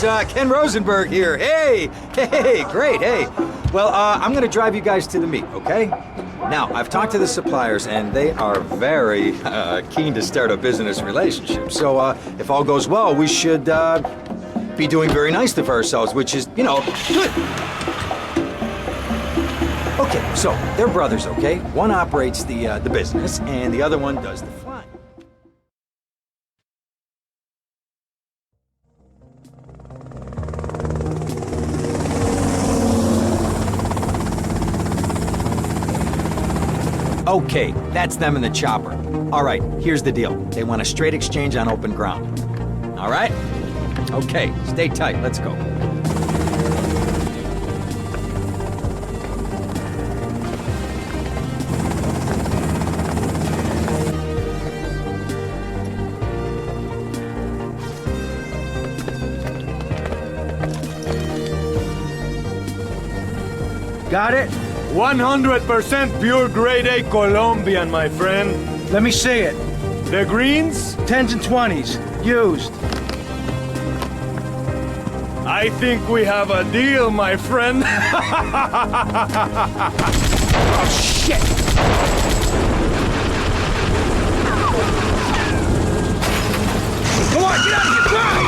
Ken Rosenberg here. Hey, hey, great, hey. Well, I'm gonna drive you guys to the meet, okay? Now, I've talked to the suppliers, and they are very keen to start a business relationship. So, if all goes well, we should be doing very nicely for ourselves, which is, you know, good. Okay, so they're brothers, okay? One operates the business, and the other one does the flying. Okay, that's them in the chopper. All right, here's the deal. They want a straight exchange on open ground. All right? Okay, stay tight. Let's go. Got it? 100% pure grade A Colombian, my friend. Let me see it. The greens? 10s and 20s. Used. I think we have a deal, my friend. Oh, shit! Come on, get out of here! Drive!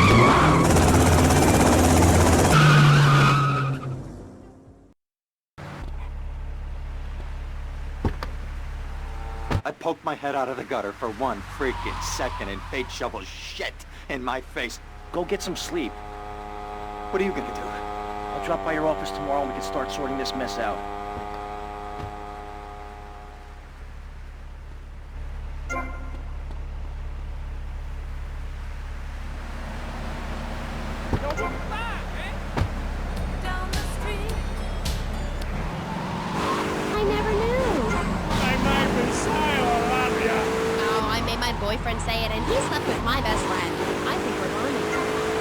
I poked my head out of the gutter for 1 freaking second and fate shovels shit in my face. Go get some sleep. What are you gonna do? I'll drop by your office tomorrow and we can start sorting this mess out. Boyfriend say it, and he slept with my best friend. I think we're bonding.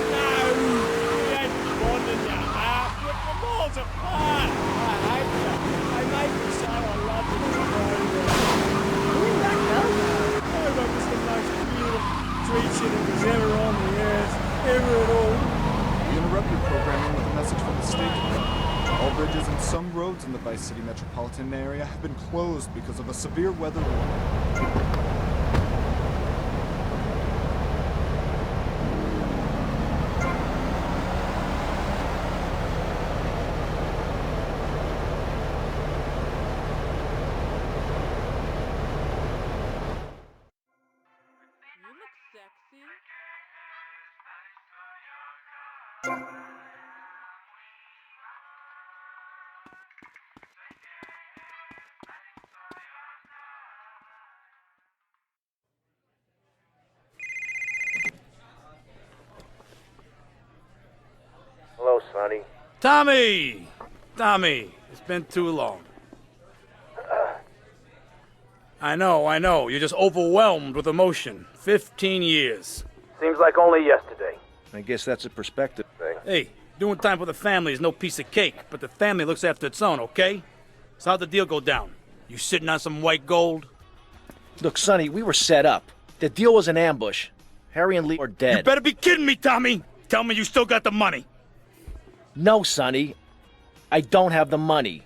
No, we ain't bonding you half. Rip the walls apart. I hate you. I made you so I love you. Ooh, that go-go. Oh, that was the most beautiful creature that was ever on the earth. Ever at all. We interrupt your programming with a message from the state. All bridges and some roads in the Vice City metropolitan area have been closed because of a severe weather warning. Hello, Sonny. Tommy! Tommy, it's been too long. I know. You're just overwhelmed with emotion. 15 years. Seems like only yesterday. I guess that's a perspective thing. Hey, doing time for the family is no piece of cake, but the family looks after its own, okay? So how'd the deal go down? You sitting on some white gold? Look, Sonny, we were set up. The deal was an ambush. Harry and Lee are dead. You better be kidding me, Tommy! Tell me you still got the money. No, Sonny. I don't have the money.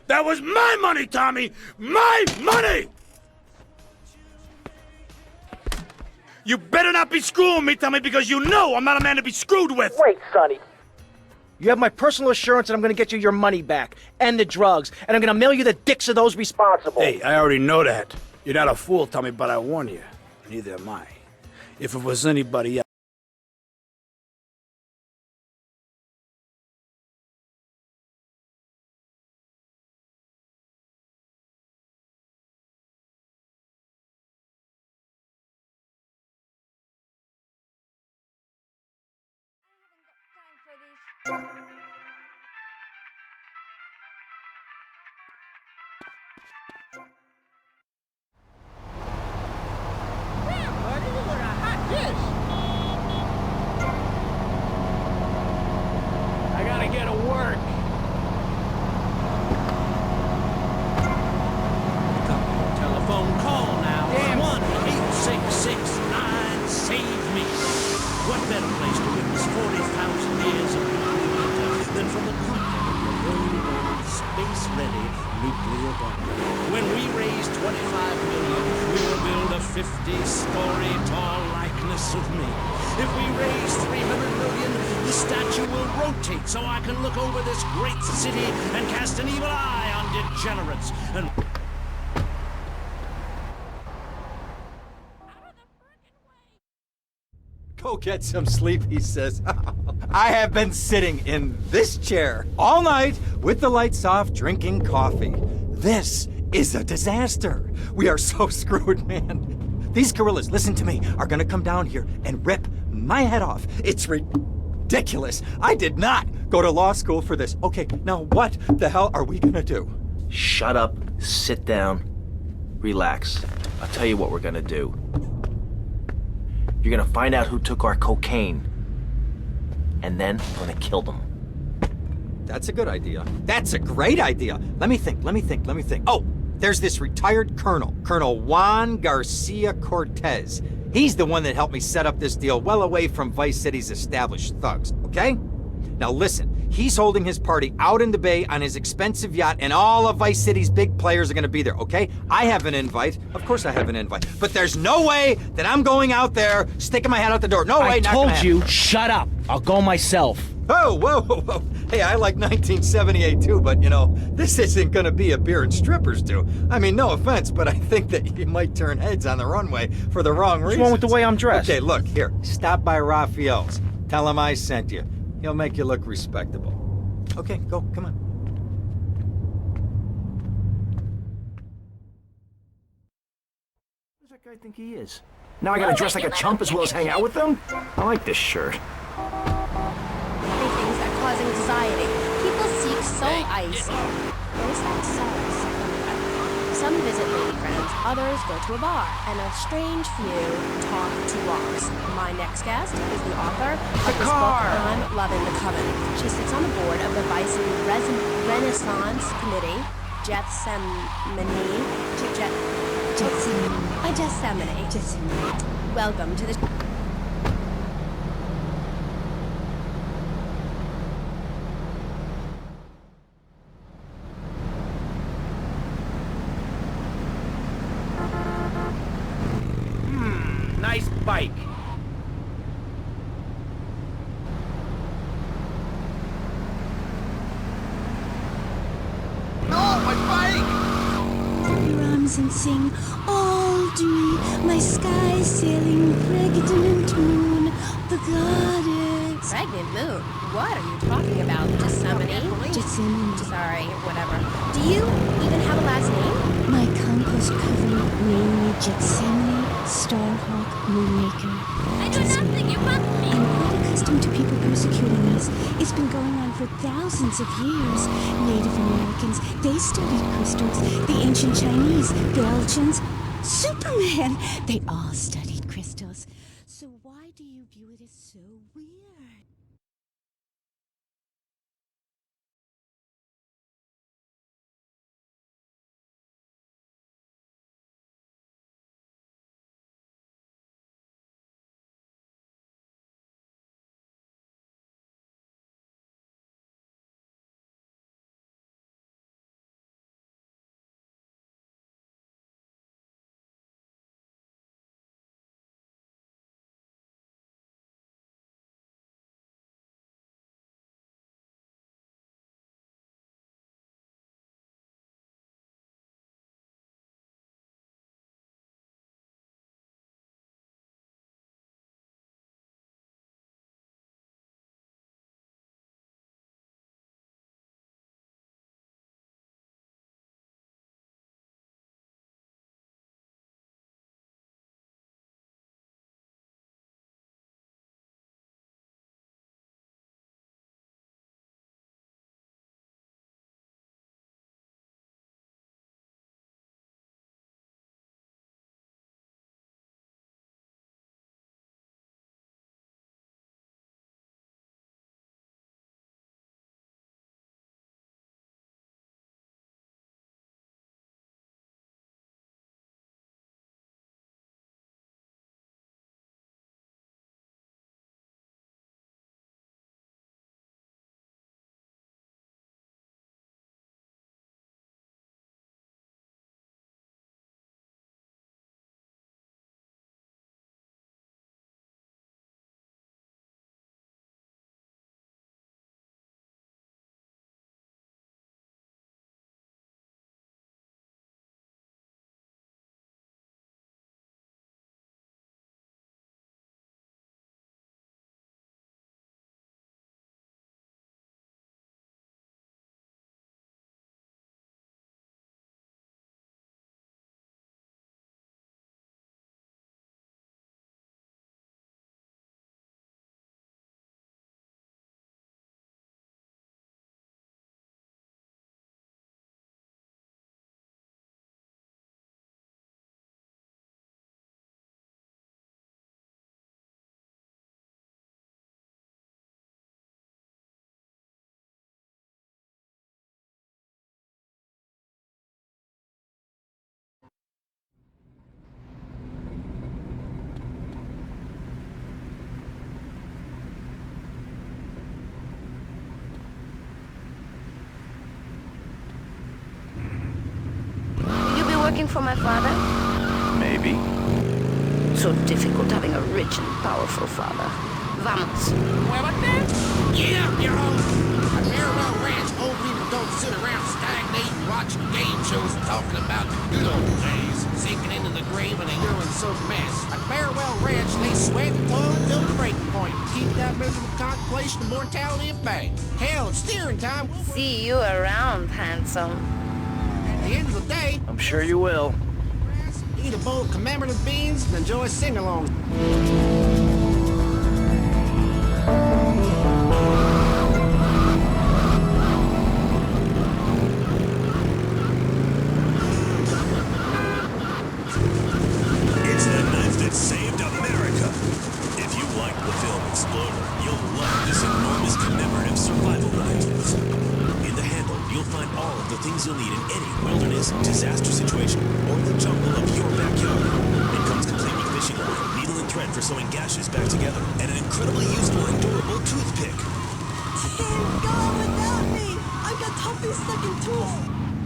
That was my money, Tommy! My money! You better not be screwing me, Tommy, because you know I'm not a man to be screwed with! Wait, Sonny. You have my personal assurance that I'm gonna get you your money back, and the drugs, and I'm gonna mail you the dicks of those responsible. Hey, I already know that. You're not a fool, Tommy, but I warn you. Neither am I. If it was anybody else... I gotta get to work. Telephone call now. 1-866-9-SAVE-ME. What better place to witness 40,000 years ready, nuclear bomb. When we raise 25 million, we will build a 50-story tall likeness of me. If we raise 300 million, the statue will rotate so I can look over this great city and cast an evil eye on degenerates and... Go get some sleep, he says. I have been sitting in this chair all night with the lights off, drinking coffee. This is a disaster. We are so screwed, man. These gorillas, listen to me, are gonna come down here and rip my head off. It's ridiculous. I did not go to law school for this. Okay, now what the hell are we gonna do? Shut up, sit down, relax. I'll tell you what we're gonna do. You're gonna find out who took our cocaine. And then we're gonna kill them. That's a good idea. That's a great idea. Let me think. Oh, there's this retired colonel, Colonel Juan Garcia Cortez. He's the one that helped me set up this deal well away from Vice City's established thugs, okay? Now listen, he's holding his party out in the bay on his expensive yacht, and all of Vice City's big players are gonna be there, okay? I have an invite. Of course I have an invite. But there's no way that I'm going out there, sticking my head out the door. No way, I not told gonna you, happen. shut up. I'll go myself. Oh, whoa. Hey, I like 1978 too, but you know, this isn't gonna be a beer and strippers do. I mean, no offense, but I think that you might turn heads on the runway for the wrong reasons. What's wrong with the way I'm dressed? Okay, look, here, stop by Raphael's. Tell him I sent you. He'll make you look respectable. Okay, go, come on. Who does that guy think he is? Now I gotta dress like a chump as well as hang out with them? I like this shirt. Things that cause anxiety. People seek soul ice. Those that cells. Some visit lady friends, others go to a bar, and a strange few talk to rocks. My next guest is the author of this book I'm loving, The Coven. She sits on the board of the Vice Renaissance Committee, Gethsemane. Welcome to the... Nice bike. Your arms and sing, all dewy, my sky sailing pregnant moon, the goddess. Pregnant moon? What are you talking about? Gethsemane? Sorry, whatever. Do you even have a last name? My compost-covered rainy Gethsemane, Starhawk, Moonmaker. I do nothing, you must me. I'm quite accustomed to people persecuting us. It's been going on for thousands of years. Native Americans, they studied crystals. The ancient Chinese, Belgians, Superman, they all studied crystals. So why do you view it as so weird? working for my father? Maybe. So difficult having a rich and powerful father. Vamos. Well, yeah, you're old. At Farewell Ranch, old people don't sit around stagnating, watching game shows and talking about the good old days, sinking into the grave in a urine-soaked mess. At Farewell Ranch, they sweat and toil until the breaking point, keep that miserable contemplation of mortality at bay. Hell, it's steering time. See you around, handsome. At the end of the day, I'm sure you will. eat a bowl of commemorative beans and enjoy sing-along. It's the knife that saved America. If you like the film Explorer, you'll love this enormous commemorative survival knife. In the handle, you'll find all of the things you'll need in any wilderness, disaster situation, or the jungle of your backyard. It comes complete with fishing line, needle and thread for sewing gashes back together, and an incredibly useful and durable toothpick. Can't go without me. I've got toffee stuck in tooth.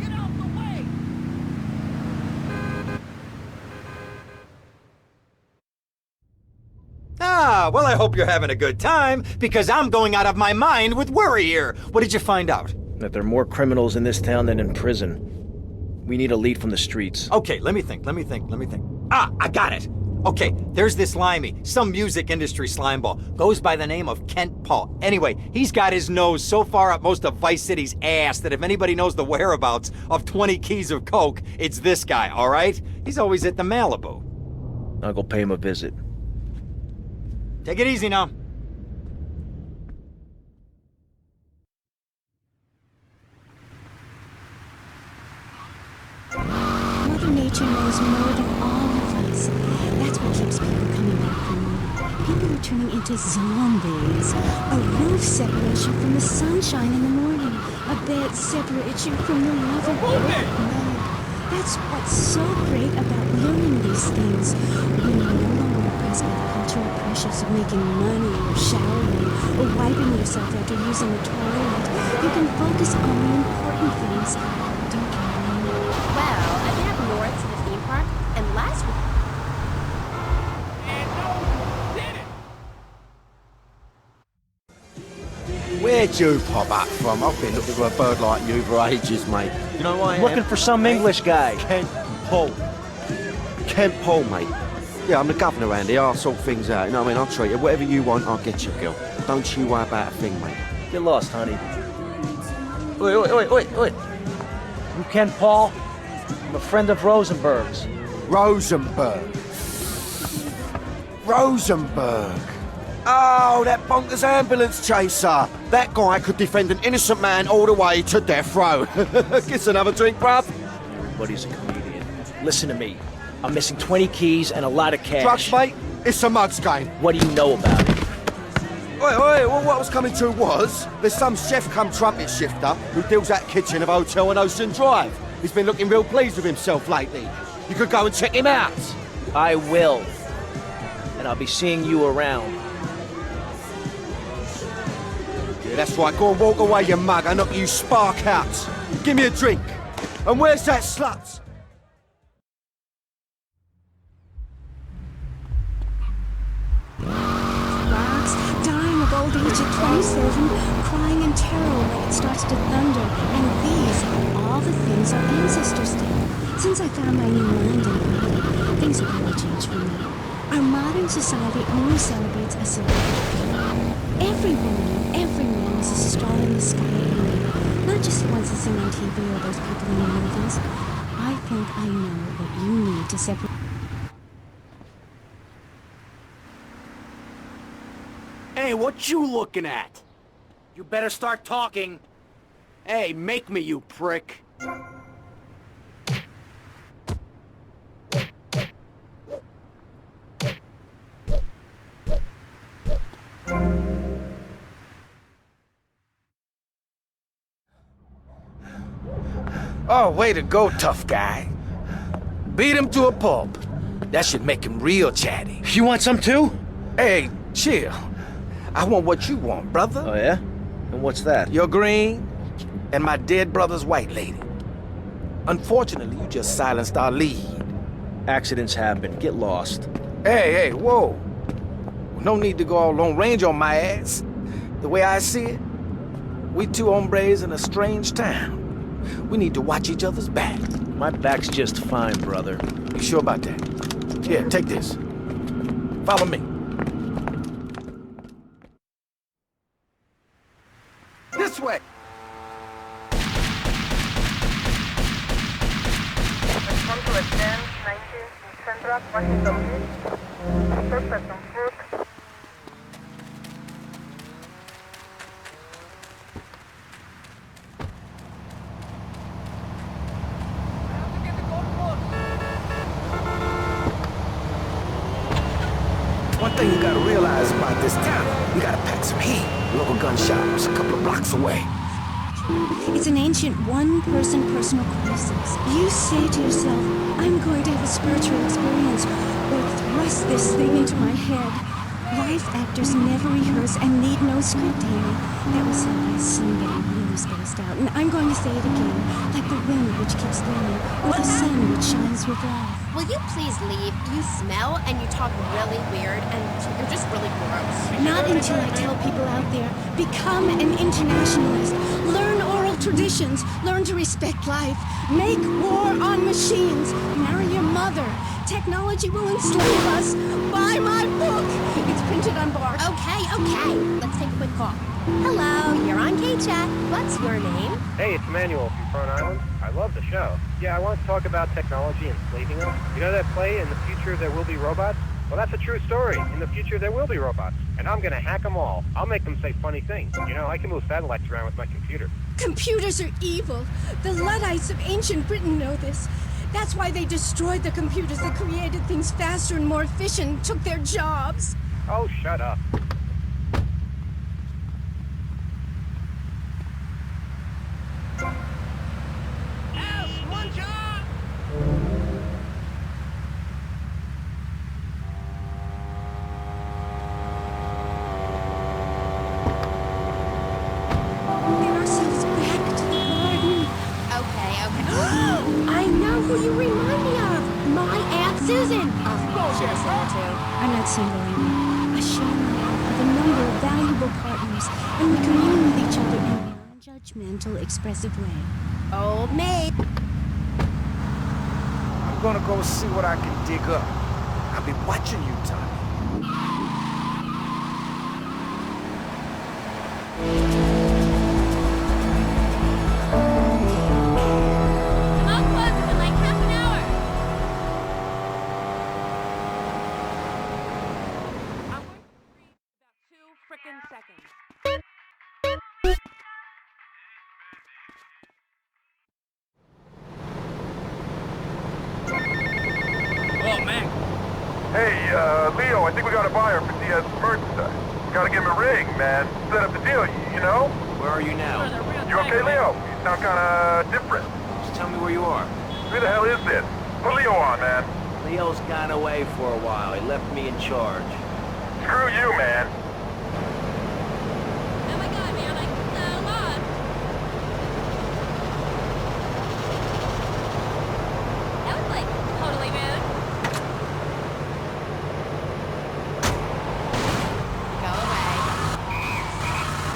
Get out the way! Ah, well, I hope you're having a good time, because I'm going out of my mind with worry here. What did you find out? That there are more criminals in this town than in prison. We need a lead from the streets. Okay, let me think. Ah, I got it. Okay, there's this limey, some music industry slimeball. Goes by the name of Kent Paul. Anyway, he's got his nose so far up most of Vice City's ass that if anybody knows the whereabouts of 20 keys of coke, it's this guy, all right? He's always at the Malibu. I'll go pay him a visit. Take it easy now. Mother Nature knows more than all of us. That's what keeps people coming back for more. People are turning into zombies. A roof separates you from the sunshine in the morning. A bed separates you from the love of your night. That's what's so great about learning these things. When you're no longer oppressed by the cultural pressures of making money or showering or wiping yourself after using the toilet, you can focus on the important things. Don't you know? Well, I've been up north to the theme park, and last week... Where'd you pop up from? I've been looking for a bird like you for ages, mate. You know why I am? Looking for some English guy. Kent Paul. Kent Paul, mate. Yeah, I'm the governor around here. I'll sort things out. You know what I mean? I'll treat you. Whatever you want, I'll get you, girl. Don't you worry about a thing, mate. Get lost, honey. Wait. You Ken Paul? I'm a friend of Rosenberg's. Rosenberg. Oh, that bonkers ambulance chaser. That guy could defend an innocent man all the way to death row. Get another drink, bruv. Everybody's a comedian. Listen to me. I'm missing 20 keys and a lot of cash. Drugs, mate? It's a mug's game. What do you know about it? Wait, well, what I was coming to was, there's some chef come trumpet shifter who deals at kitchen of a hotel on Ocean Drive. He's been looking real pleased with himself lately. You could go and check him out. I will. And I'll be seeing you around. Yeah, that's right. Go and walk away, you mug. I knock you spark out. Give me a drink. And where's that slut? Rocks, dying of old age at 27, crying in terror when it starts to thunder. And these are all the things our ancestors did. Since I found my new mind and body, things have really changed for me. Our modern society only celebrates a celebrity. Every woman and every man is a star in the sky area. Not just the ones that sing on TV or those people in the movies. I think I know what you need to separate. Hey, what you looking at? You better start talking. Hey, make me, you prick. Oh, way to go, tough guy. Beat him to a pulp. That should make him real chatty. You want some too? Hey, chill. I want what you want, brother. Oh, yeah? And what's that? Your green and my dead brother's white lady. Unfortunately, you just silenced our lead. Accidents happen. Get lost. Hey, whoa. No need to go all Lone Range on my ass. The way I see it, we two hombres in a strange town. We need to watch each other's back. My back's just fine, brother. You sure about that? Here, take this. Follow me. This way! Welcome to Attend 19 in Central Washington. Suspect on foot. One thing you gotta realize about this town, we gotta pack some heat. Local gun shops a couple of blocks away. It's an ancient one-person personal crisis. You say to yourself, I'm going to have a spiritual experience, or thrust this thing into my head. Live actors never rehearse and need no script, Amy. That was said by somebody really spaced out, and I'm going to say it again, like the wind which keeps blowing, or the sun which shines with life. Will you please leave? You smell and you talk really weird and you're just really gross. Not until I tell people out there, become an internationalist. Learn oral traditions. Learn to respect life. Make war on machines. Marry your mother. Technology will enslave us. Buy my book. It's printed on bark. Okay. Let's take a quick call. Hello, you're on K-Chat. What's your name? Hey, it's Emmanuel from Front Island. I love the show. Yeah, I want to talk about technology enslaving us. You know that play, In the Future There Will Be Robots? Well, that's a true story. In the future, there will be robots. And I'm gonna hack them all. I'll make them say funny things. You know, I can move satellites around with my computer. Computers are evil. The Luddites of ancient Britain know this. That's why they destroyed the computers that created things faster and more efficient and took their jobs. Oh, shut up. I'm not single anymore. I share my life with a number of valuable partners, and we commune with each other in a non-judgmental, expressive way. Old maid. I'm gonna go see what I can dig up. I'll be watching you, Tommy. Leo, I think we got a buyer for Diaz's merchandise. Gotta give him a ring, man. Set up the deal, you know? Where are you now? You okay, Leo? You sound kinda different. Just tell me where you are. Who the hell is this? Put Leo on, man. Leo's gone away for a while. He left me in charge. Screw you, man. Oh my god, man, like, so lost. That was, like, totally rude. Go away.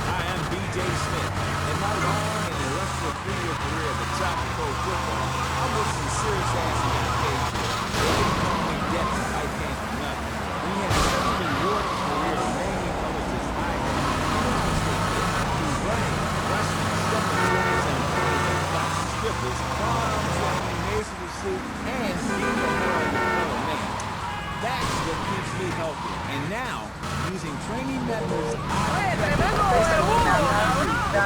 I am B.J. Smith. In my long and illustrious 3-year career at the top of pro football, I was some serious ass in that cage. They didn't call me death to fight can't for nothing. We had such a rewarding career, mainly colors as I had. Through running, wrestling, stepping stones and playing and boxing strippers, farms, running, masonry suit, and being the hell of a fellow man. That's what keeps me healthy. And now, using training methods,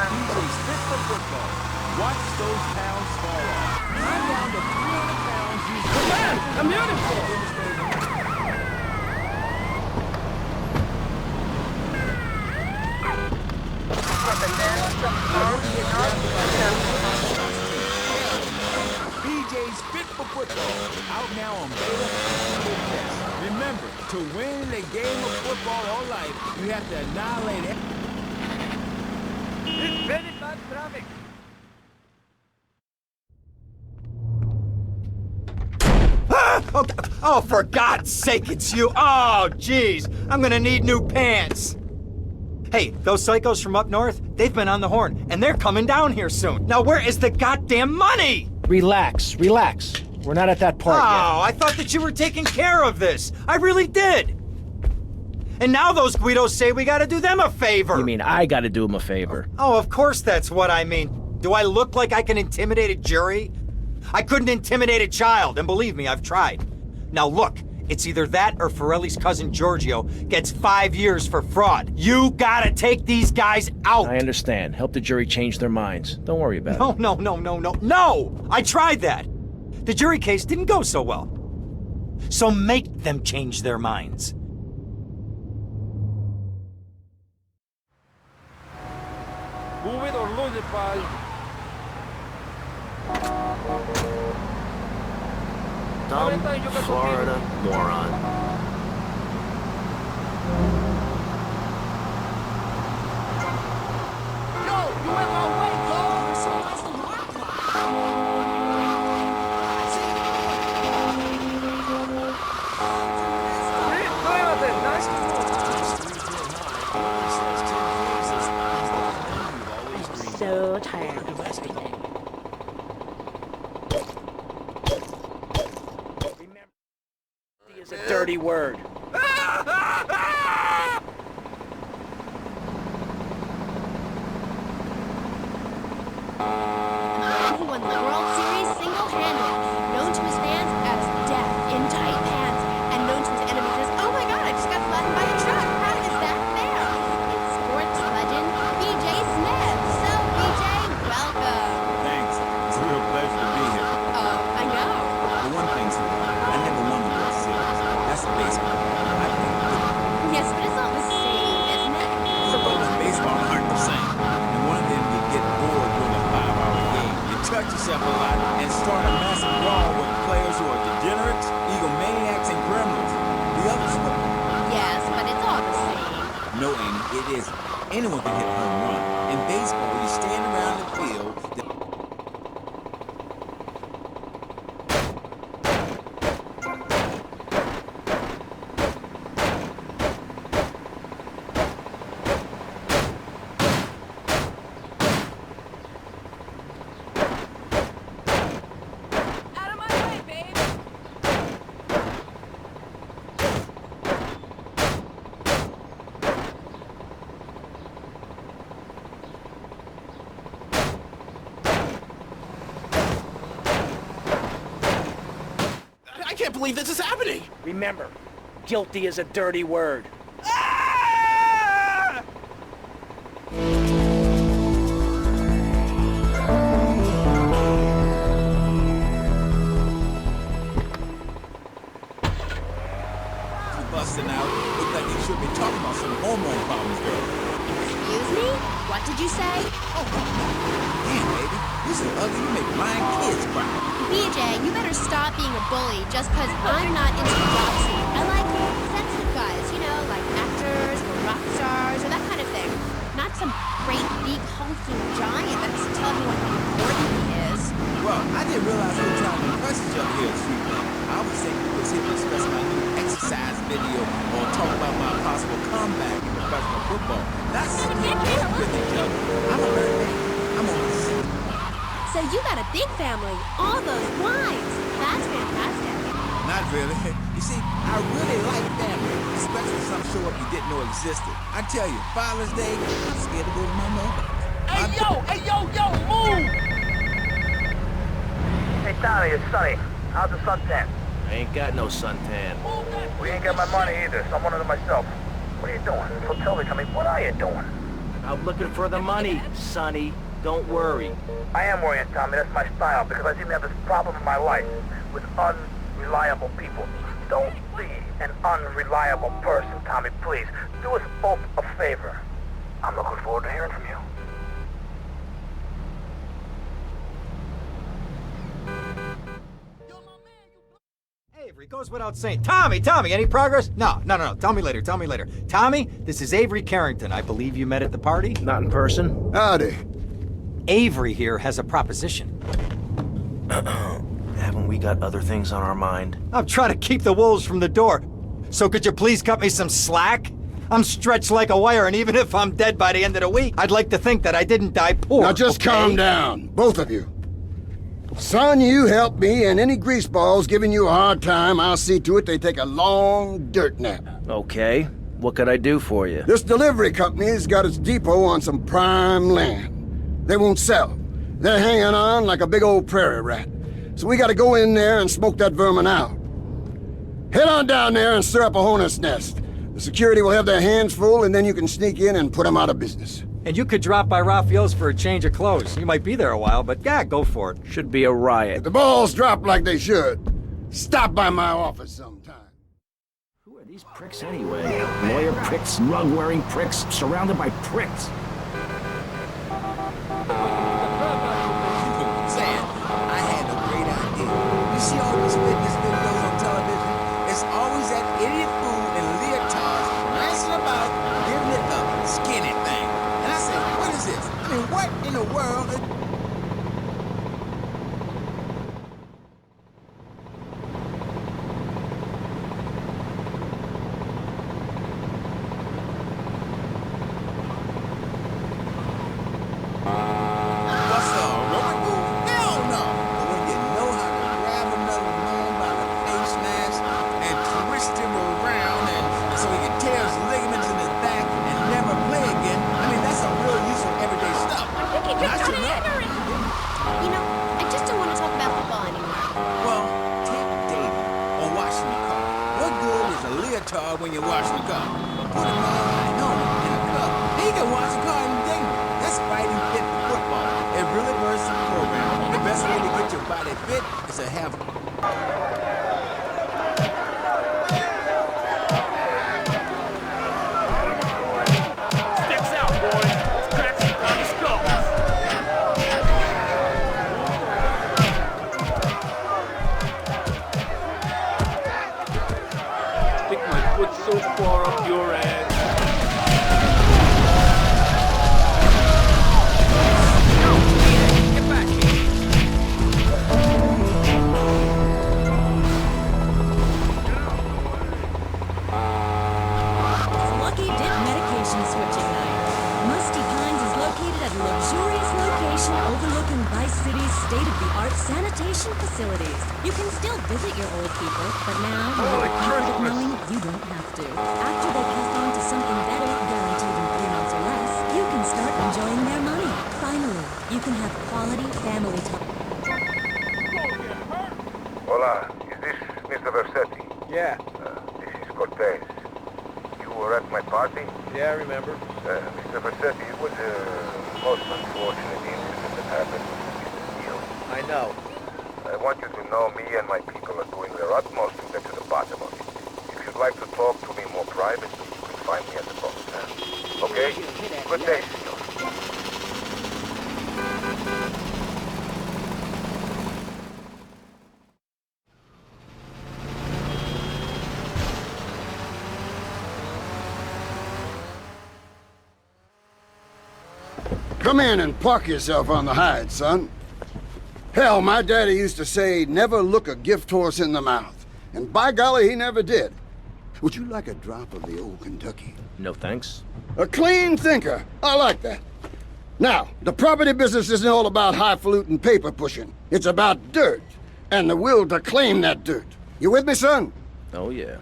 DJ's fit for football. Watch those pounds fall off. I'm down to 300 pounds using... Man, I'm beautiful! BJ's fit for football. Out now on beta and test. Remember, to win a game of football or life, you have to annihilate it. It's very bad traffic. Oh, for God's sake, it's you. Oh, jeez. I'm gonna need new pants. Hey, those psychos from up north, they've been on the horn, and they're coming down here soon. Now, where is the goddamn money? Relax, relax. We're not at that part yet. Oh, I thought that you were taking care of this. I really did. And now those Guidos say we gotta do them a favor. You mean I gotta do them a favor? Oh, of course that's what I mean. Do I look like I can intimidate a jury? I couldn't intimidate a child, and believe me, I've tried. Now look, it's either that or Forelli's cousin Giorgio gets 5 years for fraud. You gotta take these guys out. I understand. Help the jury change their minds. Don't worry about it. No! I tried that. The jury case didn't go so well. So make them change their minds. Move it or lose it, pal. Dumb Florida moron. Yo, you went my way, So tired of everything. Is a dirty word. Who won the World Series single-handed, known to his fans as Death in Tight Pants, and known to his enemies as, oh my god, I just got flattened by a truck. How is that fair? It's sports legend BJ Smith. So, BJ, welcome. Thanks. It's a real pleasure to be here. Oh, I know. For one thing, I never won the World Series. That's baseball. Yes, but it's not the same, isn't it? Football and baseball aren't the same. And one of them you get bored during a 5-hour game. You touch yourself a lot and start a massive brawl with players who are degenerates, egomaniacs, and gremlins. The other sport. Yes, but it's all the same. No, Amy, it isn't. Anyone can hit a home run. In baseball, you stand around the field. I can't believe this is happening. Remember, guilty is a dirty word. Busting out. Look like you should be talking about some hormone problems, girl. Excuse me? What did you say? Damn, baby. You so ugly you make blind kids cry. BJ, you better stop being a bully just because I'm not into the job scene. I like sensitive guys, you know, like actors or rock stars or that kind of thing. Not some great big hulking giant that has to tell everyone how important he is. Well, I didn't realize you were trying to impress each other here at Street Man. I was thinking you was here to discuss my new exercise video or talk about my possible comeback in professional football. That's something we work with each other. I'm a married man. I'm on this. So you got a big family, all those wives. That's fantastic. Not really. You see, I really like family, especially some show up you didn't know existed. I tell you, Father's Day, I'm scared to go to my mother. Hey, yo, move! Hey, Tommy, it's Sonny. How's the suntan? I ain't got no suntan. We ain't got my money either, so I'm wondering to myself. What are you doing? So tell me, Tommy, what are you doing? I'm looking for the money, Sonny. Don't worry. I am worrying, Tommy. That's my style, because I seem to have this problem in my life with unreliable people. Don't be an unreliable person, Tommy, please. Do us both a favor. I'm looking forward to hearing from you. Avery, goes without saying. Tommy, any progress? No. Tell me later. Tommy, this is Avery Carrington. I believe you met at the party? Not in person. Howdy. Avery here has a proposition. Haven't we got other things on our mind? I'm trying to keep the wolves from the door. So could you please cut me some slack? I'm stretched like a wire, and even if I'm dead by the end of the week, I'd like to think that I didn't die poor. Now just calm down, both of you. Son, you help me, and any greaseballs giving you a hard time, I'll see to it they take a long dirt nap. Okay. What could I do for you? This delivery company's got its depot on some prime land. They won't sell. They're hanging on like a big old prairie rat. So we gotta go in there and smoke that vermin out. Head on down there and stir up a hornet's nest. The security will have their hands full, and then you can sneak in and put them out of business. And you could drop by Raphael's for a change of clothes. You might be there a while, but yeah, go for it. Should be a riot. If the balls drop like they should, stop by my office sometime. Who are these pricks anyway? Lawyer pricks, rug-wearing pricks, surrounded by pricks. Sam, I had a great idea. You see all these fitness videos on television? It's always that idiot fool in leotards prancing about, giving it the skinny thing. And I said, what is this? I mean, what in the world is... What's a Roman move? Hell no! But when you know how to grab another man by the face mask and twist him around and so he can tear his ligaments in his back and never play again, I mean, that's some real useful everyday stuff. I should know. You know, I just don't want to talk about football anymore. Well, take dating or washing your car. What good is a leotard when you're washing the car? But put a guy like home in a cup. He can wash the car in dating. That's fighting fit for football. It really burns the program. The best way to get your body fit is to have... Sticks out, boys. Cracks on the skull. Stick my foot so far up your ass. Get back here. Lucky Dip Medication Switching Night. Musty Pines is located at a luxurious location overlooking Vice City's state-of-the-art sanitation facilities. You can still visit your old people, but now you have the comfort of knowing you don't have to. After they pass on to something better, guaranteed in 3 months or less, you can start enjoying their money. Finally, you can have quality family time. Hola, is this Mr. Versetti? Yeah. This is Cortez. You were at my party? Yeah, I remember. Mr. Versetti, it was a most unfortunate incident that happened with Mr. Steele. I know. I want you to know me and my people are doing their utmost to get to the bottom of it. If you'd like to talk to me more privately, you can find me at the boat. Okay? Good day, senor. Come in and park yourself on the hide, son. Hell, my daddy used to say, never look a gift horse in the mouth. And by golly, he never did. Would you like a drop of the old Kentucky? No thanks. A clean thinker. I like that. Now, the property business isn't all about highfalutin paper pushing. It's about dirt, and the will to claim that dirt. You with me, son? Oh, yeah.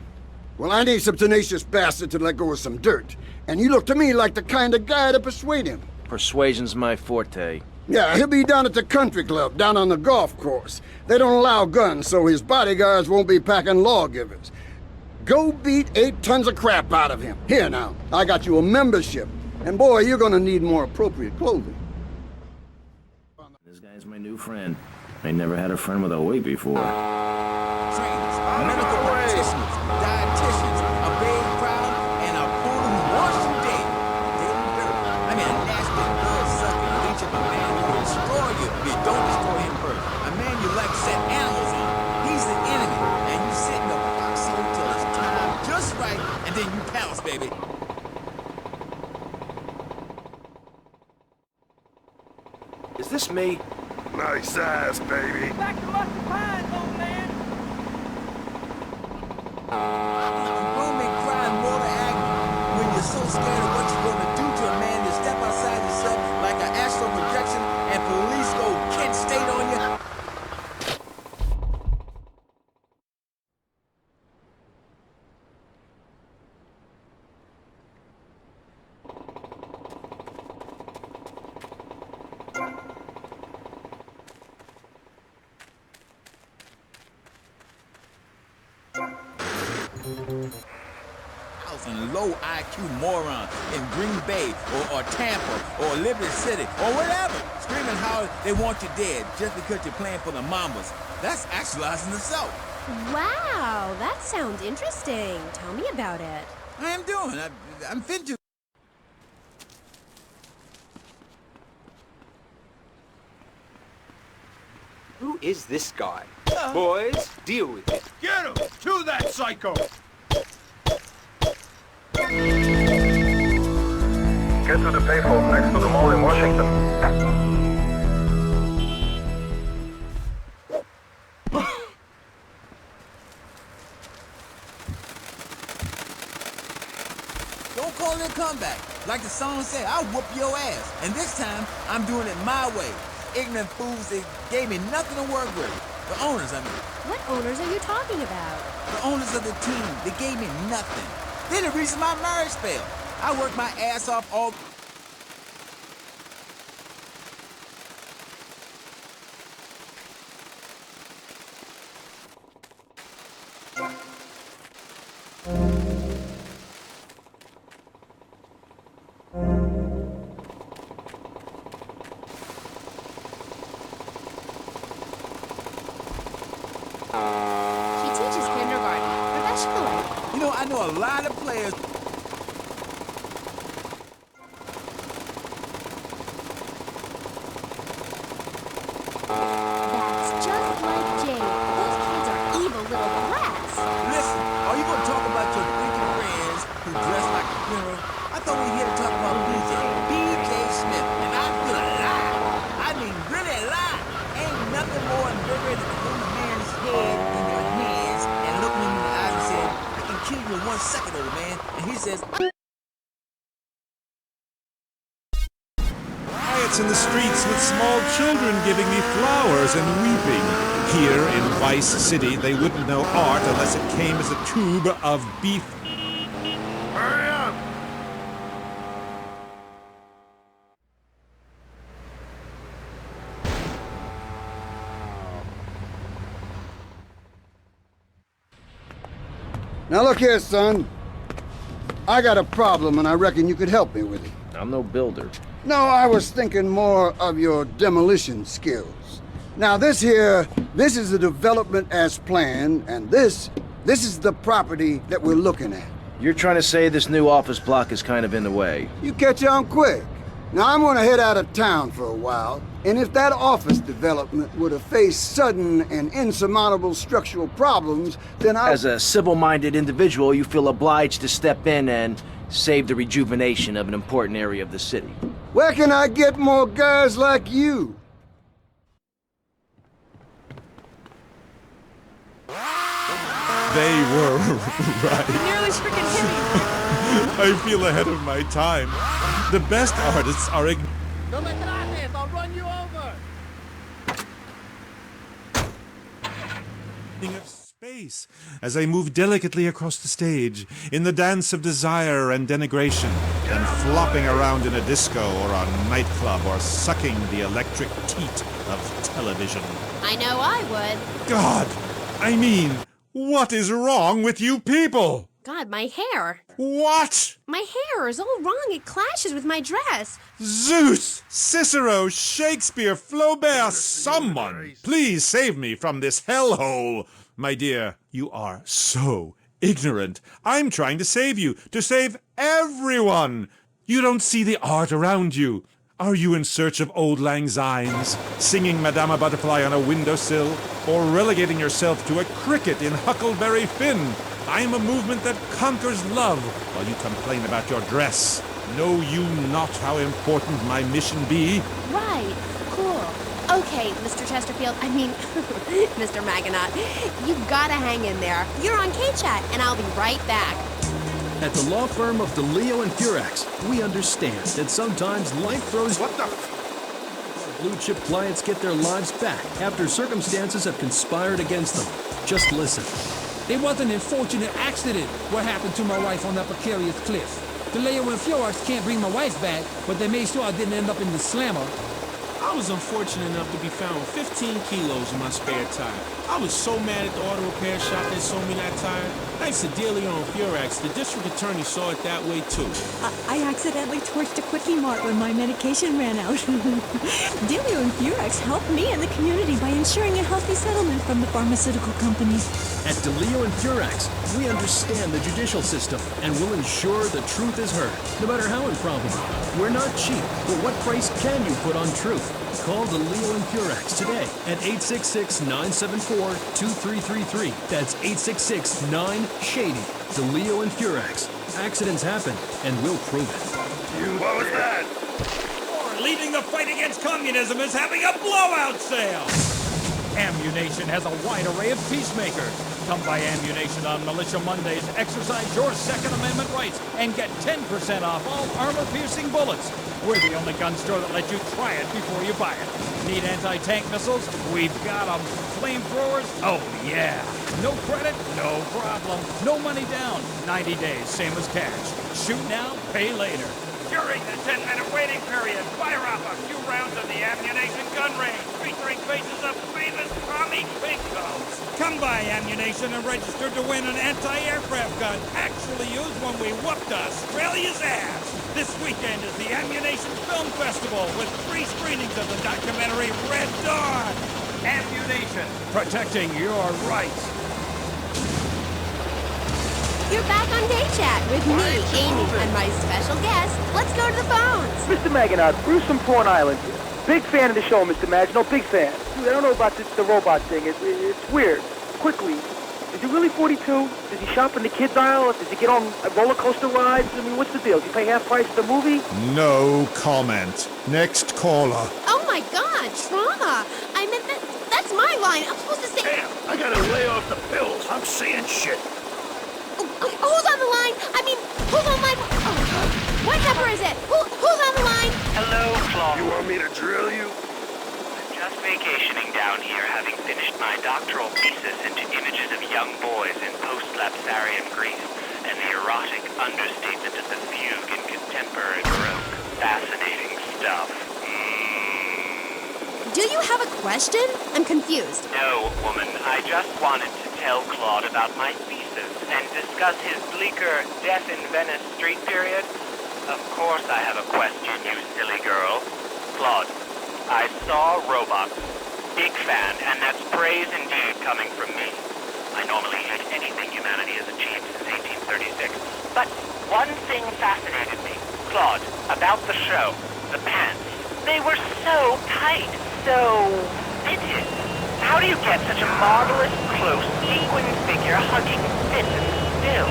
Well, I need some tenacious bastard to let go of some dirt. And you look to me like the kind of guy to persuade him. Persuasion's my forte. Yeah, he'll be down at the country club, down on the golf course. They don't allow guns, so his bodyguards won't be packing lawgivers. Go beat 8 tons of crap out of him. Here now, I got you a membership. And boy, you're gonna need more appropriate clothing. This guy's my new friend. I never had a friend with a wig before. Trainers, medical practitioners, dietitians, a big crowd, and a pool who wash you dead. Daily dirt. I mean, a nasty, blood-sucking leech of a man who will destroy you if you don't destroy him first. A man you like to set animals on. He's the enemy, and you sit in the foxhole till it's time just right, and then you pounce, baby. Is this me? Nice ass, baby. Back to Lucky Pines, old man. Don't make crime more to act when you're so scared of what you're gonna do to a man to step outside yourself like an astral projection and police go Kent State on you. And low IQ moron in Green Bay or Tampa or Liberty City or whatever, screaming how they want you dead just because you're playing for the Mambas. That's actualizing the self. Wow, that sounds interesting. Tell me about it. I am doing. I'm fit to. Who is this guy? Boys, deal with it. Get him! To that psycho! Get to the payphone next to the mall in Washington. Don't call it a comeback. Like the song said, I'll whoop your ass. And this time, I'm doing it my way. Ignorant fools that gave me nothing to work with. The owners, I mean. What owners are you talking about? The owners of the team, they gave me nothing. They're the reason my marriage failed. I worked my ass off all... She teaches kindergarten professionally. You know, I know a lot of players... That's just like Jade. Those kids are evil little brats. Listen, are you gonna talk about your freaking friends who dress like a funeral? I thought we were here to talk about BJ Smith, and I feel alive. I mean, really alive. Ain't nothing more invigorating than holding a man's head in your hands and looking him in the eyes and saying, I can kill you in 1 second, old man. And he says, Riots in the streets with small children giving me flowers and weeping. Here in Vice City, they wouldn't know art unless it came as a tube of beef. Hurry up! Now look here, son. I got a problem, and I reckon you could help me with it. I'm no builder. No, I was thinking more of your demolition skills. Now this is the development as planned, and this is the property that we're looking at. You're trying to say this new office block is kind of in the way. You catch on quick. Now I'm gonna head out of town for a while, and if that office development were to face sudden and insurmountable structural problems, then As a civil-minded individual, you feel obliged to step in and save the rejuvenation of an important area of the city. Where can I get more guys like you? They were right. You nearly freaking hit me. I feel ahead of my time. The best artists are Don't make it obvious. I'll run you over. of space as I move delicately across the stage in the dance of desire and denigration, and flopping around in a disco or a nightclub or sucking the electric teat of television. I know I would. God! I mean, what is wrong with you people? God, my hair. What? My hair is all wrong. It clashes with my dress. Zeus! Cicero! Shakespeare! Flaubert! Someone! Please save me from this hellhole! My dear, you are so ignorant. I'm trying to save you, to save everyone! You don't see the art around you. Are you in search of Auld Lang Synes, singing Madama Butterfly on a windowsill, or relegating yourself to a cricket in Huckleberry Finn? I am a movement that conquers love, while you complain about your dress. Know you not how important my mission be? Right. Cool. Okay, Mr. Chesterfield, I mean, Mr. Magonaut, you gotta hang in there. You're on K-Chat, and I'll be right back. At the law firm of DeLeo and Furax, we understand that sometimes life throws... What the... Blue chip clients get their lives back after circumstances have conspired against them. Just listen. It was an unfortunate accident what happened to my wife on that precarious cliff. DeLeo and Furax can't bring my wife back, but they made sure I didn't end up in the slammer. I was unfortunate enough to be found with 15 kilos in my spare tire. I was so mad at the auto repair shop that sold me that tire. Thanks to Dildo and Furax, the district attorney saw it that way too. I accidentally torched a Quickie Mart when my medication ran out. Dildo and Furax helped me and the community by ensuring a healthy settlement from the pharmaceutical companies. At DeLeo and Furax, we understand the judicial system and will ensure the truth is heard, no matter how improbable. We're not cheap, but what price can you put on truth? Call DeLeo and Furax today at 866-974-2333. That's 866-9-SHADY. DeLeo and Furax. Accidents happen, and we'll prove it. What was that? Leading the fight against communism is having a blowout sale! Ammunition has a wide array of peacemakers. Come buy ammunition on Militia Mondays, exercise your Second Amendment rights, and get 10% off all armor-piercing bullets. We're the only gun store that lets you try it before you buy it. Need anti-tank missiles? We've got them. Flamethrowers? Oh, yeah. No credit? No problem. No money down. 90 days, same as cash. Shoot now, pay later. During the 10-minute waiting period, fire up a few rounds of the ammunition gun range, featuring faces of famous Tommy Pinkos. Come buy ammunition and register to win an anti-aircraft gun actually used when we whooped Australia's ass. This weekend is the Ammunition Film Festival with 3 screenings of the documentary Red Dawn. Ammunition, protecting your rights. You're back on K-Chat with me, Amy, and my special guest. Let's go to the phones. Mr. Magonaut, Bruce from Porn Island. Big fan of the show, Mr. Maginot, big fan. Dude, I don't know about the robot thing. It's weird. Quickly, is he really 42? Does he shop in the kids aisle? Does he get on roller coaster rides? I mean, what's the deal? Does he pay half price for the movie? No comment. Next caller. Oh my God, trauma. I meant that's my line. I'm supposed to say... Damn, I gotta lay off the pills. I'm seeing shit. Who's on the line? I mean, who's on the line? Oh, what number is it? Who's on the line? Hello, Claw. You want me to drill you? Just vacationing down here, having finished my doctoral thesis into images of young boys in post-lapsarian Greece and the erotic understatement of the fugue in contemporary Baroque. Fascinating stuff. Do you have a question? I'm confused. No, woman. I just wanted to tell Claude about my thesis and discuss his bleaker Death in Venice street period. Of course I have a question, you silly girl. Claude, I saw robots. Big fan, and that's praise indeed coming from me. I normally hate anything humanity has achieved since 1836. But one thing fascinated me. Claude, about the show, the pants. They were so tight, so fitted. How do you get such a marvelous, close, sequin figure hugging fit still?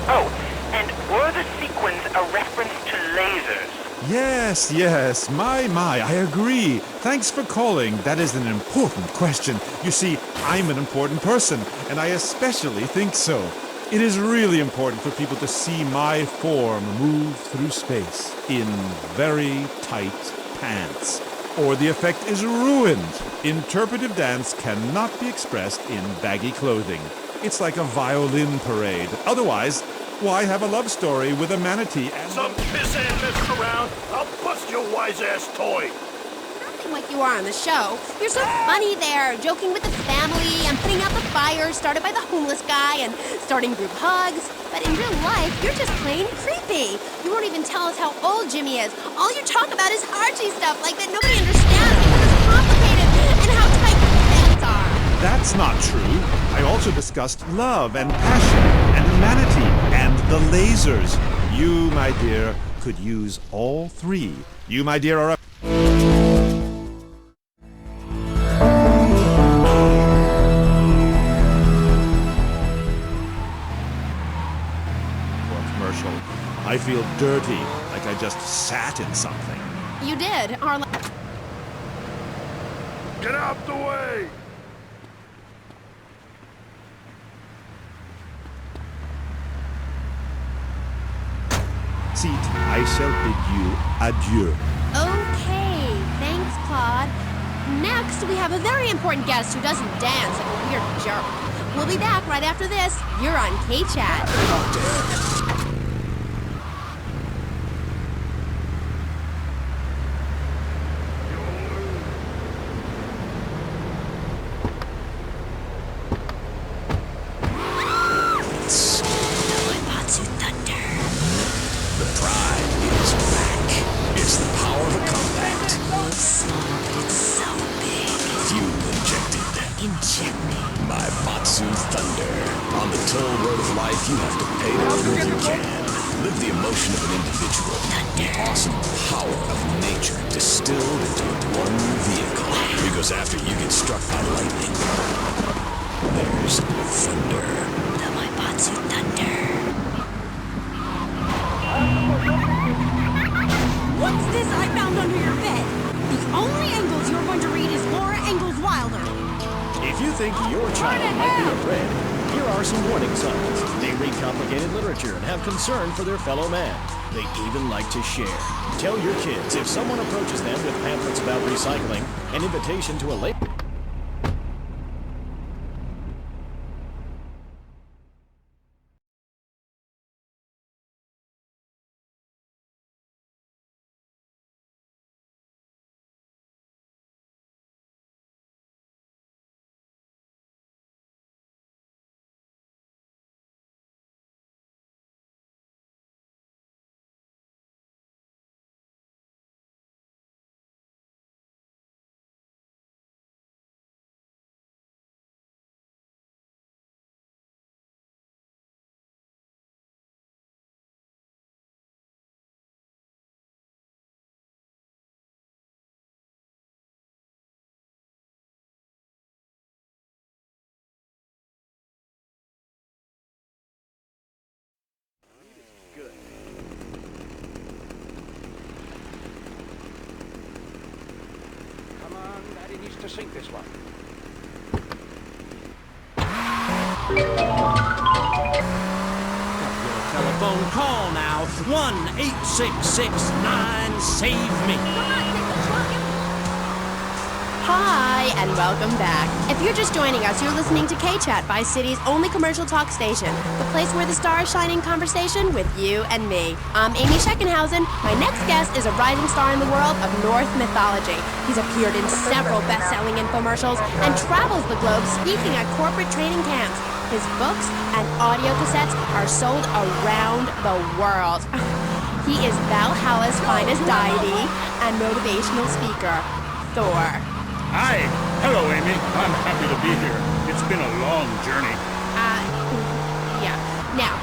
Oh, and were the sequins a reference to lasers? Yes, my, I agree. Thanks for calling. That is an important question. You see, I'm an important person, and I especially think so. It is really important for people to see my form move through space in very tight pants, or the effect is ruined. Interpretive dance cannot be expressed in baggy clothing. It's like a violin parade. Otherwise, why have a love story with a manatee and... Some piss-and mess around, I'll bust your wise-ass toy. Nothing like you are on the show. You're so funny there, joking with the family and putting out the fire started by the homeless guy and starting group hugs. But in real life, you're just plain creepy. You won't even tell us how old Jimmy is. All you talk about is Archie stuff like that nobody understands because it's complicated and how tight the pants are. That's not true. I also discussed love and passion and humanity and the lasers. You, my dear, could use all 3. You, my dear, are a... commercial. I feel dirty, like I just sat in something. You did. Get out the way! Seat, I shall bid you adieu. Okay, thanks, Claude. Next, we have a very important guest who doesn't dance like a weird jerk. We'll be back right after this. You're on K-Chat. You have to pay to prove you can. Live the emotion of an individual. The awesome power of nature distilled into one vehicle. Because after you get struck by lightning, there's thunder. The Maibatsu Thunder. What's this I found under your bed? The only Engels you're going to read is Laura Ingalls Wilder. If you think your child might be afraid, here are some warning signs. They read complicated literature and have concern for their fellow man. They even like to share. Tell your kids if someone approaches them with pamphlets about recycling, an invitation to a lake. To sink this one. Telephone call now. 1-866-9-SAVE-ME. Hi, and welcome back. If you're just joining us, you're listening to K-Chat, Vice City's only commercial talk station, the place where the stars shine in conversation with you and me. I'm Amy Scheckenhausen. My next guest is a rising star in the world of North mythology. He's appeared in several best-selling infomercials and travels the globe speaking at corporate training camps. His books and audio cassettes are sold around the world. He is Valhalla's finest deity and motivational speaker, Thor. Hi. Hello, Amy. I'm happy to be here. It's been a long journey. Yeah. Now,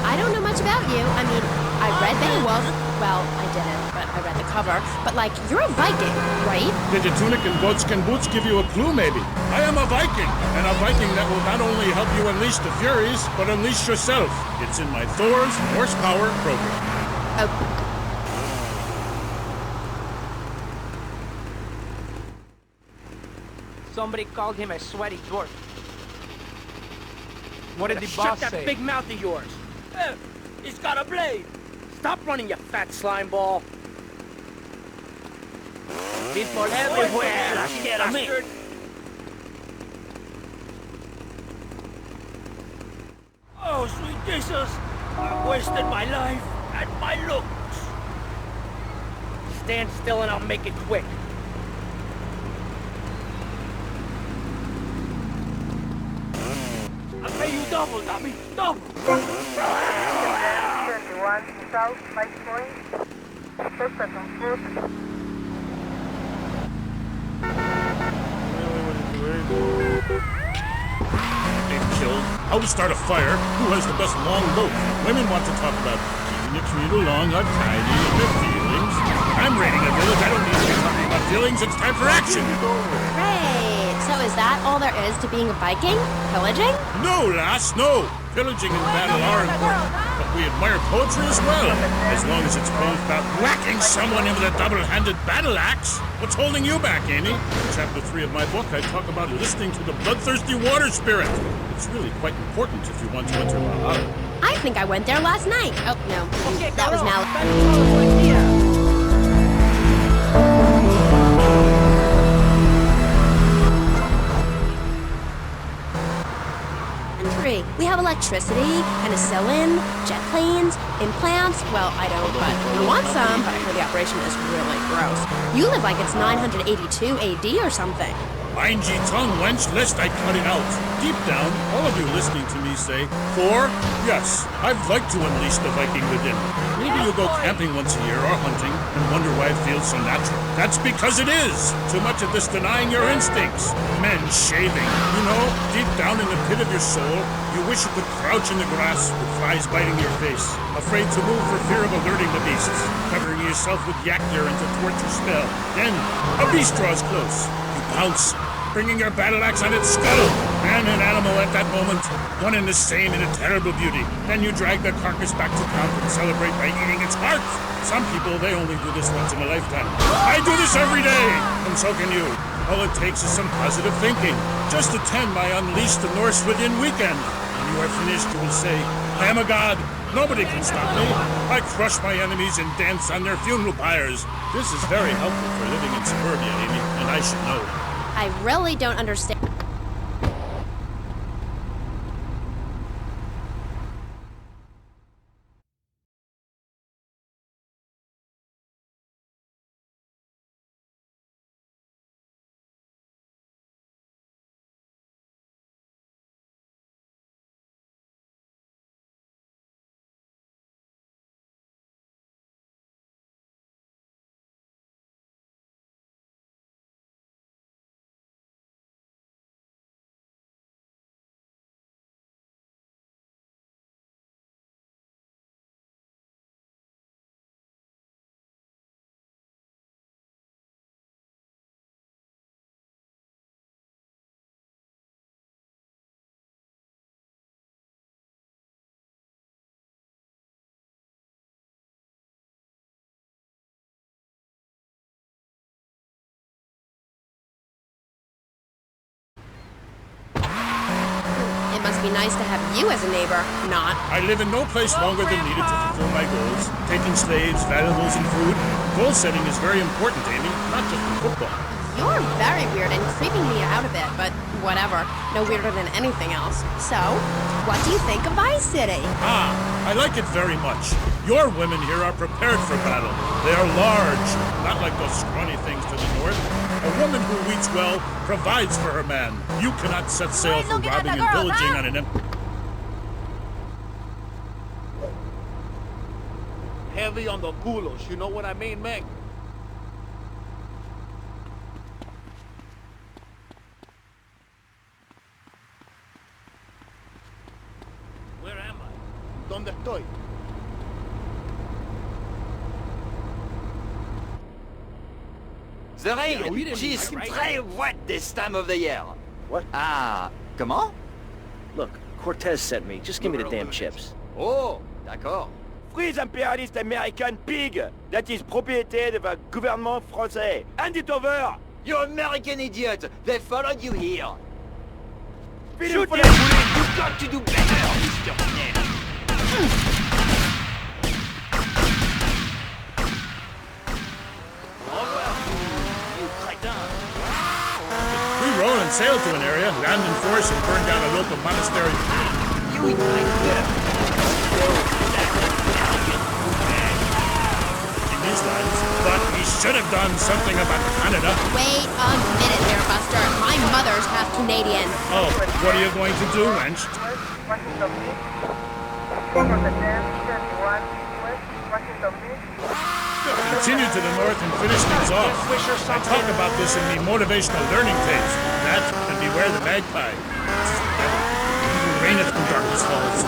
I don't know much about you. I mean, I read Beowulf. Well, I didn't, but I read the cover. But, like, you're a Viking, right? Did your tunic and goatskin boots give you a clue, maybe? I am a Viking, and a Viking that will not only help you unleash the Furies, but unleash yourself. It's in my Thor's Horsepower program. Oh. Somebody called him a sweaty dwarf. What did the boss say? Shut that big mouth of yours. He's got a blade. Stop running, you fat slime ball. People everywhere are scared of me. Oh, sweet Jesus. I've wasted my life and my looks. Stand still and I'll make it quick. I'll pay you double, dummy. Double. 21 South, 5 Point. First on foot. They've killed. How to start a fire? Who has the best long boat? Women want to talk about keeping the tree along, untidy, and their feelings. I'm raiding a village. I don't need to be talking about feelings. It's time for action. Great. So is that all there is to being a Viking? Pillaging? No, lass, no. Pillaging and battle are important, but We admire poetry as well, as long as it's both about whacking someone with a double-handed battle axe. What's holding you back, Amy? In Chapter 3 of my book, I talk about listening to the bloodthirsty water spirit. It's really quite important if you want to enter Valhalla. I think I went there last night. Oh, no. That was Mal. We have electricity, penicillin, jet planes, implants. Well, I don't, but we want some, but I heard the operation is really gross. You live like it's 982 AD or something. Mind ye tongue, wench, lest I cut it out. Deep down, all of you listening to me say, Thor, yes, I'd like to unleash the Viking within. Maybe you'll go camping once a year or hunting and wonder why it feels so natural. That's because it is. Too much of this denying your instincts. Men shaving. You know, deep down in the pit of your soul, you wish you could crouch in the grass with flies biting your face. Afraid to move for fear of alerting the beasts. Covering yourself with yak urine to thwart your spell. Then, a beast draws close. You pounce, bringing your battle axe on its skull. Man and animal at that moment, one and the same in a terrible beauty. Then you drag the carcass back to camp and celebrate by eating its heart. Some people, they only do this once in a lifetime. I do this every day, and so can you. All it takes is some positive thinking. Just attend my Unleash the Norse Within weekend. When you are finished, you will say, I am a god. Nobody can stop me. I crush my enemies and dance on their funeral pyres. This is very helpful for living in suburbia, Amy, and I should know. I really don't understand. It must be nice to have you as a neighbor, not. I live in no place longer than needed to fulfill my goals. Taking slaves, valuables, and food. Goal setting is very important, Amy, not just in football. You're very weird and creeping me out a bit, but whatever. No weirder than anything else. So, what do you think of Vice City? Ah, I like it very much. Your women here are prepared for battle. They are large, not like those scrawny things to the north. A woman who eats well provides for her man. You cannot set sail for robbing and pillaging on an empty... Heavy on the culos, you know what I mean, Meg? Where am I? ¿Dónde estoy? The rain is très wet this time of the year. What? Ah, comment? Look, Cortez sent me. Just give me the damn chips. Oh, d'accord. Free the imperialist American pig! That is propriété of the gouvernement français! Hand it over! You American idiot! They followed you here! Shoot them! You've got to do better, Mr. Snell! We roll and sail to an area, land in force, and burn down a local monastery. You eat my dip! These lines, but he should have done something about Canada. Wait a minute there, Buster. My mother's half Canadian. Oh, what are you going to do, wench? Continue to the north and finish things off. I talk about this in the motivational learning tapes. That and beware the magpie. Who reigneth when darkness falls.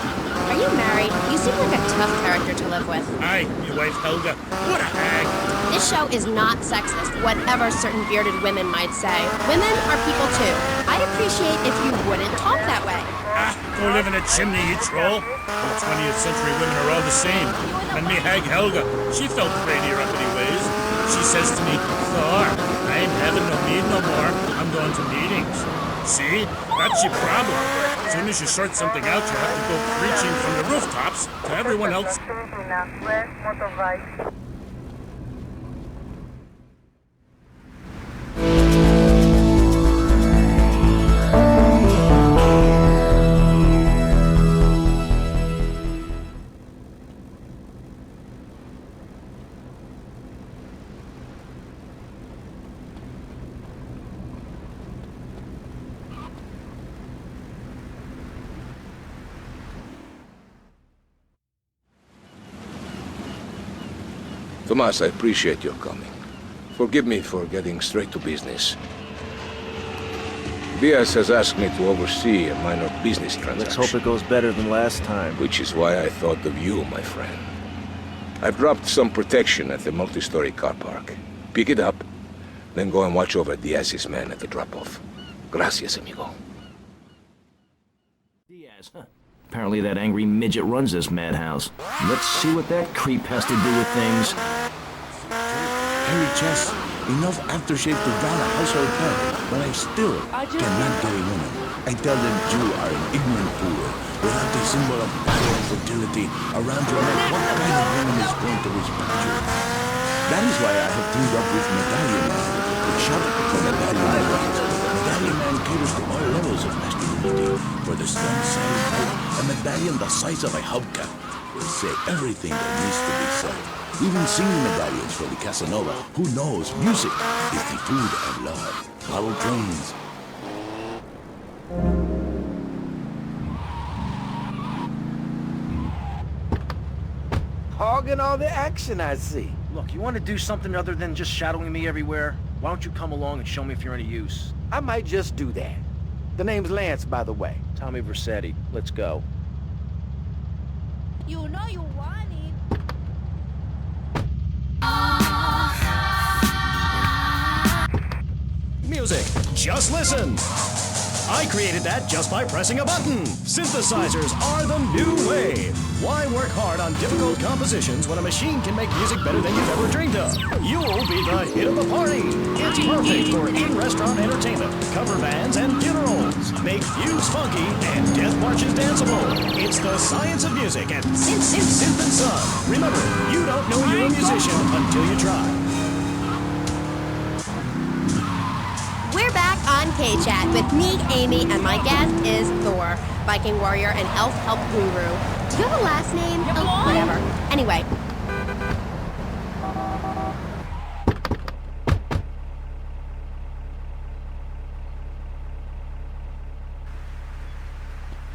Are you married? You seem like a tough character to live with. Aye, your wife Helga. What a hag. This show is not sexist, whatever certain bearded women might say. Women are people too. I'd appreciate if you wouldn't talk that way. Go live in a chimney, you troll. The 20th century women are all the same. And me hag Helga, she felt prettier uppity ways. She says to me, Thor, I ain't having no mead no more. I'm going to meetings. See? That's your problem. As soon as you sort something out, you have to go preaching from the rooftops to everyone else. West motorbike. Tomas, I appreciate your coming. Forgive me for getting straight to business. Diaz has asked me to oversee a minor business transaction. Let's hope it goes better than last time. Which is why I thought of you, my friend. I've dropped some protection at the multi-story car park. Pick it up, then go and watch over Diaz's men at the drop-off. Gracias, amigo. Diaz, huh? Apparently that angry midget runs this madhouse. Let's see what that creep has to do with things. Harry Chess, enough aftershave to drown a household pet, but I still cannot get a woman. I tell them you are an ignorant fool. Without the symbol of power and fertility around your neck, what kind of woman is going to respect you? That is why I have teamed up with Medallion Man, the shop for Medallion Man. Medallion Man caters to all levels of masculinity. For the stunt size type, a medallion the size of a hubcap will say everything that needs to be said. Even singing medallions for the Casanova, who knows music is the food of love. Follow trains. Hogging all the action, I see. Look, you want to do something other than just shadowing me everywhere? Why don't you come along and show me if you're any use? I might just do that. The name's Lance, by the way. Tommy Vercetti. Let's go. You know you want it. Music. Just listen. I created that just by pressing a button. Synthesizers are the new wave. Why work hard on difficult compositions when a machine can make music better than you've ever dreamed of? You'll be the hit of the party. It's perfect for in-restaurant entertainment, cover bands, and funerals. Make fugues funky and death marches danceable. It's the science of music at Synth and Son. Remember, you don't know you're a musician until you try. We're back on K-Chat with me, Amy, and my guest is Thor, Viking warrior and elf help guru. Do you have a last name? Oh, whatever. Anyway.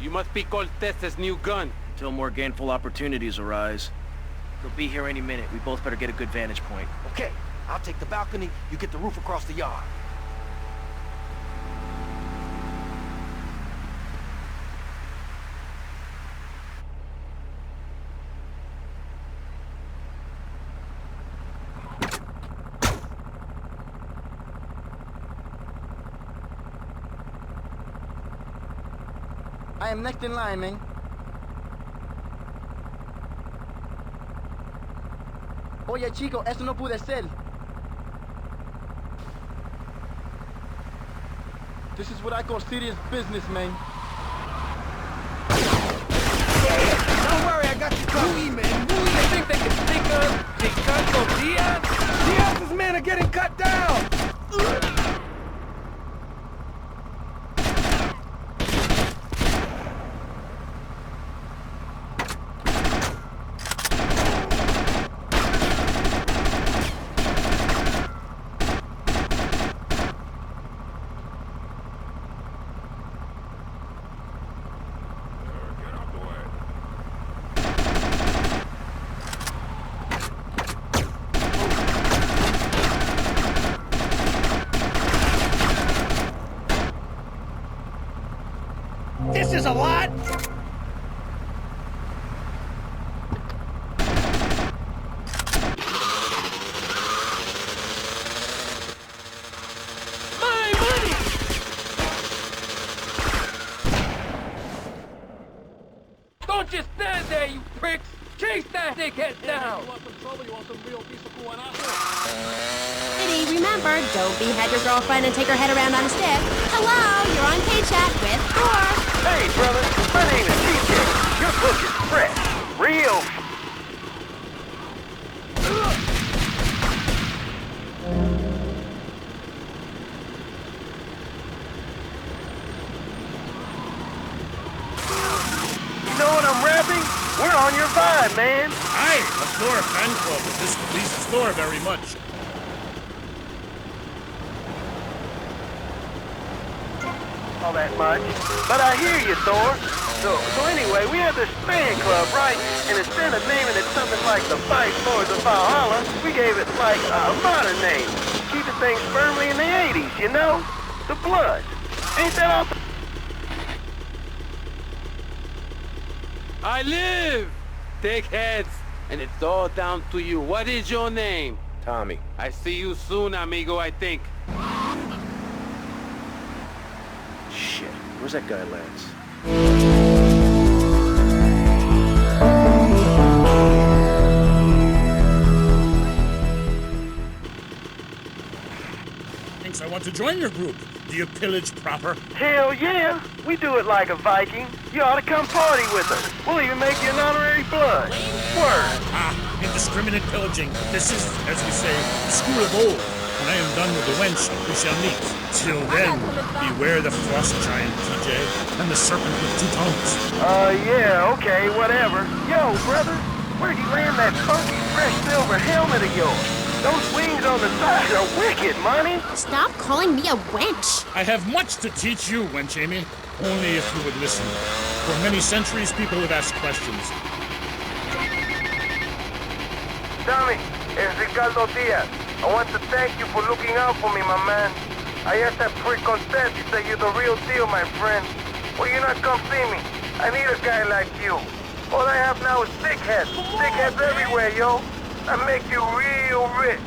You must be Cortez's new gun. Until more gainful opportunities arise. They'll be here any minute. We both better get a good vantage point. Okay, I'll take the balcony, you get the roof across the yard. I am next in line, man. Oye, chico, eso no puede ser. This is what I call serious business, man. Don't worry, I got you covered. Man. They think they can sneak us? Ricardo Diaz? Diaz's men are getting cut down! This is a lot! Chase that dickhead down! City, remember, don't behead your girlfriend and take her head around on a stick. Hello, you're on K-Chat with Thor. Hey, brother, my name is TJ. Your book is fresh. Real. You know what I'm rapping? We're on your vibe, man. Aye, a Thor fan club. This pleases Thor very much. All that much. But I hear you, Thor. So anyway, we have this fan club, right? And instead of naming it something like the Fight Lords of Valhalla, we gave it like a modern name. Keeping things firmly in the 80s, you know? The Blood. Ain't that all? I live! Dickheads! And it's all down to you. What is your name? Tommy. I see you soon, amigo, I think. Shit, where's that guy, Lance? Thinks I want to join your group. Do you pillage proper? Hell yeah! We do it like a Viking. You ought to come party with us. We'll even make you an honorary blood. Word. Ah, indiscriminate pillaging. This is, as we say, the school of old. When I am done with the wench, we shall meet. Till then, beware the frost giant, TJ, and the serpent with 2 tongues. Yeah, okay, whatever. Yo, brother, where'd you land that funky fresh silver helmet of yours? Those wings on the side are wicked, money. Stop calling me a wench. I have much to teach you, wench Amy. Only if you would listen. For many centuries, people have asked questions. Tommy, it's Ricardo Diaz. I want to thank you for looking out for me, my man. I asked that prick Constance, he said you're the real deal, my friend. Will you not come see me? I need a guy like you. All I have now is dickheads. Dickheads everywhere, yo. I make you real rich.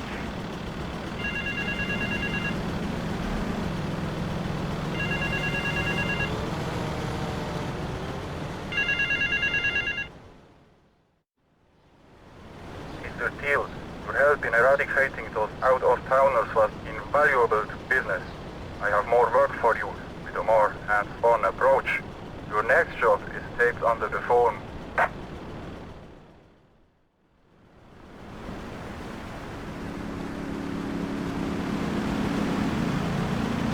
Mr. Teals, your help in eradicating those out-of-towners was invaluable to business. I have more work for you, with a more hands-on approach. Your next job is taped under the phone.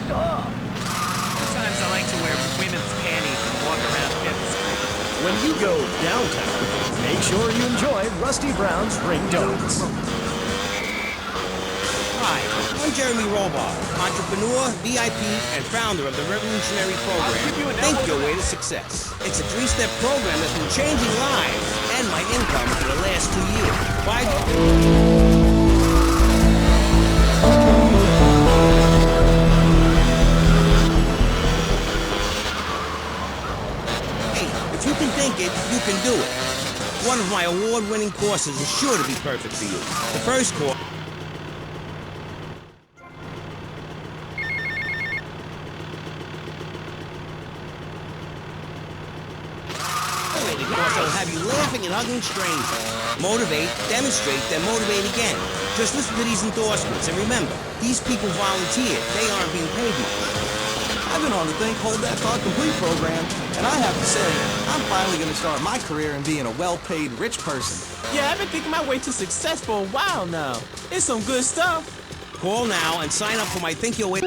Sometimes I like to wear women's panties and walk around Fifth Street. When you go downtown, make sure you enjoy Rusty Brown's Ring Donuts. Hi, I'm Jeremy Robar, entrepreneur, VIP, and founder of the revolutionary program, Think Your Way to Success. It's a 3-step program that's been changing lives and my income for the last 2 years. If you can think it, you can do it. One of my award-winning courses is sure to be perfect for you. The first course... will have you laughing and hugging strangers. Motivate, demonstrate, then motivate again. Just listen to these endorsements, and remember, these people volunteered. They aren't being paid much. I've been on the Think Hold That Thought Complete program, and I have to say, I'm finally going to start my career in being a well-paid rich person. Yeah, I've been thinking my way to success for a while now. It's some good stuff. Call now and sign up for my Think Your Way...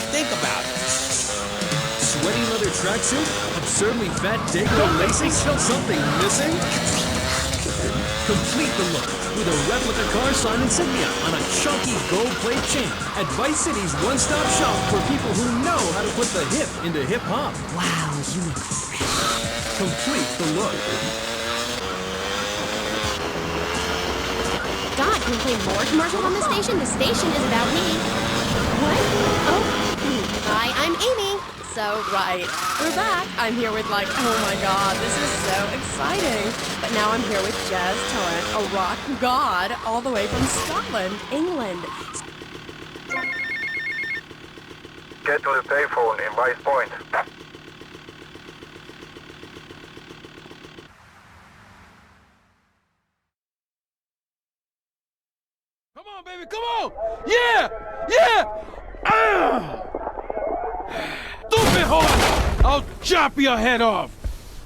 Think about it. Sweaty leather tracksuit? Absurdly fat Dago laces? Something missing? Complete the look with a replica car sign insignia on a chunky gold plate chain at Vice City's one-stop shop for people who know how to put the hip into hip-hop. Wow, you look fresh. Complete the look. God, can we play more commercials on this station? The station is about me. What? Oh. Hi, I'm Amy. So, right. We're back. I'm here with oh my god, this is so exciting. But now I'm here with Jazz Torrent, a rock god, all the way from Scotland, England. Get to the payphone in Vice Point. Come on, baby, come on! Yeah! Yeah! Stupid horse! I'll chop your head off!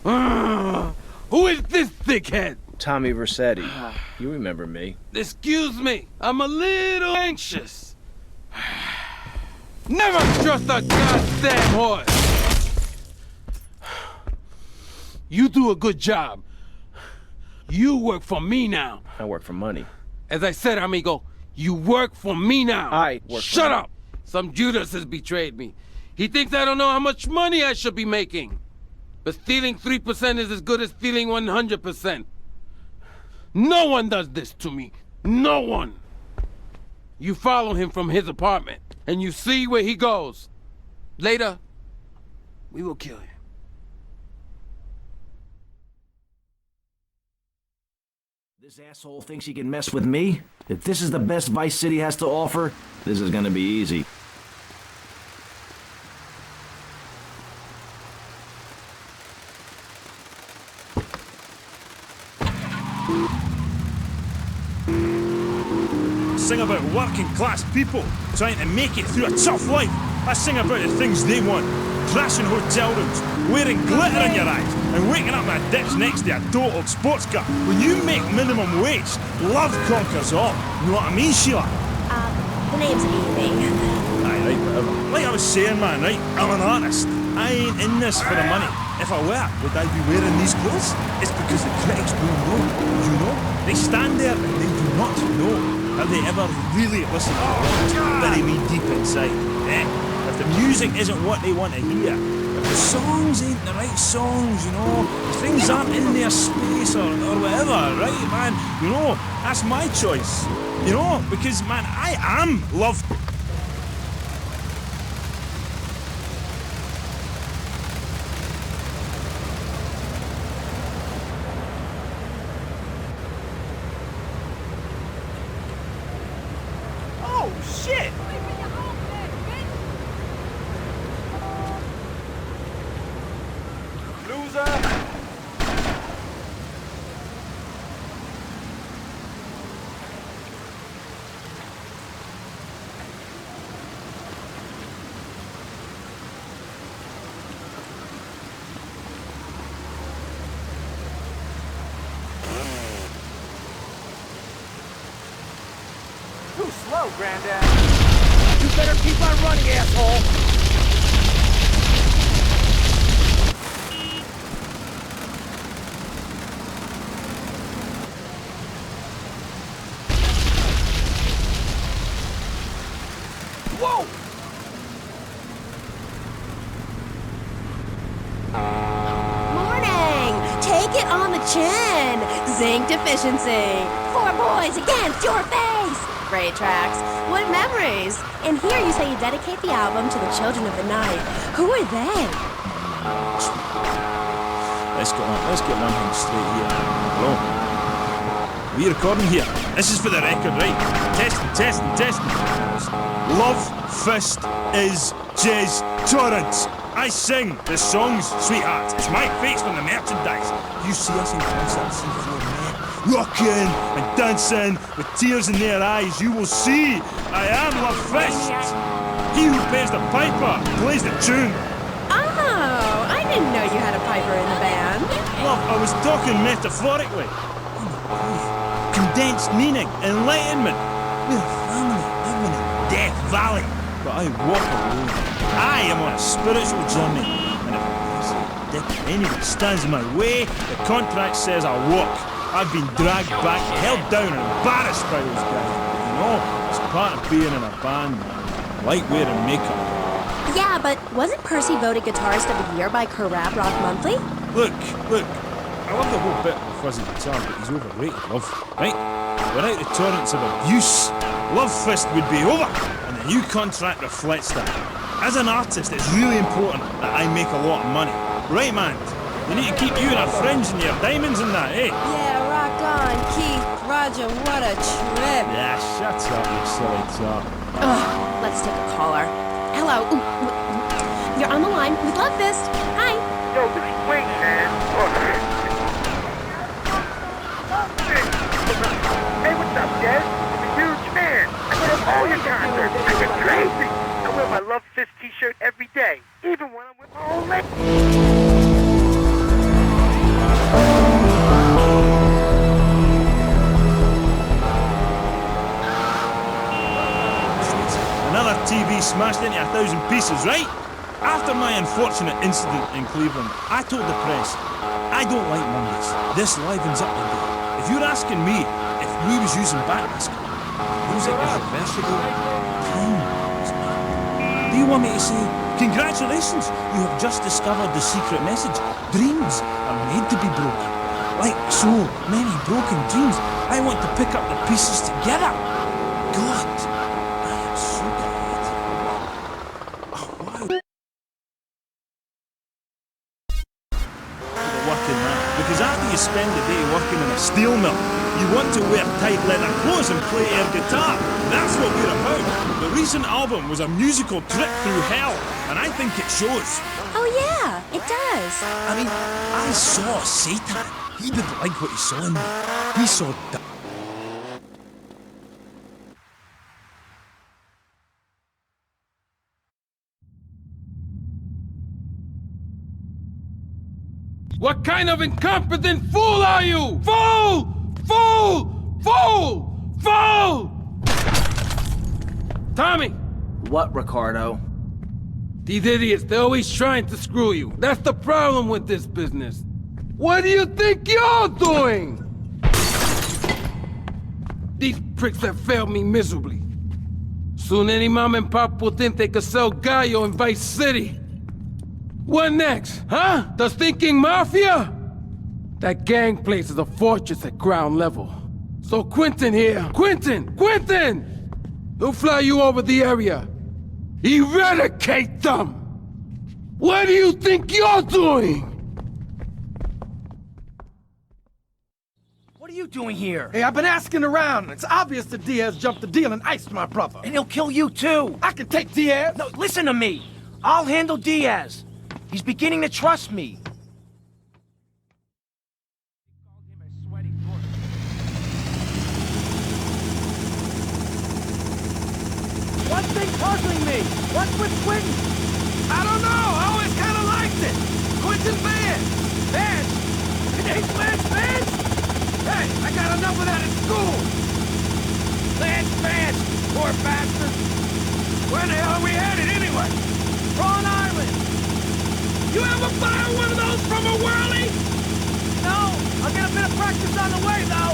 Who is this thickhead? Tommy Vercetti. You remember me. Excuse me, I'm a little anxious. Never trust a goddamn horse! You do a good job. You work for me now. I work for money. As I said, amigo, you work for me now. I work for Shut up! Some Judas has betrayed me. He thinks I don't know how much money I should be making. But stealing 3% is as good as stealing 100%. No one does this to me. No one. You follow him from his apartment, and you see where he goes. Later, we will kill him. This asshole thinks he can mess with me? If this is the best Vice City has to offer, this is gonna be easy. Sing about working class people trying to make it through a tough life. I sing about the things they want. Crashing hotel rooms, wearing glitter in your eyes, and waking up my dips next to a dotted sports car. When you make minimum wage, love conquers all. You know what I mean, Sheila? The name's Amy. Aye, right, whatever. Like I was saying, man, right? I'm an artist. I ain't in this for the money. If I were, would I be wearing these clothes? It's because the critics don't know. You know? They stand there and they do not know. Have they ever really listened to it? Very wee deep inside. If the music isn't what they want to hear, if the songs ain't the right songs, you know, if things aren't in their space or whatever, right, man, you know, that's my choice. You know, because, man, I am love. Oh, shit! Loser! Too slow, Granddad. You better keep on running, asshole. Whoa! Morning! Take it on the chin! Zinc deficiency! 4 boys against your face! Great tracks. What memories! And here you say you dedicate the album to the children of the night. Who are they? Let's get one thing straight here. Hello? Are we recording here? This is for the record, right? Testing. Love Fist is Jez Torrance. I sing the songs, sweetheart. It's my face on the merchandise. You see us in concert, see 4 men rocking and dancing with tears in their eyes. You will see I am Love Fist. He who pays the piper plays the tune. Oh, I didn't know you had a piper in the band. Love, I was talking metaphorically. Condensed meaning, enlightenment. We're a family living in Death Valley. But I walk alone. I am on a spiritual journey. And if anyone stands in my way, the contract says I'll walk. I've been dragged back, held down, and embarrassed by those guys. But you know, it's part of being in a band. I like wearing makeup. Yeah, but wasn't Percy voted Guitarist of the Year by Carab Rock Monthly? Look. I love the whole bit of fuzzy guitar, but he's overrated, love. Right? Without the torrents of abuse, Love Fist would be over, and the new contract reflects that. As an artist, it's really important that I make a lot of money. Right, man? We need to keep you and our friends and your diamonds and that, eh? Yeah, rock on, Keith. Roger, what a trip. Yeah, shut up, you silly top. Ugh, let's take a caller. Hello. You're on the line with Love Fist. Hi. Yo, just wait, man. Hey, what's up, Jess? I'm a huge fan. I go to all your concerts. I've been crazy. I wear my Love Fist t-shirt every day, even when I'm with my old lady. Another TV smashed into 1,000 pieces, right? After my unfortunate incident in Cleveland, I told the press, I don't like Mondays. This livens up the day. If you're asking me if we was using backmask, music was a vegetable, time was not. Do you want me to say, congratulations, you have just discovered the secret message. Dreams are made to be broken. Like so many broken dreams, I want to pick up the pieces together. God. Because after you spend the day working in a steel mill, you want to wear tight leather clothes and play air guitar. That's what we're about. The recent album was a musical trip through hell, and I think it shows. Oh yeah, it does. I mean, I saw Satan. He didn't like what he saw in me. He saw What kind of incompetent fool are you? Fool! Fool! Fool! Fool! Tommy! What, Ricardo? These idiots, they're always trying to screw you. That's the problem with this business. What do you think you're doing? These pricks have failed me miserably. Soon any mom and pop will think they could sell Gallo in Vice City. What next, huh? The Thinking Mafia? That gang place is a fortress at ground level. So Quentin here, Quentin! He'll fly you over the area. Eradicate them! What do you think you're doing? What are you doing here? Hey, I've been asking around. It's obvious that Diaz jumped the deal and iced my brother. And he'll kill you too. I can take Diaz. No, listen to me. I'll handle Diaz. He's beginning to trust me. One thing puzzling me. What's with Quentin? I don't know. I always kind of liked it. Quentin Vance. Vance? It ain't Lance Vance? Hey, I got enough of that at school. Lance Vance, poor bastard. Where the hell are we headed anyway? Prawn Island. You ever fire one of those from a whirly? No, I'll get a bit of practice on the way, though.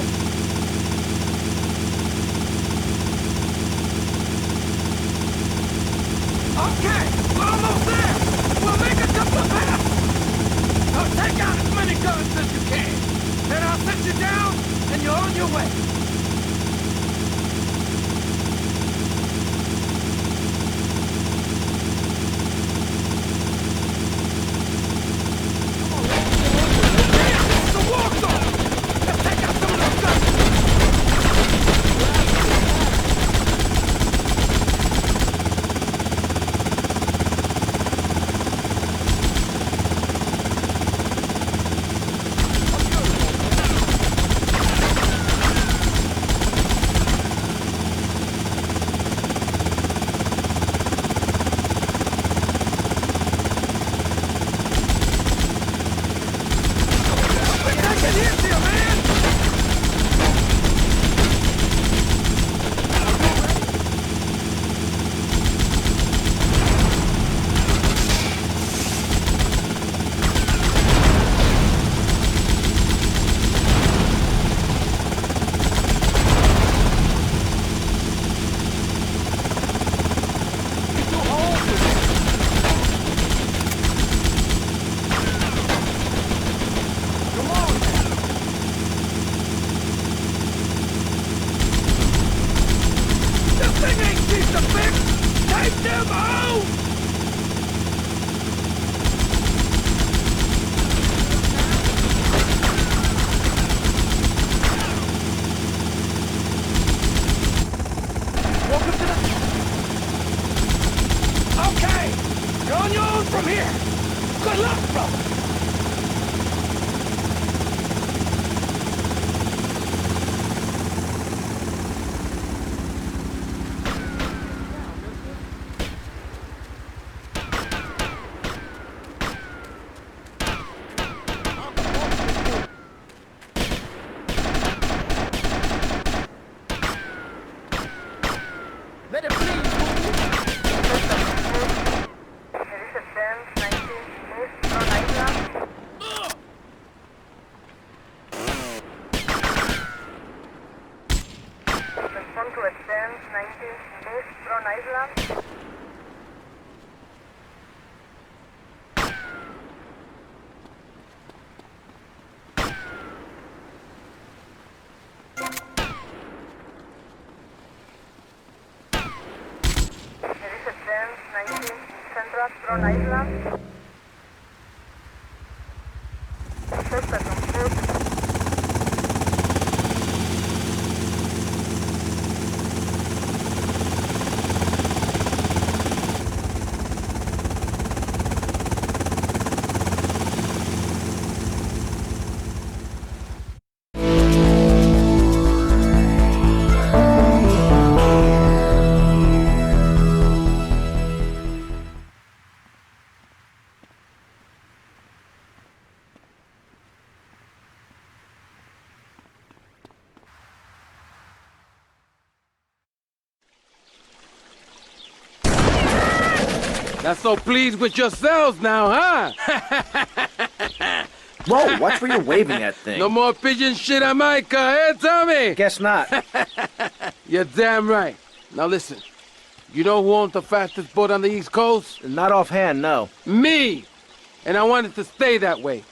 Okay, we're almost there. We'll make a couple of passes. So take out as many guns as you can. Then I'll set you down, and you're on your way. Respond to extend 90 East Tron Island. Central Tron Island. Suspect on foot. Not so pleased with yourselves now, huh? Whoa, watch where you're waving that thing. No more pigeon shit on my car, eh, Tommy? Guess not. You're damn right. Now listen, you know who owns the fastest boat on the East Coast? Not offhand, no. Me! And I want it to stay that way.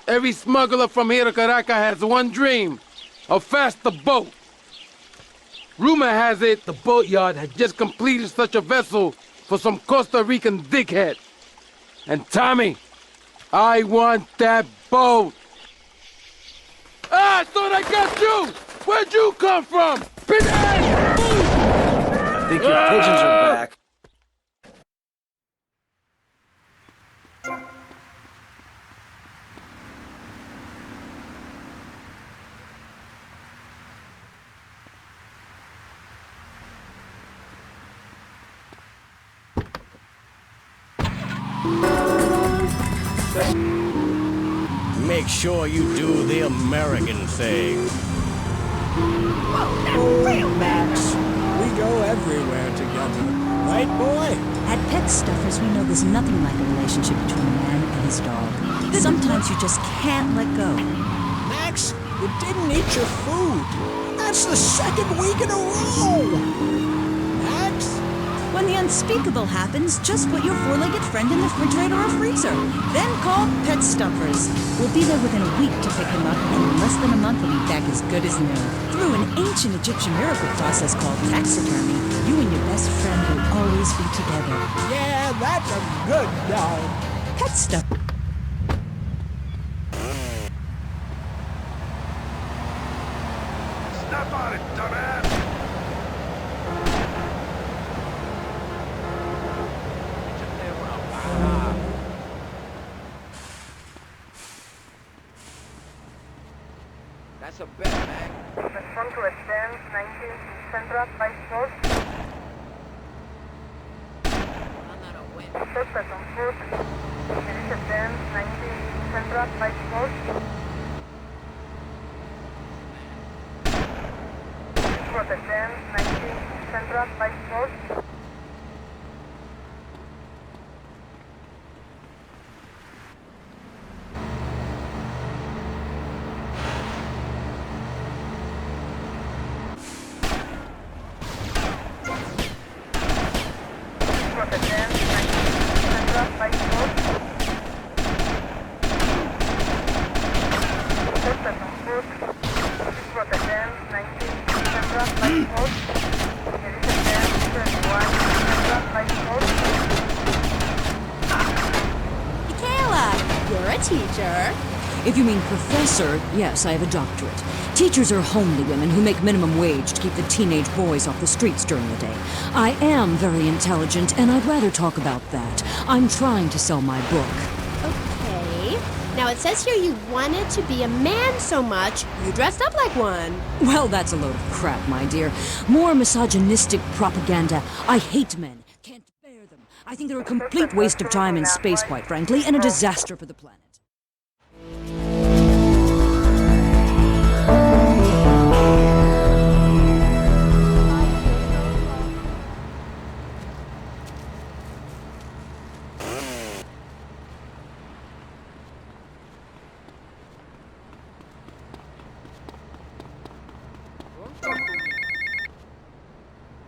Every smuggler from here to Caracas has one dream, a faster boat. Rumor has it the boatyard had just completed such a vessel for some Costa Rican dickhead. And Tommy, I want that boat. Ah, I thought I got you! Where'd you come from? Pigeon! I think your pigeons are back. Make sure you do the American thing. Oh, Max, we go everywhere together. Right, boy? At Pet Stuffers, we know there's nothing like a relationship between a man and his dog. Sometimes you just can't let go. Max, you didn't eat your food. That's the second week in a row. Max? When the unspeakable happens, just put your four-legged friend in the refrigerator or freezer. Then call Pet Stuffers. We'll be there within a week to pick him up, and in less than a month he'll be back as good as new. Through an ancient Egyptian miracle process called taxidermy, you and your best friend will always be together. Yeah, that's a good dog. Pet Stuff. Step on it, dumbass! That's a bet, man. Respond to extend 90 Central Vice Force. Suspect on foot. Finish extend 90 Central Vice Force. Extend 90 Central Vice Force. If you mean professor, yes, I have a doctorate. Teachers are homely women who make minimum wage to keep the teenage boys off the streets during the day. I am very intelligent, and I'd rather talk about that. I'm trying to sell my book. Okay. Now it says here you wanted to be a man so much, you dressed up like one. Well, that's a load of crap, my dear. More misogynistic propaganda. I hate men. Can't bear them. I think they're a complete waste of time and space, quite frankly, and a disaster for the planet.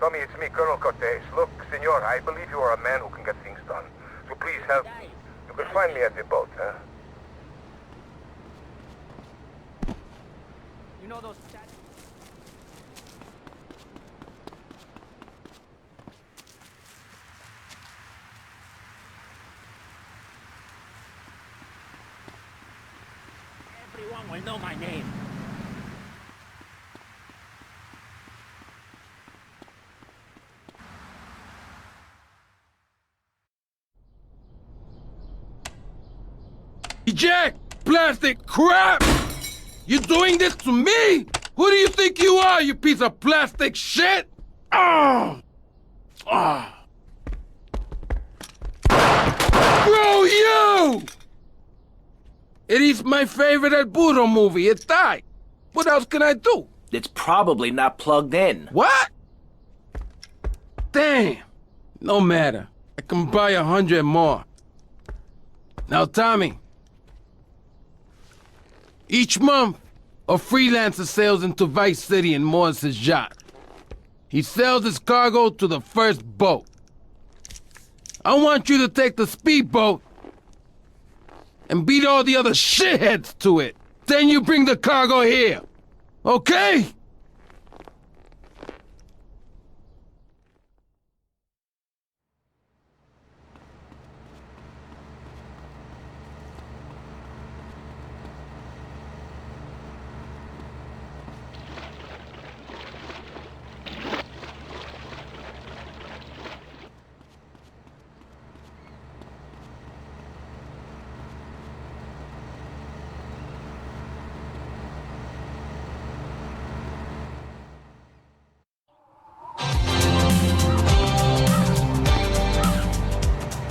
Tommy, it's me, Colonel Cortez. Look, senor, I believe you are a man who can get things done. So please help me. You can find me at the boat, huh? You know those... Everyone will know my name. Eject! Plastic crap! You doing this to me? Who do you think you are, you piece of plastic shit? Oh! Oh! Screw you! It is my favorite El Burro movie. It died. What else can I do? It's probably not plugged in. What? Damn. No matter. I can buy 100 more. Now, Tommy. Each month, a freelancer sails into Vice City and moors his yacht. He sells his cargo to the first boat. I want you to take the speedboat and beat all the other shitheads to it. Then you bring the cargo here. Okay?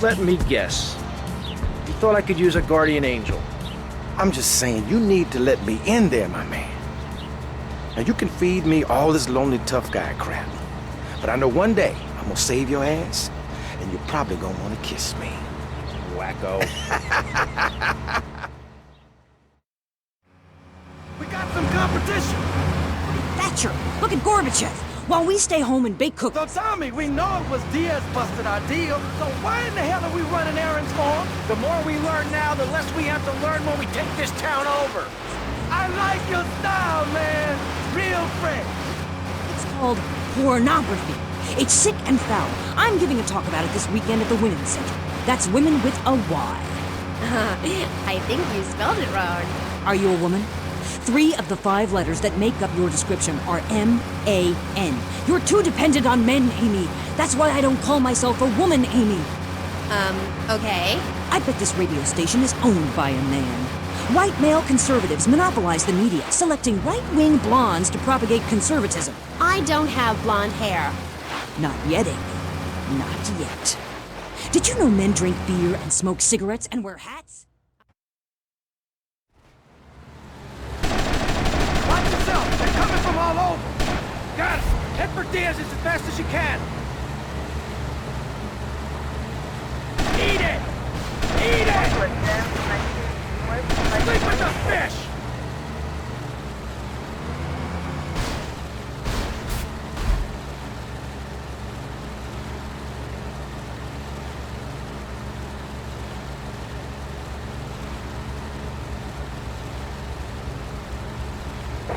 Let me guess. You thought I could use a guardian angel. I'm just saying, you need to let me in there, my man. Now, you can feed me all this lonely tough guy crap, but I know one day I'm gonna save your ass, and you're probably gonna want to kiss me. Wacko. We got some competition! Thatcher, look at Gorbachev! While we stay home and bake cookies. So Tommy, we know it was Diaz busted our deal, so why in the hell are we running errands for him? The more we learn now, the less we have to learn when we take this town over. I like your style, man. Real fresh. It's called pornography. It's sick and foul. I'm giving a talk about it this weekend at the Women's Center. That's women with a Y. I think you spelled it wrong. Are you a woman? 3 of the 5 letters that make up your description are M-A-N. You're too dependent on men, Amy. That's why I don't call myself a woman, Amy. Okay. I bet this radio station is owned by a man. White male conservatives monopolize the media, selecting right-wing blondes to propagate conservatism. I don't have blonde hair. Not yet, Amy. Not yet. Did you know men drink beer and smoke cigarettes and wear hats? Watch yourself! They're coming from all over! Got it! Head for Diaz as fast as you can! Eat it! Eat it! Sleep with the fish!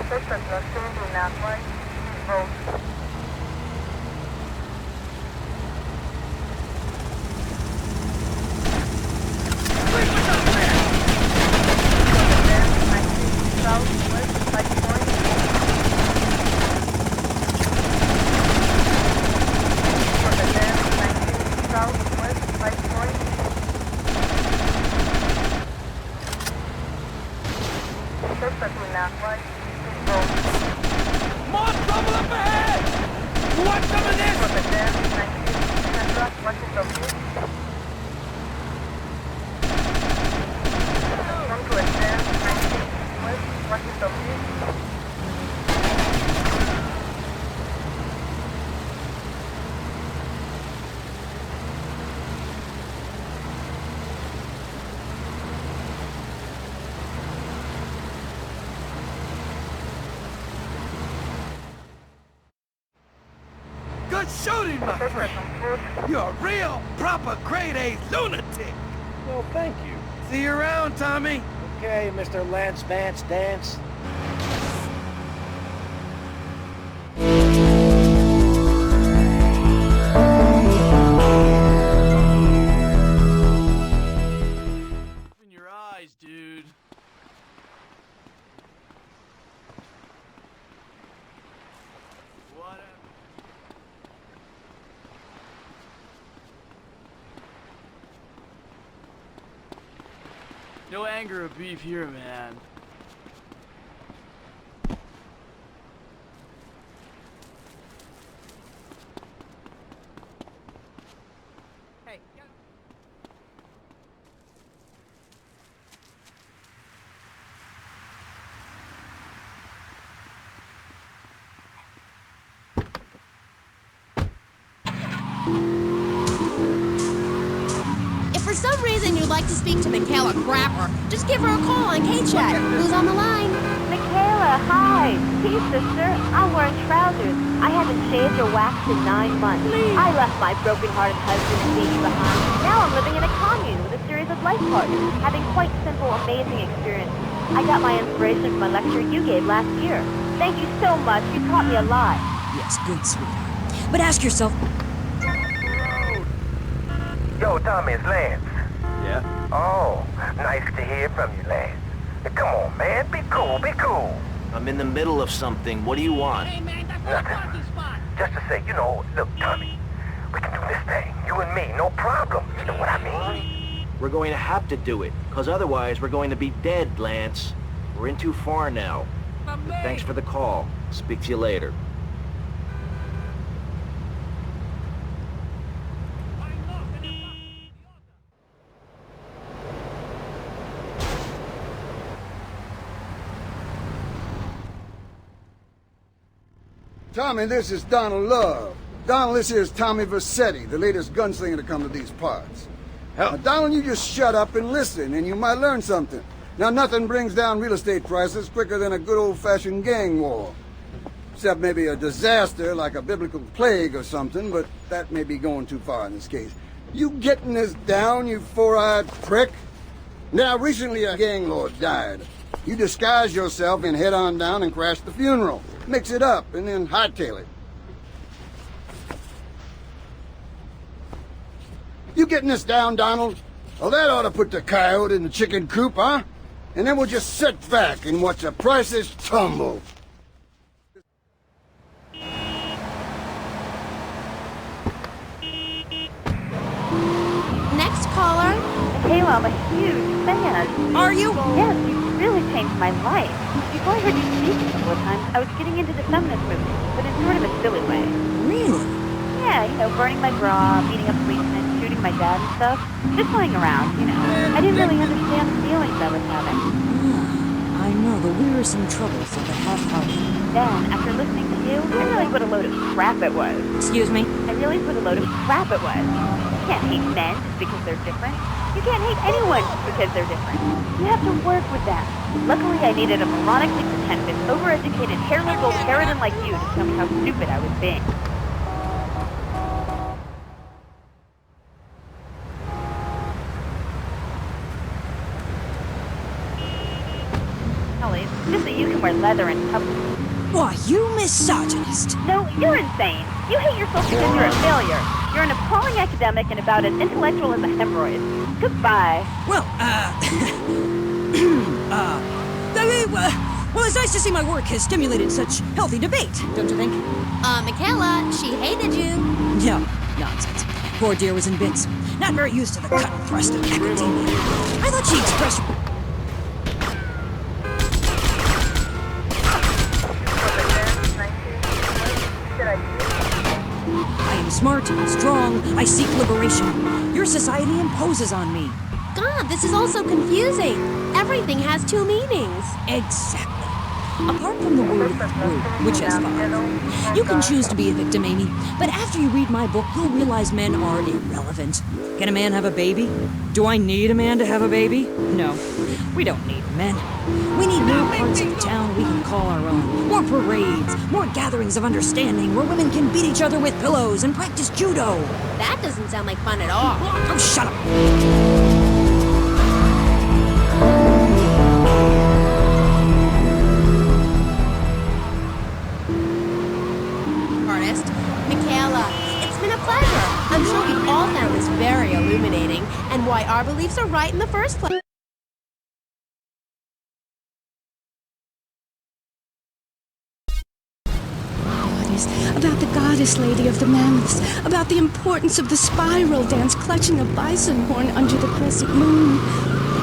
Suspect not seen to Naval Engagement. Southwest 5 points. For the 10-19 southwest 5 points. Suspect to Naval. More trouble up ahead! You want some of this? For the 10-19 Central Washington Beach. Come to a 10-19 West Washington Beach. Good Good shooting, my friend. You're a real, proper grade-A lunatic. Well, thank you. See you around, Tommy. Okay, Mr. Lance Vance Dance. Open your eyes, dude. Whatever. No anger or beef here, man. Hey, If for some reason you'd like to speak to Michaela Crapper, just give her a call on K-Chat. Who's on the line? Michaela, hi. Hey, sister. I'm wearing trousers. I haven't shaved or waxed in 9 months. I left my broken-hearted husband and baby behind. Now I'm living in a commune with a series of life partners, having quite simple, amazing experiences. I got my inspiration from a lecture you gave last year. Thank you so much. You taught me a lot. Yes, good, sweetheart. But ask yourself... Yo, Tommy, it's Lance. Yeah? Oh, nice to hear from you, Lance. Come on, man. Be cool, be cool. I'm in the middle of something. What do you want? hey man, that's our parking spot. Just to say, look, Tommy, we can do this thing. You and me, no problem. You know what I mean? We're going to have to do it, because otherwise we're going to be dead, Lance. We're in too far now. But thanks for the call. Speak to you later. Tommy, this is Donald Love. Donald, this here's Tommy Vercetti, the latest gunslinger to come to these parts. Now, Donald, you just shut up and listen, and you might learn something. Now, nothing brings down real estate prices quicker than a good old-fashioned gang war. Except maybe a disaster like a biblical plague or something, but that may be going too far in this case. You getting this down, you four-eyed prick? Now, recently a gang lord died. You disguise yourself and head on down and crash the funeral. Mix it up, and then hightail it. You getting this down, Donald? Well, that ought to put the coyote in the chicken coop, huh? And then we'll just sit back and watch the prices tumble. Next caller. Michaela, I'm a huge fan. Are you? Yes, you really changed my life. Before I heard you speak a couple of times, I was getting into the feminist movement, but in sort of a silly way. Really? Yeah, burning my bra, beating up policemen, shooting my dad and stuff. Just playing around, I didn't really understand the feelings I was having. I know the wearisome troubles of the half-hearted. Then, after listening to you, I realized what a load of crap it was. Excuse me? I realized what a load of crap it was. You can't hate men just because they're different. You can't hate anyone just because they're different. You have to work with them. Luckily, I needed a moronically pretentious, overeducated, hairless old harridan like you to tell me how stupid I was being. Ellie, just so you can wear leather in public. Why, you misogynist. No, you're insane. You hate yourself because you're a failure. You're an appalling academic and about as intellectual as a hemorrhoid. Goodbye. Well, well, it's nice to see my work has stimulated such healthy debate, don't you think? Michaela, she hated you. No, nonsense. Poor dear was in bits. Not very used to the cut and thrust of academia. I thought she expressed... I am smart, strong, I seek liberation. Your society imposes on me. God, this is all so confusing. Everything has two meanings. Exactly. Apart from the word woo, which has 5. You can choose to be a victim, Amy, but after you read my book, you'll realize men are irrelevant. Can a man have a baby? Do I need a man to have a baby? No, we don't need men. We need new parts of the town we can call our own. More parades, more gatherings of understanding where women can beat each other with pillows and practice judo. That doesn't sound like fun at all. Oh, shut up. Artist, Michaela, it's been a pleasure. I'm sure we've all found this very illuminating, and why our beliefs are right in the first place. About the goddess lady of the mammoths, about the importance of the spiral dance clutching a bison horn under the crescent moon.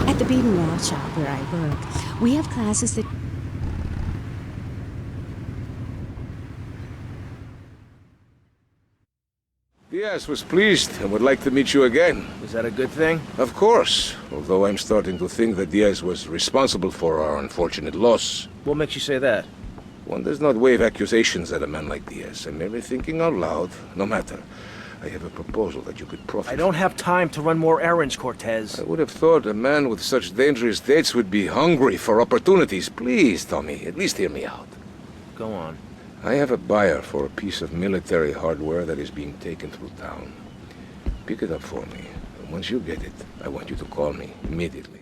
At the beating wall shop where I work, we have classes that... Diaz was pleased and would like to meet you again. Is that a good thing? Of course, although I'm starting to think that Diaz was responsible for our unfortunate loss. What makes you say that? One does not wave accusations at a man like Diaz. I'm merely thinking out loud. No matter. I have a proposal that you could profit. I don't have time to run more errands, Cortez. I would have thought a man with such dangerous dates would be hungry for opportunities. Please, Tommy, at least hear me out. Go on. I have a buyer for a piece of military hardware that is being taken through town. Pick it up for me. And once you get it, I want you to call me immediately.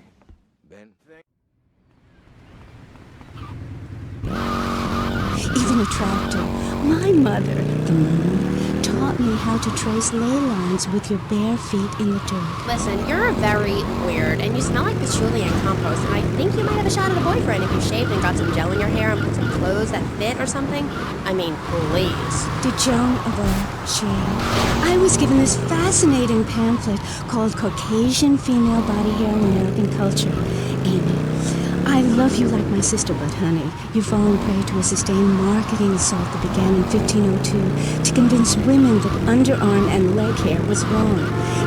Even a tractor. My mother, the moon, taught me how to trace ley lines with your bare feet in the dirt. Listen, you're very weird, and you smell like patchouli and compost, and I think you might have a shot at a boyfriend if you shaved and got some gel in your hair and put some clothes that fit or something. I mean, please. Did Joan of Arc shave? I was given this fascinating pamphlet called Caucasian Female Body Hair in American Culture. Amy, I love you like my sister, but honey, you've fallen prey to a sustained marketing assault that began in 1502 to convince women that underarm and leg hair was wrong.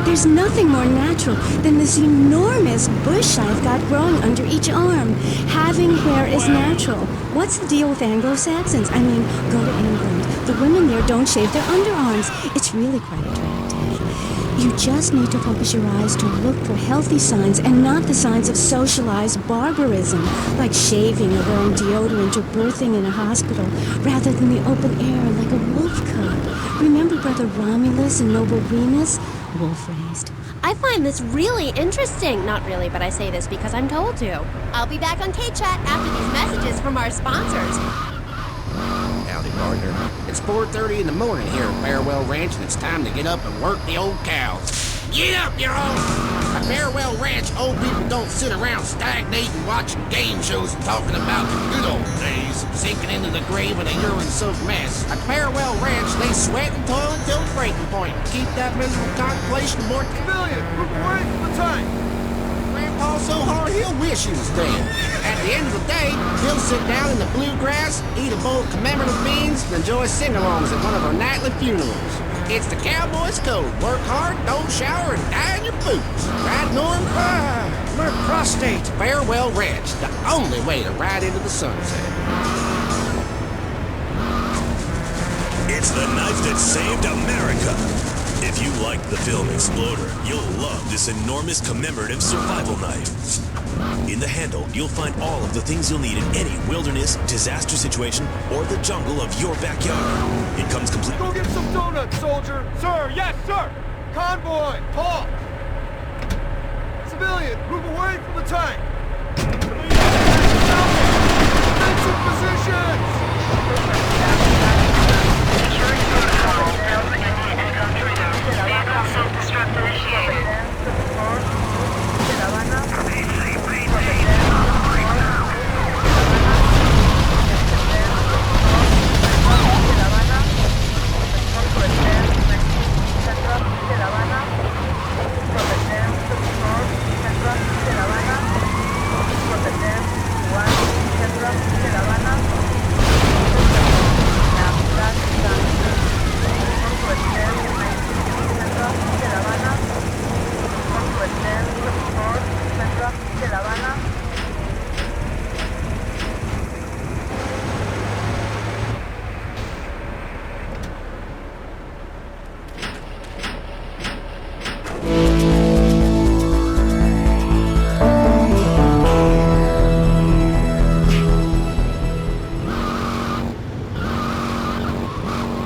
There's nothing more natural than this enormous bush I've got growing under each arm. Having hair is natural. What's the deal with Anglo-Saxons? I mean, go to England. The women there don't shave their underarms. It's really quite attractive. You just need to focus your eyes to look for healthy signs and not the signs of socialized barbarism, like shaving or wearing deodorant or birthing in a hospital, rather than the open air like a wolf cub. Remember Brother Romulus and Noble Remus? Wolf-raised. I find this really interesting. Not really, but I say this because I'm told to. I'll be back on K-Chat after these messages from our sponsors. Howdy, partner. It's 4:30 in the morning here at Farewell Ranch, and it's time to get up and work the old cows. Get up, you all! At Farewell Ranch, old people don't sit around stagnating, watching game shows and talking about the good old days, sinking into the grave in a urine-soaked mess. At Farewell Ranch, they sweat and toil until the breaking point. Keep that miserable contemplation more Civilian, move away from the tank! Grandpa so hard he'll wish he was dead. At the end of the day, he'll sit down in the bluegrass, eat a bowl of commemorative beans, and enjoy sing-alongs at one of our nightly funerals. It's the cowboy's code. Work hard, don't shower, and die in your boots. Right, Norm? My prostate. Farewell Ranch, the only way to ride into the sunset. It's the knife that saved America. If you liked the film Exploder, you'll love this enormous commemorative survival knife. In the handle, you'll find all of the things you'll need in any wilderness, disaster situation, or the jungle of your backyard. It comes complete. Go get some donuts, soldier! Sir, yes, sir! Convoy, halt! Civilian, move away from the tank! Defensive positions! Self-destruct initiated.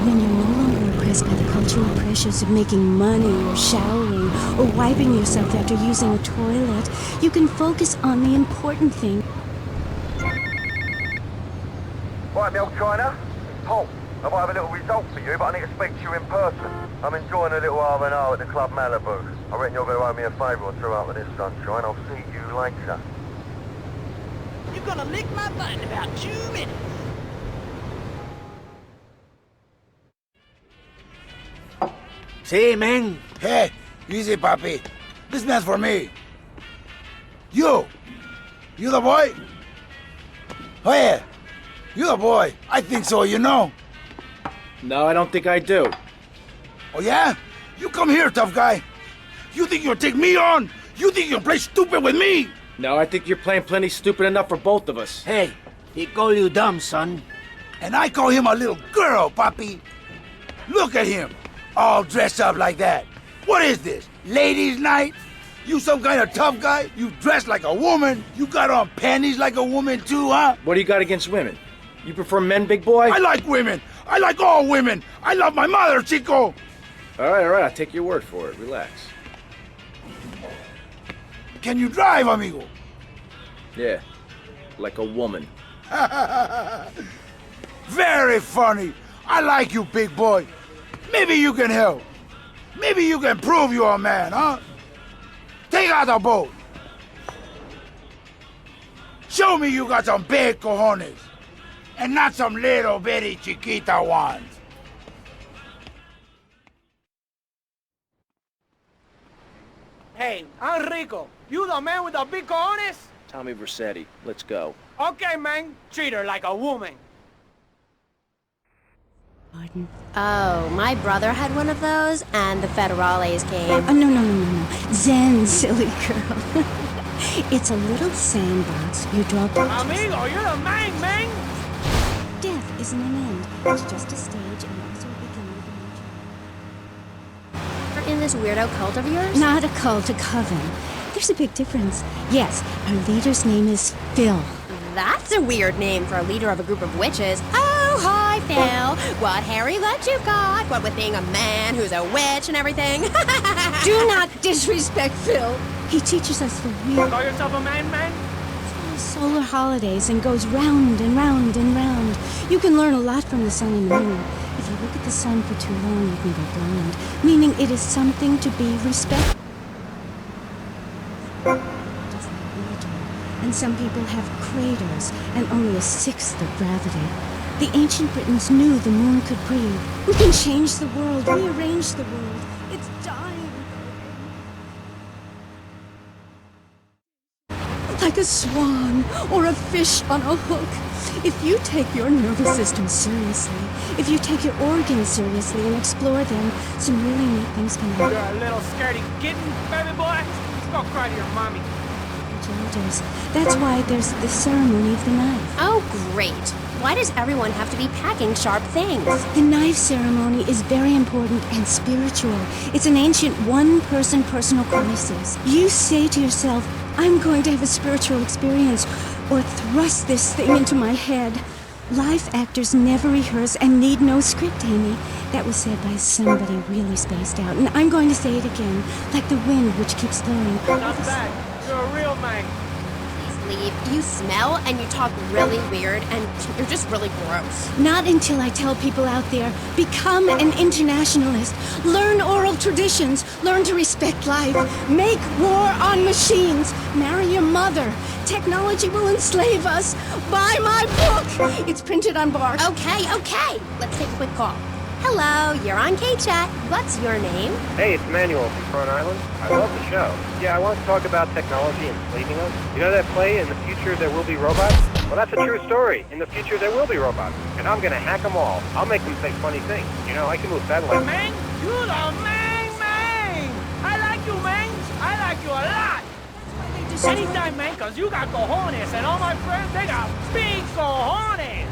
When you're no longer oppressed by the cultural pressures of making money or showering or wiping yourself after using a toilet, you can focus on the important thing. Right, old China, it's Paul. I might have a little result for you, but I need to speak to you in person. I'm enjoying a little R&R at the Club Malibu. I reckon you're going to owe me a favour or two after this, sunshine. I'll see you later. You're gonna lick my butt in about 2 minutes. See, man. Hey, easy, papi. This man's for me. You the boy? Oh, yeah. You the boy. I think so, you know. No, I don't think I do. Oh, yeah? You come here, tough guy. You think you'll take me on? You think you'll play stupid with me? No, I think you're playing plenty stupid enough for both of us. Hey, he call you dumb, son. And I call him a little girl, papi. Look at him, all dressed up like that. What is this, ladies' night? You some kind of tough guy? You dress like a woman? You got on panties like a woman too, huh? What do you got against women? You prefer men, big boy? I like women. I like all women. I love my mother, Chico. All right, I'll take your word for it. Relax. Can you drive, amigo? Yeah, like a woman. Very funny. I like you, big boy. Maybe you can help. Maybe you can prove you're a man, huh? Take out the boat. Show me you got some big cojones. And not some little bitty chiquita ones. Hey, Enrico, you the man with the big cojones? Tommy Vercetti, let's go. Okay, man. Treat her like a woman. Pardon? Oh, my brother had one of those, and the federales came. Oh, no. Zen, silly girl. It's a little sandbox. You draw pictures. Amigo, you're the man. Death isn't an end. It's just a stage and also a beginning of a new In this weirdo cult of yours? Not a cult, a coven. There's a big difference. Yes, our leader's name is Phil. That's a weird name for a leader of a group of witches. Oh, hi, Phil. What hairy luck you got? What with being a man who's a witch and everything? Do not disrespect Phil. He teaches us the real... Call yourself a man? Solar holidays and goes round and round and round. You can learn a lot from the sun and moon. If you look at the sun for too long, you can go blind. Meaning it is something to be respected. And some people have craters and only a sixth of gravity. The ancient Britons knew the moon could breathe. We can change the world, rearrange the world. It's dying. Like a swan or a fish on a hook. If you take your nervous system seriously, if you take your organs seriously and explore them, some really neat things can happen. You're a little scaredy kitten, baby boy. Let's go cry to your mommy. Elders. That's why there's the ceremony of the knife. Oh, great. Why does everyone have to be packing sharp things? The knife ceremony is very important and spiritual. It's an ancient one-person personal crisis. You say to yourself, I'm going to have a spiritual experience, or thrust this thing into my head. Live actors never rehearse and need no script, Amy. That was said by somebody really spaced out. And I'm going to say it again, like the wind which keeps blowing. Not bad. You're a real man. Please leave. You smell and you talk really weird and you're just really gross. Not until I tell people out there, become an internationalist. Learn oral traditions. Learn to respect life. Make war on machines. Marry your mother. Technology will enslave us. Buy my book. It's printed on bark. Okay. Let's take a quick call. Hello, you're on K-Chat. What's your name? Hey, it's Emmanuel from Front Island. I love the show. Yeah, I want to talk about technology enslaving us. You know that play, In the Future There Will Be Robots? Well, that's a true story. In the future there will be robots. And I'm gonna hack them all. I'll make them say funny things. You know, I can move satellites. Man, you the man! I like you, man! I like you a lot! Anytime, man, cause you got cojones, and all my friends, they got big cojones!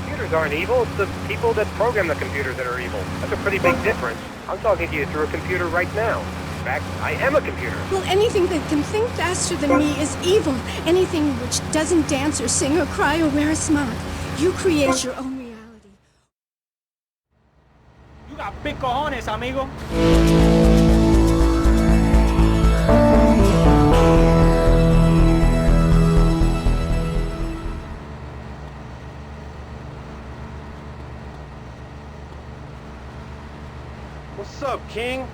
Computers aren't evil, it's the people that program the computers that are evil. That's a pretty big difference. I'm talking to you through a computer right now. In fact, I am a computer. Well, anything that can think faster than me is evil. Anything which doesn't dance or sing or cry or wear a smock. You create your own reality. You got big cojones, amigo. What's up, King?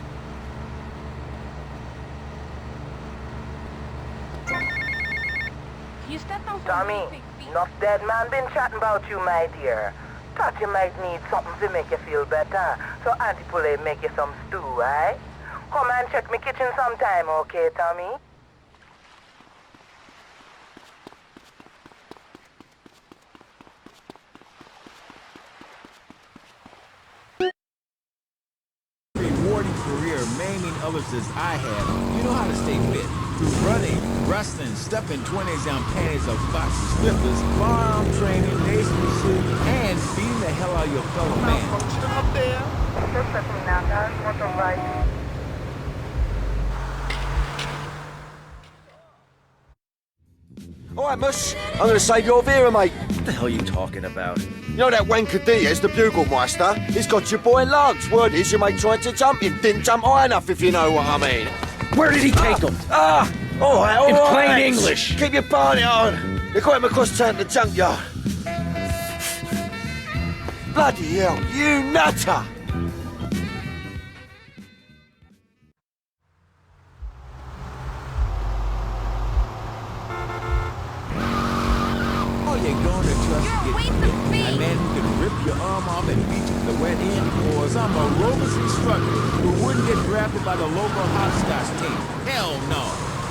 Tommy, enough dead man been chatting about you, my dear. Thought you might need something to make you feel better. So Auntie Poulet make you some stew, eh? Come and check me kitchen sometime, okay, Tommy? Rewarding career, maiming others as I have. You know how to stay fit. Through running, wrestling, stepping 20s down panties of foxy slippers, firearm training, lace pursuit, and beating the hell out of your fellow man. Up there. Just let me now, guys. What's all right? All right, Mush. I'm gonna save your Vera, mate. What the hell are you talking about? You know that wanker Diaz, the Bugelmeister? He's got your boy Lance. Word is your mate tried to jump him. Didn't jump high enough, if you know what I mean. Where did he take him? All right. In plain English. Keep your party on. They got him across town to the junkyard. Bloody hell, you nutter! Oh, you're going to trust to get a man who can rip your arm off and beat you to the wet end, or some aerobics instructor who wouldn't get drafted by the local hopscotch team. Hell no.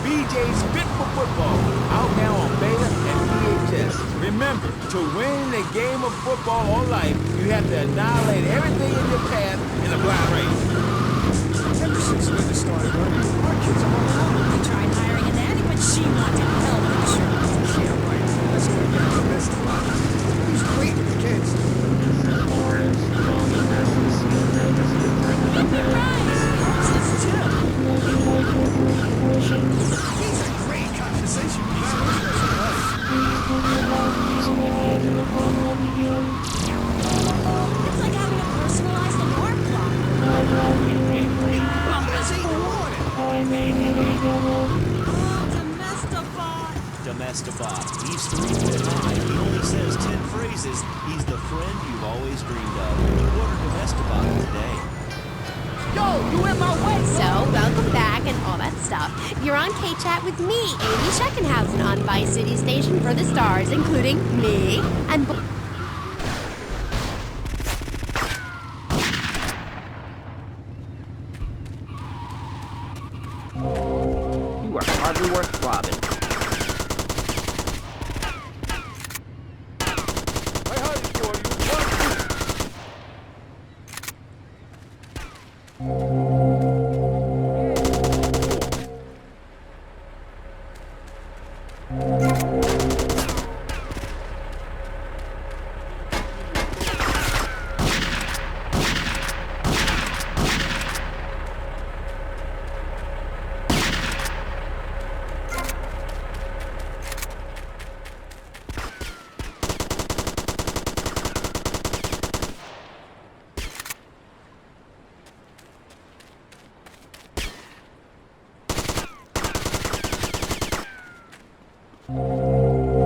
BJ's fit for football, out now on beta and VHS. Remember, to win a game of football or life, you have to annihilate everything in your path in a blind race. Ever since Linda started running, our kids are all out. We tried hiring a nanny, but she wanted help with the show. Yeah, right. That's what we got the best of life. He's great with the kids. He's a great conversation piece. It's like having a personalized alarm clock. Domestify. He's 3 foot high. He only says 10 phrases. He's the friend you've always dreamed of. Order Domestify today. Yo, you in my way. So, welcome back and all that stuff. You're on K-Chat with me, Amy Scheckenhausen, on Vice City Station for the stars, including me and... You are hardly worth robbing.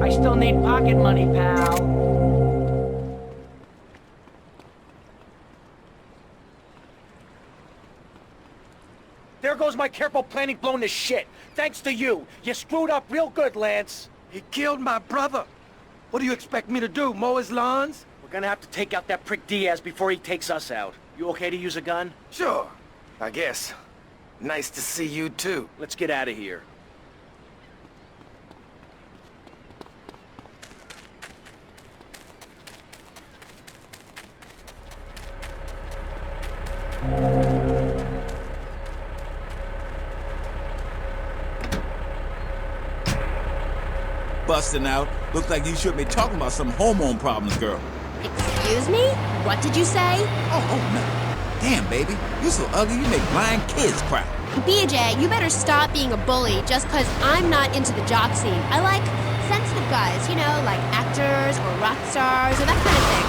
I still need pocket money, pal. There goes my careful planning blown to shit. Thanks to you. You screwed up real good, Lance. He killed my brother. What do you expect me to do, mow his lawns? We're gonna have to take out that prick Diaz before he takes us out. You okay to use a gun? Sure, I guess. Nice to see you too. Let's get out of here. Busting out. Looks like you should be talking about some hormone problems, girl. Excuse me? What did you say? Oh, no. Damn, baby. You're so ugly you make blind kids cry. BJ, you better stop being a bully just because I'm not into the jock scene. I like sensitive guys, you know, like actors or rock stars or that kind of thing.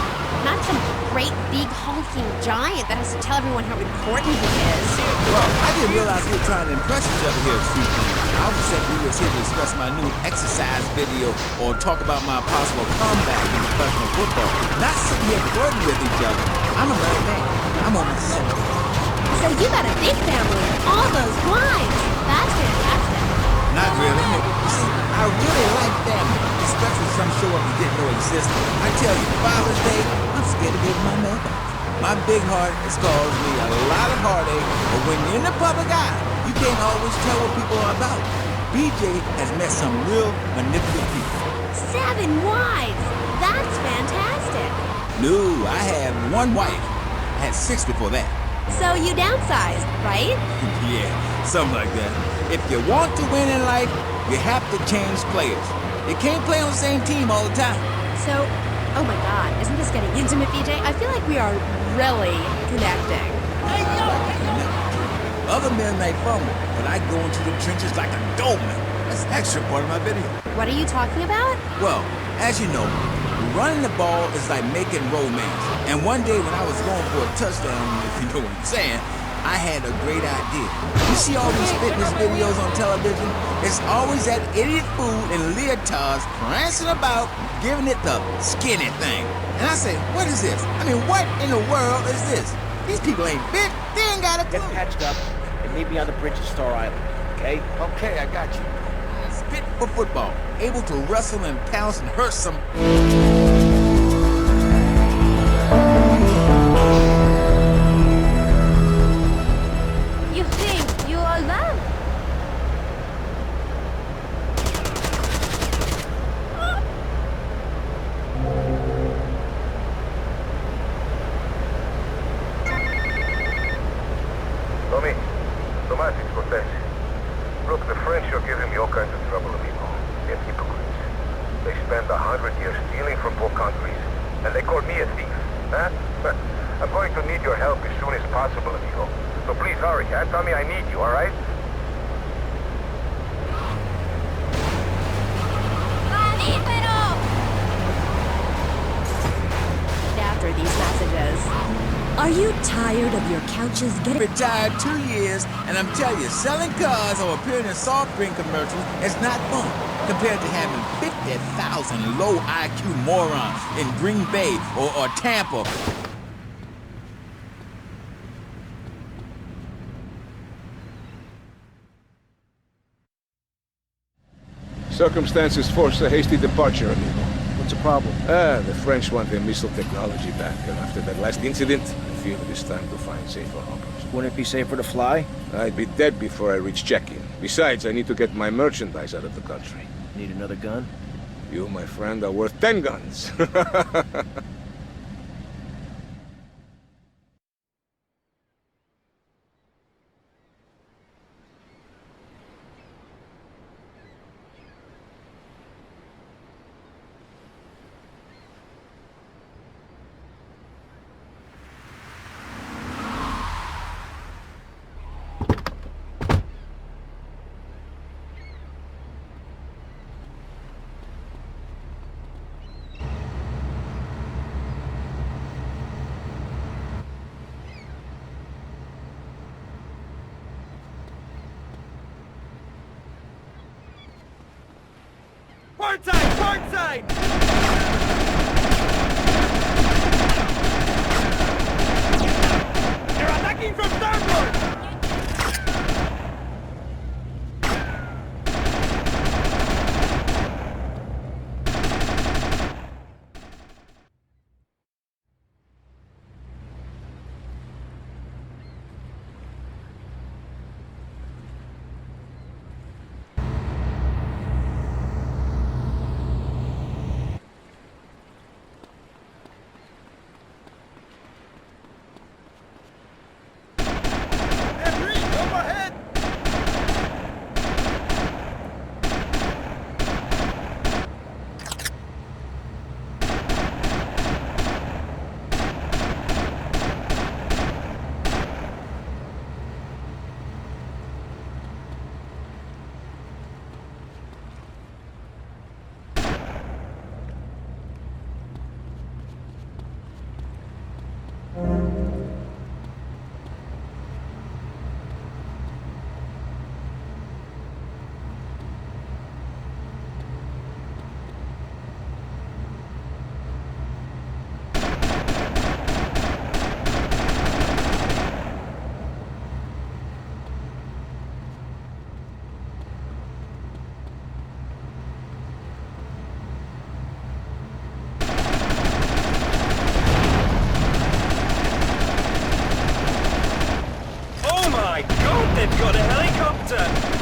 not some great, big, hulking giant that has to tell everyone how important he is. Well, I didn't realize we were trying to impress each other here at Street Team. I was said we was here to discuss my new exercise video or talk about my possible comeback in professional football. Not sitting here flirting with each other. I'm a married man. I'm on my second. So you got a big family with all those wives. That's fantastic. Not really. You see, I really like family, especially some show up you didn't know existed. I tell you, Father's Day, I'm scared to give my mailbox. My big heart has caused me a lot of heartache, but when you're in the public eye, you can't always tell what people are about. BJ has met some real manipulative people. 7 wives! That's fantastic! No, I have 1 wife. I had 6 before that. So you downsized, right? Yeah, something like that. If you want to win in life, you have to change players. You can't play on the same team all the time. So, oh my god, isn't this getting intimate, BJ? I feel like we are really connecting. Other men may fumble, but I go into the trenches like a doorman. That's the extra part of my video. What are you talking about? Well, as you know, running the ball is like making romance. And one day when I was going for a touchdown, if you know what I'm saying, I had a great idea. You see all these fitness videos on television? It's always that idiot fool in leotards prancing about, giving it the skinny thing. And I say, what is this? I mean, what in the world is this? These people ain't fit. They ain't got a clue. Get patched up and meet me on the bridge of Star Island, okay? Okay, I got you. Fit for football, able to wrestle and pounce and hurt some. You think you are love? Tommy, Tomasic Cortez. Look, the French are giving me all kinds of trouble, amigo. They're hypocrites. They spent 100 years stealing from poor countries, and they call me a thief, huh? I'm going to need your help as soon as possible, amigo. So please hurry, huh? Tell me I need you, all right? After these messages. Are you tired of your couches getting... Retired 2 years, and I'm telling you, selling cars or appearing in soft drink commercials is not fun compared to having 50,000 low IQ morons in Green Bay or Tampa. Circumstances force a hasty departure, amigo. What's the problem? The French want their missile technology back, and after that last incident, I feel it is time to find safer harbors. Wouldn't it be safer to fly? I'd be dead before I reach check-in. Besides, I need to get my merchandise out of the country. Need another gun? You, my friend, are worth 10 guns. Portside! Portside! They're attacking from starboard! They've got a helicopter!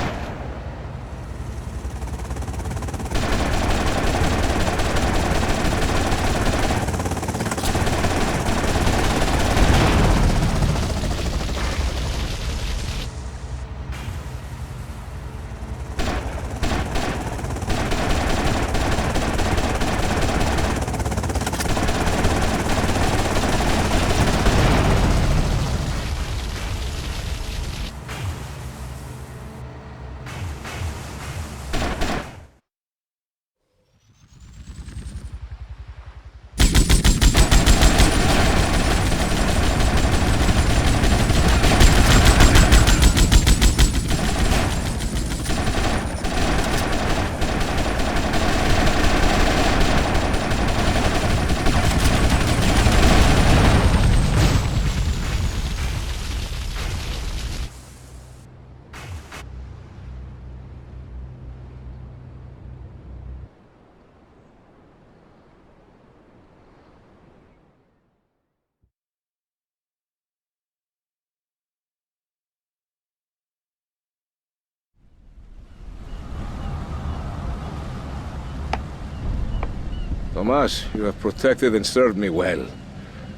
Tomas, you have protected and served me well.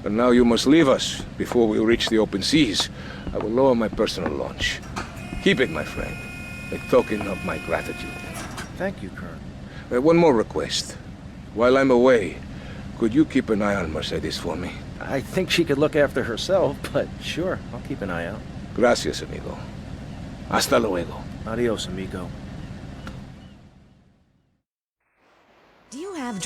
But now you must leave us before we reach the open seas. I will lower my personal launch. Keep it, my friend. A token of my gratitude. Thank you, Colonel. One more request. While I'm away, could you keep an eye on Mercedes for me? I think she could look after herself, but sure, I'll keep an eye out. Gracias, amigo. Hasta luego. Adios, amigo. Do you have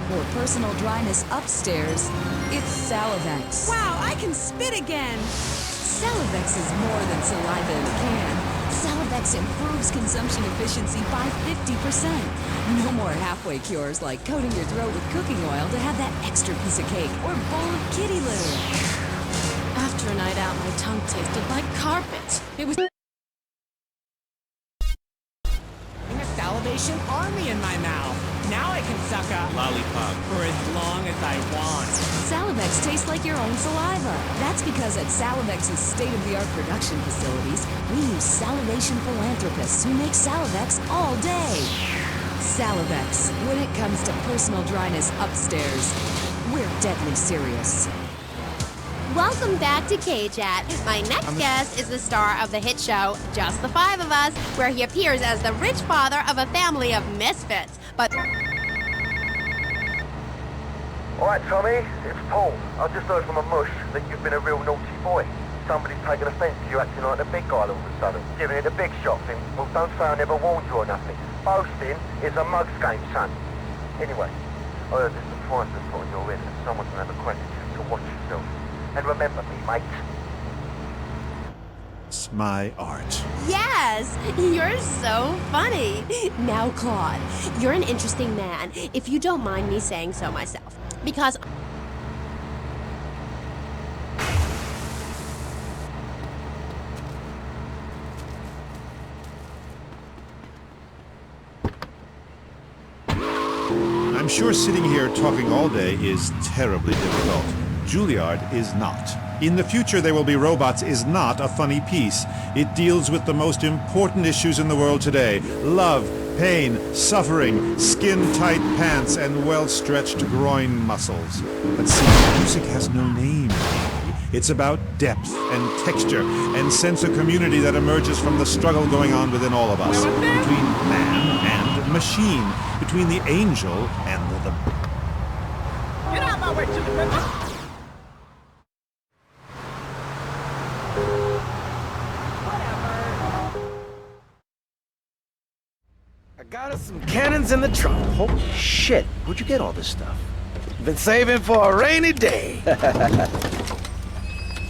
For personal dryness upstairs, it's Salivex. Wow, I can spit again! Salivex is more than saliva in a can. Salivex improves consumption efficiency by 50%. No more halfway cures like coating your throat with cooking oil to have that extra piece of cake or bowl of kitty litter. After a night out, my tongue tasted like carpet. It was... A salivation army in my mouth. Now I can suck a Lollipop. for as long as I want. Salivex tastes like your own saliva. That's because at Salivex's state-of-the-art production facilities, we use salivation philanthropists who make Salivex all day. Salivex, when it comes to personal dryness upstairs, we're deadly serious. Welcome back to K-Chat. My next guest is the star of the hit show, Just the Five of Us, where he appears as the rich father of a family of misfits. But... Alright, Tommy, it's Paul. I just heard from a mush that you've been a real naughty boy. Somebody's taken offence to you acting like the big guy all of a sudden. Giving it the big shot thing. Well, don't say I never warned you or nothing. Boasting is a mug's game, son. Anyway, I heard there's some prices put on your head and someone's gonna have a crack at you, so watch yourself. And remember me, mate. It's my art. Yes, you're so funny. Now, Claude, you're an interesting man, if you don't mind me saying so myself. Because... I'm sure sitting here talking all day is terribly difficult. Juilliard is not. In the future There Will Be Robots is not a funny piece. It deals with the most important issues in the world today. Love, pain, suffering, skin-tight pants, and well-stretched groin muscles. But see, music has no name. It's about depth and texture and sense of community that emerges from the struggle going on within all of us. Between man and machine. Between the angel and the... Get out my way, Chili Pepper! I got us some cannons in the trunk. Holy shit, where'd you get all this stuff? Been saving for a rainy day.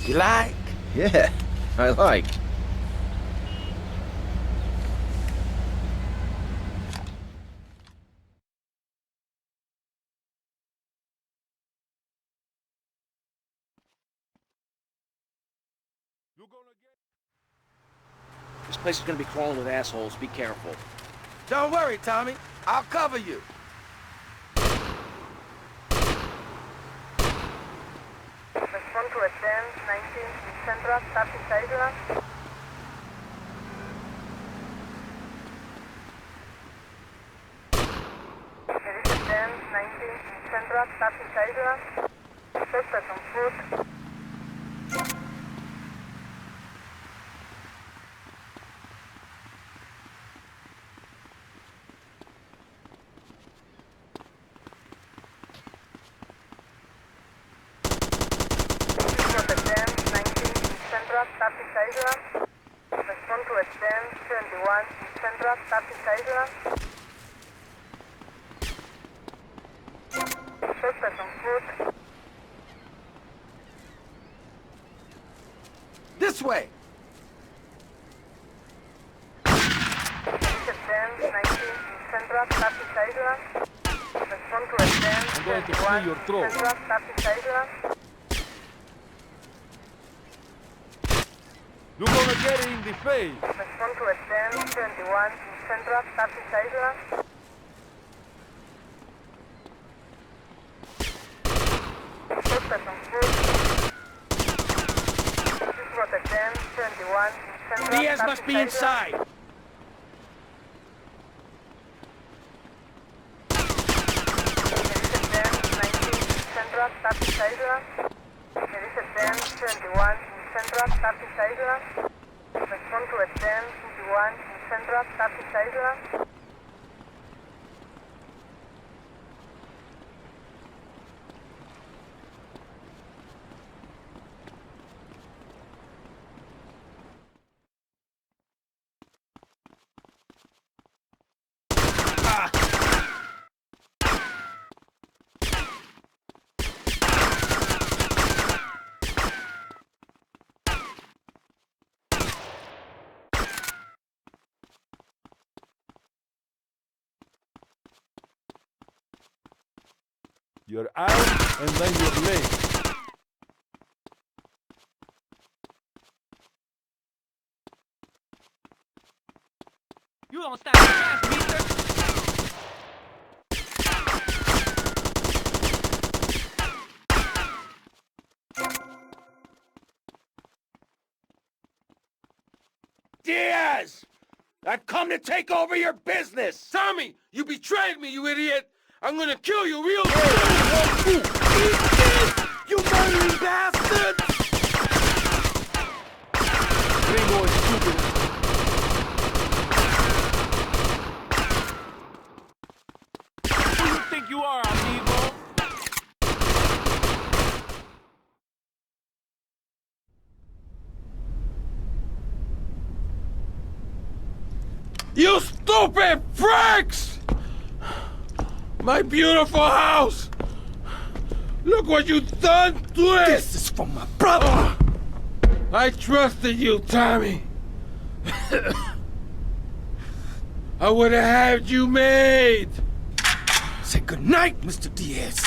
You like? Yeah, I like. This place is gonna be crawling with assholes. Be careful. Don't worry, Tommy. I'll cover you. Central, Taxi Saigon. Edition 10, 19, Central, Taxi Saigon. Suspect on foot. Taxi Saigon. Respond to a 10-71 Central, Taxi Saigon. Suspect on foot. This way! Edition 10, 19 Central, Taxi Saigon. Respond to a 10-71 Central, Taxi Saigon. You're gonna get it in the face. Respond to a 10-71 Central, Taxi Saigon. Suspect on foot. This was a 10-71 Central, Diaz Taxi must be Saigon. inside. Edition 10, 19 Central, Taxi Saigon. Edition 10-71 Central, Taxi Saigon. Respond to a 10-51 Central, Taxi Saigon. You're out, and then you're late. You don't stand a chance, mister! Diaz! I've come to take over your business! Tommy, you betrayed me, you idiot! I'm gonna kill you real good! Eat this, you murdering bastard! Gringo is stupid. Who do you think you are, amigo? You stupid pricks! My beautiful house! Look what you've done to it! This is for my brother! I trusted you, Tommy. I would have had you made. Say goodnight, Mr. Diaz.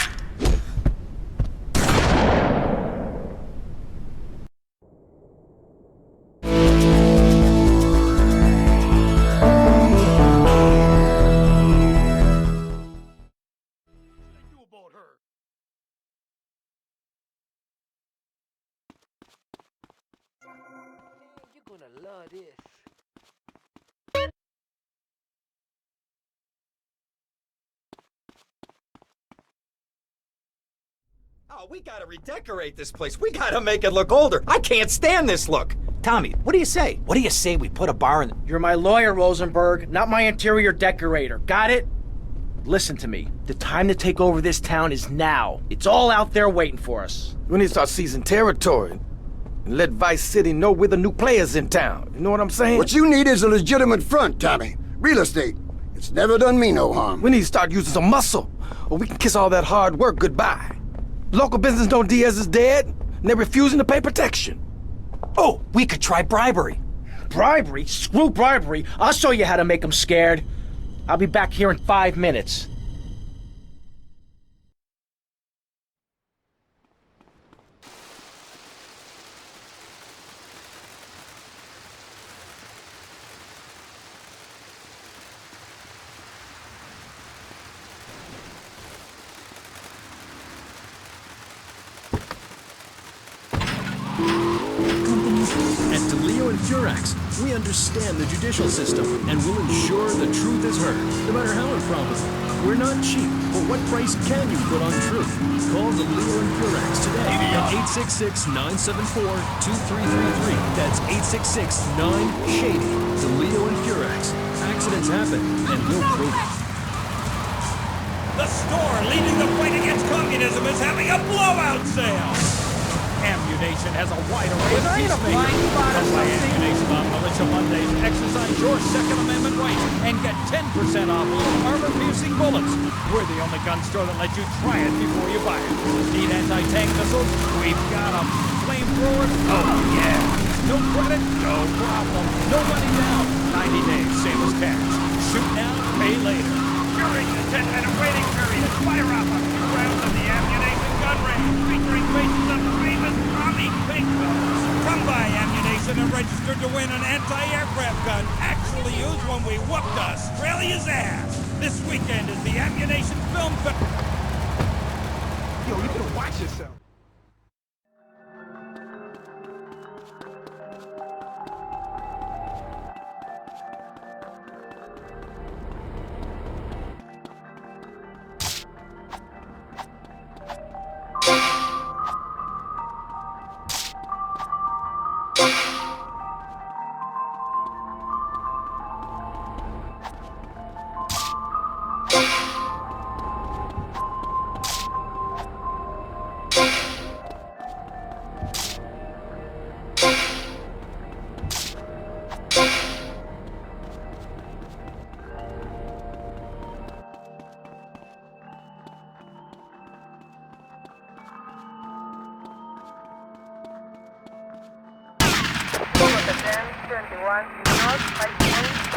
You're gonna love this. Oh, we gotta redecorate this place. We gotta make it look older. I can't stand this look. Tommy, what do you say? What do you say we put a bar in? You're my lawyer, Rosenberg, not my interior decorator. Got it? Listen to me. The time to take over this town is now. It's all out there waiting for us. We need to start seizing territory and let Vice City know we're the new players in town. You know what I'm saying? What you need is a legitimate front, Tommy. Real estate. It's never done me no harm. We need to start using some muscle, or we can kiss all that hard work goodbye. Local business know Diaz is dead, and they're refusing to pay protection. Oh, we could try bribery. Bribery? Screw bribery. I'll show you how to make them scared. I'll be back here in 5 minutes. Come Leo and Furax, we understand the judicial system and will ensure the truth is heard, no matter how improbable. We're not cheap, but what price can you put on truth? Call the Leo and Furax today at 866-974-2333. That's 866-9-SHADY. The Leo and Furax. Accidents happen, and we'll prove it. The store leading the fight against communism is having a blowout sale! Ammunition has a wide array of peacemakers. Come buy ammunition on Militia Mondays, exercise your Second Amendment rights, and get 10% off armor-piercing bullets. We're the only gun store that lets you try it before you buy it. Need anti-tank missiles? We've got them. Flamethrowers? Oh, yeah. No credit? No problem. No money down. 90 days, same as cash. Shoot now, pay later. During the 10-minute waiting period, fire off a few rounds of the ammunition gun range, featuring faces of famous Tommy Pinkos. Come buy ammunition and register to win an anti-aircraft gun, actually used when we whooped Australia's ass. This weekend is the Ammunition Film Festival. Yo, you better watch yourself.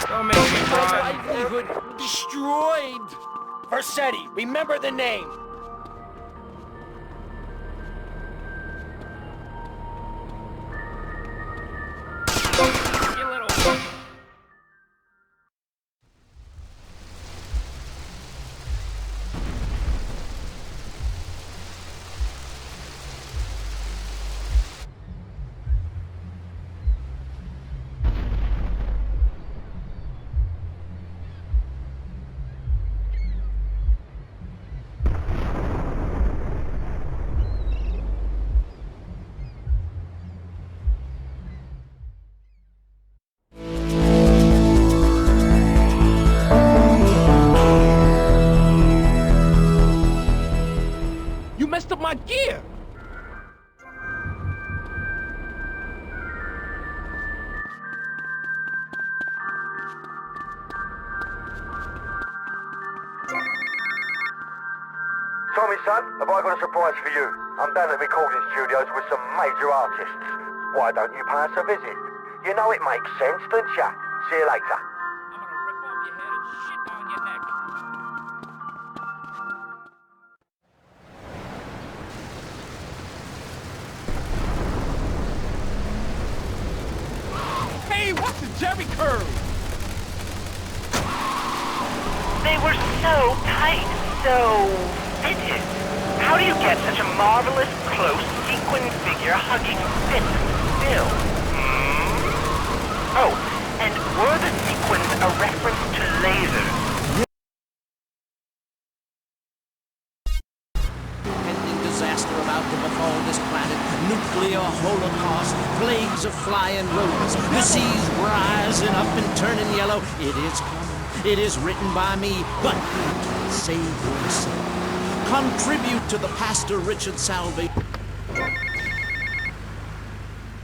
Don't make me run. Livelihood destroyed. Versetti, remember the name. Messed up my gear! Tommy, son, have I got a surprise for you? I'm down at the recording studios with some major artists. Why don't you pay us a visit? You know it makes sense, don't ya? See you later. Hey, what's the Jerry curve? They were so tight, so fitted. How do you get such a marvelous, close, sequin figure hugging fit still? Oh, and were the sequins a reference to lasers? Pending disaster about to befall this planet, nuclear holocaust, plagues of flying rodents, the seas rising up and turning yellow. It is coming. It is written by me, but save yourself. Contribute to the Pastor Richard salvation.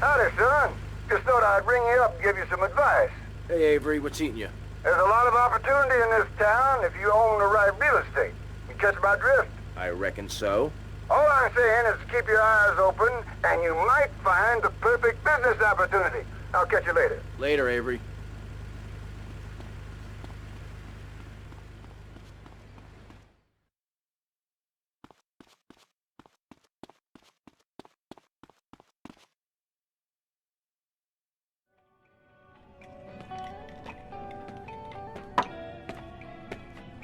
Howdy, son. Just thought I'd ring you up and give you some advice. Hey, Avery, what's eating you? There's a lot of opportunity in this town if you own the right real estate. You catch my drift? I reckon so. All I'm saying is keep your eyes open, and you might find the perfect business opportunity. I'll catch you later. Later, Avery.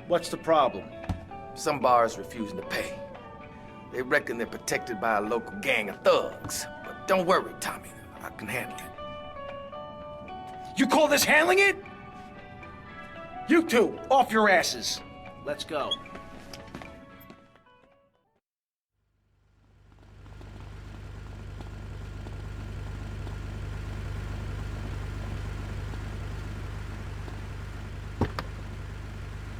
What's the problem? Some bars refusing to pay. They reckon they're protected by a local gang of thugs. But don't worry, Tommy. I can handle it. You call this handling it? You two, off your asses. Let's go.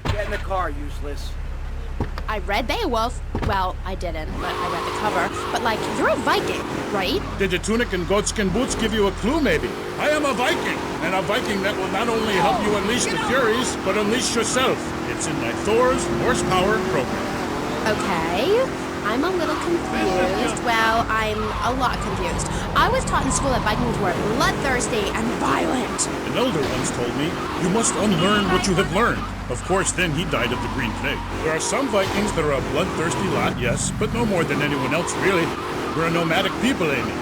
Get in the car, useless. I read Beowulf. Well, I didn't, but I read the cover. But, like, you're a Viking, right? Did your tunic and goatskin boots give you a clue, maybe? I am a Viking, and a Viking that will not only help you unleash the Furies, but unleash yourself. It's in my Thor's Horsepower program. Okay. I'm a little confused. Well, I'm a lot confused. I was taught in school that Vikings were bloodthirsty and violent. An elder once told me, you must unlearn what you have learned. Of course, then he died of the green plague. There are some Vikings that are a bloodthirsty lot, yes, but no more than anyone else, really. We're a nomadic people, Amy.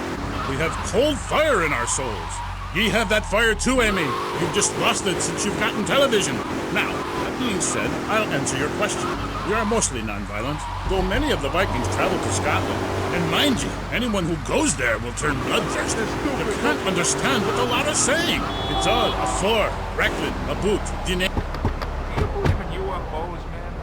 We have cold fire in our souls. Ye have that fire too, Amy. You've just lost it since you've gotten television. Now, that being said, I'll answer your question. We are mostly non-violent, though many of the Vikings travel to Scotland. And mind you, anyone who goes there will turn bloodthirsty. You can't understand what the lot are saying. It's all a four, Recklin, a boot, dinner. Do you believe in UFOs, man?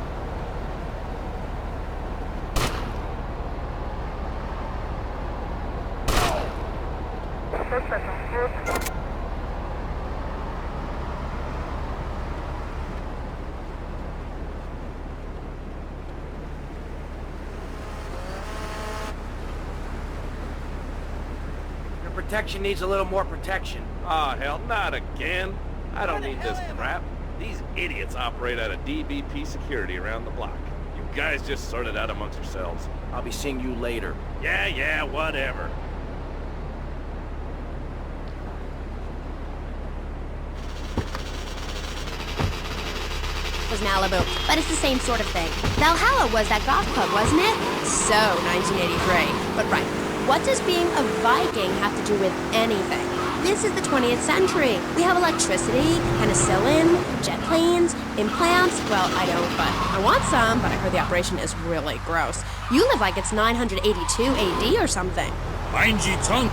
Your protection needs a little more protection. Oh, hell, not again. I don't need this crap. These idiots operate out of DBP security around the block. You guys just sort it out amongst yourselves. I'll be seeing you later. Yeah, whatever. Was Malibu, but it's the same sort of thing. Valhalla was that goth club, wasn't it? So, 1983. But right, what does being a Viking have to do with anything? This is the 20th century. We have electricity, penicillin, jet planes, implants. Well, I don't, but I want some, but I heard the operation is really gross. You live like it's 982 AD or something. Mind ye tongue.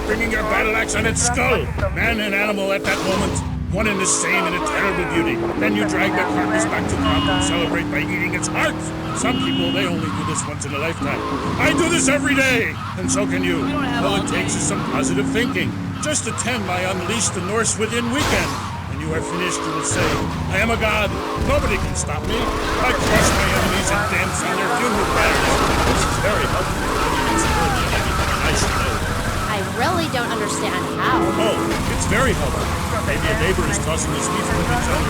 Bringing your battle axe on its skull. Man and animal at that moment, one and the same in a terrible beauty. Then you drag their carcass back to camp and celebrate by eating its heart. Some people, they only do this once in a lifetime. I do this every day, and so can you. All it takes is some positive thinking. Just attend my Unleash the Norse Within weekend. When you are finished, you will say, I am a god. Nobody can stop me. I crush my enemies and dance on their funeral pyres. This is very helpful. It's really everything I should know. I really don't understand how. Oh, it's very helpful. Maybe a neighbor is tossing his feet from each other.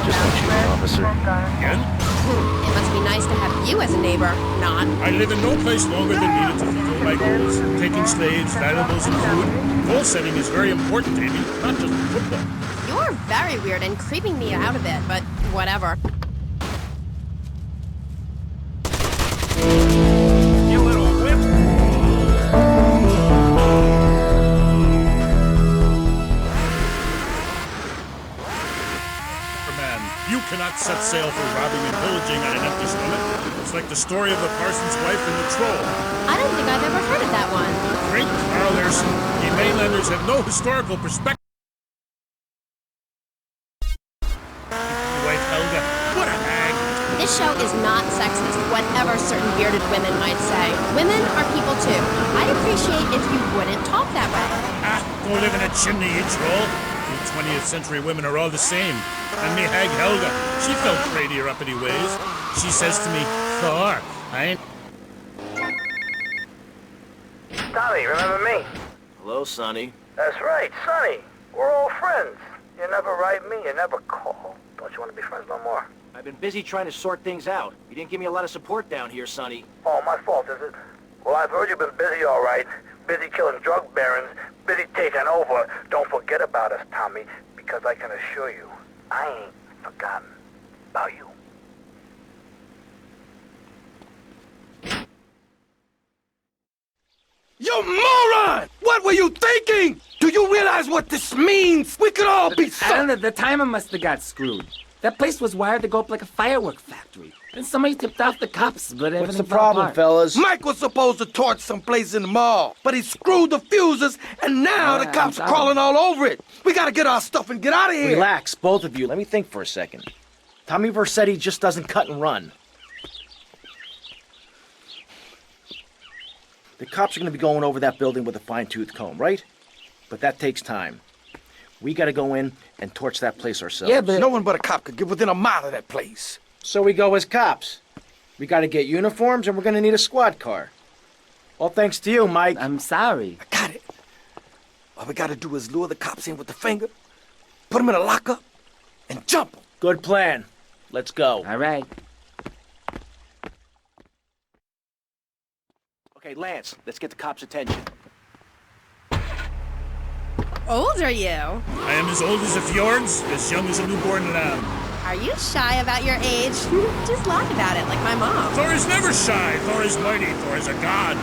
Just let you know, officer. Again? It must be nice to have you as a neighbor, not. I live in no place longer than needed to fulfill my goals. Taking slaves, valuables, and food. Goal setting is very important, Amy, not just football. You're very weird and creeping me out a bit, but whatever. You little whip. Man, you cannot set sail for robbing and pillaging on an empty stomach. It's like the story of the parson's wife and the troll. I don't think I've ever heard of that one. Great Carl Erson. The mainlanders have no historical perspective. Wife Helga, what a hag. This show is not sexist, whatever certain bearded women might say. Women are people too. I'd appreciate if you wouldn't talk that way. Ah, go live in a chimney, you troll. You 20th century women are all the same. And me hag Helga, she felt pretty her uppity ways. She says to me, Thor, I ain't... Tommy, remember me? Hello, Sonny. That's right, Sonny. We're all friends. You never write me, you never call. Don't you want to be friends no more? I've been busy trying to sort things out. You didn't give me a lot of support down here, Sonny. Oh, my fault, is it? Well, I've heard you've been busy, all right. Busy killing drug barons, busy taking over. Don't forget about us, Tommy, because I can assure you, I ain't forgotten about you. You moron! What were you thinking? Do you realize what this means? We could all be I don't know, the timer must have got screwed. That place was wired to go up like a firework factory. And somebody tipped off the cops, but everything What's the fell problem, apart. fellas? Mike was supposed to torch someplace in the mall, but he screwed the fuses, and now the cops are crawling all over it. We gotta get our stuff and get out of here. Relax, both of you. Let me think for a second. Tommy Vercetti just doesn't cut and run. The cops are gonna be going over that building with a fine-tooth comb, right? But that takes time. We gotta go in and torch that place ourselves. Yeah, but no one but a cop could get within a mile of that place. So we go as cops. We gotta get uniforms, and we're gonna need a squad car. All thanks to you, Mike. I'm sorry. I got it. All we gotta do is lure the cops in with the finger, put them in a lockup, and jump them. Good plan. Let's go. All right. Okay, Lance, let's get the cops' attention. Old are you? I am as old as a fjords, as young as a newborn lamb. Are you shy about your age? Just laugh about it like my mom. Thor is never shy. Thor is mighty. Thor is a god.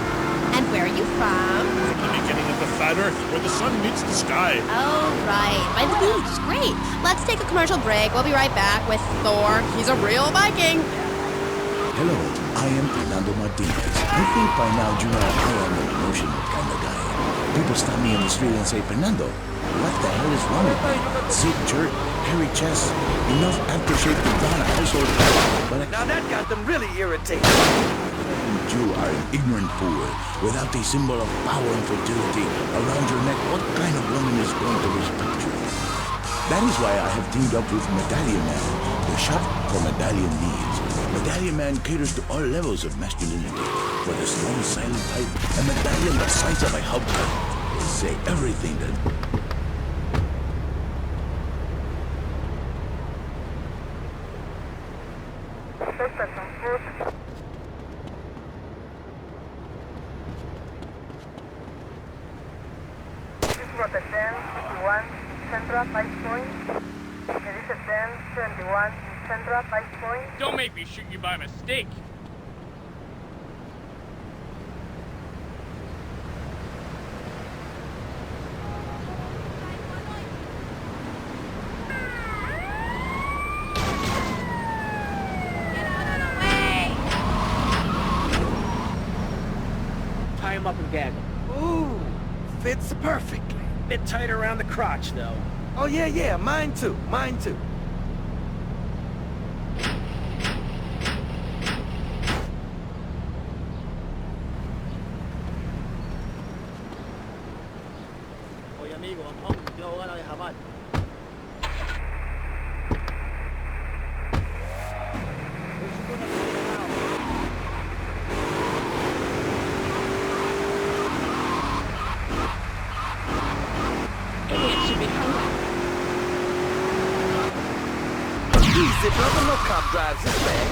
And where are you from? From the beginning of the flat earth, where the sun meets the sky. Oh, right. By the beach. Great. Let's take a commercial break. We'll be right back with Thor. He's a real Viking. Hello, I am Fernando Martinez. I think by now you know I am an emotional kind of guy. People stop me in the street and say, Fernando, what the hell is wrong with me? Sick jerk, hairy chest, enough aftershave to drown a household. But now that got them really irritated. You are an ignorant fool. Without a symbol of power and fertility around your neck, what kind of woman is going to respect you? That is why I have teamed up with Medallion Man, the shop for medallion needs. Medallion Man caters to all levels of masculinity. For the small, silent type, a medallion the size of a hog tied will say everything that... Central 5 Point. It is a 1071 Central 5 Point. Don't make me shoot you by mistake. Tie him up and gag him. Ooh, fits perfectly. Bit tight around the crotch, though. Oh, yeah, mine too, mine too. Oye, amigo, I'm hungry. Yo, what I have? Easy, brother, no cop drives this bag.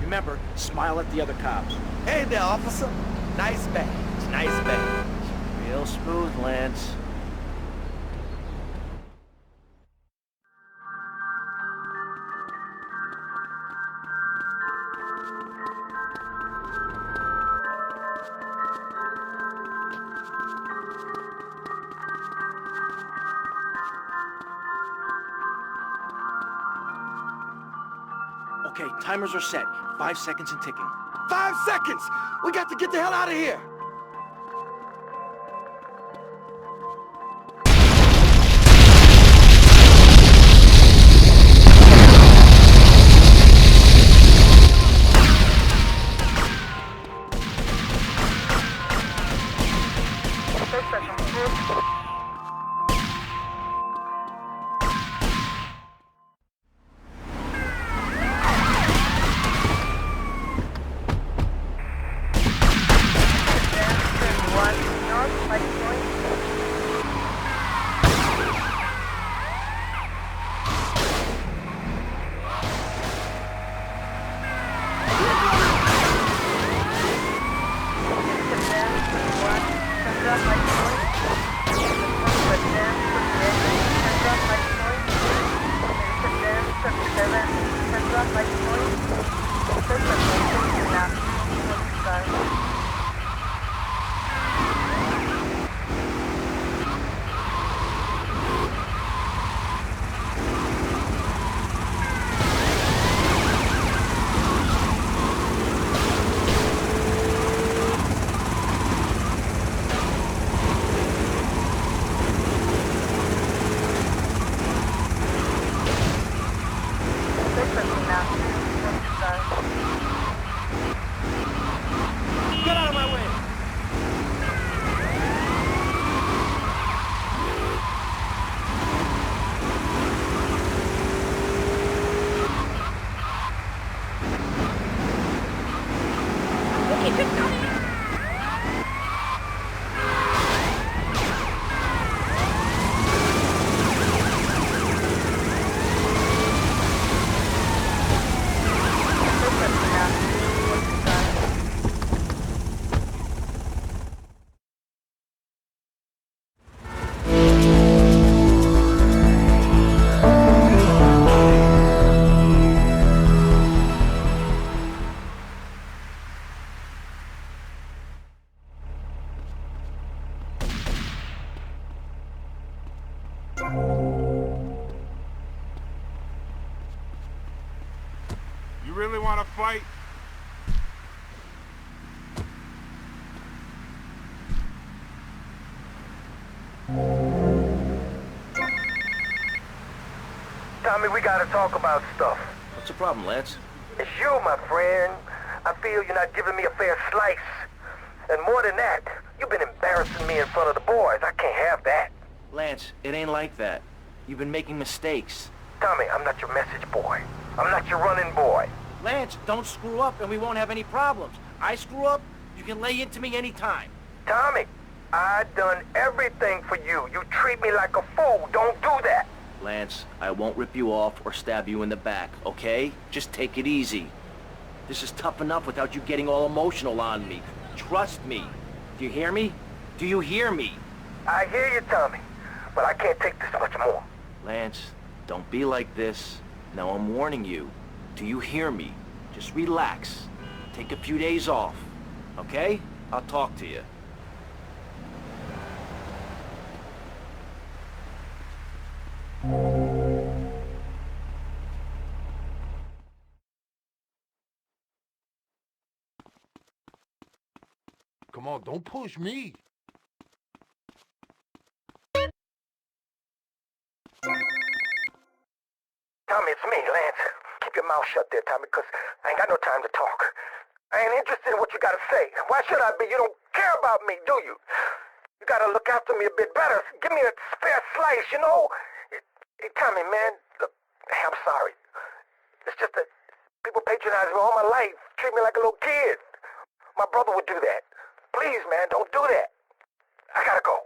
Remember, smile at the other cops. Hey there, officer. Nice badge, nice badge. Real smooth, Lance. Okay, timers are set. 5 seconds and ticking. 5 seconds! We got to get the hell out of here! really want to fight? Tommy, we gotta talk about stuff. What's the problem, Lance? It's you, my friend. I feel you're not giving me a fair slice. And more than that, you've been embarrassing me in front of the boys. I can't have that. Lance, it ain't like that. You've been making mistakes. Tommy, I'm not your message boy. I'm not your running boy. Lance, don't screw up and we won't have any problems. I screw up, you can lay into me anytime. Tommy, I done everything for you. You treat me like a fool. Don't do that. Lance, I won't rip you off or stab you in the back, okay? Just take it easy. This is tough enough without you getting all emotional on me. Trust me. Do you hear me? Do you hear me? I hear you, Tommy, but I can't take this much more. Lance, don't be like this. Now I'm warning you. Do you hear me? Just relax. Take a few days off, okay? I'll talk to you. Come on, don't push me. Tommy, it's me, Lance. Keep your mouth shut there, Tommy, because I ain't got no time to talk. I ain't interested in what you gotta say. Why should I be? You don't care about me, do you? You gotta look after me a bit better. Give me a spare slice, you know? Hey, Tommy, man, look, hey, I'm sorry. It's just that people patronize me all my life, treat me like a little kid. My brother would do that. Please, man, don't do that. I gotta go.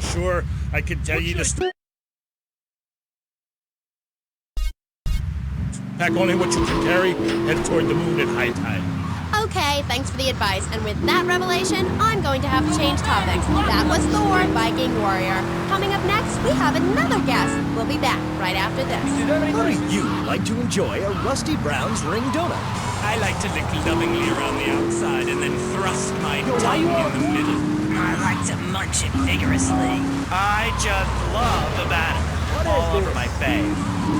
Sure, I can tell you to pack only what you can carry, head toward the moon at high tide. Okay, thanks for the advice. And with that revelation, I'm going to have to change topics. That was Thor, Viking Warrior. Coming up next, we have another guest. We'll be back right after this. How do you like to enjoy a Rusty Brown's ring donut? I like to lick lovingly around the outside and then thrust my tongue in the middle. I like to munch it vigorously. I just love the batter all over my face.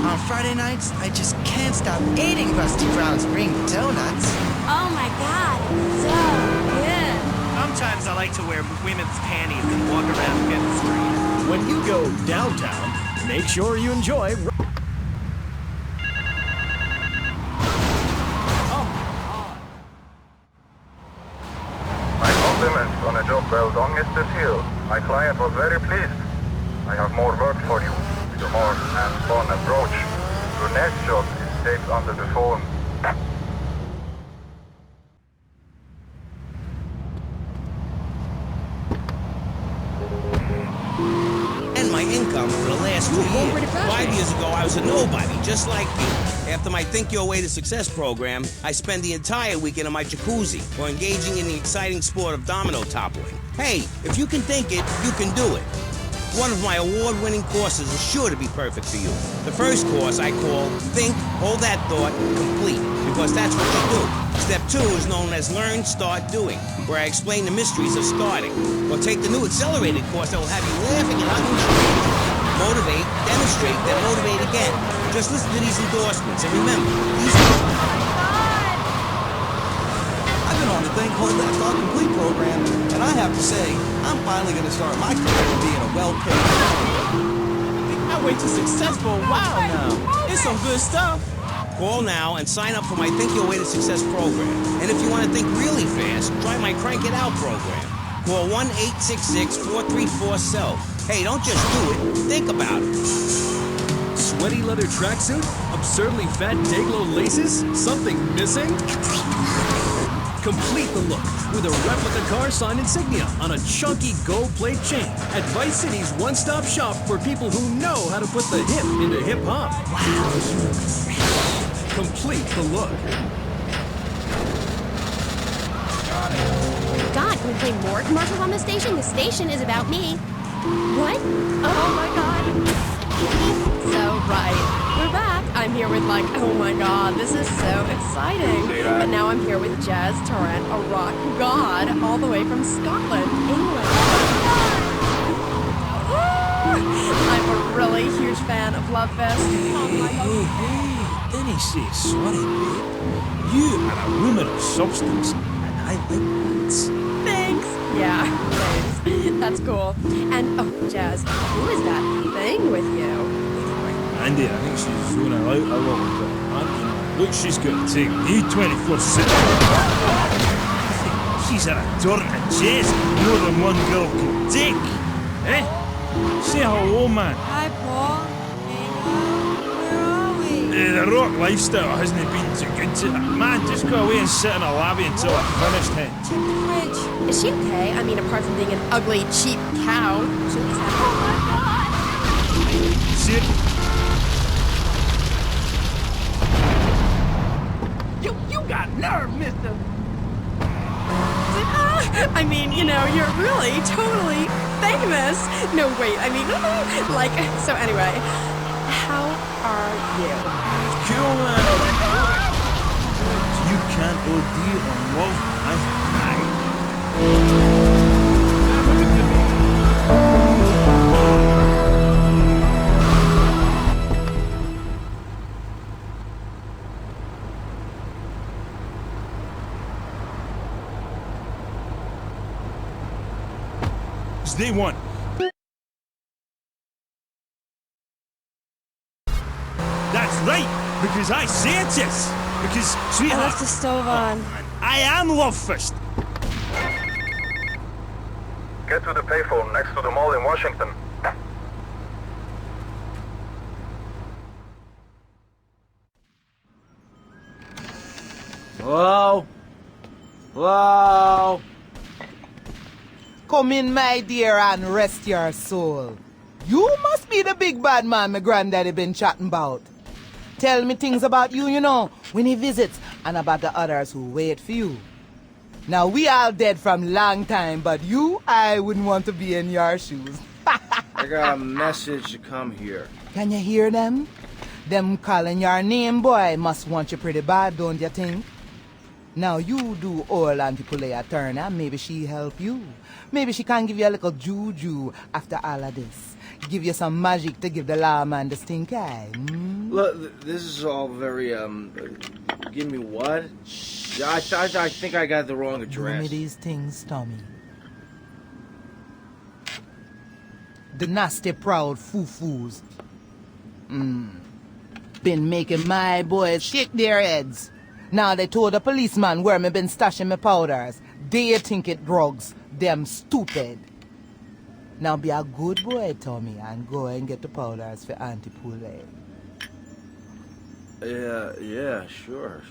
On Friday nights, I just can't stop eating Rusty Brown's ring donuts. Oh my god, so good. Sometimes I like to wear women's panties and walk around Fifth Street. When you go downtown, make sure you enjoy... My compliments on a job well done, Mr. Seal. My client was very pleased. I have more work for you, with a more hands-on approach. Your next job is taped under the phone. And my income for the last 2 years. 5 years ago, I was a nobody, just like you. After my Think Your Way to Success program, I spend the entire weekend in my jacuzzi or engaging in the exciting sport of domino toppling. Hey, if you can think it, you can do it. One of my award-winning courses is sure to be perfect for you. The first course I call Think, Hold That Thought, Complete, because that's what you do. Step 2 is known as Learn, Start, Doing, where I explain the mysteries of starting. Or take the new accelerated course that will have you laughing and hugging strangers. Motivate, demonstrate, then motivate again. Just listen to these endorsements, and remember, these... I've been on the Think, Hold That Thought Complete program, and I have to say, I'm finally going to start my career being a well-paid... I wait to success for a while now. It's some good stuff. Call now and sign up for my Think Your Way to Success program. And if you want to think really fast, try my Crank It Out program. Call 1-866-434-SELF. Hey, don't just do it. Think about it. Sweaty leather tracksuit? Absurdly fat Dayglow laces? Something missing? Complete the look with a replica car sign insignia on a chunky gold plate chain at Vice City's one-stop shop for people who know how to put the hip into hip-hop. Wow, you look great. Complete the look. God, can we play more commercials on the station? The station is about me. What? Oh my god. So right. We're back. I'm here with like, oh my god, this is so exciting. But now I'm here with Jazz Torrent, a rock god, all the way from Scotland, England. I'm a really huge fan of Love Fest. Hey, didn't he say sorry, babe? You are a woman of substance, and I like that. Thanks. Yeah, thanks. That's cool. And, oh, Jazz, who is that thing with you? Andy, I think she's zoning out a little bit. Look, she's got to take me 24/7. She's had a dirt and chest more than one girl can take. Eh? Say hello, man. Hi, Paul. Where are we? The rock lifestyle hasn't been too good to that. Man, just go away and sit in a lobby until I finished it. Is she okay? I mean, apart from being an ugly, cheap cow. She's oh my god! See it? You got nerve, mister. I mean, you know, you're really totally famous. No, wait, I mean, like, so anyway, how are you? Cool, man. You can't OD on love, It's day one. That's right, because I say it is. Because, sweetheart, I left the stove on. I am Love Fist. Get to the payphone next to the mall in Washington. Hello? Hello? Come in, my dear, and rest your soul. You must be the big bad man my granddaddy been chatting about. Tell me things about you, you know, when he visits, and about the others who wait for you. Now, we all dead from long time, but you, I wouldn't want to be in your shoes. I got a message to come here. Can you hear them? Them calling your name, boy, must want you pretty bad, don't you think? Now, you do old Auntie Pulea turn, and maybe she help you. Maybe she can give you a little juju after all of this. Give you some magic to give the lawman the stink eye. Look, this is all very, give me what? I think I got the wrong address. Give me these things, Tommy. The nasty, proud foo-foos. Been making my boys shake their heads. Now they told the policeman where me been stashing my powders. They think it drugs. Them stupid. Now be a good boy, Tommy, and go and get the powders for Auntie Poulet. Yeah, sure.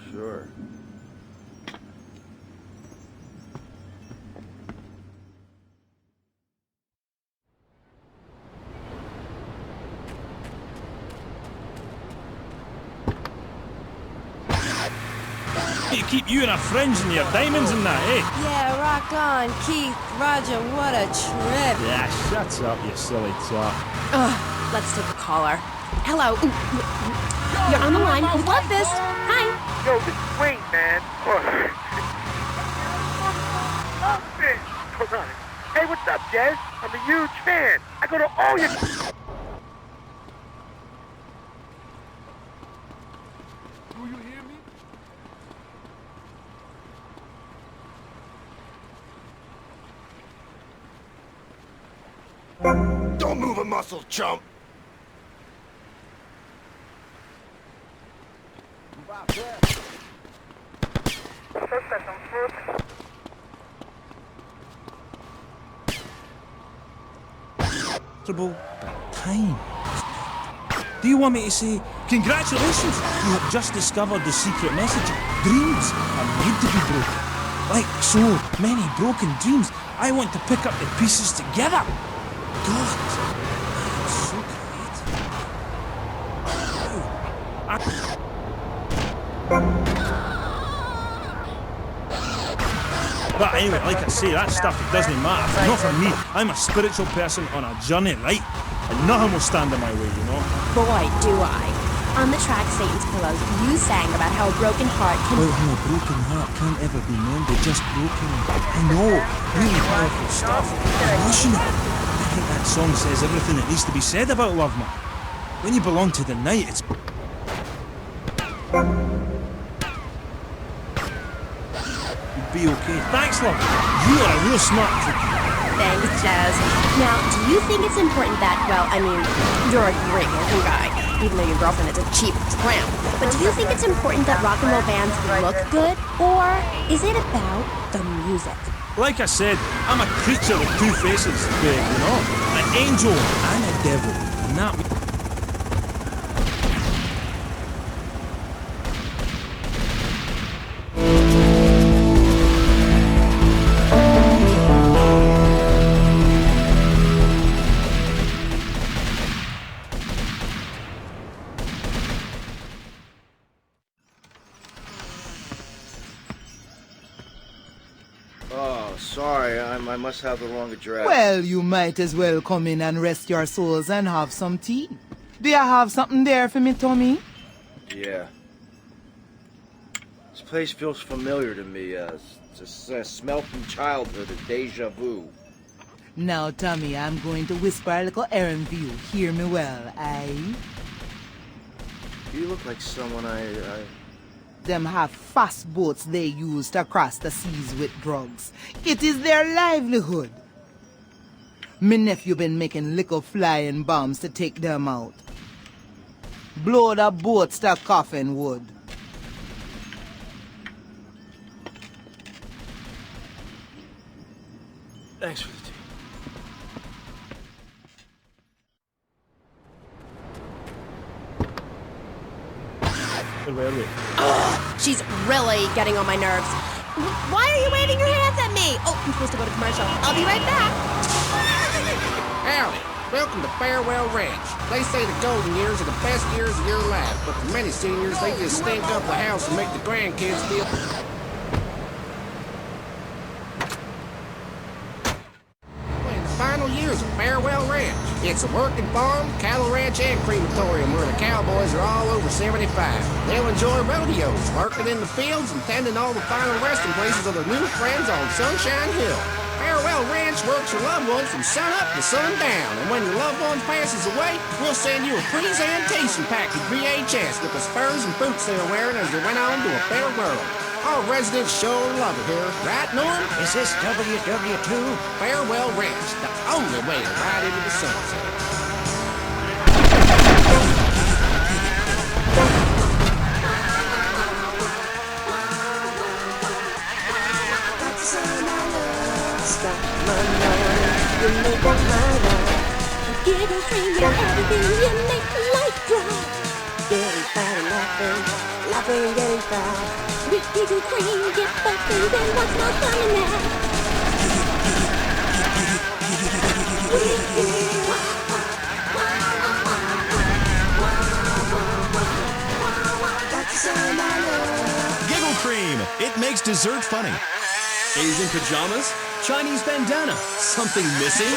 You keep you and a fringe and your diamonds and that, eh? Yeah, rock on, Keith, Roger, what a trip. Yeah, shut up, you silly top. Let's take a caller. Hello. You're on the line with Love Fist. Hi. Yo, this is Wayne, man. Hold on. Hey, what's up, Jez? I'm a huge fan. I go to all your... Do you hear me? Don't move a muscle, chump. Time. Do you want me to say, congratulations, you have just discovered the secret message. Dreams are made to be broken. Like so many broken dreams, I want to pick up the pieces together. God, I'm so But anyway, like I say, that stuff, it doesn't matter. Not for me. I'm a spiritual person on a journey, right? and nothing will stand in my way, you know? Boy, do I. On the track Satan's Pillows, you sang about how a broken heart can... Well, no, broken heart can't ever be mended, just broken. I know, really powerful stuff. Emotional. I think that song says everything that needs to be said about love, man. When you belong to the night, it's... You'll be okay. Thanks, love. You are a real smart cookie. Thanks, Jazz. Now, do you think it's important that, well, I mean, you're a great-looking guy, even though your girlfriend is a cheap tramp. But do you think it's important that rock and roll bands look good, or is it about the music? Like I said, I'm a creature with two faces, babe, you know? An angel and a devil. And that... Oh, sorry, I must have the wrong address. Well, you might as well come in and rest your souls and have some tea. Do you have something there for me, Tommy? Yeah. This place feels familiar to me. It's a smell from childhood, a deja vu. Now, Tommy, I'm going to whisper a little errand for you. Hear me well, aye? You look like someone I... Them have fast boats they use to cross the seas with drugs. It is their livelihood. Me nephew been making little flying bombs to take them out. Blow the boats to coffin wood. Thanks for the tea. She's really getting on my nerves. Why are you waving your hands at me? Oh, I'm supposed to go to commercial. I'll be right back. Howdy. Welcome to Farewell Ranch. They say the golden years are the best years of your life, but for many seniors, they just stink up the house and make the grandkids feel... In the final years of Farewell Ranch. It's a working farm, cattle ranch, and crematorium where the cowboys are all over 75. They'll enjoy rodeos, working in the fields, and tending all the final resting places of their new friends on Sunshine Hill. Farewell Ranch works your loved ones from sun up to sundown, and when your loved one passes away, we'll send you a presentation package VHS with the spurs and boots they were wearing as they went on to a better world. All residents sure love it here, right, Norm? Is this WW2? Farewell Ranch, the only way to ride into the sunset. Giggle, scream, everything you make life dry. Getting fat and laughing and getting fat. With giggle, cream, get buzzing, then what's not funny now? Giggle cream. It makes dessert funny. Asian pajamas? Chinese bandana? Something missing?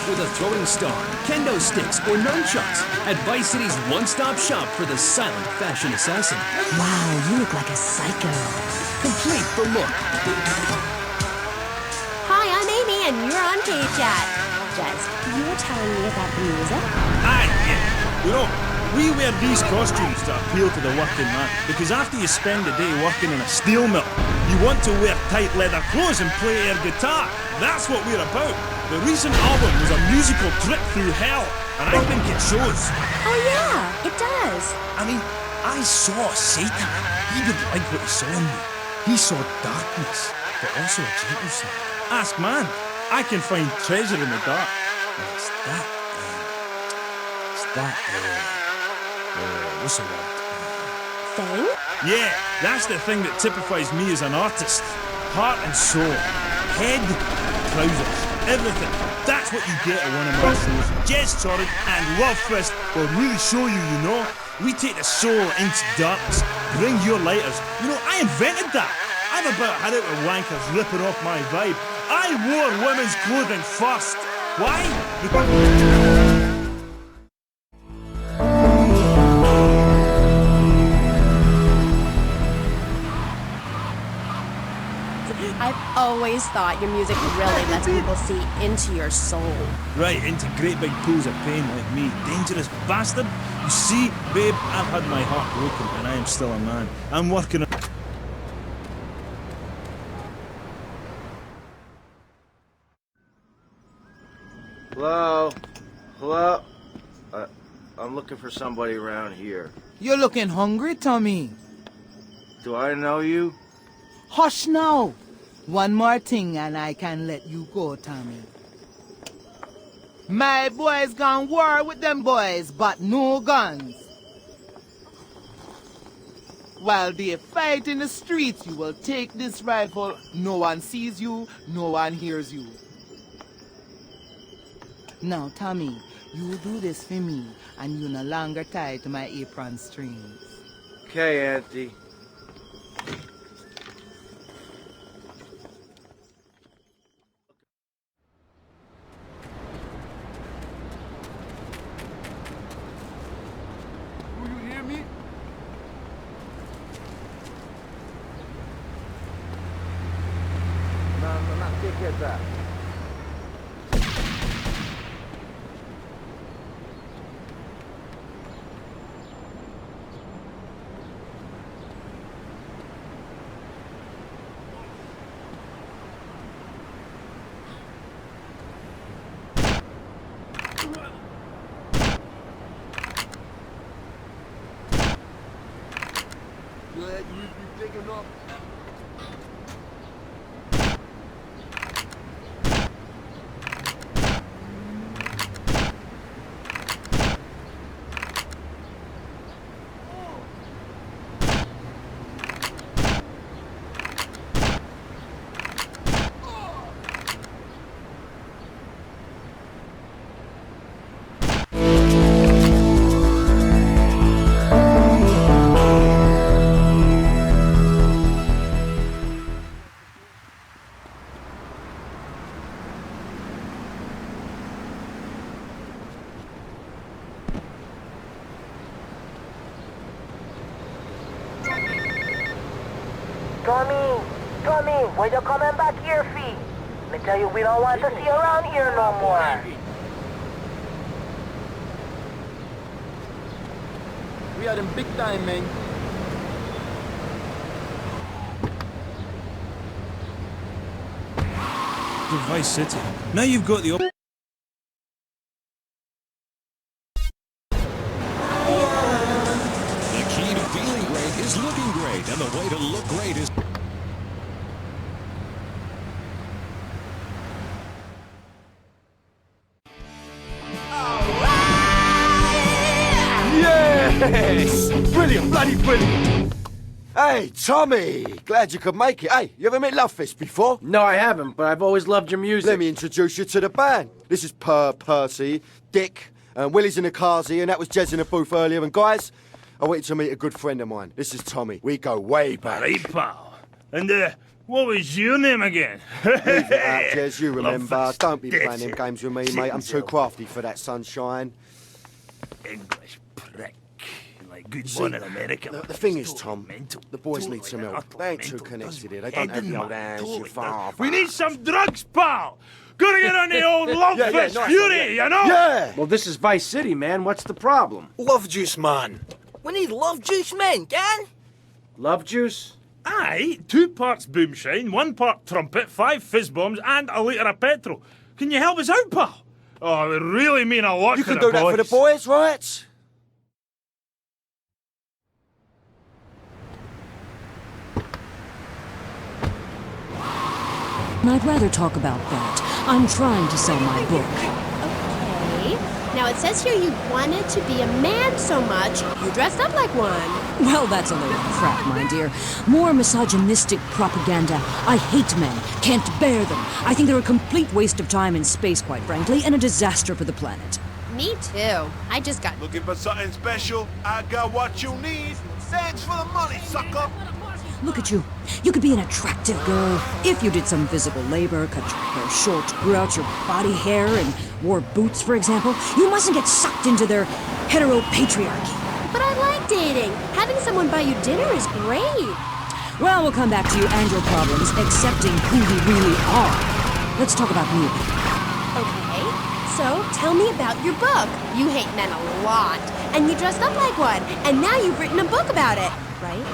With a throwing star, kendo sticks, or nunchucks at Vice City's one-stop shop for the silent fashion assassin. Wow, you look like a psycho. Complete the look. Hi, I'm Amy, and you're on K-Chat. Jazz, you were telling me about the music? Yeah. You know, we wear these costumes to appeal to the working man, because after you spend the day working in a steel mill, you want to wear tight leather clothes and play air guitar. That's what we're about. The recent album was a musical trip through hell, and I think it shows. Oh yeah, it does. I mean, I saw Satan. He didn't like what he saw in me. He saw darkness, but also a gentle side. Ask man. I can find treasure in the dark. It's that, what's the word? Thing? Yeah, that's the thing that typifies me as an artist. Heart and soul. Head, trousers, everything. That's what you get at one of my shows. Jez Torrent and Love Fist will really show you, you know. We take the soul into darkness. Bring your lighters. You know, I invented that. I've about had it with wankers ripping off my vibe. I wore women's clothing first. Why? Because... always thought your music really lets people see into your soul. Right, into great big pools of pain like me. Dangerous bastard. You see, babe, I've had my heart broken and I am still a man. I'm working on... Hello? Hello? I'm looking for somebody around here. You're looking hungry, Tommy. Do I know you? Hush now. One more thing and I can let you go, Tommy. My boys gone war with them boys, but no guns. While they fight in the streets, you will take this rifle. No one sees you, no one hears you. Now, Tommy, you do this for me, and you no longer tied to my apron strings. Okay, Auntie. Do you hear me? No, ¿qué es that? Glad you taking off. Tommy, why you coming back here, fee? Me tell you, we don't want to see you around here no more. We are them big time, man. To Vice City. Now you've got the... The key to feeling great is looking great, and the way to look great is... Yes! Brilliant, bloody brilliant! Hey, Tommy! Glad you could make it. Hey, you ever met Lovefist before? No, I haven't, but I've always loved your music. Let me introduce you to the band. This is Percy, Dick, and Willie's in the Kazi, and that was Jez in the booth earlier. And guys, I want you to meet a good friend of mine. This is Tommy. We go way back. Hey, pal. And, what was your name again? Leave it out, Jez, you remember. Don't be playing them games with me, mate. I'm too crafty for that, sunshine. English prick. Like good See, one in America. The thing is, Tom, the boys need some help. They ain't too connected here. They don't have the old hands, you father. We need some drugs, pal! Gotta get on the old love fest fury, you know? Yeah! Well, this is Vice City, man. What's the problem? Love juice, man. We need love juice men, can? Love juice? Aye, 2 parts boomshine, 1 part trumpet, 5 fizz bombs, and a litre of petrol. Can you help us out, pal? Oh, it really mean a lot You to can the do that for the boys, right? I'd rather talk about that. I'm trying to sell my book. Okay. Now it says here you wanted to be a man so much, you dressed up like one. Well, that's a load of crap, my dear. More misogynistic propaganda. I hate men. Can't bear them. I think they're a complete waste of time in space, quite frankly, and a disaster for the planet. Me too. I just got... Looking for something special? I got what you need. Thanks for the money, sucker. Look at you. You could be an attractive girl if you did some physical labor, cut your hair short, grew out your body hair, and wore boots, for example. You mustn't get sucked into their hetero-patriarchy. But I like dating. Having someone buy you dinner is great. Well, we'll come back to you and your problems, accepting who we really are. Let's talk about me. Okay, so tell me about your book. You hate men a lot, and you dressed up like one, and now you've written a book about it, right?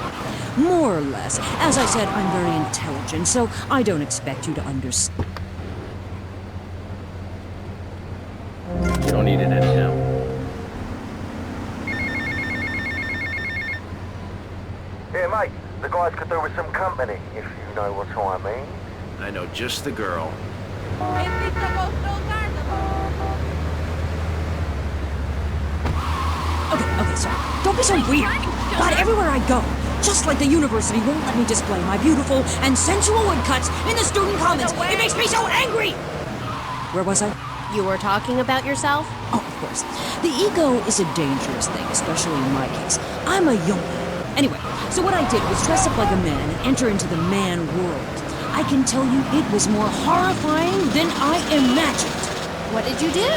More or less. As I said, I'm very intelligent, so I don't expect you to understand. You don't need it anyhow. Hey, mate, the guys could do with some company, if you know what I mean. I know just the girl. Okay, sorry. Don't be so weird. God, everywhere I go, just like the university won't let me display my beautiful and sensual woodcuts in the student commons. It makes me so angry! Where was I? You were talking about yourself? Oh, of course. The ego is a dangerous thing, especially in my case. I'm a young man. Anyway, so what I did was dress up like a man and enter into the man world. I can tell you it was more horrifying than I imagined. What did you do?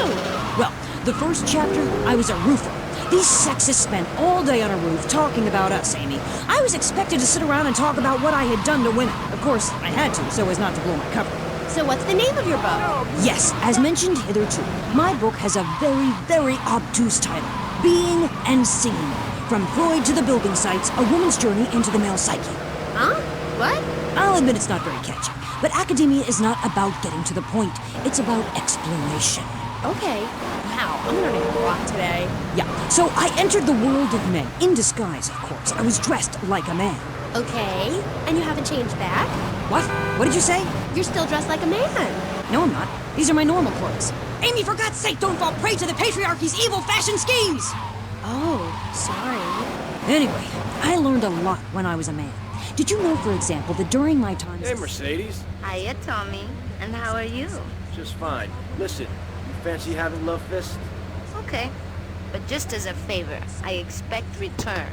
Well, the first chapter, I was a roofer. These sexists spent all day on a roof talking about us, Amy. I was expected to sit around and talk about what I had done to women. Of course, I had to, so as not to blow my cover. So what's the name of your book? Yes, as mentioned hitherto, my book has a very, very obtuse title. Being and Seeing. From Freud to the building sites, a woman's journey into the male psyche. Huh? What? I'll admit it's not very catchy, but academia is not about getting to the point. It's about exploration. Okay. Wow, I'm learning a lot today. Yeah, so I entered the world of men, in disguise, of course. I was dressed like a man. Okay, and you haven't changed back? What? What did you say? You're still dressed like a man. No, I'm not. These are my normal clothes. Amy, for God's sake, don't fall prey to the patriarchy's evil fashion schemes! Oh, sorry. Anyway, I learned a lot when I was a man. Did you know, for example, that during my time... Hey, Mercedes. Hiya, Tommy. And how are you? Just fine. Listen, you fancy having love fists? Okay. But just as a favor, I expect return.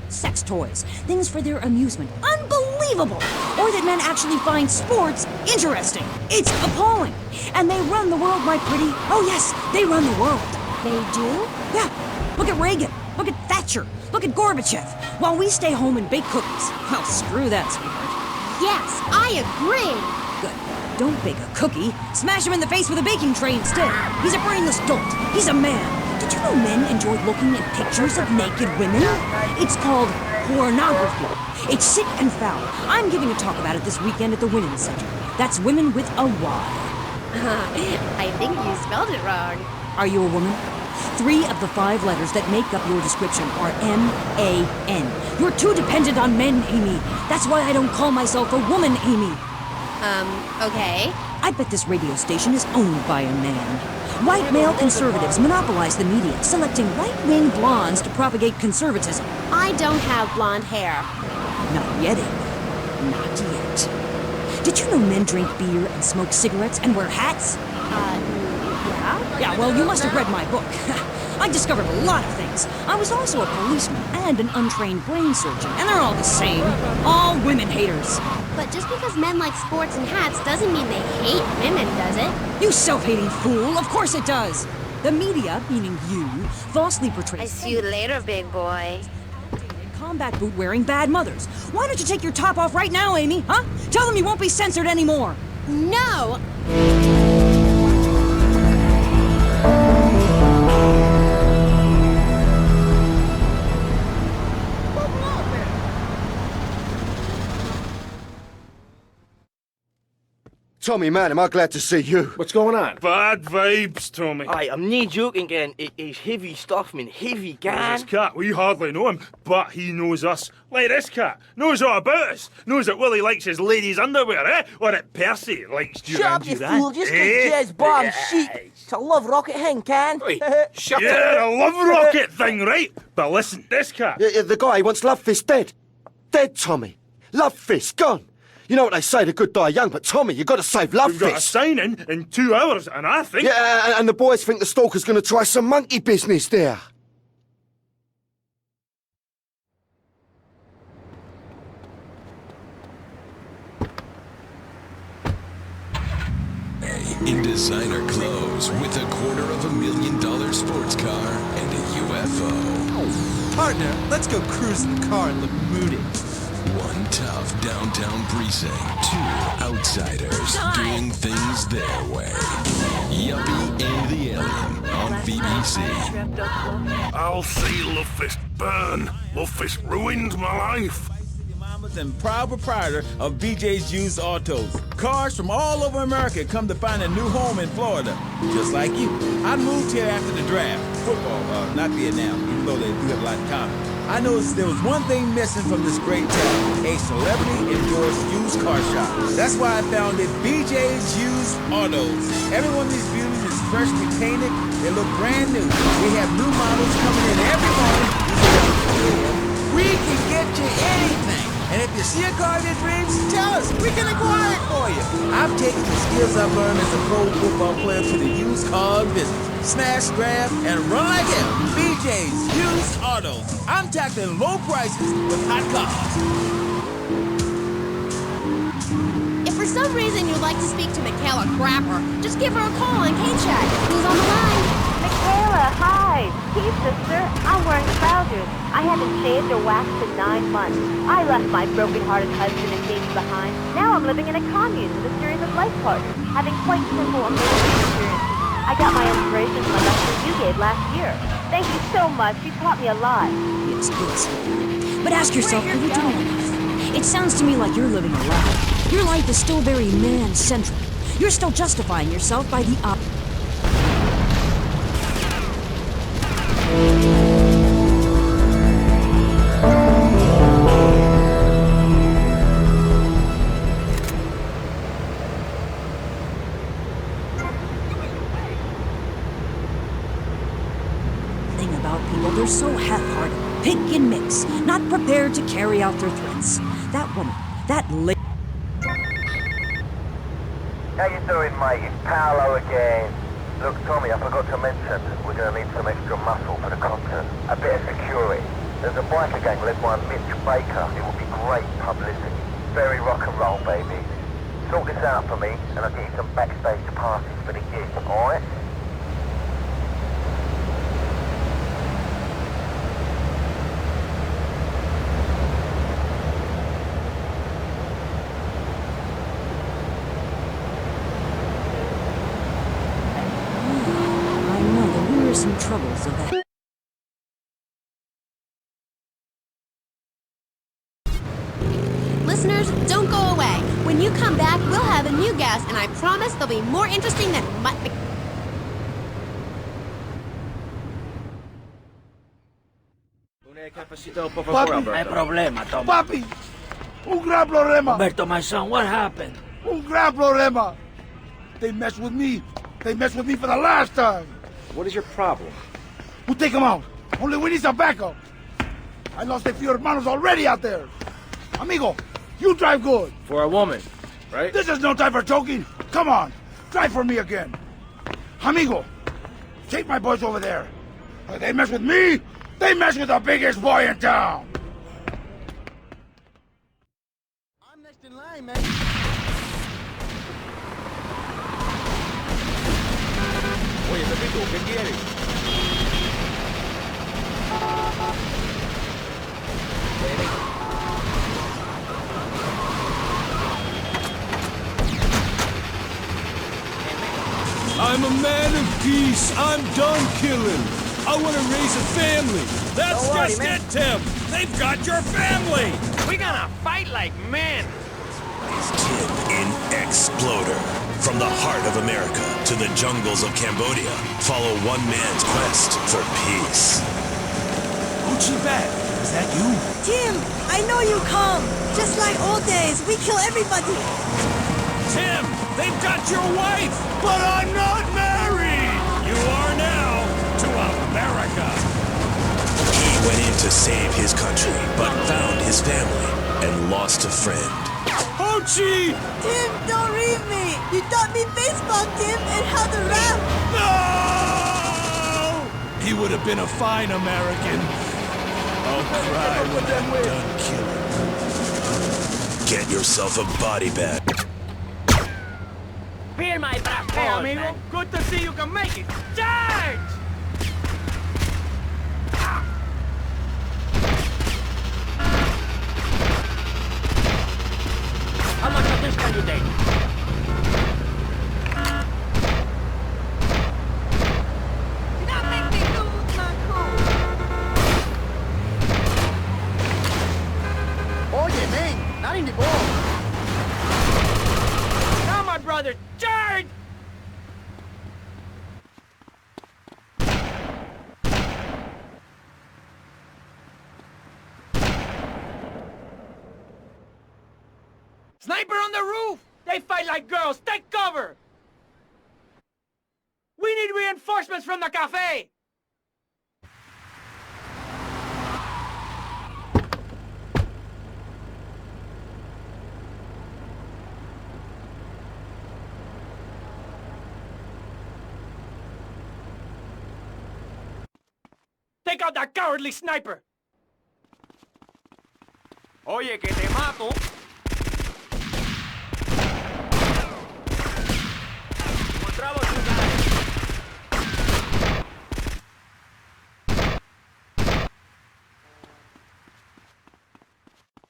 Sex toys, things for their amusement. Unbelievable! Or that men actually find sports interesting. It's appalling. And they run the world, my pretty. Oh yes, they run the world. They do? Yeah. Look at Reagan. Look at Thatcher. Look at Gorbachev. While we stay home and bake cookies. Well, screw that, sweetheart. Yes, I agree. Good. Don't bake a cookie. Smash him in the face with a baking tray instead. He's a brainless dolt. He's a man. Did you know men enjoy looking at pictures of naked women? It's called pornography. It's sick and foul. I'm giving a talk about it this weekend at the Women's Center. That's women with a Y. I think you spelled it wrong. Are you a woman? 3 of the 5 letters that make up your description are M-A-N. You're too dependent on men, Amy. That's why I don't call myself a woman, Amy. Okay. I bet this radio station is owned by a man. White male conservatives monopolize the media, selecting right-wing blondes to propagate conservatism. I don't have blonde hair. Not yet, Amy. Not yet. Did you know men drink beer and smoke cigarettes and wear hats? Yeah? Yeah, well, you must have read my book. I discovered a lot of things. I was also a policeman and an untrained brain surgeon, and they're all the same. All women haters. But just because men like sports and hats doesn't mean they hate women, does it? You self-hating fool! Of course it does! The media, meaning you, falsely portrays... I see you later, big boy. ...combat boot-wearing bad mothers. Why don't you take your top off right now, Amy, huh? Tell them you won't be censored anymore! No! Tommy, man, am I glad to see you. What's going on? Bad vibes, Tommy. I'm not joking, gang. It's heavy stuff, man. Heavy, gang. This cat, we hardly know him, but he knows us. Like this cat, knows all about us. Knows that Willie likes his ladies' underwear, eh? Or that Percy likes Shut up, you Duran fool. Just because Jez bombs shit. It's a love rocket thing, can? Shut yeah, a love rocket thing, right? But listen, this cat... The guy wants Love Fist dead. Dead, Tommy. Love Fist, gone. You know what they say, the good die young, but Tommy, you got to save Love We've Fist. got a sign-in in 2 hours, and I think... Yeah, and the boys think the stalker's going to try some monkey business there. In designer clothes with a $250,000 sports car and a UFO. Partner, let's go cruise in the car and look moody. One tough downtown precinct, two outsiders doing things their way. Yuppie and the Alien on BBC. I'll see Luffist burn. Luffist ruined my life. And proud proprietor of BJ's Used Autos. Cars from all over America come to find a new home in Florida, just like you. I moved here after the draft. Football, not Vietnam, even though they do have a lot in common. I noticed there was one thing missing from this great town, a celebrity-endorsed used car shop. That's why I founded BJ's Used Autos. Every one of these beauties is freshly painted. They look brand new. We have new models coming in every morning. We can get you anything. And if you see a car that dreams, tell us. We can acquire it for you. I'm taking the skills I've learned as a pro football player to the used car business. Smash, grab, and run like hell. BJ's Used Autos. I'm tackling low prices with hot cars. If for some reason you'd like to speak to Michaela Crapper, just give her a call on K-Chat. Who's on the line? Michaela, hi! Hey, sister, I'm wearing trousers. I haven't shaved or waxed in 9 months. I left my broken-hearted husband and baby behind. Now I'm living in a commune with a series of life partners, having quite simple, amazing experiences. I got my inspiration from a lecture you gave last year. Thank you so much. You taught me a lot. Yes, yes. But ask yourself, are you doing enough? It sounds to me like you're living a lie. Your life is still very man-centric. You're still justifying yourself by the thing about people, they're so half-hearted, pick and mix, not prepared to carry out their threats. That woman, that lady. How you doing, mate? It's Paolo again. Look, Tommy, I forgot to mention, we're going to need some extra muscle for the concert. A bit of security. There's a biker gang led by Mitch Baker. It will be great publicity. Very rock and roll, baby. Sort this out for me, and I'll get you some backstage passes for the gig, alright? Some troubles of that. Listeners, don't go away. When you come back, we'll have a new guest, and I promise they'll be more interesting than Papi, hay problema, Tom. Papi, un gran problema. Roberto, my son, what happened? Un gran problema. They messed with me. They messed with me for the last time. What is your problem? We'll take them out. Only we need some backup. I lost a few hermanos already out there. Amigo, you drive good. For a woman, right? This is no time for joking. Come on, drive for me again. Amigo, take my boys over there. If they mess with me, they mess with the biggest boy in town. I'm next in line, man. Oye, Pepito, ¿qué quieres? I'm a man of peace. I'm done killing. I want to raise a family. That's just it, Tim. They've got your family. We're gonna fight like men. Kid in Exploder. From the heart of America to the jungles of Cambodia, follow one man's quest for peace. Gucci back. Is that you? Tim, I know you come. Just like old days, we kill everybody. Tim, they've got your wife. But I'm not married. You are now to America. He went in to save his country, but found his family and lost a friend. Hochi! Tim, don't leave me. You taught me baseball, Tim, and how to rap. No! He would have been a fine American. I'll cry when I'm done killing. Get yourself a body bag. Feel my back. Hey, amigo. Man. Good to see you can make it. Charge! today. Oye, man, not in the ball. Now, my brother, charge! Sniper on the roof! They fight like girls! Take cover! We need reinforcements from the cafe! Take out that cowardly sniper! Oye, que te mato!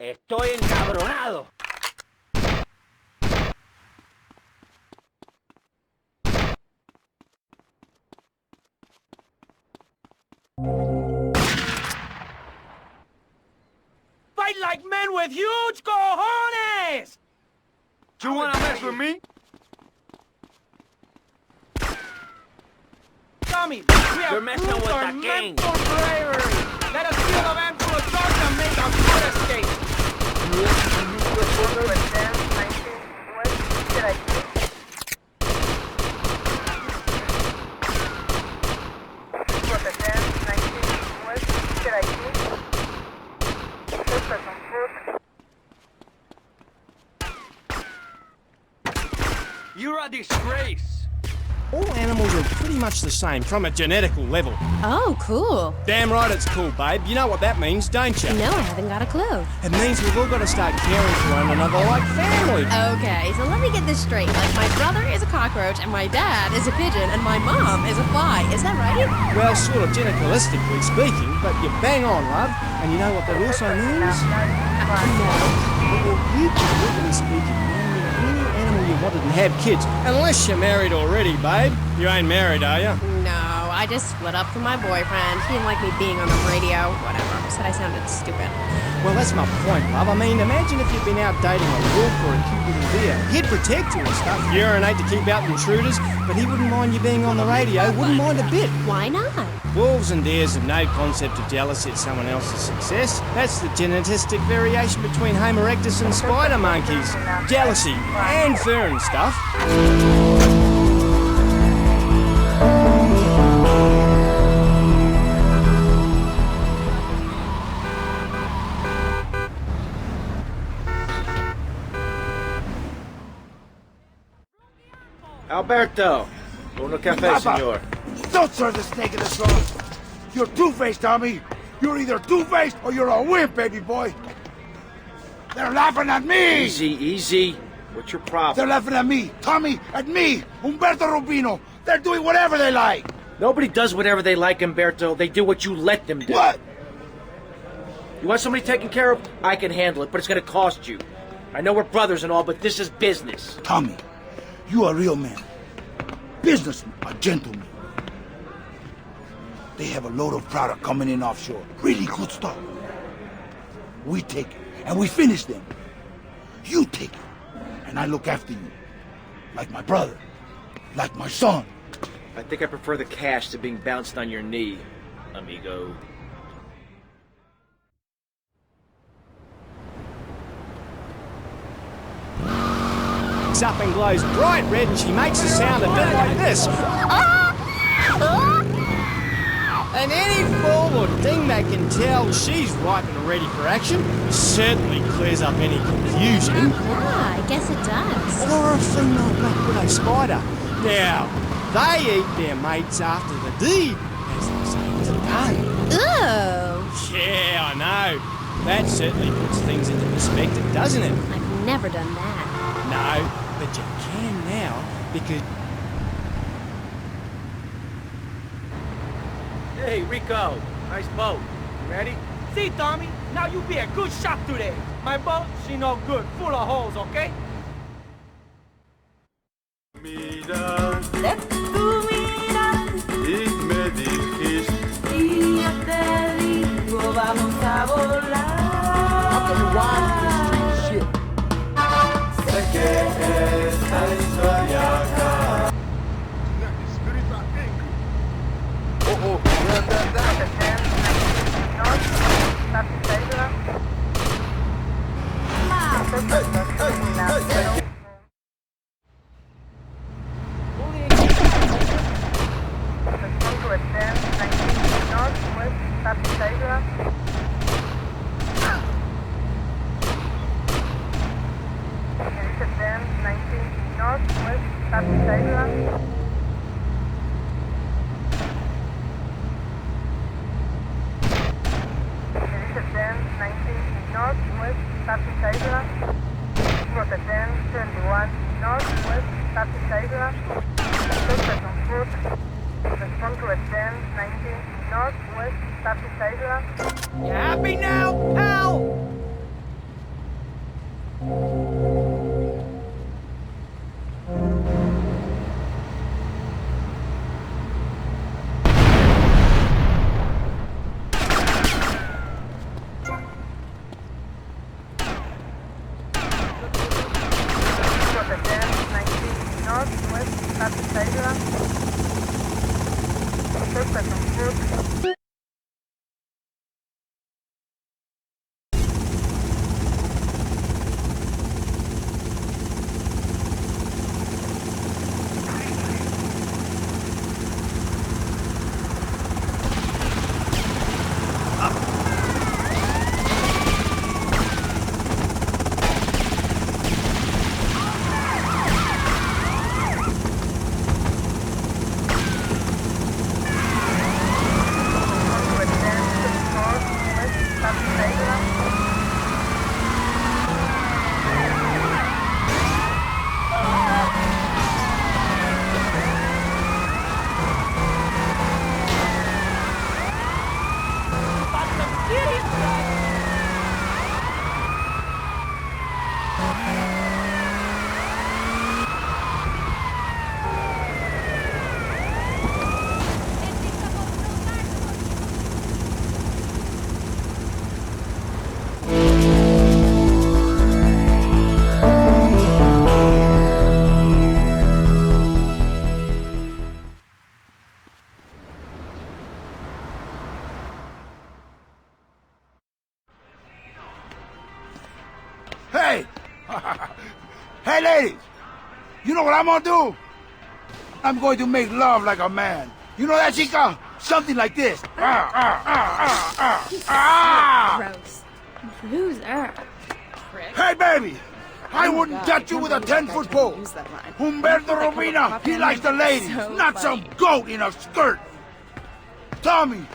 Estoy encabronado. Fight like men with huge cojones! You wanna mess with me? Tommy, we have messing with the gang. For bravery. Let us steal the van full of drugs and make a good escape. You're a disgrace. All animals are pretty much the same from a genetical level. Oh, cool. Damn right it's cool, babe. You know what that means, don't you? No, I haven't got a clue. It means we've all got to start caring for one another like family. Okay, so let me get this straight. Like, my brother is a cockroach, and my dad is a pigeon, and my mom is a fly. Is that right? Well, sort of genetically speaking, but you're bang on, love. And you know what that also means? No. Well, you generically speaking, you wanted to have kids, unless you're married already, babe. You ain't married, are you? No, I just split up from my boyfriend. He didn't like me being on the radio. Whatever. Said I sounded stupid. Well, that's my point, love. I mean, imagine if you'd been out dating a wolf or a cute little deer. He'd protect you and stuff, urinate to keep out intruders, but he wouldn't mind you being on the radio, wouldn't mind a bit. Why not? Wolves and deers have no concept of jealousy at someone else's success. That's the genetistic variation between Homo erectus and spider monkeys. Jealousy and fur and stuff. Alberto, uno café, Papa, senor. Don't serve the snake in the sauce. You're two-faced, Tommy. You're either two-faced or you're a wimp, baby boy. They're laughing at me. Easy, easy. What's your problem? They're laughing at me, Tommy, at me, Umberto Rubino. They're doing whatever they like. Nobody does whatever they like, Umberto. They do what you let them do. What? You want somebody taken care of? I can handle it, but it's going to cost you. I know we're brothers and all, but this is business. Tommy, you a real man. Businessman, a gentleman. They have a load of product coming in offshore. Really good stuff. We take it, and we finish them. You take it, and I look after you. Like my brother. Like my son. I think I prefer the cash to being bounced on your knee, amigo. Up and glows bright red, and she makes a sound a bit like this. And any fool or dingbat can tell she's ripe and ready for action. Certainly clears up any confusion. Yeah, I guess it does. Or a female black widow spider. Now, they eat their mates after the deed, as they say today. Ooh. Yeah, I know. That certainly puts things into perspective, doesn't it? I've never done that. No, but you can now, because... Hey, Rico. Nice boat. You ready? See, Tommy? Now you be a good shot today. My boat, she no good. Full of holes, okay? mirar. De tu mirar. Y me dijiste. Y yo te digo, vamos a volar. How can you watch this shit? Sé que esta historia acaba. Oh, You happy now, pal? Hey! Hey, ladies! You know what I'm gonna do? I'm going to make love like a man. You know that, chica? Something like this. Gross. Loser. Hey, baby! I wouldn't touch you with a 10-foot pole. Humberto Robina, he likes the ladies, not some goat in a skirt. Tommy,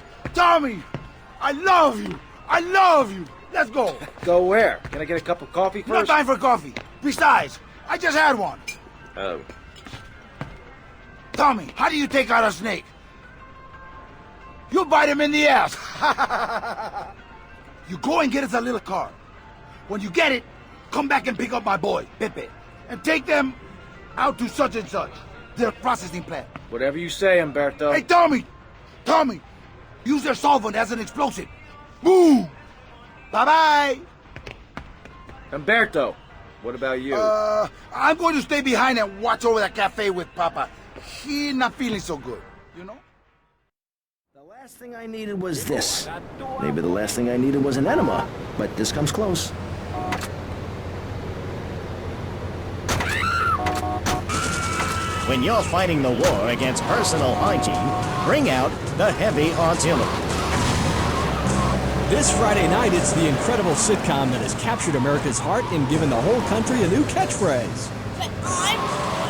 I love you. I love you. Let's go. Go where? Can I get a cup of coffee first? No time for coffee. Besides, I just had one. Oh. Tommy, how do you take out a snake? You bite him in the ass. You go and get us a little car. When you get it, come back and pick up my boy, Pepe, and take them out to such and such, their processing plant. Whatever you say, Umberto. Hey, Tommy, use their solvent as an explosive. Boom! Bye-bye! Umberto, what about you? I'm going to stay behind and watch over that cafe with Papa. He's not feeling so good, you know? The last thing I needed was this. Maybe the last thing I needed was an enema, but this comes close. When you're fighting the war against personal hygiene, bring out the heavy artillery. This Friday night, it's the incredible sitcom that has captured America's heart and given the whole country a new catchphrase. But I'm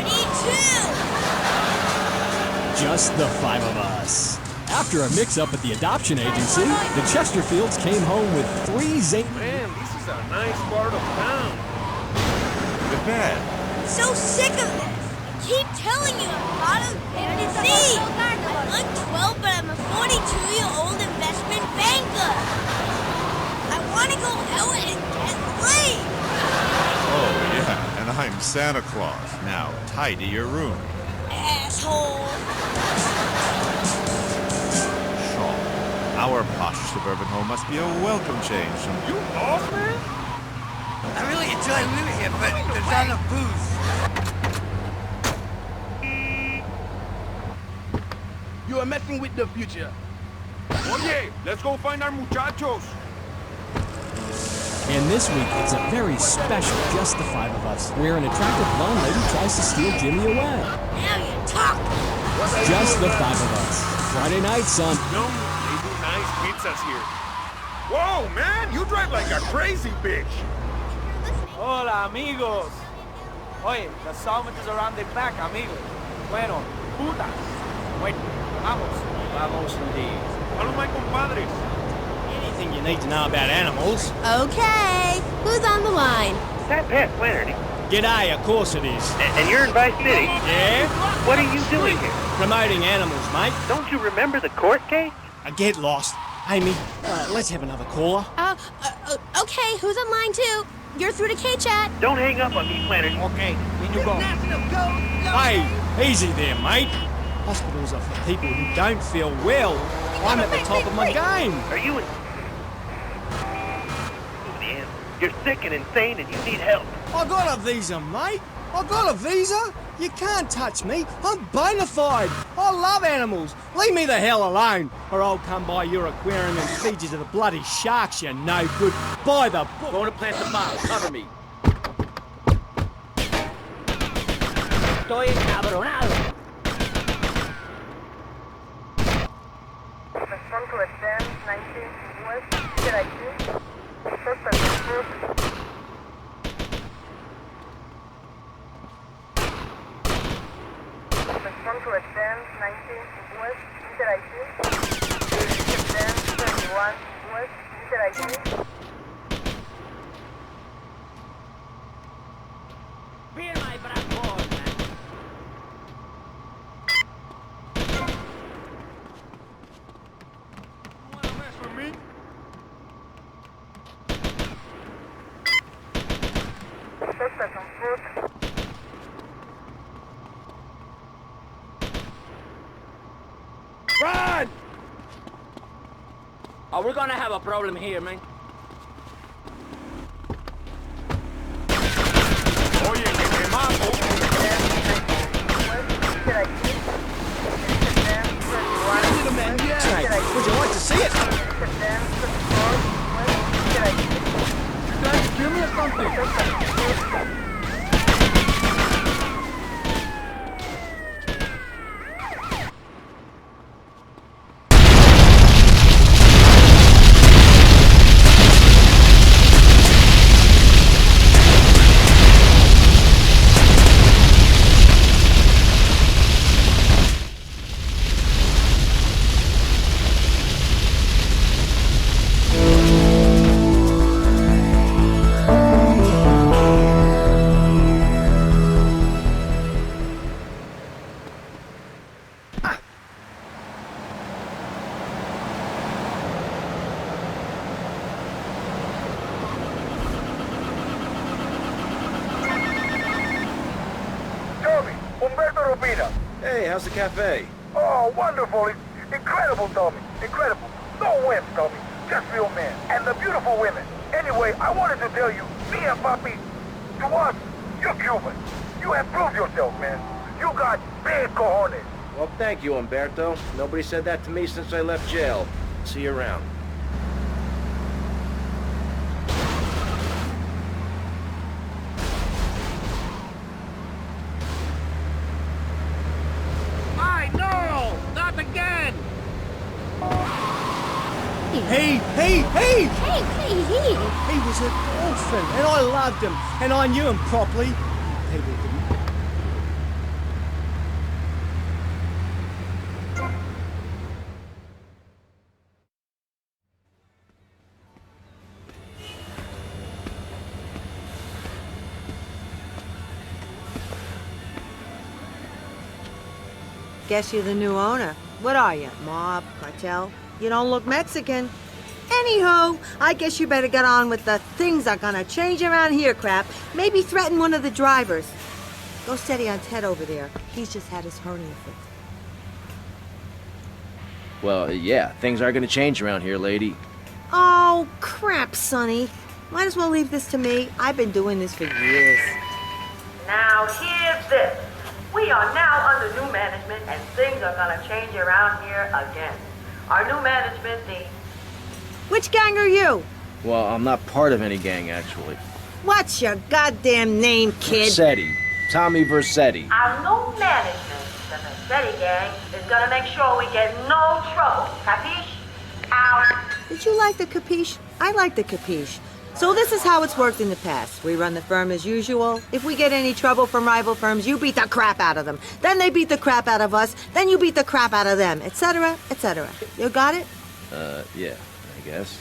22! Just the five of us. After a mix-up at the adoption agency, the Chesterfields came home with 3 zing... Man, this is a nice part of town. The bad. So sick of this! I keep telling you I'm not a see. I'm 12, but I'm a 42-year-old investment banker. I want to go out and get laid. Oh, yeah, and I'm Santa Claus. Now, tidy your room. asshole. Sure. Our posh suburban home must be a welcome change from you, Boss man? I really enjoy living here, but there's not enough booze. You are messing with the future. Oye, let's go find our muchachos. And this week, it's a very special Just the Five of Us, where an attractive blonde lady tries to steal Jimmy away. Now you talk. Just the Five of Us. Friday night, son. No, they do nice pizzas here. Whoa, man, you drive like a crazy bitch. Hola, amigos. Oye, the solvent is around the back, amigos. Bueno, putas. Wait, vamos. Vamos indeed. Follow my compadres. Anything you need to know about animals. Okay, who's on the line? That Pat Flannery. G'day, of course it is. And you're in Vice City? Yeah? What are you doing here? Promoting animals, mate. Don't you remember the court case? I get lost. Amy, let's have another caller. Okay, who's on line two? You're through to K-Chat. Don't hang up on me, Flannery. Okay, in you go. Hey, easy there, mate. Hospitals are for people who don't feel well. I'm at the top of my game. Are you in... Man, you're sick and insane and you need help. I got a visa, mate. I got a visa. You can't touch me. I'm bona fide. I love animals. Leave me the hell alone, or I'll come by your aquarium and feed you to the bloody sharks, you no good. By the book. Going to plant the bomb. Cover me. Estoy encabronado. Respond to extend 19 West, get ID. Suspect approved. Respond to extend 19 West, enter ID. Extend 21 West, enter ID. Be my bravo, man. You wanna mess with me? Suspect on foot. Run! Oh, we're gonna have a problem here, man. Oye, que te mato. Would you like to see it? Guys, give me something. Hey, how's the cafe? Oh, wonderful. Incredible, Tommy. Incredible. No wimps, Tommy. Just real men. And the beautiful women. Anyway, I wanted to tell you, me and Papi, to us, you're Cuban. You have proved yourself, man. You got big cojones. Well, thank you, Umberto. Nobody said that to me since I left jail. See you around. Not again! Hey! Hey! He was an orphan, and I loved him, and I knew him properly. People didn't. Guess you're the new owner. What are you, mob, cartel? You don't look Mexican. Anywho, I guess you better get on with the things are gonna change around here crap. Maybe threaten one of the drivers. Go steady on Ted over there. He's just had his hernia fixed. Well, yeah, things are gonna change around here, lady. Oh, crap, Sonny. Might as well leave this to me. I've been doing this for years. Now, here's this. We are now under new management, and things are gonna change around here again. Our new management, Which gang are you? Well, I'm not part of any gang, actually. What's your goddamn name, kid? Versetti. Tommy Versetti. Our new management, the Versetti gang, is gonna make sure we get no trouble. Capiche? Out. Did you like the capiche? I like the capiche. So this is how it's worked in the past. We run the firm as usual. If we get any trouble from rival firms, you beat the crap out of them. Then they beat the crap out of us. Then you beat the crap out of them, etc., etc. You got it? Yeah, I guess.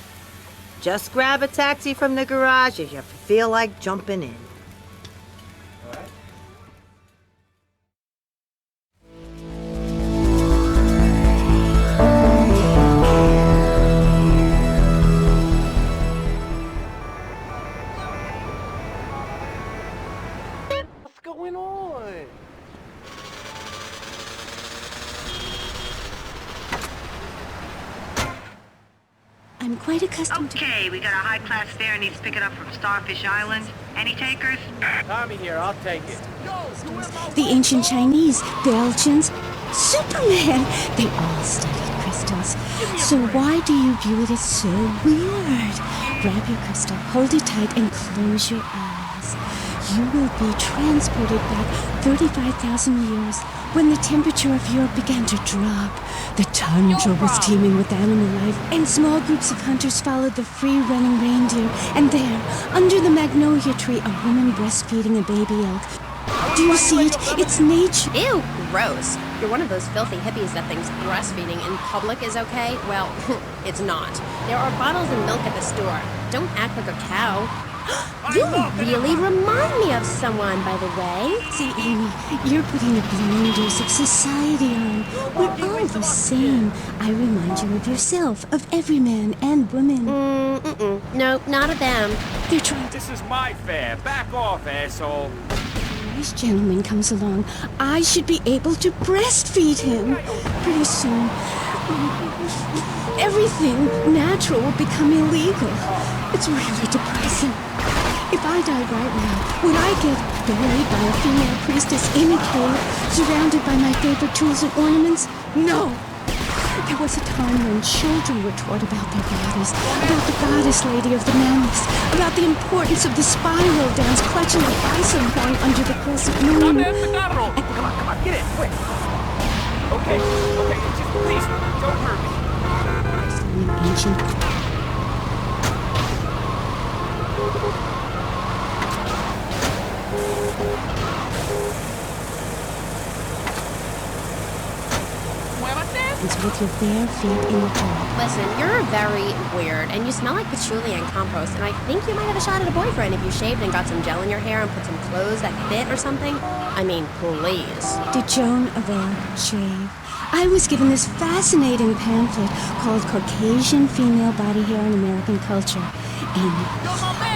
Just grab a taxi from the garage if you feel like jumping in. What's going on? I'm quite accustomed to... Okay, we got a high-class fare needs to pick it up from Starfish Island. Any takers? Tommy here, I'll take it. The ancient Chinese, Belgians, Superman. They all studied crystals. So why do you view it as so weird? Grab your crystal, hold it tight, and close your eyes. You will be transported back 35,000 years when the temperature of Europe began to drop. The tundra was teeming with animal life, and small groups of hunters followed the free-running reindeer. And there, under the magnolia tree, a woman breastfeeding a baby elk. Do you see it? It's nature. Ew, gross. You're one of those filthy hippies that thinks breastfeeding in public is okay? Well, it's not. There are bottles of milk at the store. Don't act like a cow. You really remind me of someone, by the way. See, Amy, you're putting the blinders of society on. We're all the same. I remind you of yourself, of every man and woman. No, not of them. They're trying to... This is my fare. Back off, asshole. This gentleman comes along. I should be able to breastfeed him. Pretty soon, everything natural will become illegal. It's really depressing. If I died right now, would I get buried by a female priestess in a cave, surrounded by my favorite tools and ornaments? No! There was a time when children were taught about their bodies, about the goddess lady of the mammoths, about the importance of the spiral dance, clutching the bison horn under the crescent moon. Come on, get in, quick. Okay, just please, don't hurt me. Ancient. With your bare feet in the hole. Listen, you're very weird, and you smell like patchouli and compost, and I think you might have a shot at a boyfriend if you shaved and got some gel in your hair and put some clothes that fit or something. I mean, please. Did Joan of Arc shave? I was given this fascinating pamphlet called Caucasian Female Body Hair in American Culture. Amy,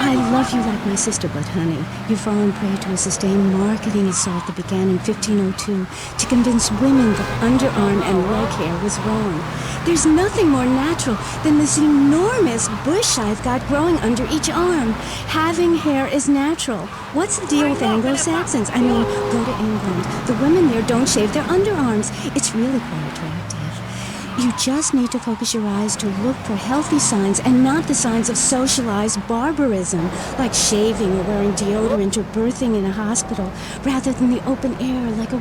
I love you like my sister, but honey, you've fallen prey to a sustained marketing assault that began in 1502 to convince women that underarm and leg hair was wrong. There's nothing more natural than this enormous bush I've got growing under each arm. Having hair is natural. What's the deal with Anglo-Saxons? I mean, go to England. The women there don't shave their underarms. It's really quite attractive. You just need to focus your eyes to look for healthy signs and not the signs of socialized barbarism, like shaving or wearing deodorant or birthing in a hospital, rather than the open air like a...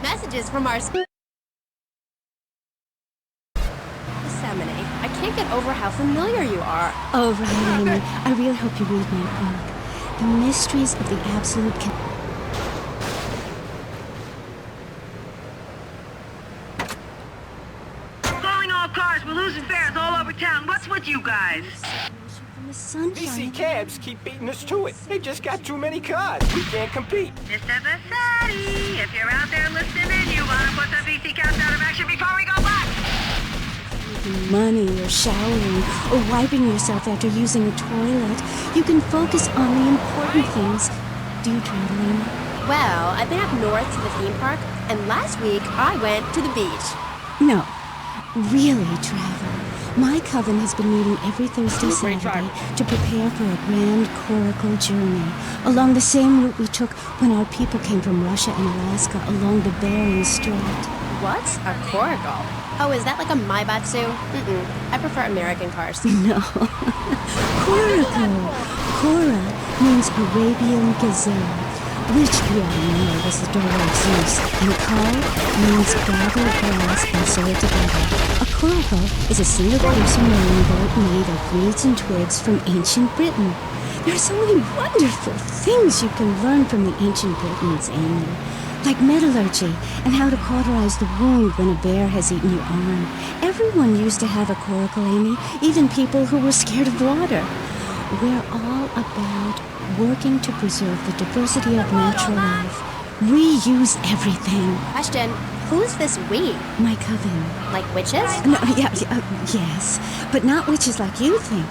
Messages from our... I can't get over how familiar you are. Oh, right, Amy. I really hope you read my book. The Mysteries of the Absolute... Calling all cars. We're losing fares all over town. What's with you guys? DC cabs keep beating us to it. They just got too many cars. We can't compete. Mr. Versetti, if you're out there listening in, you want to put the VC cabs out of action before we go back. making money or showering or wiping yourself after using a toilet, you can focus on the important things. Do you travel, Amy? Well, I've been up north to the theme park, and last week I went to the beach. No, really travel. My coven has been meeting every Thursday, Saturday to prepare for a grand coracle journey along the same route we took when our people came from Russia and Alaska along the Bering Strait. What's a coracle? Oh, is that like a Maibatsu? I prefer American cars. No. Coracle. Cora means Arabian gazelle, which we all know was the daughter of Zeus, and Kal means gather grass and sew it together. A coracle is a single-person rowing boat made of reeds and twigs from ancient Britain. There are so many wonderful things you can learn from the ancient Britons, Amy. Like metallurgy and how to cauterize the wound when a bear has eaten your arm. Everyone used to have a coracle, Amy, even people who were scared of water. We're all about working to preserve the diversity of natural life. We use everything. Question, who's this we? My coven. Like witches? No, yes, but not witches like you think.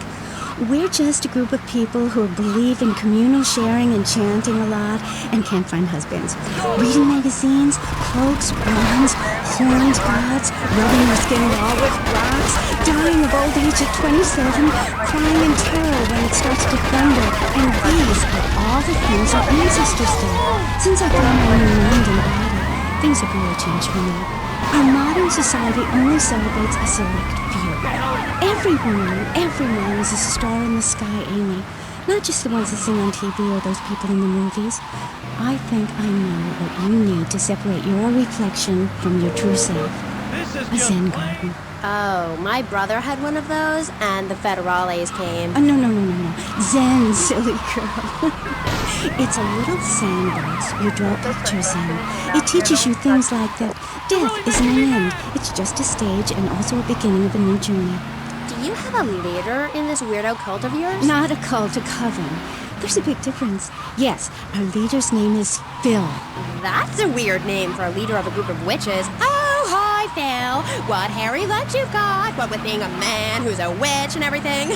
We're just a group of people who believe in communal sharing and chanting a lot and can't find husbands. Reading magazines, cloaks, wands, horned gods, rubbing your skin raw with rocks, dying of old age at 27, crying in terror when it starts to thunder, and these are all the things our ancestors did. Since I found my new mind and body, things have really changed for me. Our modern society only celebrates a select few. Everyone is a star in the sky, Amy. Not just the ones that sing on TV or those people in the movies. I think I know what you need to separate your reflection from your true self. A Zen garden. Oh, my brother had one of those, and the federales came. Oh, no. Zen, silly girl. It's a little sandbox you draw pictures in. It teaches you things like that death isn't an end. It's just a stage and also a beginning of a new journey. Do you have a leader in this weirdo cult of yours? Not a cult, a coven. There's a big difference. Yes, our leader's name is Phil. That's a weird name for a leader of a group of witches. Oh, hi, Phil. What hairy lunch you've got? What with being a man who's a witch and everything?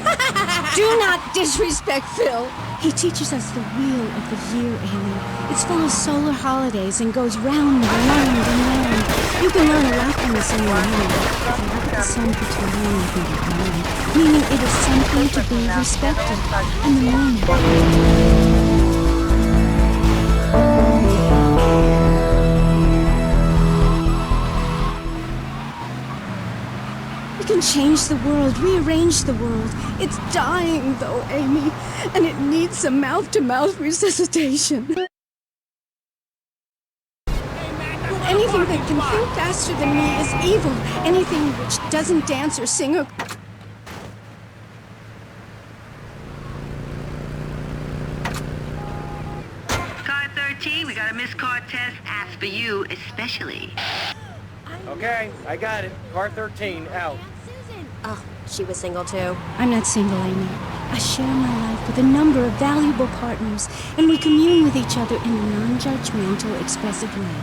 Do not disrespect Phil. He teaches us the wheel of the year, Amy. It's full of solar holidays and goes round and round and round. You can learn a lot from the sun and moon. If you look at the sun for too long, you can get blind. Meaning it is something to be respected. And the moon. Change the world, rearrange the world. It's dying, though, Amy, and it needs some mouth-to-mouth resuscitation. Anything that can think faster than me is evil. Anything which doesn't dance or sing or... Car 13, we got a missed car test asked for you especially. Okay, I got it. Car 13, out. Oh, she was single too. I'm not single, Amy. I share my life with a number of valuable partners, and we commune with each other in a non-judgmental, expressive way.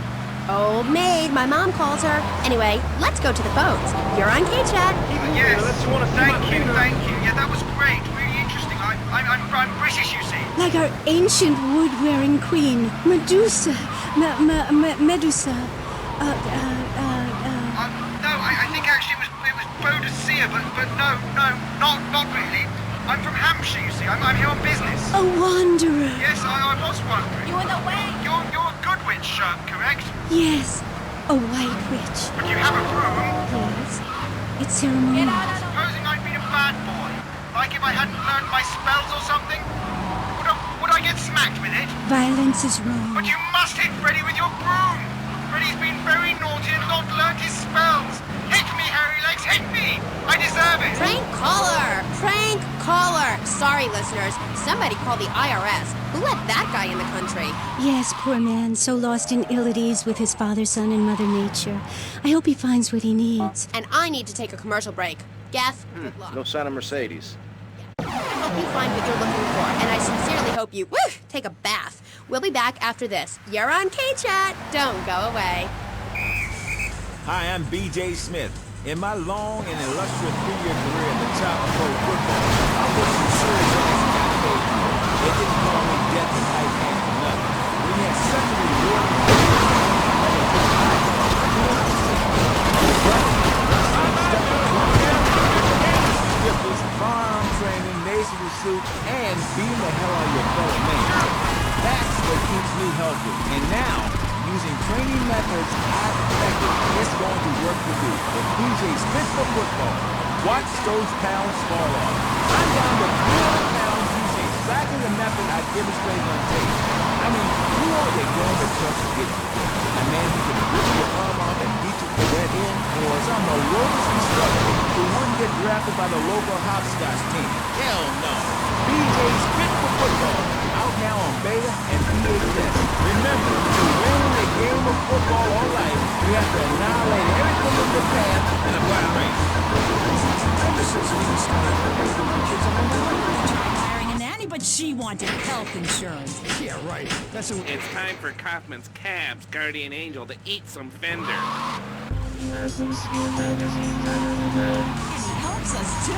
Old maid, my mom calls her. Anyway, let's go to the phones. You're on K-Chat. Yes, thank you. Yeah, that was great. Really interesting. I'm British, you see. Like our ancient wood-wearing queen, Medusa. Medusa. No, I think actually it was Bodicea, but no, not really. I'm from Hampshire, you see. I'm here on business. A wanderer. Yes, I was wondering. You in the way? You're a good witch, correct? Yes, a white witch. But you have a broom? Yes, it's ceremonial. Supposing I'd been a bad boy, like if I hadn't learned my spells or something, would I get smacked with it? Violence is wrong. But you must hit Freddy with your broom. Freddy's been very naughty and not learned his spells. Hit me, hairy legs, hit me! I deserve it! Prank caller! Prank caller! Sorry, listeners. Somebody call the IRS. Who let that guy in the country? Yes, poor man, so lost in ill at ease with his father, son, and Mother Nature. I hope he finds what he needs. And I need to take a commercial break. Gaff, good luck. No sign of Mercedes. I hope you find what you're looking for, and I sincerely hope you take a bath. We'll be back after this. You're on K-Chat. Don't go away. Hi, I'm BJ Smith. In my long and illustrious 3-year career at the top of pro football, I was some serious ass got paid for. They didn't call me death and hype man for nothing. We had such a rewarding firearm training, nation pursuit, and beating the hell out of your fellow man. That's what keeps me healthy. And now, using training methods I've perfected, it's going to work for you. If PJ's fit for football, watch those pounds fall off. I'm down to 300 pounds using exactly the method I demonstrated on tape. I mean, who are they going to trust to get you? A man who can rip your arm off and beat you to the wet end, or some heroic instructor who wouldn't get drafted by the local hopscotch team? Hell no. PJ's fit for football. Out now on beta and VHS. Remember, to win a game of football all life, you have to annihilate everything in the path in a wide range. Hiring a nanny, but she wanted health insurance. Yeah, right. That's a... It's time for Kaufman's Cab's Guardian Angel to eat some fender. Helps us too.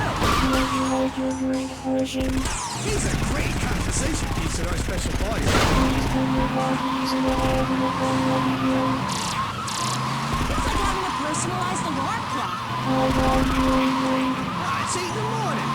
He's a great conversation piece at our special party. It's like having a personalized alarm clock. Ah, it's 8 in the morning.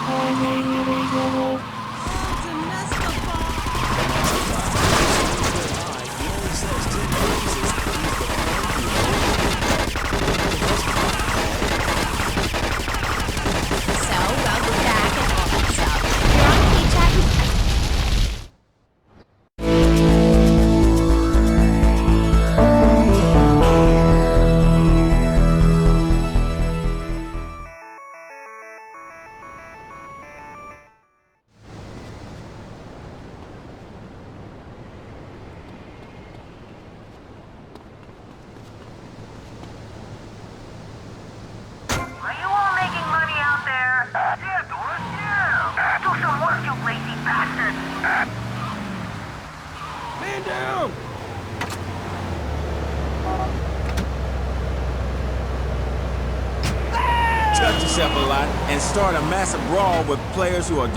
Touch yourself a lot and start a massive brawl with players who are...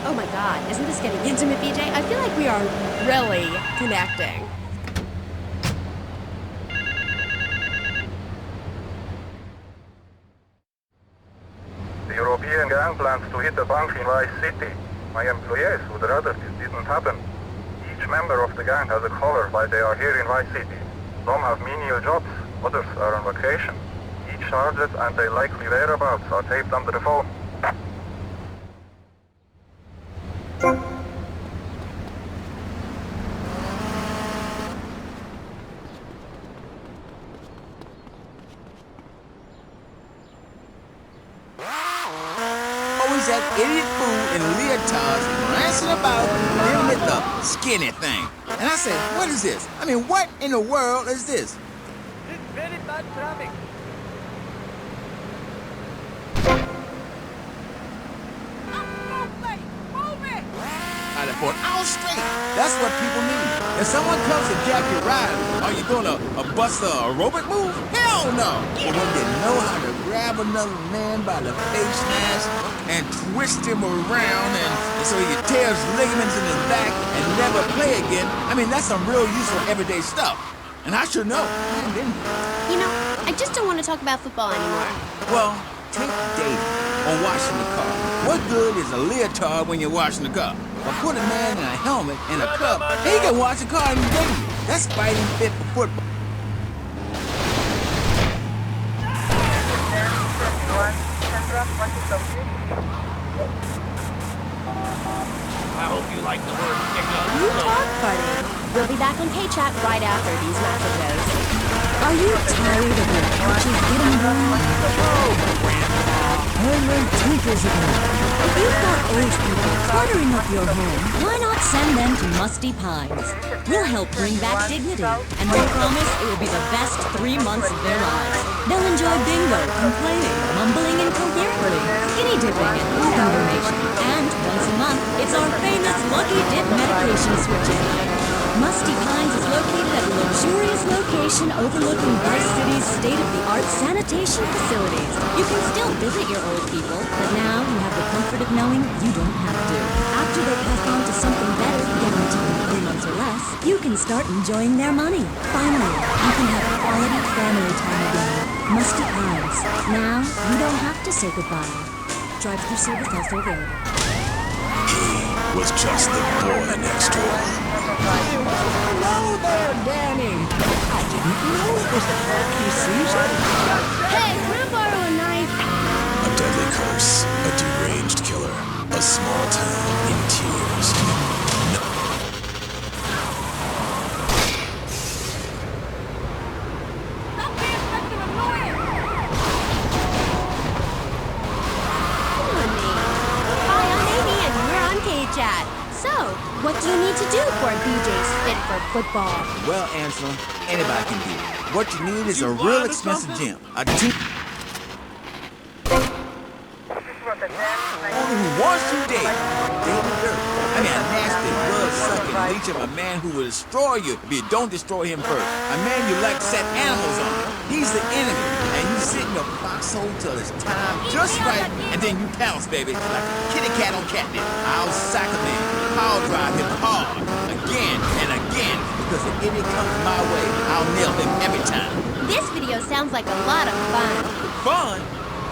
Oh my god, isn't this getting intimate, BJ? I feel like we are really connecting. The European gang plans to hit a bank in Vice City. My employees would rather this didn't happen. Each member of the gang has a collar while they are here in Vice City. Some have menial jobs, others are on vacation. Each target and their likely whereabouts are taped under the phone. Always that idiot fool in leotards prancing about giving it the skinny thing. And I said, what is this? I mean, what in the world is this? It's very bad traffic. Out of for an hour straight. That's what people need. If someone comes to jack your ride, are you gonna bust a aerobic move? Hell no! But when you know how to grab another man by the face mask and twist him around and so he tears ligaments in his back and never play again, I mean, that's some real useful everyday stuff. And I should know. You know, I just don't want to talk about football anymore. Well, take dating on washing the car. What good is a leotard when you're washing the car? Or put a man in a helmet and a cup, he can wash the car and date you. That's fighting fit for football. I hope you like the word sticker. You talk, buddy. We'll be back on K-Chat right after these messages. Are you tired of your couches getting warm? I like tinkers again. If you've got old people cluttering up your home, why not send them to Musty Pines? We'll help bring back dignity, and we promise it will be the best 3 months of their lives. They'll enjoy bingo, complaining, mumbling incoherently, skinny dipping, and food information. And once a month, it's our famous Lucky Dip medication switching. Musty Pines is located at a luxurious location location overlooking Vice City's state-of-the-art sanitation facilities. You can still visit your old people, but now you have the comfort of knowing you don't have to. After they pass on to something better, guaranteed in 3 months or less, you can start enjoying their money. Finally, you can have quality family time again. Musty eyes. Now, you don't have to say goodbye. Drive-through service also available. He was just the boy next door. Hello there, Danny. I didn't know it was the turkey season. Hey, can I borrow a knife? A deadly curse, a deranged killer, a small town in tears. Chat. So, what do you need to do for BJ's fit for football? Well, Angela, anybody can do it. What you need is a real expensive gym. A team. Only who wants you dead. David Dirt. I mean, a nasty, blood-sucking leech of a man who will destroy you if you don't destroy him first. A man you like to set animals on. He's the enemy, and you sit in a foxhole till it's time just right, and then you pounce, baby, like a kitty cat on catnip. I'll sack him in, power drive him hard, again and again, because if idiot comes my way, I'll nail him every time. This video sounds like a lot of fun. Fun?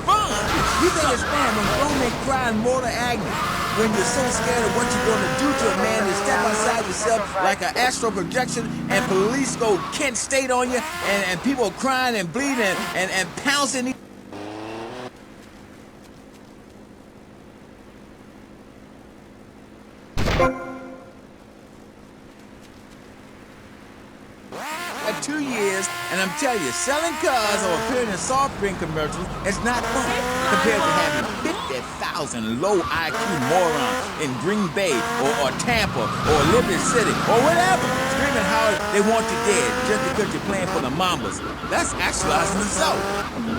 Fun? You think it's fun when grown men cry in mortal agony? When you're so scared of what you're going to do to a man, you step outside yourself like an astral projection, and police go Kent State on you, and people crying and bleeding and pouncing. For 2 years, and I'm telling you, selling cars or appearing in soft drink commercials is not fun compared to having 50,000 low IQ morons in Green Bay or Tampa or Liberty City or whatever, screaming how they want you dead just because you're playing for the Mambas. That's actualizing the soul.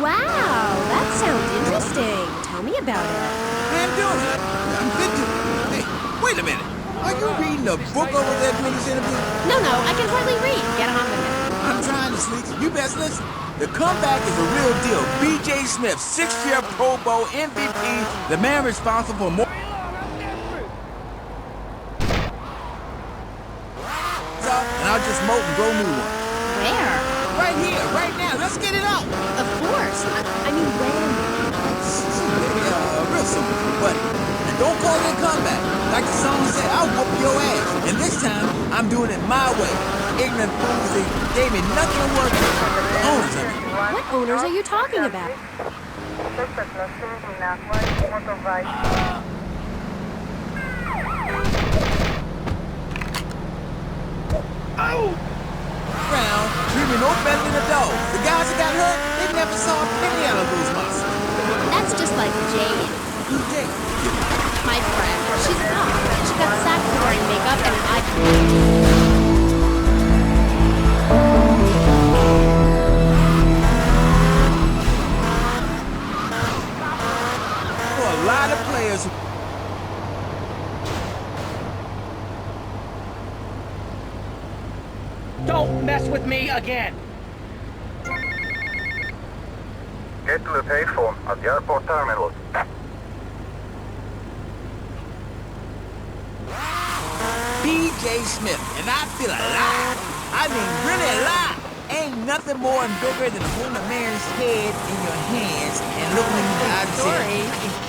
Wow, that sounds interesting. Tell me about it. I'm doing it. I'm good to it. Hey, wait a minute. Are you reading a book over there during this interview? No, I can hardly read. Get on with it. I'm trying to sleep. You best listen. The comeback is a real deal. B.J. Smith, 6-year Pro Bowl MVP, the man responsible for more. And I'll just mold and grow new ones. Where? Right here, right now. Let's get it out. Of course. I mean, when? Real simple, buddy. And don't call it a comeback. Like the song said, I'll whoop your ass. And this time, I'm doing it my way. Ignorant fools, they gave me nothing to work with. The owners of it. What owners are you talking about? Oh! Round, treating no better than a dog. The guys that got hurt, they never saw a penny out of those monsters. That's just like Jade. Who's Jade? My friend. She's hot. She got sacked for wearing makeup and an A lot of players who... Don't mess with me again! Get to the payphone at the airport terminal. B.J. Smith, and I feel alive. I mean, really alive. Ain't nothing more bigger than holding a man's head in your hands and looking him in the eye and saying...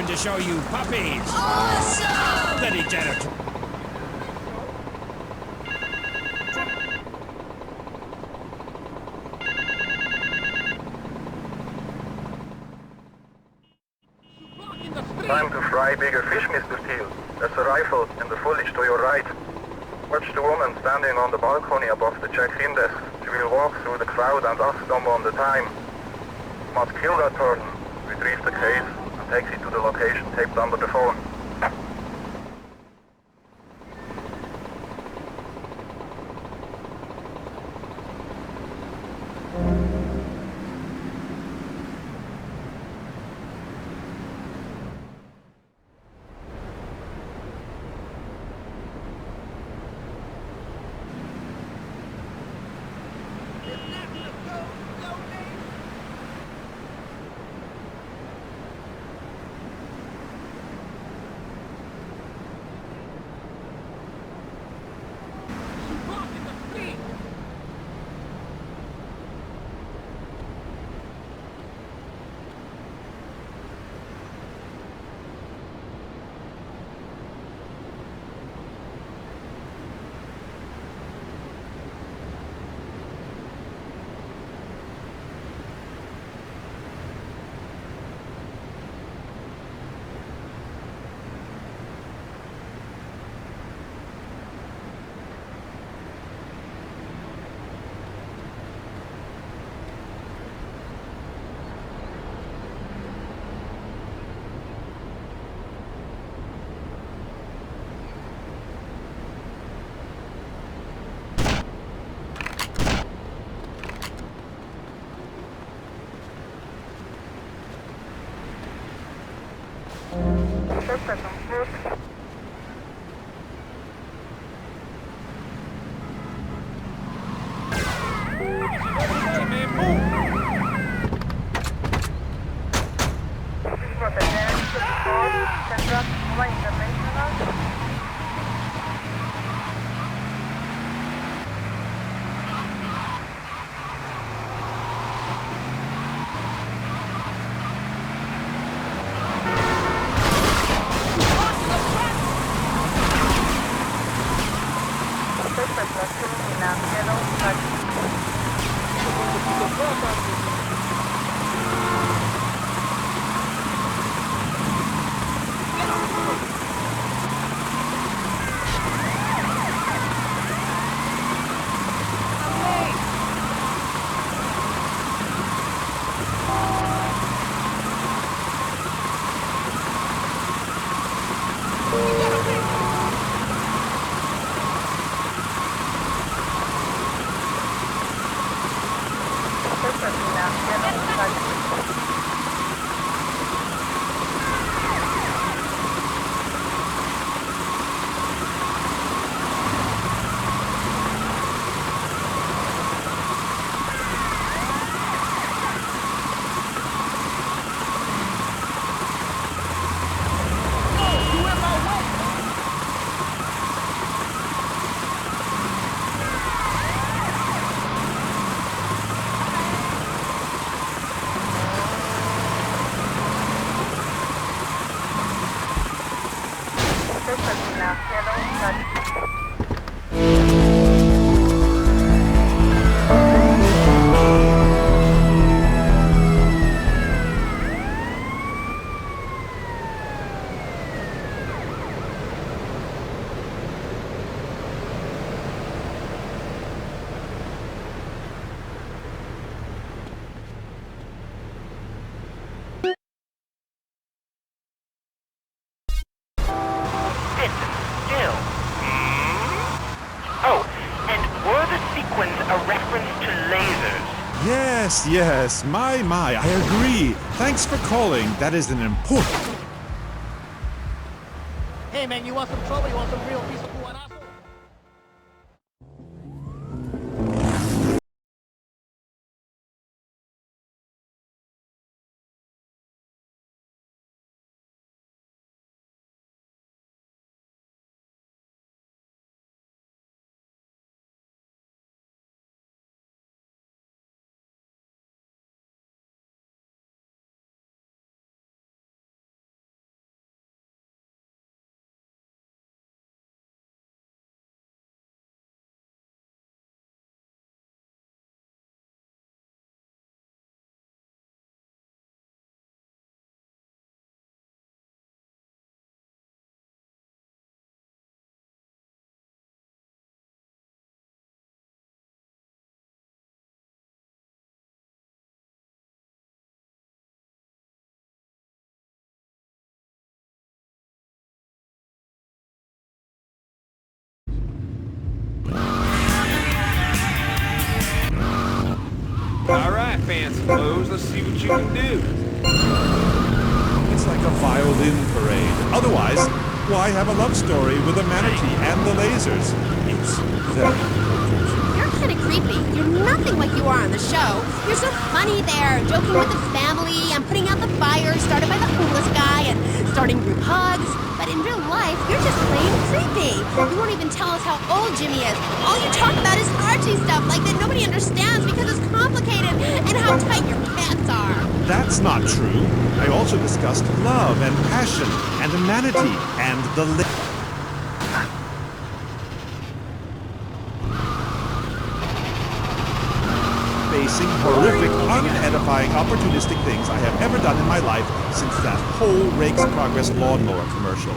To show you puppies. Awesome! Steady, janitor. Time to fry bigger fish, Mr. Steele. There's a rifle in the foliage to your right. Watch the woman standing on the balcony above the check-in desk. She will walk through the crowd and ask someone the time. Must kill that person. Retrieve the case. Takes you to the location taped under the phone. Suspect on foot. Hey, man, move! Yes, my, I agree. Thanks for calling. That is an important... Hey, man, you want some trouble? You want some real piece of guanazo? Alright, fancy clothes, let's see what you can do. It's like a violin parade. Otherwise, why have a love story with a manatee and the lasers? It's very important. You're kind of creepy. You're nothing like you are on the show. You're so funny there, joking with the family and putting out the fire started by the homeless guy and starting group hugs. But in real life, you're just plain creepy. You won't even tell us how old Jimmy is. All you talk about is Archie stuff like that nobody understands because it's complicated and how tight your pants are. That's not true. I also discussed love and passion and a manatee and the facing horrific, unedifying, opportunistic things I have ever done in my life since that whole Rake's Progress lawnmower commercial.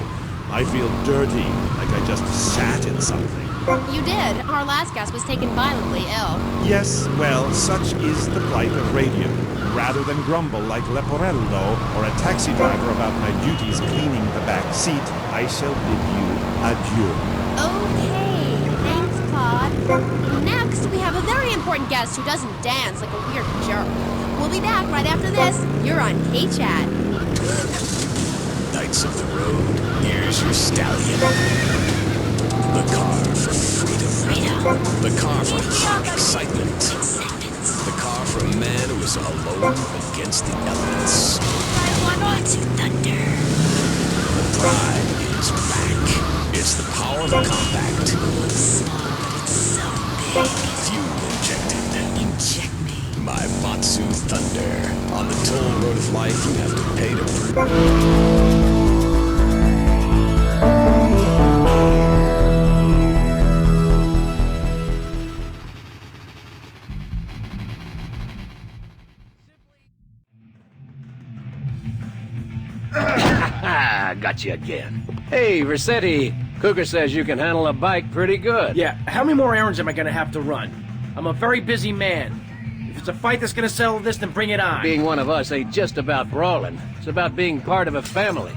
I feel dirty, like I just sat in something. You did. Our last guest was taken violently ill. Yes, well, such is the plight of radio. Rather than grumble like Leporello or a taxi driver about my duties cleaning the back seat, I shall bid you adieu. Okay, thanks, Claude. Next, we have a very important guest who doesn't dance like a weird jerk. We'll be back right after this. You're on K-Chat. bikes of the road, here's your stallion. The car for freedom. The car for hot excitement. The car for a man who is alone against the elements. Watsu Thunder. The pride is back. It's the power of a compact. Small, but it's so big. Fuel injected. Inject me. My Matsu Thunder. On the toll road of life, you have to pay to prove. Got you again. Hey, Rossetti. Cougar says you can handle a bike pretty good. Yeah, how many more errands am I gonna have to run? I'm a very busy man. If it's a fight that's gonna settle this, then bring it on. Being one of us ain't just about brawling. It's about being part of a family.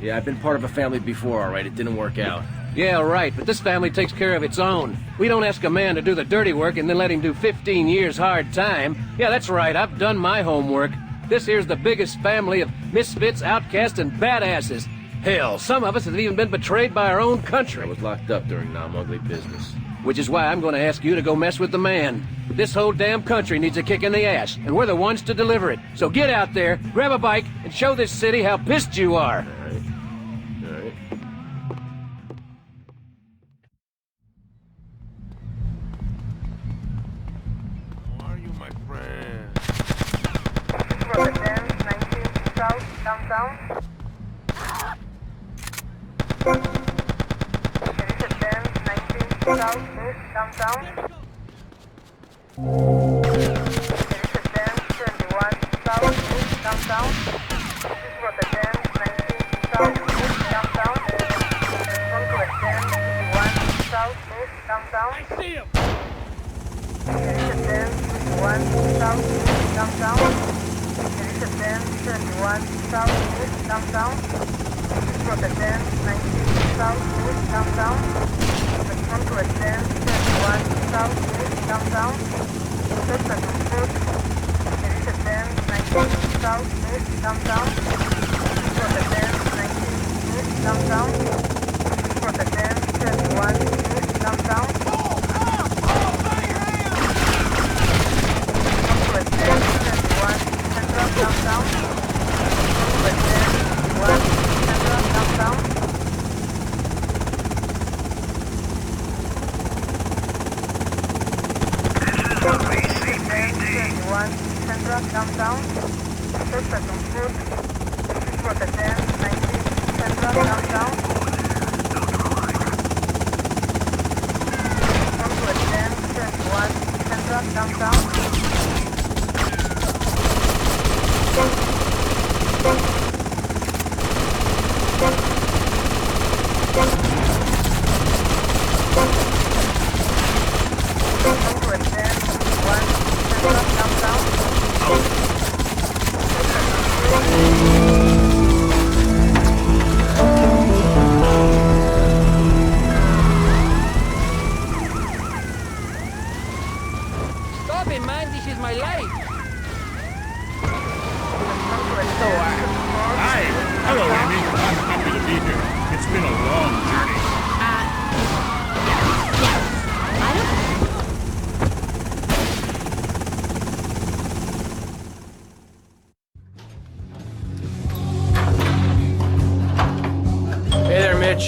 Yeah, I've been part of a family before, all right. It didn't work out. Yeah, right, but this family takes care of its own. We don't ask a man to do the dirty work and then let him do 15 years hard time. Yeah, that's right, I've done my homework. This here's the biggest family of misfits, outcasts, and badasses. Hell, some of us have even been betrayed by our own country. I was locked up during non-ugly business. Which is why I'm going to ask you to go mess with the man. This whole damn country needs a kick in the ass, and we're the ones to deliver it. So get out there, grab a bike, and show this city how pissed you are. All right. How are you, my friend? For the 19 South downtown. There is a 19 South downtown. There is a 21 South downtown. This is for the 19 South downtown. From to a 21 South downtown. I see him. There is a 21 South downtown. There is a 21 South downtown. For the 19 South downtown. From to a 21 South downtown. Just a foot. There is a 19 South downtown. For the 19 downtown. For the 21 downtown. From to a 21 Central downtown. From to a 21 Central downtown. Central downtown. Just a foot. This is for the 19 Central downtown. Come to a 10-21 Central downtown. Stop it, man. This is my life. Hi. Hello, Amy. I'm happy to be here. It's been a long journey. Hey there, Mitch.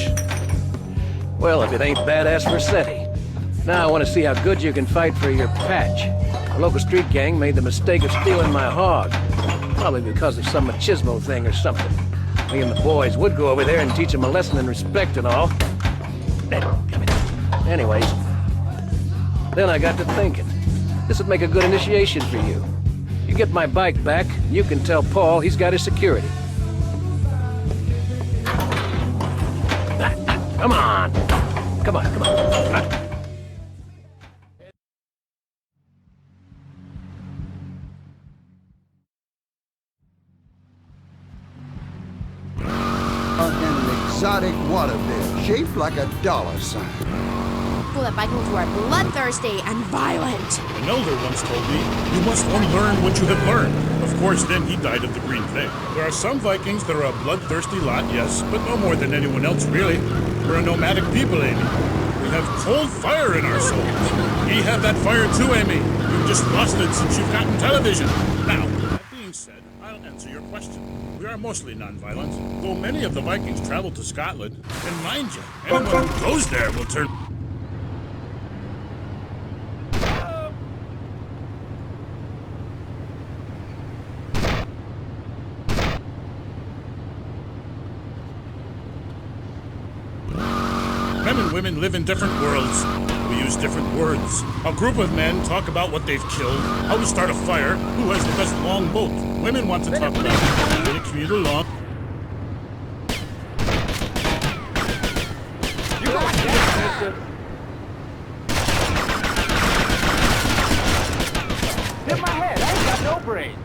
Well, if it ain't badass Rossetti. Now I want to see how good you can fight for your patch. A local street gang made the mistake of stealing my hog. Probably because of some machismo thing or something. Me and the boys would go over there and teach them a lesson in respect and all. Anyways, then I got to thinking. This would make a good initiation for you. You get my bike back, you can tell Paul he's got his security. Come on! Come on, come on. An exotic water bear shaped like a dollar sign. People that Vikings were bloodthirsty and violent. An elder once told me, you must unlearn what you have learned. Of course, then he died of the green plague. There are some Vikings that are a bloodthirsty lot, yes, but no more than anyone else, really. We're a nomadic people, Amy. We have cold fire in our souls. We have that fire too, Amy. You've just lost it since you've gotten television. Now, that being said, I'll answer your question. We are mostly non-violent, though many of the Vikings traveled to Scotland. And mind you, anyone who goes there will turn... Men and women live in different worlds. We use different words. A group of men talk about what they've killed, how to start a fire, who has the best long boat. Women want to talk about how to commute along. You got it, mister. Hit my head, I ain't got no brains.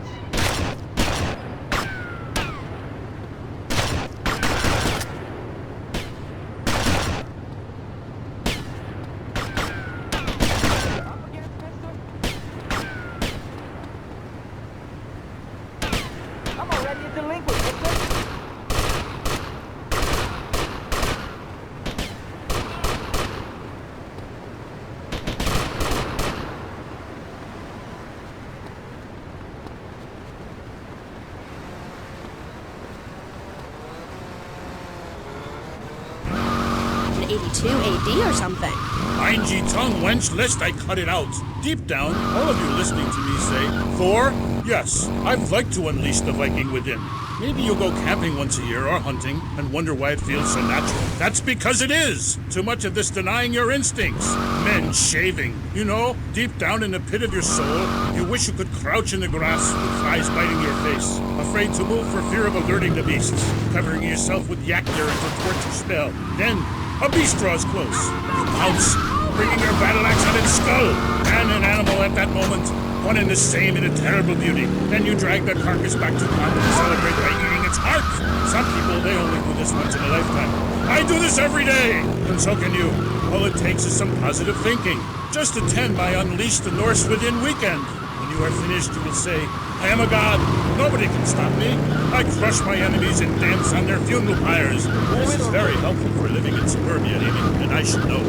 AD or something. Mind ye tongue, wench, lest I cut it out. Deep down, all of you listening to me say, Thor, yes, I'd like to unleash the Viking within. Maybe you'll go camping once a year or hunting and wonder why it feels so natural. That's because it is! Too much of this denying your instincts. Men shaving. You know, deep down in the pit of your soul, you wish you could crouch in the grass with flies biting your face. Afraid to move for fear of alerting the beasts. Covering yourself with yak urine to thwart your spell. Then, a beast draws close. You pounce, bringing your battle axe on its skull. And an animal at that moment, one and the same in a terrible beauty. Then you drag the carcass back to camp and celebrate by eating its heart. Some people, they only do this once in a lifetime. I do this every day, and so can you. All it takes is some positive thinking. Just attend my Unleash the Norse Within weekend. When you are finished, you will say, I am a god. Nobody can stop me. I crush my enemies and dance on their funeral pyres. This is very helpful for living in suburbia, Amy, and I should know.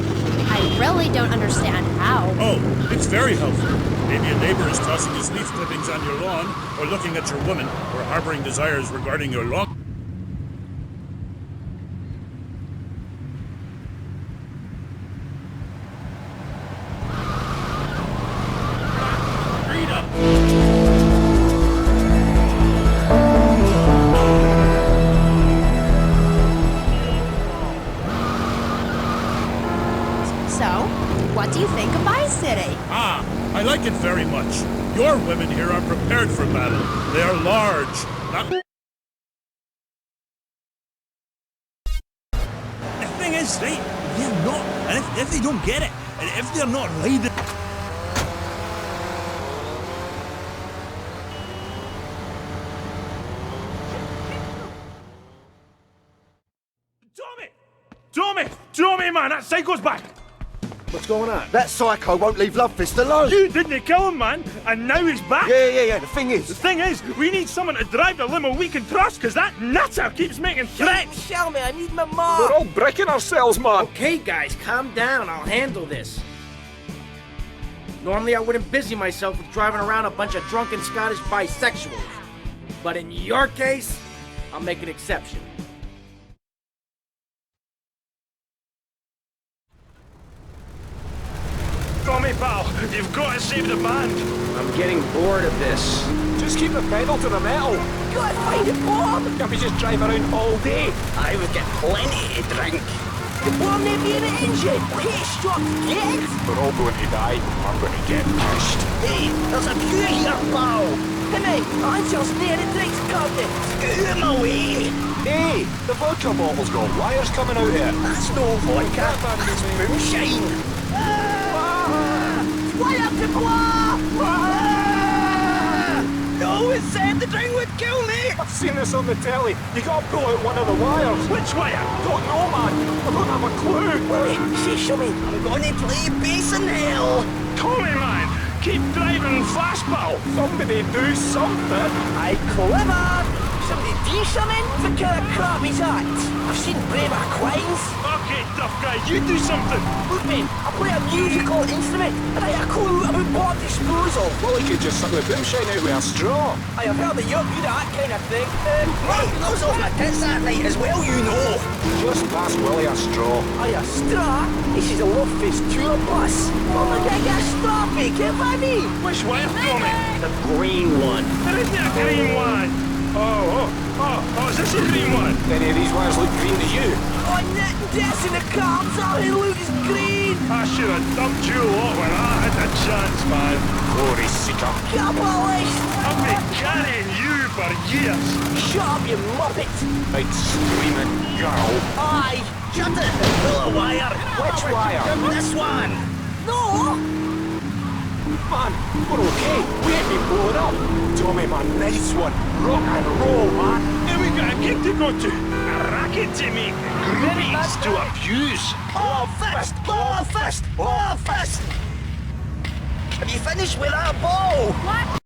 I really don't understand how. Oh, it's very helpful. Maybe a neighbor is tossing his leaf clippings on your lawn, or looking at your woman, or harboring desires regarding your lawn. I like it very much. Your women here are prepared for battle. They are large, not... The thing is, right, they're not, and if they don't get it, and if they're not laid... Tommy, man, that psycho's back! What's going on? That psycho won't leave Lovefist alone. You didn't kill him, man, and now he's back. Yeah. The thing is, we need someone to drive the limo we can trust, because that nutter keeps making threats. Tell me, I need my mom. We're all breaking ourselves, man. Okay, guys, calm down. I'll handle this. Normally, I wouldn't busy myself with driving around a bunch of drunken Scottish bisexuals. But in your case, I'll make an exception. Tommy, pal, you've got to save the band. I'm getting bored of this. Just keep the pedal to the metal. Gotta find it, Bob. Can't we just drive around all day? I would get plenty to drink. The bomb may be in the engine. Hey, stop, get it. We're all going to die. I'm going to get pushed. Hey, there's a queue here, pal. Hey, mate, I'm just near the drinks cabinet. Scoot him away. Hey, the vodka bottle's got wires coming out here. That's no vodka. That's boomshine. Why up to No, it said the drink would kill me! I've seen this on the telly. You gotta pull out one of the wires. Which wire? Don't know, man. I don't have a clue. Wait, see, show me. I'm gonna play bass in hell. Tommy, man, keep driving fastball. Somebody do something. Aye, clever. Somebody do something? What kind of crap is that? I've seen braver quines. Okay, tough guy, you do something. Look, man, I play a musical instrument, and I have a clue about bomb disposal. Well, you could just suck the boomshine out with a straw. I have heard that you're good at that kind of thing. Right, goes off my tits that night as well, you know. Just pass Willie a straw. Aye, a straw? This is a love-faced tour bus. Oh, look, I got a straw fake, if I mean. Which way, Tommy? The green one. There isn't a green one. Oh, is this a green one? Any of these ones look green to you? Oh, that's in the cards, all they look is green. I should have dumped you off when I had the chance, man. Glory seeker. Capitalist! I've been carrying you for years. Shut up, you muppet! Right, screaming girl. Aye! Shut it! Pull a wire! Which wire? This one! No! Man, we're okay. We ain't been blown up. Tommy, man, nice one. Rock and roll, man. And we got a gig to go to. A racket to make. Grenades to abuse. Oh, fist! Oh, fist! Oh, fist! Have you finished with that ball? What?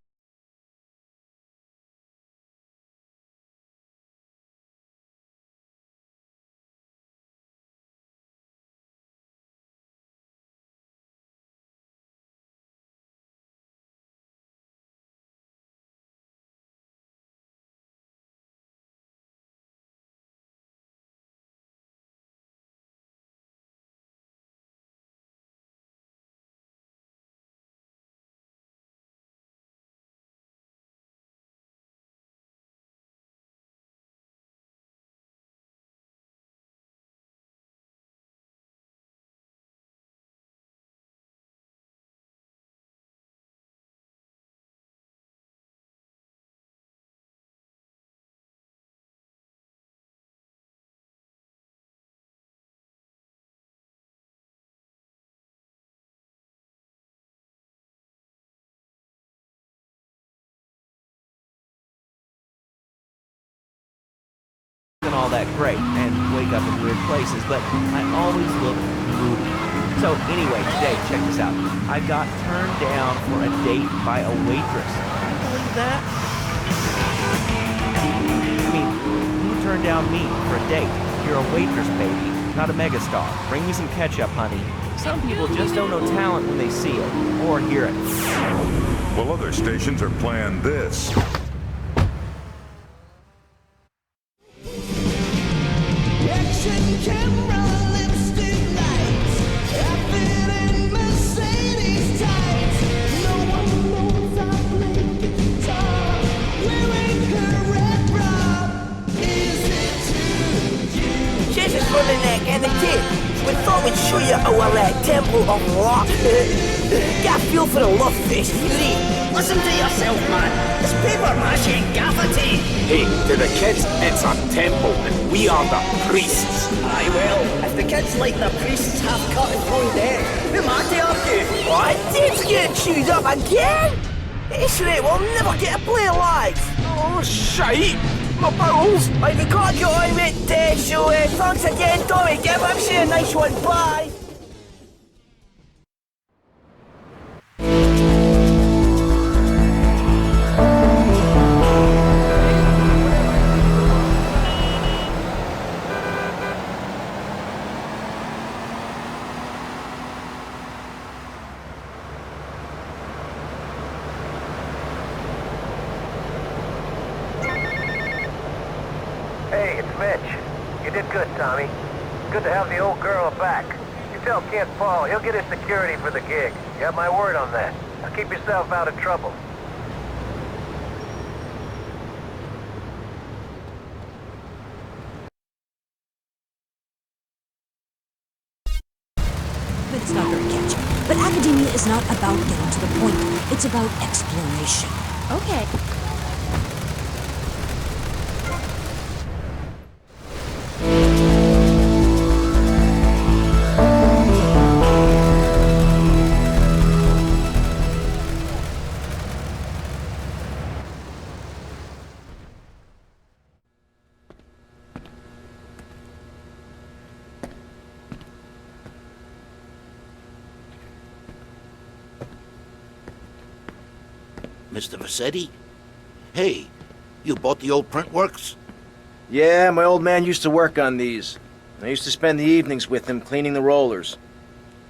And all that great, and wake up in weird places, but I always look moody. So anyway, today, check this out. I got turned down for a date by a waitress. Can you believe that? I mean, who turned down me for a date? You're a waitress, baby, not a megastar. Bring me some ketchup, honey. Some people just don't know talent when they see it, or hear it. Well, other stations are playing this. Show you our temple of rock. Get a feel for the love fest, Fury. Listen to yourself, man. It's paper mache and gaffer tape. Hey, to the kids, it's a temple, and we are the priests. Aye, well, if the kids like the priests half cut and thrown dead, who am I to argue? What? Dave's getting chewed up again? This rate, we'll never get to play live. Oh, shite. My bowels. Right, we can't get on with it, so thanks again, Tommy. Give MC a nice one. Bye. Hey, it's Mitch. You did good, Tommy. Good to have the old girl back. You tell Kent Paul, he'll get his security for the gig. You have my word on that. Now keep yourself out of trouble. But it's not very catchy. But academia is not about getting to the point. It's about exploration. Okay. Mr. Vassetti? Hey, you bought the old print works? Yeah, my old man used to work on these. I used to spend the evenings with him cleaning the rollers.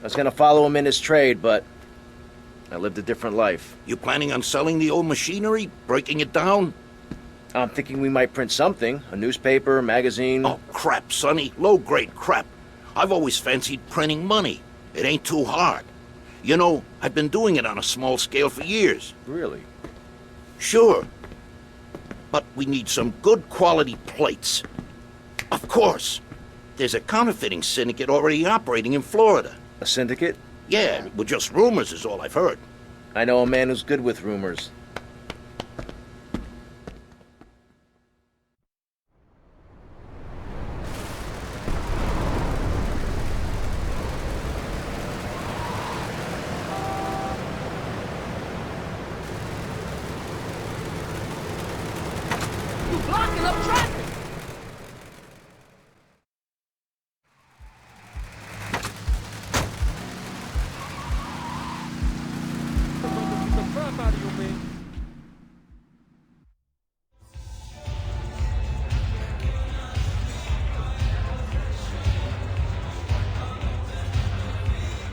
I was gonna follow him in his trade, but I lived a different life. You planning on selling the old machinery? Breaking it down? I'm thinking we might print something. A newspaper, a magazine. Oh, crap, Sonny. Low-grade crap. I've always fancied printing money. It ain't too hard. You know, I've been doing it on a small scale for years. Really? Sure. But we need some good quality plates. Of course. There's a counterfeiting syndicate already operating in Florida. A syndicate? Yeah, well, just rumors is all I've heard. I know a man who's good with rumors. You're blocking up traffic!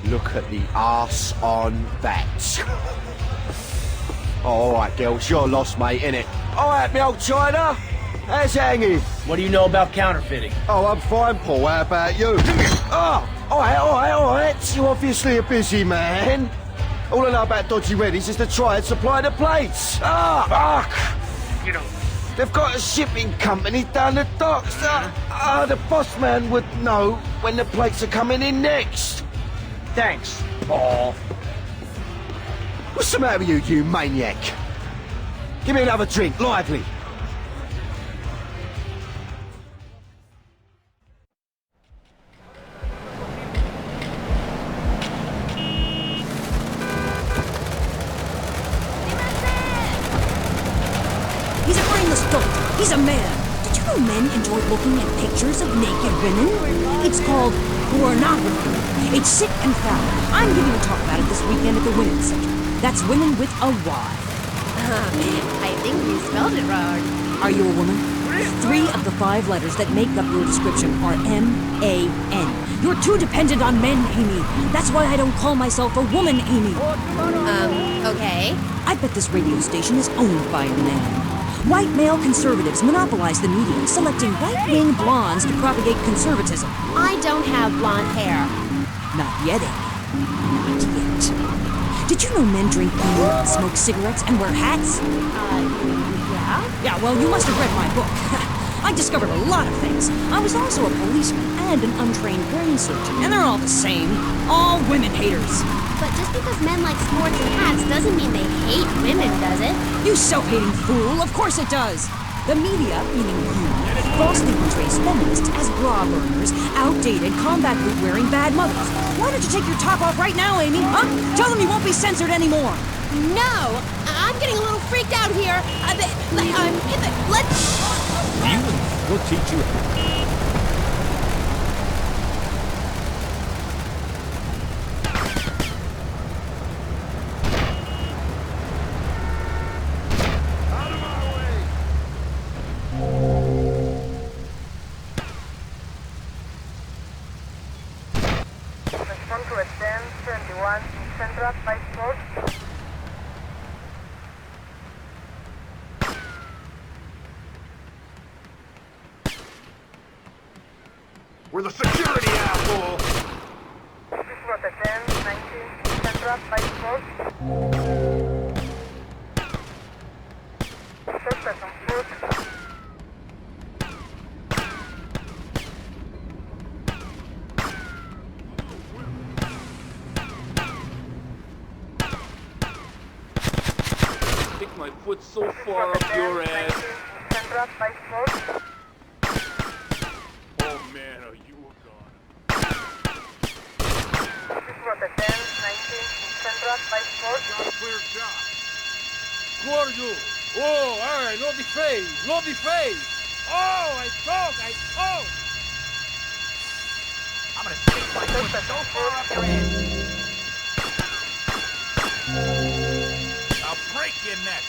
Look at the arse on that. All right, girls, you're lost, mate, innit? All right, me old China. How's hanging? What do you know about counterfeiting? Oh, I'm fine, Paul. How about you? Oh, all right. You're obviously a busy man. All I know about dodgy reddies is to try and supply the plates. Fuck! You know, they've got a shipping company down the docks. The boss man would know when the plates are coming in next. Thanks, Paul. What's the matter with you, you maniac? Give me another drink, lively. He's a brainless dope. He's a man. Did you know men enjoy looking at pictures of naked women? It's called pornography. It's sick and foul. I'm giving a talk about it this weekend at the Women's Center. That's women with a Y. I think you spelled it wrong. Are you a woman? 3 of the 5 letters that make up your description are M-A-N. You're too dependent on men, Amy. That's why I don't call myself a woman, Amy. Okay. I bet this radio station is owned by a man. White male conservatives monopolize the media, selecting right-wing blondes to propagate conservatism. I don't have blonde hair. Not yet, Amy. Not yet. Did you know men drink beer, smoke cigarettes, and wear hats? Yeah? Yeah, well, you must have read my book. I discovered a lot of things. I was also a policeman and an untrained brain surgeon, and they're all the same. All women haters. But just because men like sports and hats doesn't mean they hate women, does it? You self-hating fool, of course it does. The media, meaning you, falsely portrays feminists as bra burners, outdated, combat boot-wearing bad mothers. Why don't you take your top off right now, Amy, huh? Tell them you won't be censored anymore. No! I'm getting a little freaked out here. Let's... We'll teach you. Respond to a 10-21 in Central by Sport. We're the security, asshole! This was a 10-19 Central by Sport. Suspect on foot. Stick my foot so far up your ass. Central by Sport. Oh man, are you a god? This was a 10-19 Central by Sport. Clear shot. Who are you? Oh, alright, no deface, no deface. Oh, I'm gonna stick my foot so far up your ass. break your neck.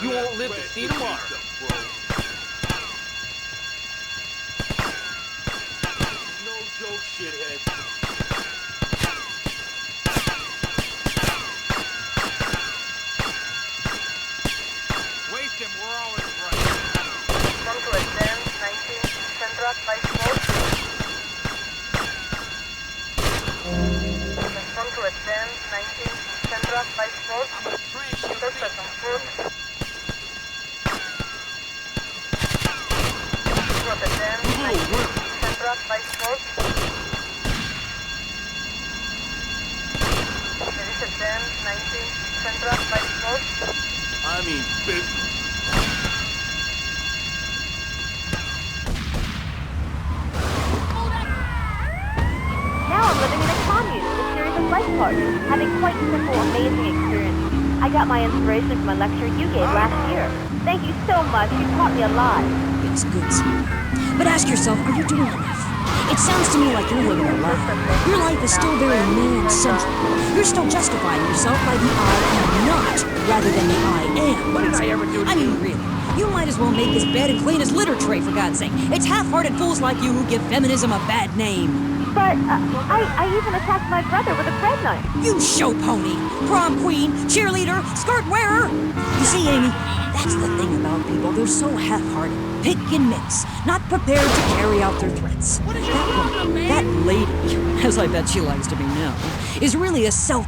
You won't live to see tomorrow. No joke, shithead. Waste him, we're always right. Come to advance 19, Central by Smoke. Come to advance 19, Central by Smoke. Search for some food. Central by Smoke. There is advance 19, Central by Smoke. I mean, Now I'm living in a commune with a series of life parties, having quite simple, amazing experiences. I got my inspiration from a lecture you gave last year. Thank you so much. You taught me a lot. It's good, sweetheart. But ask yourself, are you doing enough? It sounds to me like you're living a lie. Your life is still very man-centric. You're still justifying yourself by the I am not, rather than the I am. What did I ever do to I mean, really. You might as well make his bed and clean his litter tray, for God's sake. It's half-hearted fools like you who give feminism a bad name. But I even attacked my brother with a bread knife. You show pony, prom queen, cheerleader, skirt wearer. You see, Amy, that's the thing about people. They're so half-hearted. Pick and mix, not prepared to carry out their threats. That lady, as I bet she likes to be known, is really a self...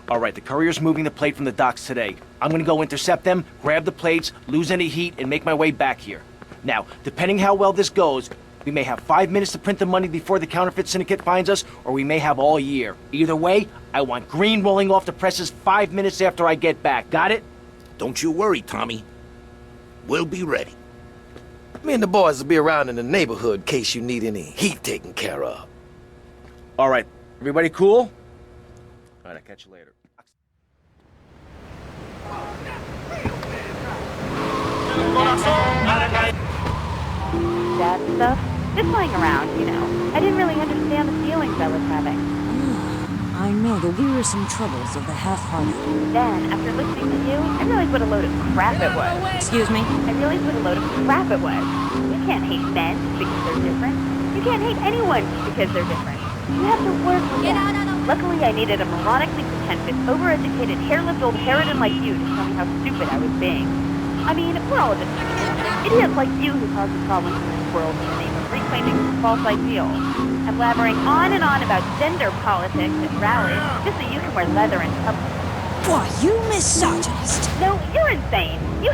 All right, the courier's moving the plate from the docks today. I'm gonna go intercept them, grab the plates, lose any heat, and make my way back here. Now, depending how well this goes, we may have 5 minutes to print the money before the counterfeit syndicate finds us, or we may have all year. Either way, I want green rolling off the presses 5 minutes after I get back. Got it? Don't you worry, Tommy. We'll be ready. Me and the boys will be around in the neighborhood in case you need any heat taken care of. All right, everybody cool? All right, I'll catch you later. That stuff? Just playing around, you know. I didn't really understand the feelings I was having. I know the wearisome troubles of the half-hearted. Then, after listening to you, I realized what a load of crap it was. Excuse me? I realized what a load of crap it was. You can't hate men just because they're different. You can't hate anyone just because they're different. You have to work with them. Luckily, I needed a moronically pretentious, overeducated, hair-lipped old harridan like you to tell me how stupid I was being. I mean, we're all just idiots like you who cause the problems in this world in the name of reclaiming some false ideals. And blabbering on and on about gender politics at rallies just so you can wear leather in public. Why, you misogynist! No, you're insane. You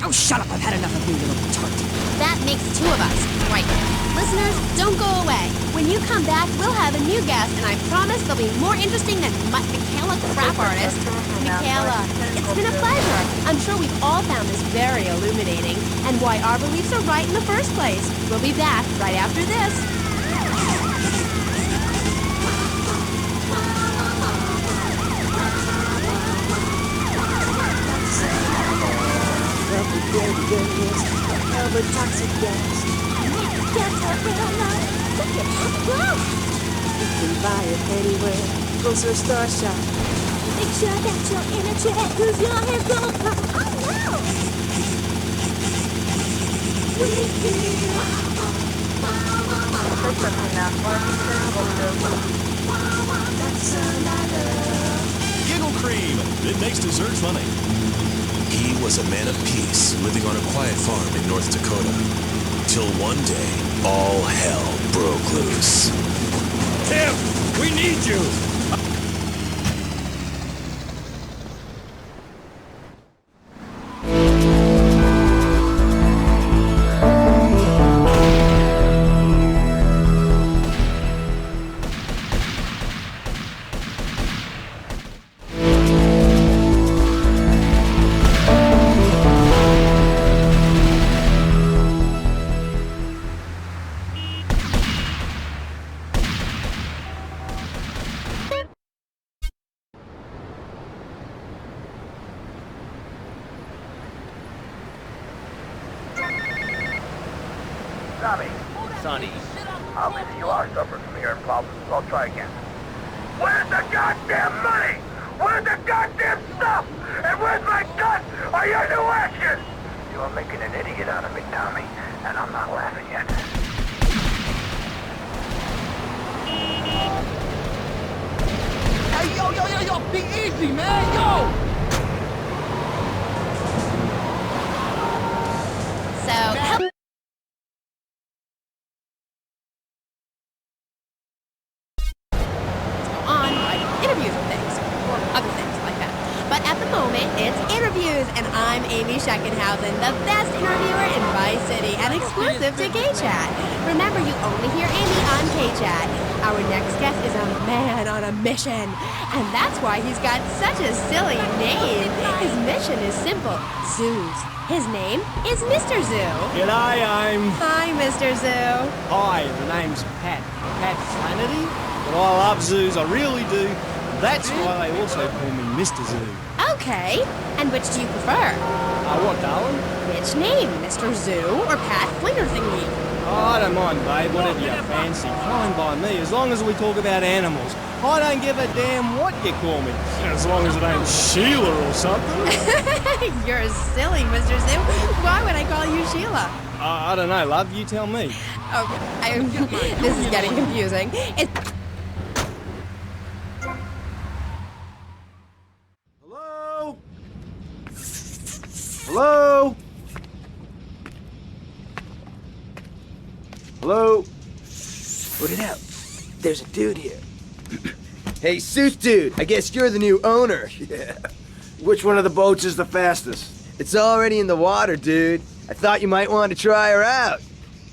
Oh, shut up. I've had enough of you, little tart. That makes two of us. Right. Listeners, don't go away. When you come back, we'll have a new guest, and I promise they'll be more interesting than Michaela Crap Artist. Michaela, it's been a pleasure. I'm sure we've all found this very illuminating, and why our beliefs are right in the first place. We'll be back right after this. dangerous, forever toxic gas. Get up real low, look at whoa! You can buy it anywhere, go to a Star Shop. Make sure that you're in a chair, cause your hair's gonna pop. Oh no! Giggle Cream, it makes dessert funny. He was a man of peace, living on a quiet farm in North Dakota. Till one day, all hell broke loose. Tim, we need you! Tommy. Sonny. Obviously you are suffering from hearing problems, so I'll try again. Where's the goddamn money? Where's the goddamn stuff? And where's my gun? Are you new action? You are making an idiot out of me, Tommy, and I'm not laughing yet. Hey, yo, be easy, man, yo! So, on writing interviews and things, or other things like that. But at the moment, it's interviews, and I'm Amy Scheckenhausen, the best interviewer in Vice City, and exclusive to K-Chat. Remember, you only hear Amy on K-Chat. Our next guest is a man on a mission, and that's why he's got such a silly name. His mission is simple: zoos. His name is Mr. Zoo. G'day, Ames. Hi, Mr. Zoo. Hi, the name's Pat. Pat Flannery. But I love zoos, I really do. That's why they also call me Mr. Zoo. Okay, and which do you prefer? What, darling? Which name, Mr. Zoo or Pat Flinger Thingy? Oh, I don't mind, babe, whatever you fancy. Fine by me, as long as we talk about animals. I don't give a damn what you call me, as long as it ain't Sheila or something. You're silly, Mr. Zoo. Why would I call you Sheila? I don't know, love, you tell me. Okay, this is getting confusing. Hello? Hello? Hello? Put it out. There's a dude here. Hey, Suit Dude, I guess you're the new owner. Yeah. Which one of the boats is the fastest? It's already in the water, dude. I thought you might want to try her out.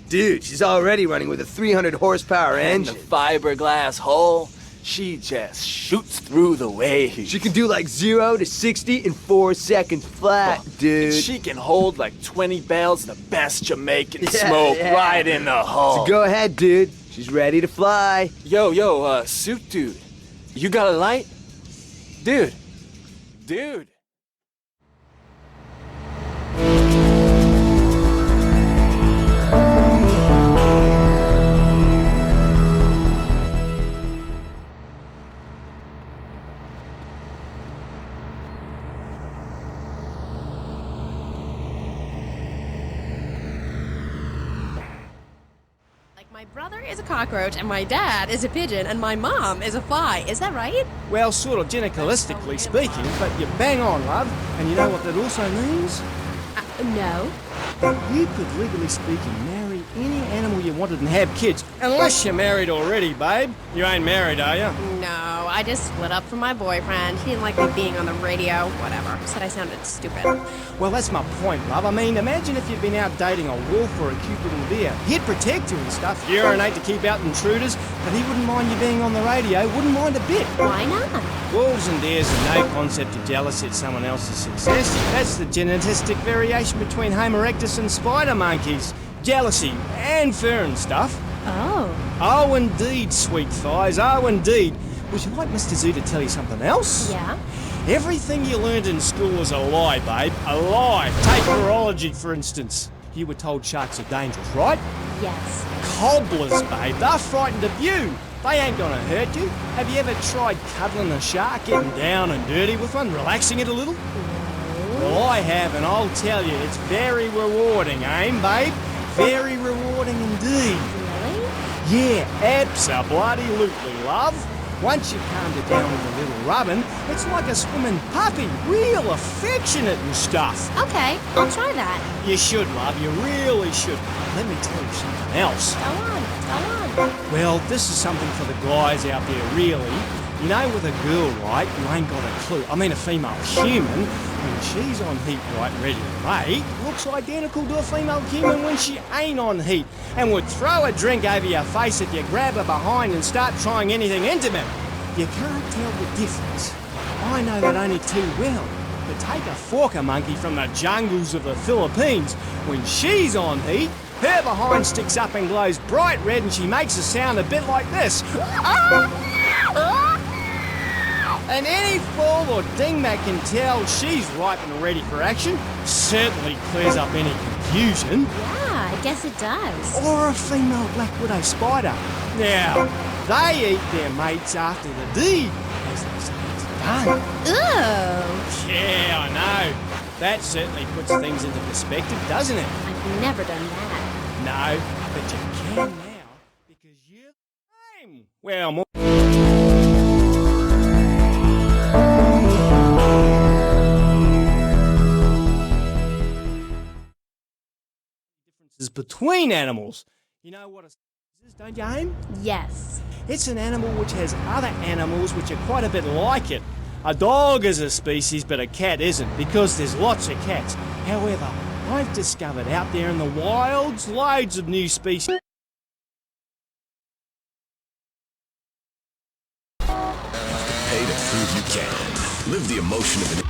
Dude, she's already running with a 300 horsepower engine. And the fiberglass hull, she just shoots through the waves. She can do like 0 to 60 in 4 seconds flat, dude. She can hold like 20 barrels of the best Jamaican smoke right in the hull. So go ahead, dude. She's ready to fly. Yo, Suit Dude. You got a light? Dude. My brother is a cockroach, and my dad is a pigeon, and my mom is a fly. Is that right? Well, sort of gynecalistically speaking, but you're bang on, love. And you know what that also means? No. That you could, legally speaking, marry any animal you wanted and have kids. Unless you're married already, babe. You ain't married, are you? No, I just split up from my boyfriend. He didn't like me being on the radio. Whatever. Said I sounded stupid. Well, that's my point, love. I mean, imagine if you'd been out dating a wolf or a cute little deer. He'd protect you and stuff, urinate to keep out intruders, but he wouldn't mind you being on the radio, wouldn't mind a bit. Why not? Wolves and deers have no concept of jealousy at someone else's success. That's the genetic variation between Homo erectus and spider monkeys. Jealousy and fur and stuff. Oh. Oh, indeed, sweet thighs. Oh, indeed. Would you like Mr. Zoo to tell you something else? Yeah? Everything you learned in school is a lie, babe. A lie. Take virology, for instance. You were told sharks are dangerous, right? Yes. Cobblers, babe. They're frightened of you. They ain't gonna hurt you. Have you ever tried cuddling a shark, getting down and dirty with one, relaxing it a little? Well, I have, and I'll tell you, it's very rewarding, babe? Very rewarding indeed. Really? Yeah, abso-bloody-lutely, love. Once you've calmed it down with a little rubbing, it's like a swimming puppy, real affectionate and stuff. Okay, I'll try that. You should, love, you really should. Let me tell you something else. Go on. Well, this is something for the guys out there, really. You know, with a girl, right, you ain't got a clue. I mean, a female human, when she's on heat, right, ready to mate, looks identical to a female human when she ain't on heat, and would throw a drink over your face if you grab her behind and start trying anything intimate. You can't tell the difference. I know that only too well. But take a forker monkey from the jungles of the Philippines. When she's on heat, her behind sticks up and glows bright red, and she makes a sound a bit like this. And any fool or dingbat can tell she's ripe and ready for action. Certainly clears up any confusion. Yeah, I guess it does. Or a female black widow spider. Now, they eat their mates after the deed, as they say it's done. Ooh. Yeah, I know. That certainly puts things into perspective, doesn't it? I've never done that. No, but you can now, because you're the same. Well, more... differences between animals. You know what a is, don't you, Aim? Yes. It's an animal which has other animals which are quite a bit like it. A dog is a species, but a cat isn't, because there's lots of cats. However, I've discovered out there in the wilds loads of new species. Pay to prove you can. Live the emotion of an...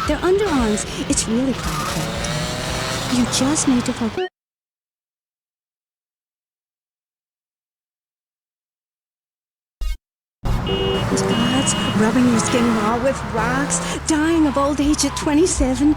Their underarms, it's really quite attractive. You just need to focus. Spots, rubbing your skin raw with rocks, dying of old age at 27.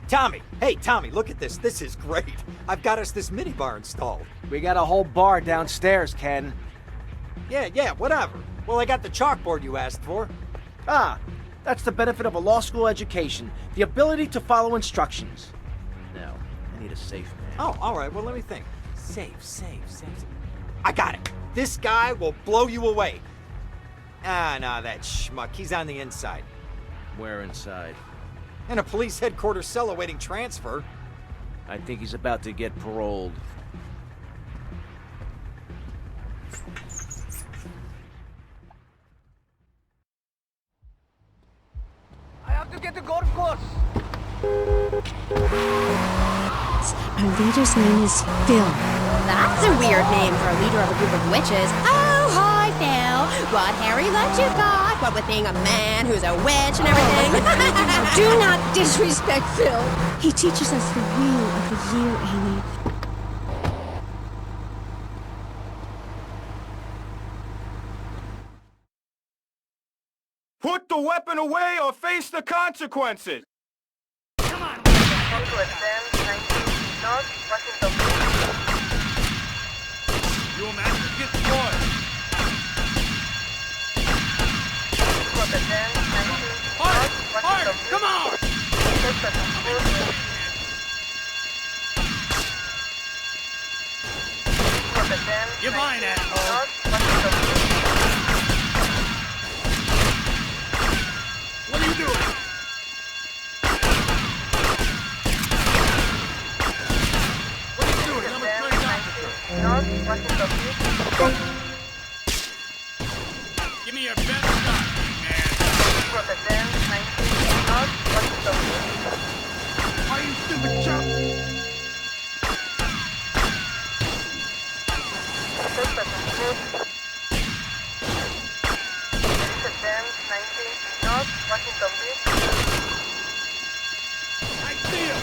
Tommy! Hey, Tommy, look at this. This is great. I've got us this minibar installed. We got a whole bar downstairs, Ken. Yeah, whatever. Well, I got the chalkboard you asked for. Ah, that's the benefit of a law school education. The ability to follow instructions. No, I need a safe man. Oh, all right. Well, let me think. Safe. I got it. This guy will blow you away. Ah, no, that schmuck. He's on the inside. Where inside? In a police headquarters cell awaiting transfer. I think he's about to get paroled. I have to get the golf course. Our leader's name is Phil. That's a weird name for a leader of a group of witches. Oh, hi, Phil. What hairy legs you got? What with being a man who's a witch and everything? Do not disrespect Phil. He teaches us the wheel of the year, Amy. Put the weapon away or face the consequences! Your master gets destroyed. Hard! Come on! You're mine, asshole! What are you doing? What are you doing? I'm a trained officer. Give me your best shot, man. Are you stupid chump? I see him.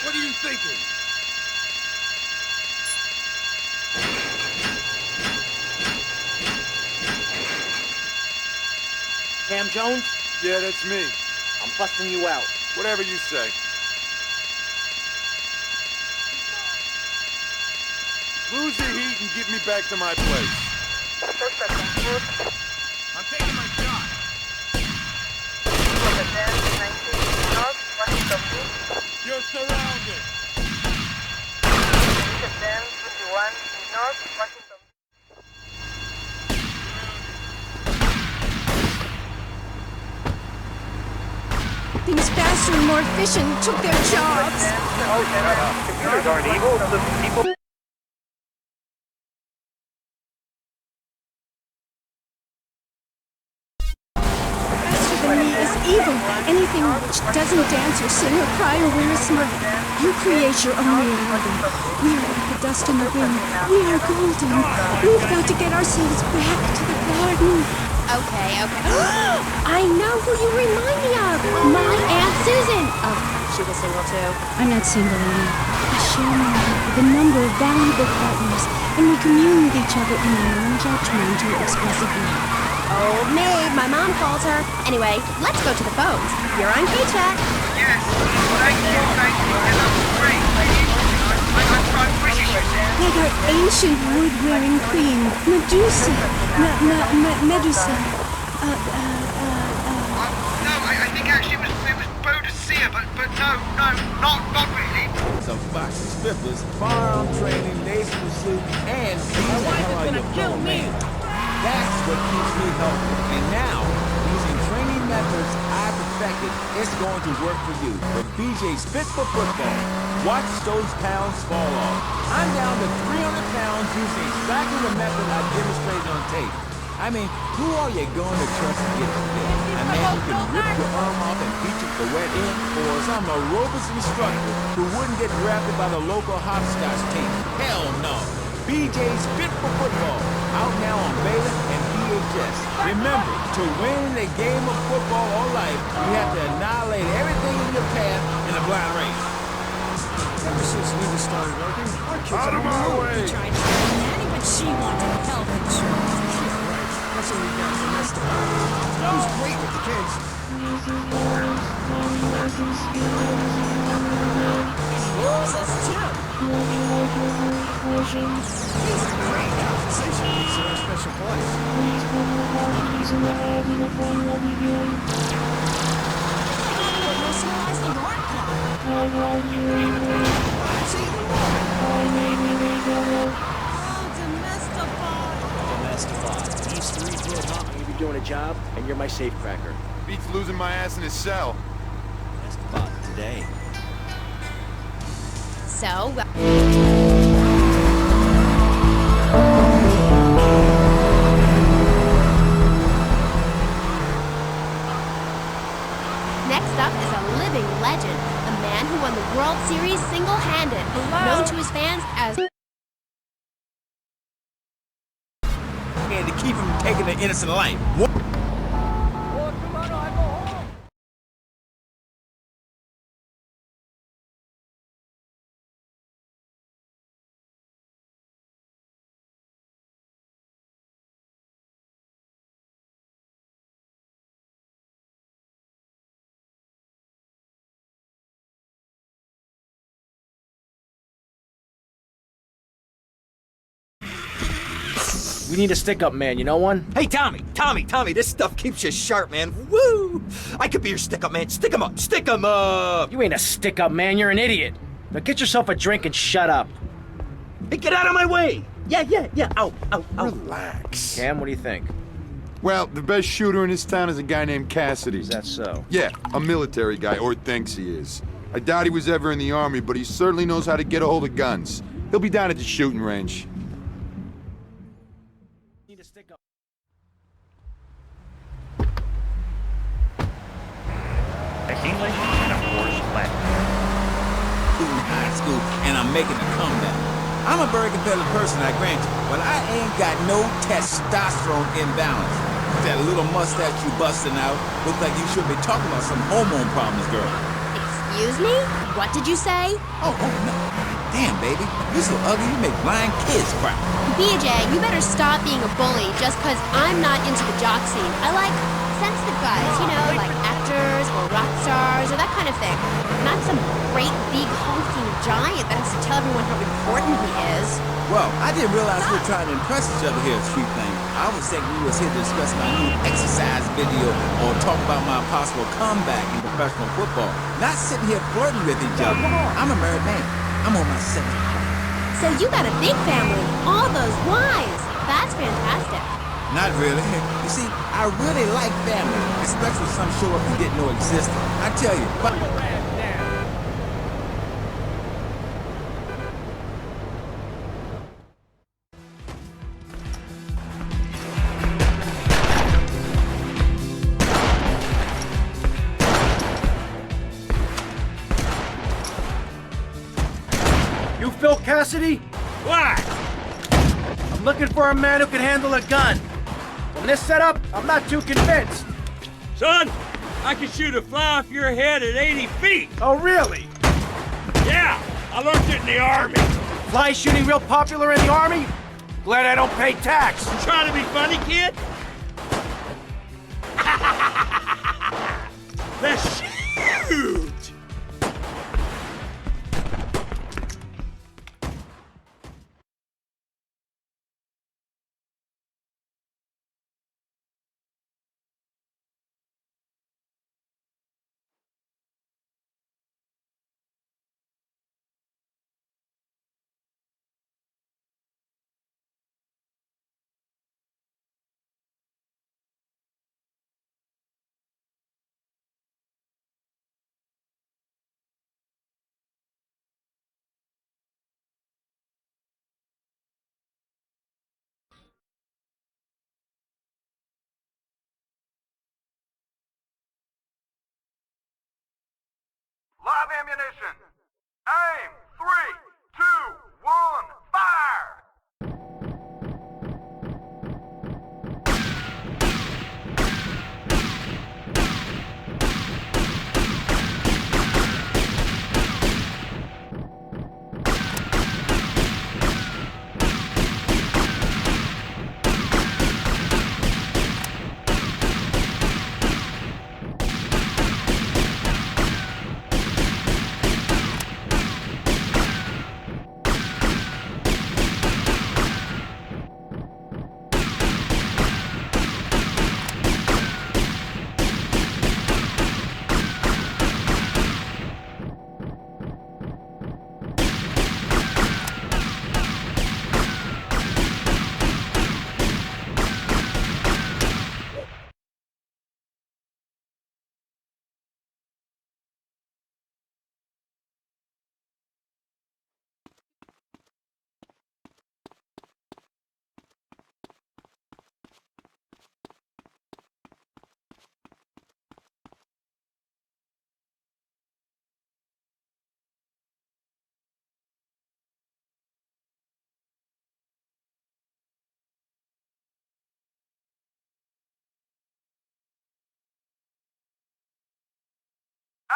What are you thinking? Cam Jones? Yeah, that's me. I'm busting you out. Whatever you say. Lose the heat and get me back to my place. I'm taking my shot. You're surrounded. Things faster and more efficient took their jobs. Computers aren't evil, the people... Faster than me is evil. Anything which doesn't dance or sing or cry or wear a smile. You create your own reality. We are like the dust in the wind. We are golden. We've got to get ourselves back to the garden. Okay. I know who you remind me of. My Aunt Susan. Oh, she was single too. I'm not single, Amy. I share my life with a number of valuable partners, and we commune with each other in a non-judgmental, expressive way. Old maid, my mom calls her. Anyway, let's go to the phones. You're on K-Track. Yes, thank you, and that's great, ladies. I'm trying British. Like our ancient wood-wearing queen, Medusa. Medusa. No, I think actually it was Bodicea, but no, not really. Some foxy strippers, firearm training, navy pursuit, and my wife is gonna kill me. That's what keeps me healthy. And now, using training methods I perfected, it's going to work for you. When BJ's fit for football, watch those pounds fall off. I'm down to 300 pounds using exactly the method I demonstrated on tape. I mean, who are you going to trust to get fit? A man who can rip your arm off and beat you to the wet end? Or some aerobics instructor who wouldn't get drafted by the local hopscotch team? Hell no. BJ's Fit for Football, out now on Beta and VHS. Remember, to win a game of football or life, you have to annihilate everything in your path in a blind race. Ever since Lena started working, our kids Out of my way! We tried to find Nanny, but she wanted health insurance. Yeah, right. That's what we got from this time. It was great with the kids. Moves us too. He's great compensation. These are our special place. Personalize the Lord Club. Domestify. These 3 foot hot. You be doing a job, and you're my safecracker. Beats losing my ass in his cell. That's about today. So, next up is a living legend, a man who won the World Series single-handed, known to his fans as... And to keep him taking an innocent life. We need a stick-up man, you know one? Hey, Tommy, this stuff keeps you sharp, man. Woo! I could be your stick-up man. Stick 'em up, stick 'em up! You ain't a stick-up man, you're an idiot. Now get yourself a drink and shut up. Hey, get out of my way! Yeah, ow. Relax. Cam, what do you think? Well, the best shooter in this town is a guy named Cassidy. Is that so? Yeah, a military guy, or thinks he is. I doubt he was ever in the army, but he certainly knows how to get a hold of guns. He'll be down at the shooting range. English and of course Latin. In high school, and I'm making a comeback. I'm a very competitive person, I grant you, but I ain't got no testosterone imbalance. That little mustache you busting out looks like you should be talking about some hormone problems, girl. Excuse me? What did you say? Oh, no. Damn, baby. You're so ugly you make blind kids cry. BJ, you better stop being a bully just because I'm not into the jock scene. I like sensitive guys, you know, like actors or rock stars or that kind of thing. Not some great big hulking giant that has to tell everyone how important he is. Well, I didn't realize we were trying to impress each other here at Street Thing. I was thinking we was here to discuss my new exercise video or talk about my possible comeback in professional football. Not sitting here flirting with each other. I'm a married man. I'm on my 7th. So you got a big family, all those wives. That's fantastic. Not really. You see, I really like family, especially some show up you didn't know existed. I tell you, but... You Phil Cassidy? What? I'm looking for a man who can handle a gun. From this setup, I'm not too convinced. Son, I can shoot a fly off your head at 80 feet. Oh, really? Yeah, I learned it in the Army. Fly shooting real popular in the Army? Glad I don't pay tax. You trying to be funny, kid? Let's shoot! Live ammunition. Aim. 3, 2, 1, fire!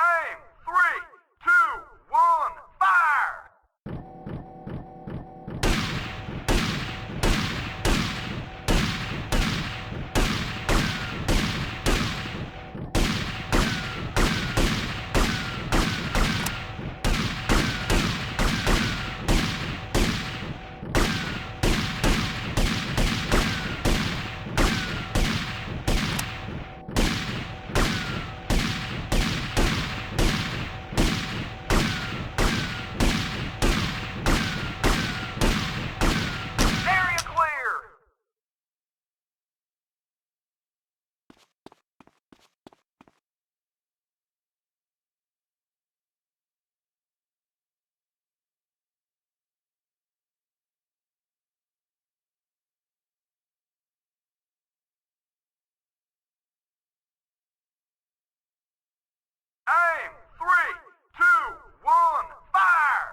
Aim! 3, 2, 1, fire! Aim! 3, 2, 1, fire!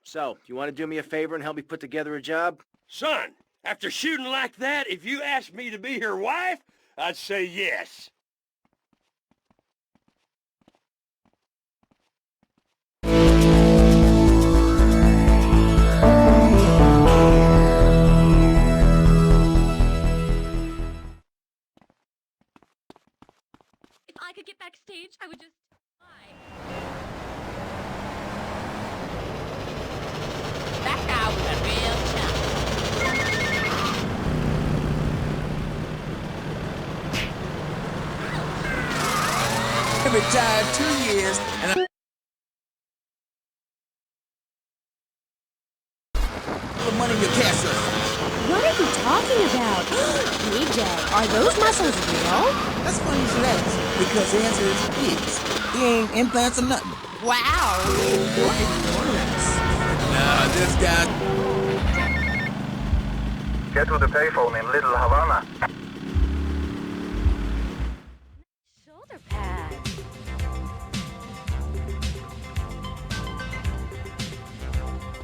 So, you want to do me a favor and help me put together a job? Son, after shooting like that, if you asked me to be your wife, I'd say yes. If I could get backstage, I would just fly. That guy was a real I retired 2 years, and the money in your cash register. What are you talking about? DJ, are those muscles real? That's funny you should ask, because the answer is yes. He ain't implants or nothing. Wow, you're enormous. Nah, this guy... Get to the payphone in Little Havana. Shoulder pad.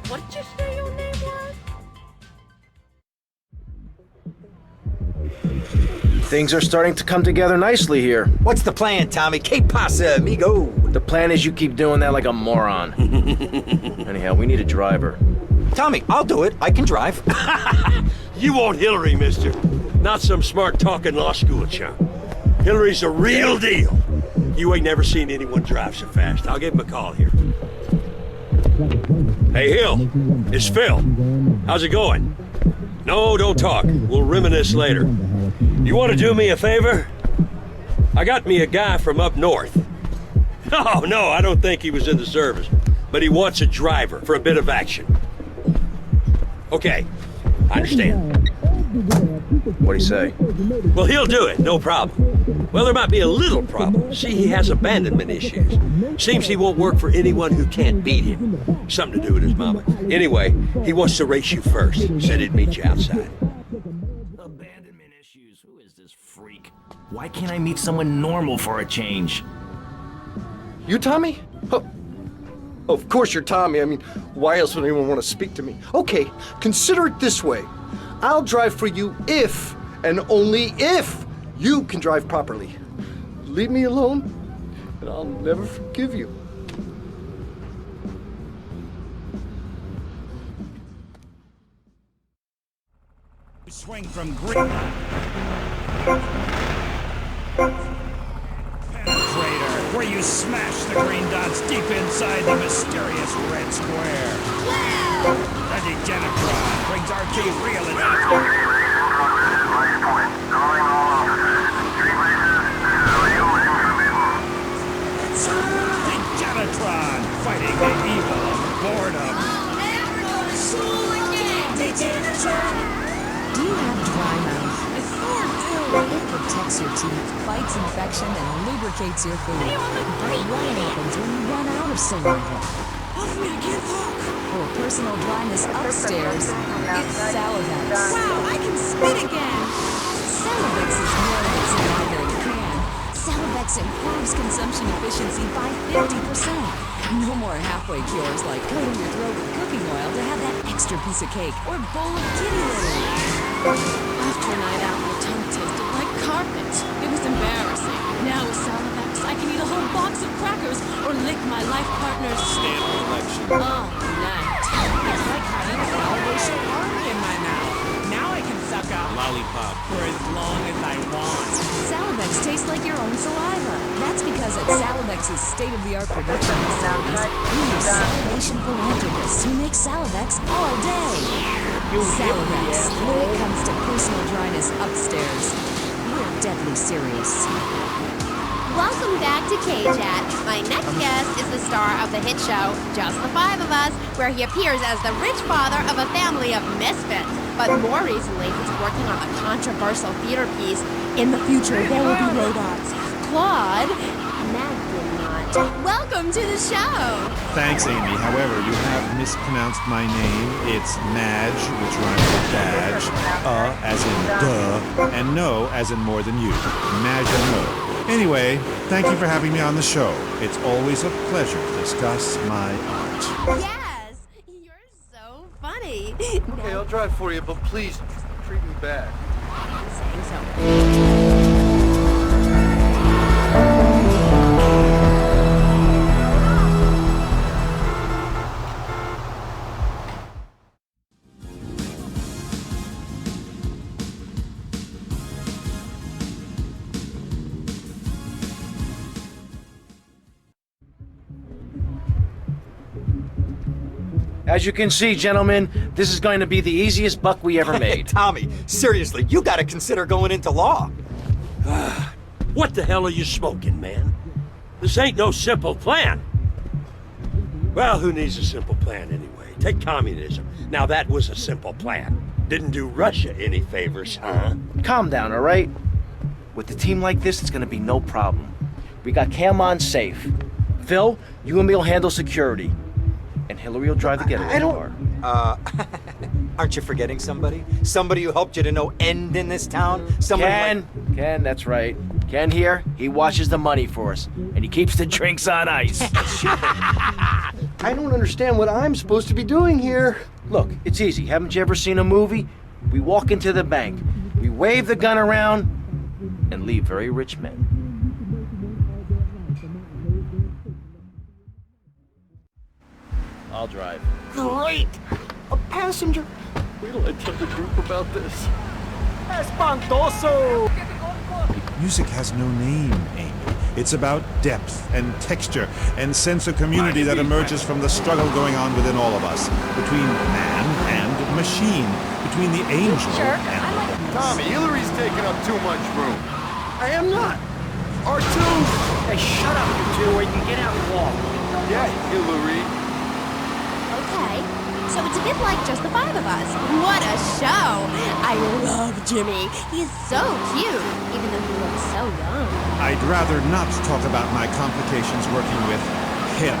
What did you say your name was? Things are starting to come together nicely here. What's the plan, Tommy? Que pasa, amigo? The plan is you keep doing that like a moron. Anyhow, we need a driver. Tommy, I'll do it. I can drive. You want Hillary, mister. Not some smart-talking law school chump. Hillary's a real deal. You ain't never seen anyone drive so fast. I'll give him a call here. Hey, Hill. It's Phil. How's it going? No, don't talk. We'll reminisce later. You want to do me a favor? I got me a guy from up north. No, I don't think he was in the service. But he wants a driver for a bit of action. Okay, I understand. What'd he say? Well, he'll do it, no problem. Well, there might be a little problem. See, he has abandonment issues. Seems he won't work for anyone who can't beat him. Something to do with his mama. Anyway, he wants to race you first. Said he'd meet you outside. Abandonment issues. Who is this freak? Why can't I meet someone normal for a change? You Tommy? Oh, of course you're Tommy. I mean, why else would anyone want to speak to me? Okay, consider it this way. I'll drive for you if, and only if, you can drive properly. Leave me alone, and I'll never forgive you. Swing from green. Penetrator, where you smash the green dots deep inside the mysterious red square. The Degenitron brings RT real Degenitron fighting the evil of boredom. Do you have dry mouth? I sure do. It protects your teeth, fights infection, and lubricates your food. But what happens when you run out of saliva? Hopefully I can't talk. For personal dryness upstairs, it's Salivex. Wow, I can spit again. Salivex is more than saliva you can. Salivex improves consumption efficiency by 50%. No more halfway cures like coating your throat with cooking oil to have that extra piece of cake or bowl of kitty litter. After a night out, my tongue tasted like carpet. It was embarrassing. Now with Salivex, I can eat a whole box of crackers or lick my life partner's Stanley election. all night. It's like having a salvation army in my mouth. Now I can suck up Lollipop. for as long as I want. Salivex tastes like your own saliva. That's because at Salivex's state-of-the-art production facilities, we use salivation philanthropists who make Salivex all day. Salivex, when it comes to personal dryness upstairs, we're deadly serious. Welcome back to K-Chat. My next guest is the star of the hit show, Just the Five of Us, where he appears as the rich father of a family of misfits. But more recently, he's working on a controversial theater piece. In the future, there will be robots. Claude Magdalene. Welcome to the show. Thanks, Amy. However, you have mispronounced my name. It's Madge, which rhymes with badge. As in duh, and no as in more than you. Madge and no. Anyway, thank you for having me on the show. It's always a pleasure to discuss my art. Yes, you're so funny. Okay, I'll drive for you, but please treat me bad. As you can see, gentlemen, this is going to be the easiest buck we ever made. Tommy, seriously, you gotta consider going into law. What the hell are you smoking, man? This ain't no simple plan. Well, who needs a simple plan anyway? Take communism. Now that was a simple plan. Didn't do Russia any favors, huh? Calm down, all right? With a team like this, it's gonna be no problem. We got Cam on safe. Phil, you and me will handle security. And Hillary will drive the getaway car. Aren't you forgetting somebody? Somebody who helped you to no end in this town? Somebody Ken, that's right. Ken here, he washes the money for us. And he keeps the drinks on ice. I don't understand what I'm supposed to be doing here. Look, it's easy. Haven't you ever seen a movie? We walk into the bank, we wave the gun around, and leave very rich men. I'll drive. Great! A passenger! Wait till I tell the group about this. Espantoso! Music has no name, Amy. It's about depth and texture and sense of community that emerges from the struggle going on within all of us. Between man and machine. Between the angel and... Tommy, Hillary's taking up too much room. I am not. R2! Hey, shut up, you two, or you can get out and walk. Yeah, Hillary. Okay, so it's a bit like Just the Five of Us. What a show! I love Jimmy. He's so cute, even though he looks so young. I'd rather not talk about my complications working with him.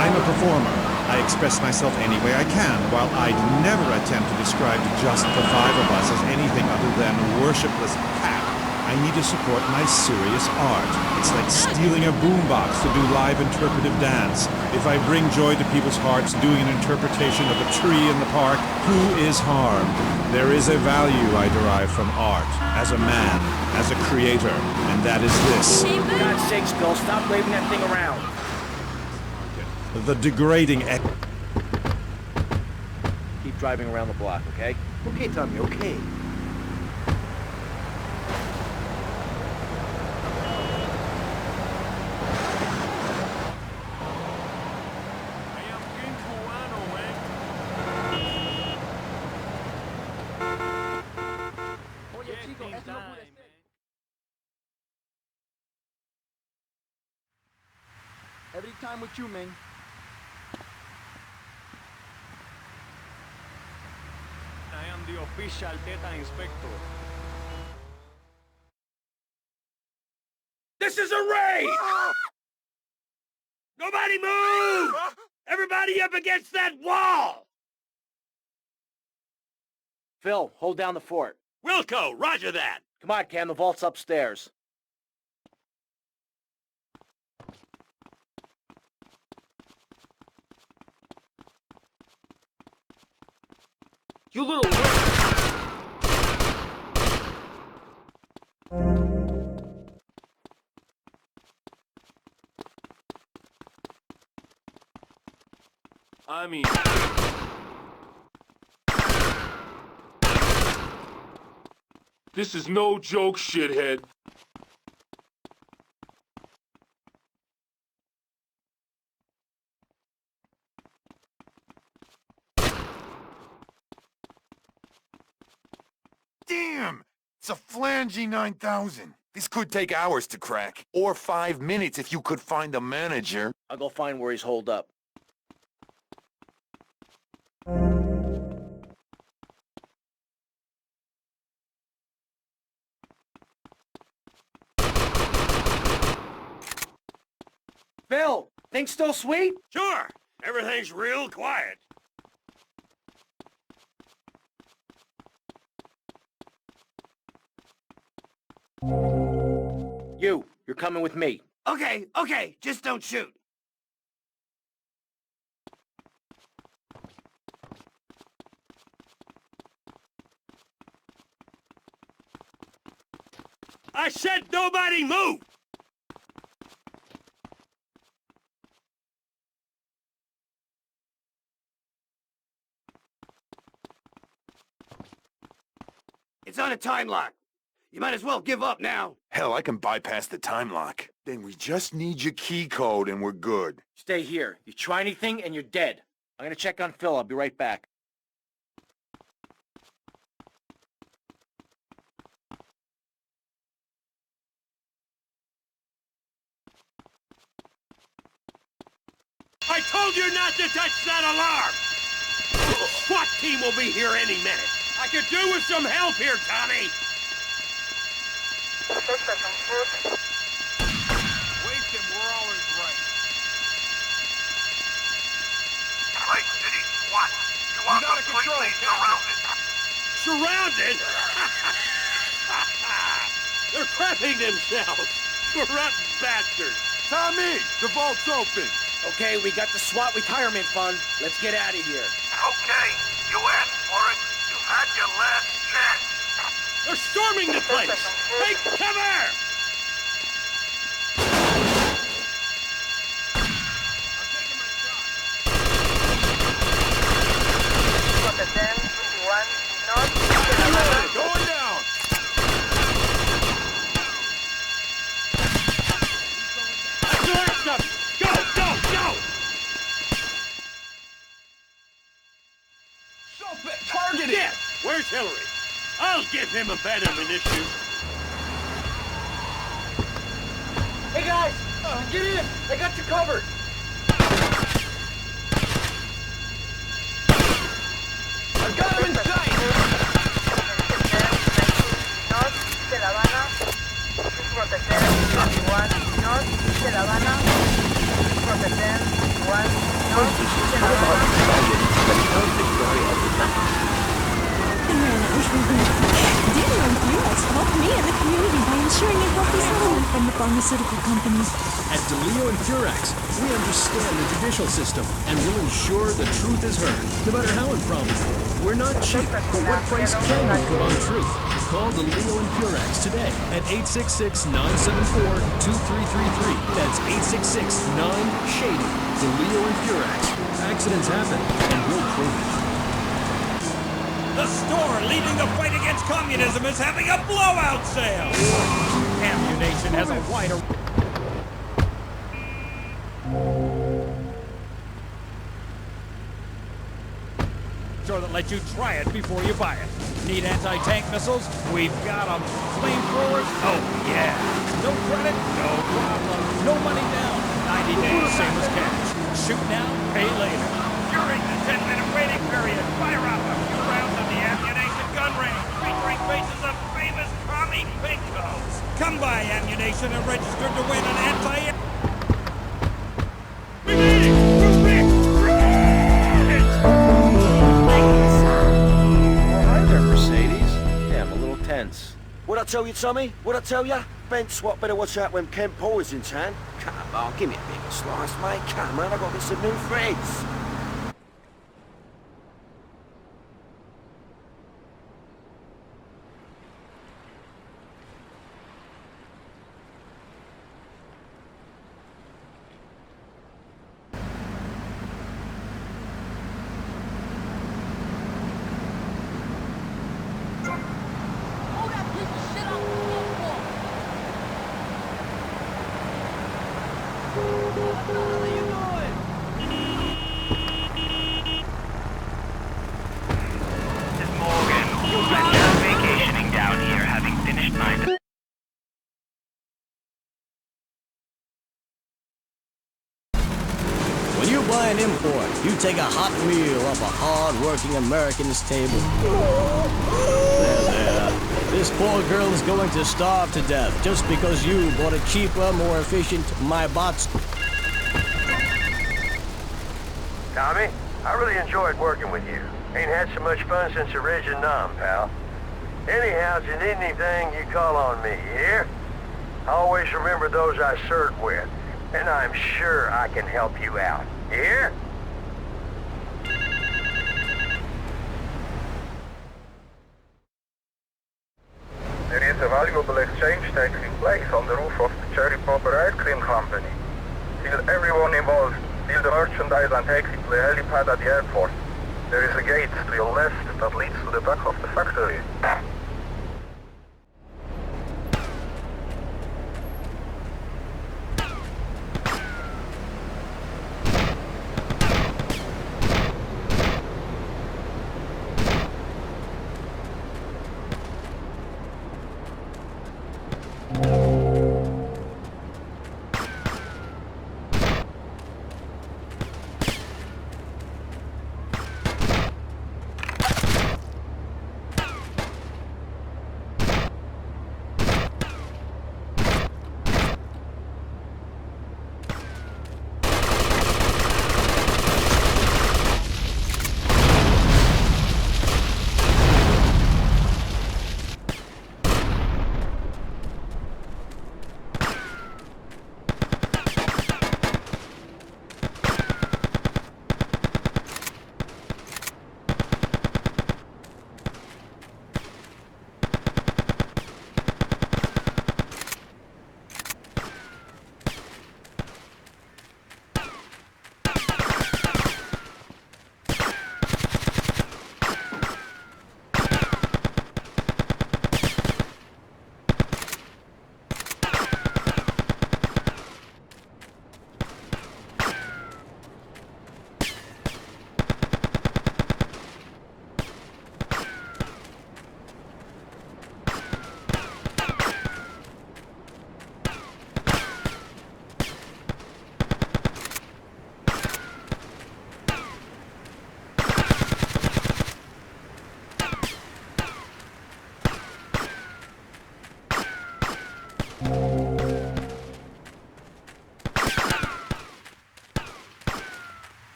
I'm a performer. I express myself any way I can, while I'd never attempt to describe Just the Five of Us as anything other than worshipless pap. I need to support my serious art. It's like stealing a boombox to do live interpretive dance. If I bring joy to people's hearts doing an interpretation of a tree in the park, who is harmed? There is a value I derive from art, as a man, as a creator, and that is this. For God's sakes, Bill, stop waving that thing around. The degrading... Keep driving around the block, okay? Okay, Tommy, okay. time with you, Ming. I am the official data inspector. This is a raid! Nobody move! Everybody up against that wall! Phil, hold down the fort. Wilco, roger that! Come on, Cam, the vault's upstairs. You little... I mean... This is no joke, shithead. Damn! It's a flangy 9000. This could take hours to crack. Or 5 minutes if you could find the manager. I'll go find where he's holed up. Phil, things still sweet? Sure. Everything's real quiet. You're coming with me. Okay, okay, just don't shoot. I said nobody move! It's on a time lock. You might as well give up now. Hell, I can bypass the time lock. Then we just need your key code and we're good. Stay here. You try anything and you're dead. I'm gonna check on Phil. I'll be right back. I told you not to touch that alarm! The SWAT team will be here any minute. I could do with some help here, Tommy! Waste him, we're always right. Lake City SWAT, you are completely surrounded. Surrounded? They're crapping themselves! Rotten bastards! Tommy, the vault's open! Okay, we got the SWAT retirement fund. Let's get out of here. Okay, you asked for it. You had your last chance. They're storming the place! Take cover! Going down! That's the last of them! Go, go, go! Targeted! Yeah, where's Hillary? I'll give him a better issue. Hey guys! Get in! I got you covered! I got him in sight! Help me and the community by ensuring a healthy settlement from the pharmaceutical companies. At DeLeo and Furex, we understand the judicial system and will ensure the truth is heard, no matter how improbable. We're not cheap, but what price can we put on truth? Call DeLeo and Furex today at 866-974-2333. That's 866-9-SHADY. DeLeo and Furex. Accidents happen, and we'll prove it. The store leading the fight against communism is having a blowout sale! Ammunition has a wider... Store that lets you try it before you buy it. Need anti-tank missiles? We've got them. Flamethrowers? Oh yeah. No credit? No problem. No money down. 90 days, same as cash. buy ammunition and register to win an anti... Hi there, Mercedes. Yeah, I'm a little tense. What'd I tell you, Tommy? What'd I tell you? Ben Swat better watch out when Ken Paul is in town. Come on, give me a bigger slice, mate. Come on, I got me some new friends. When you buy an import, you take a hot meal off a hard-working American's table. There. This poor girl is going to starve to death just because you bought a cheaper, more efficient My Bots. Tommy, I really enjoyed working with you. Ain't had so much fun since Origin Nam, pal. Anyhow, if you need anything, you call on me, you hear? I always remember those I served with, and I'm sure I can help you out. You hear? There is a valuable exchange taking place on the roof of the Cherry Popper Ice Cream Company. Till everyone involved, steal the merchandise and take it to the helipad at the airport. There is a gate to your left that leads to the back of the factory.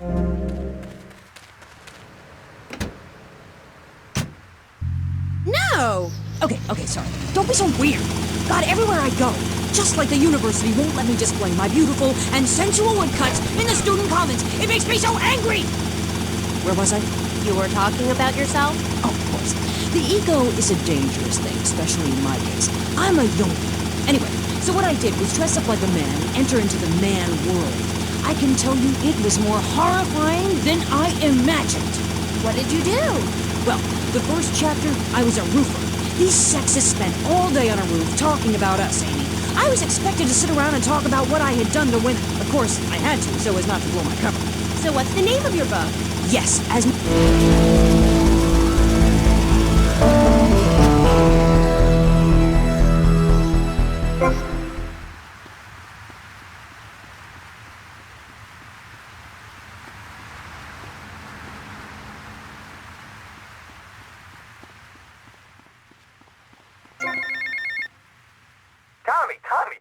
No! Okay, sorry. Don't be so weird. God, everywhere I go, just like the university won't let me display my beautiful and sensual woodcuts in the student commons. It makes me so angry! Where was I? You were talking about yourself? Oh, of course. The ego is a dangerous thing, especially in my case. I'm a yogi. Anyway, so what I did was dress up like a man and enter into the man world. I can tell you it was more horrifying than I imagined. What did you do? Well, the first chapter, I was a roofer. These sexists spent all day on a roof talking about us, Amy. I was expected to sit around and talk about what I had done to women. Of course, I had to, so as not to blow my cover. So what's the name of your book? Yes, as...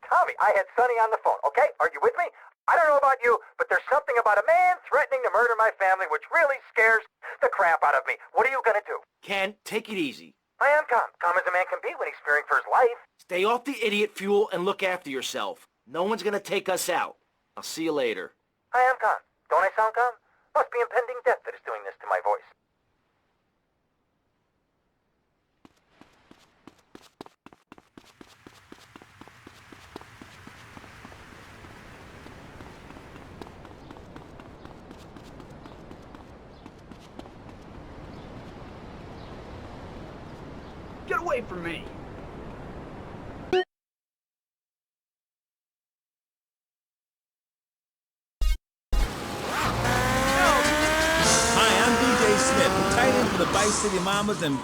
Tommy, I had Sonny on the phone, okay? Are you with me? I don't know about you, but there's something about a man threatening to murder my family which really scares the crap out of me. What are you gonna do? Ken, take it easy. I am calm. Calm as a man can be when he's fearing for his life. Stay off the idiot fuel and look after yourself. No one's gonna take us out. I'll see you later. I am calm. Don't I sound calm? Must be impending death that is doing this to my voice. Get away from me! Hi, I'm DJ Smith, tight end for the Vice City Mamas and...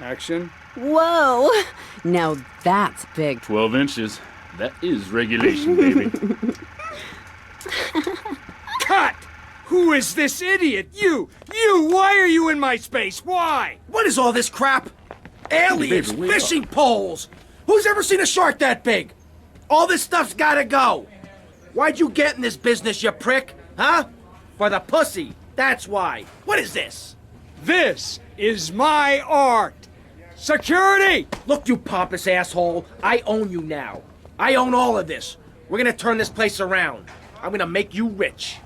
Action. Whoa! Now that's big. 12 inches. That is regulation, baby. Cut! Who is this idiot? You! Why are you in my space? Why? What is all this crap? Aliens, Baby, wake fishing poles! Who's ever seen a shark that big? All this stuff's gotta go! Why'd you get in this business, you prick? Huh? For the pussy, that's why. What is this? This is my art! Security! Look, you pompous asshole, I own you now. I own all of this. We're gonna turn this place around. I'm gonna make you rich.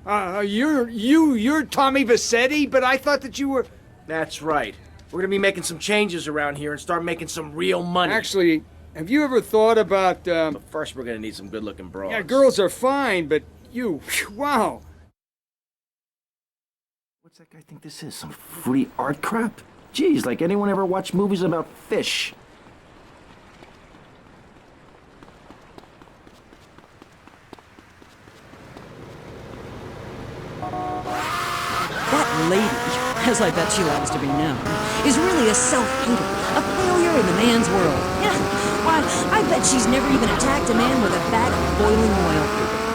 You're Tommy Vassetti, but I thought that you were... That's right. We're gonna be making some changes around here and start making some real money. Actually, have you ever thought about, But first we're gonna need some good-looking broads. Yeah, girls are fine, but you... Wow. What's that guy think this is? Some free art crap? Geez, like anyone ever watched movies about fish? That lady, as I bet she likes to be known, is really a self-hater, a failure in the man's world. Yeah, why, I bet she's never even attacked a man with a bag of boiling oil.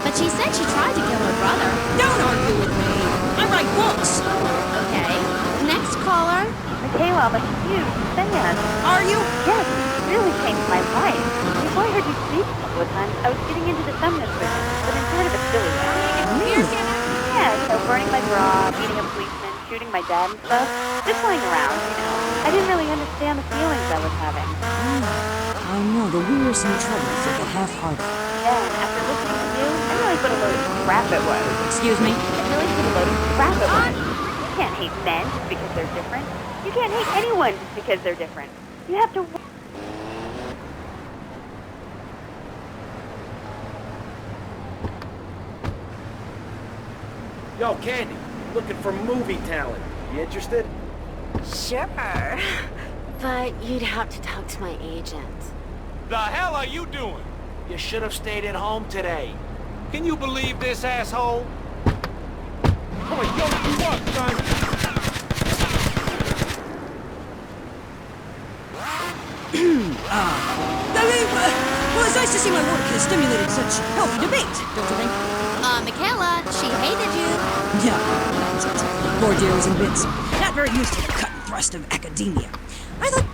But she said she tried to kill her brother. Don't argue with me. I write books. Okay. Next caller. Michaela, I'm a huge fan. Are you? Yes, it really changed my life. Before I heard you speak a couple of times, I was getting into the feminist business, but in sort of a silly way. Yeah, burning my bra, beating a policeman, shooting my dad and stuff. Just playing around, I didn't really understand the feelings I was having. I know, the wearisome troubles of the half-hearted. Then, after listening to you, I realized what a load of crap it was. Excuse me? I realized what a load of crap it was. You can't hate men just because they're different. You can't hate anyone just because they're different. You have to... Yo, Candy, looking for movie talent. You interested? Sure. But you'd have to talk to my agent. The hell are you doing? You should have stayed at home today. Can you believe this, asshole? Come on, yo, you up, son? Well, it's nice to see my work has stimulated such healthy debate, don't you think? Michaela, she hated you. Yeah, nonsense. Poor dear was in bits. Not very used to the cut and thrust of academia. I thought...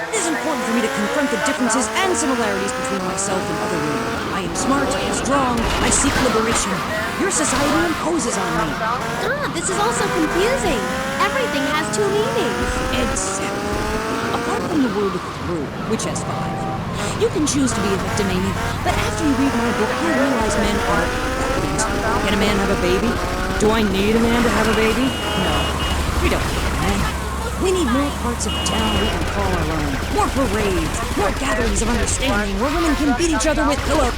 It is important for me to confront the differences and similarities between myself and other women. I am smart, strong, I seek liberation. Your society imposes on me. This is also confusing. Everything has two meanings. Exactly. Apart from the word through, which has 5. You can choose to be a victim, Amy, but after you read my book, you realize men are things. Can a man have a baby? Do I need a man to have a baby? No. We don't need a man. We need more parts of town we can call our own. More parades, more gatherings of understanding where women can beat each other with pillows.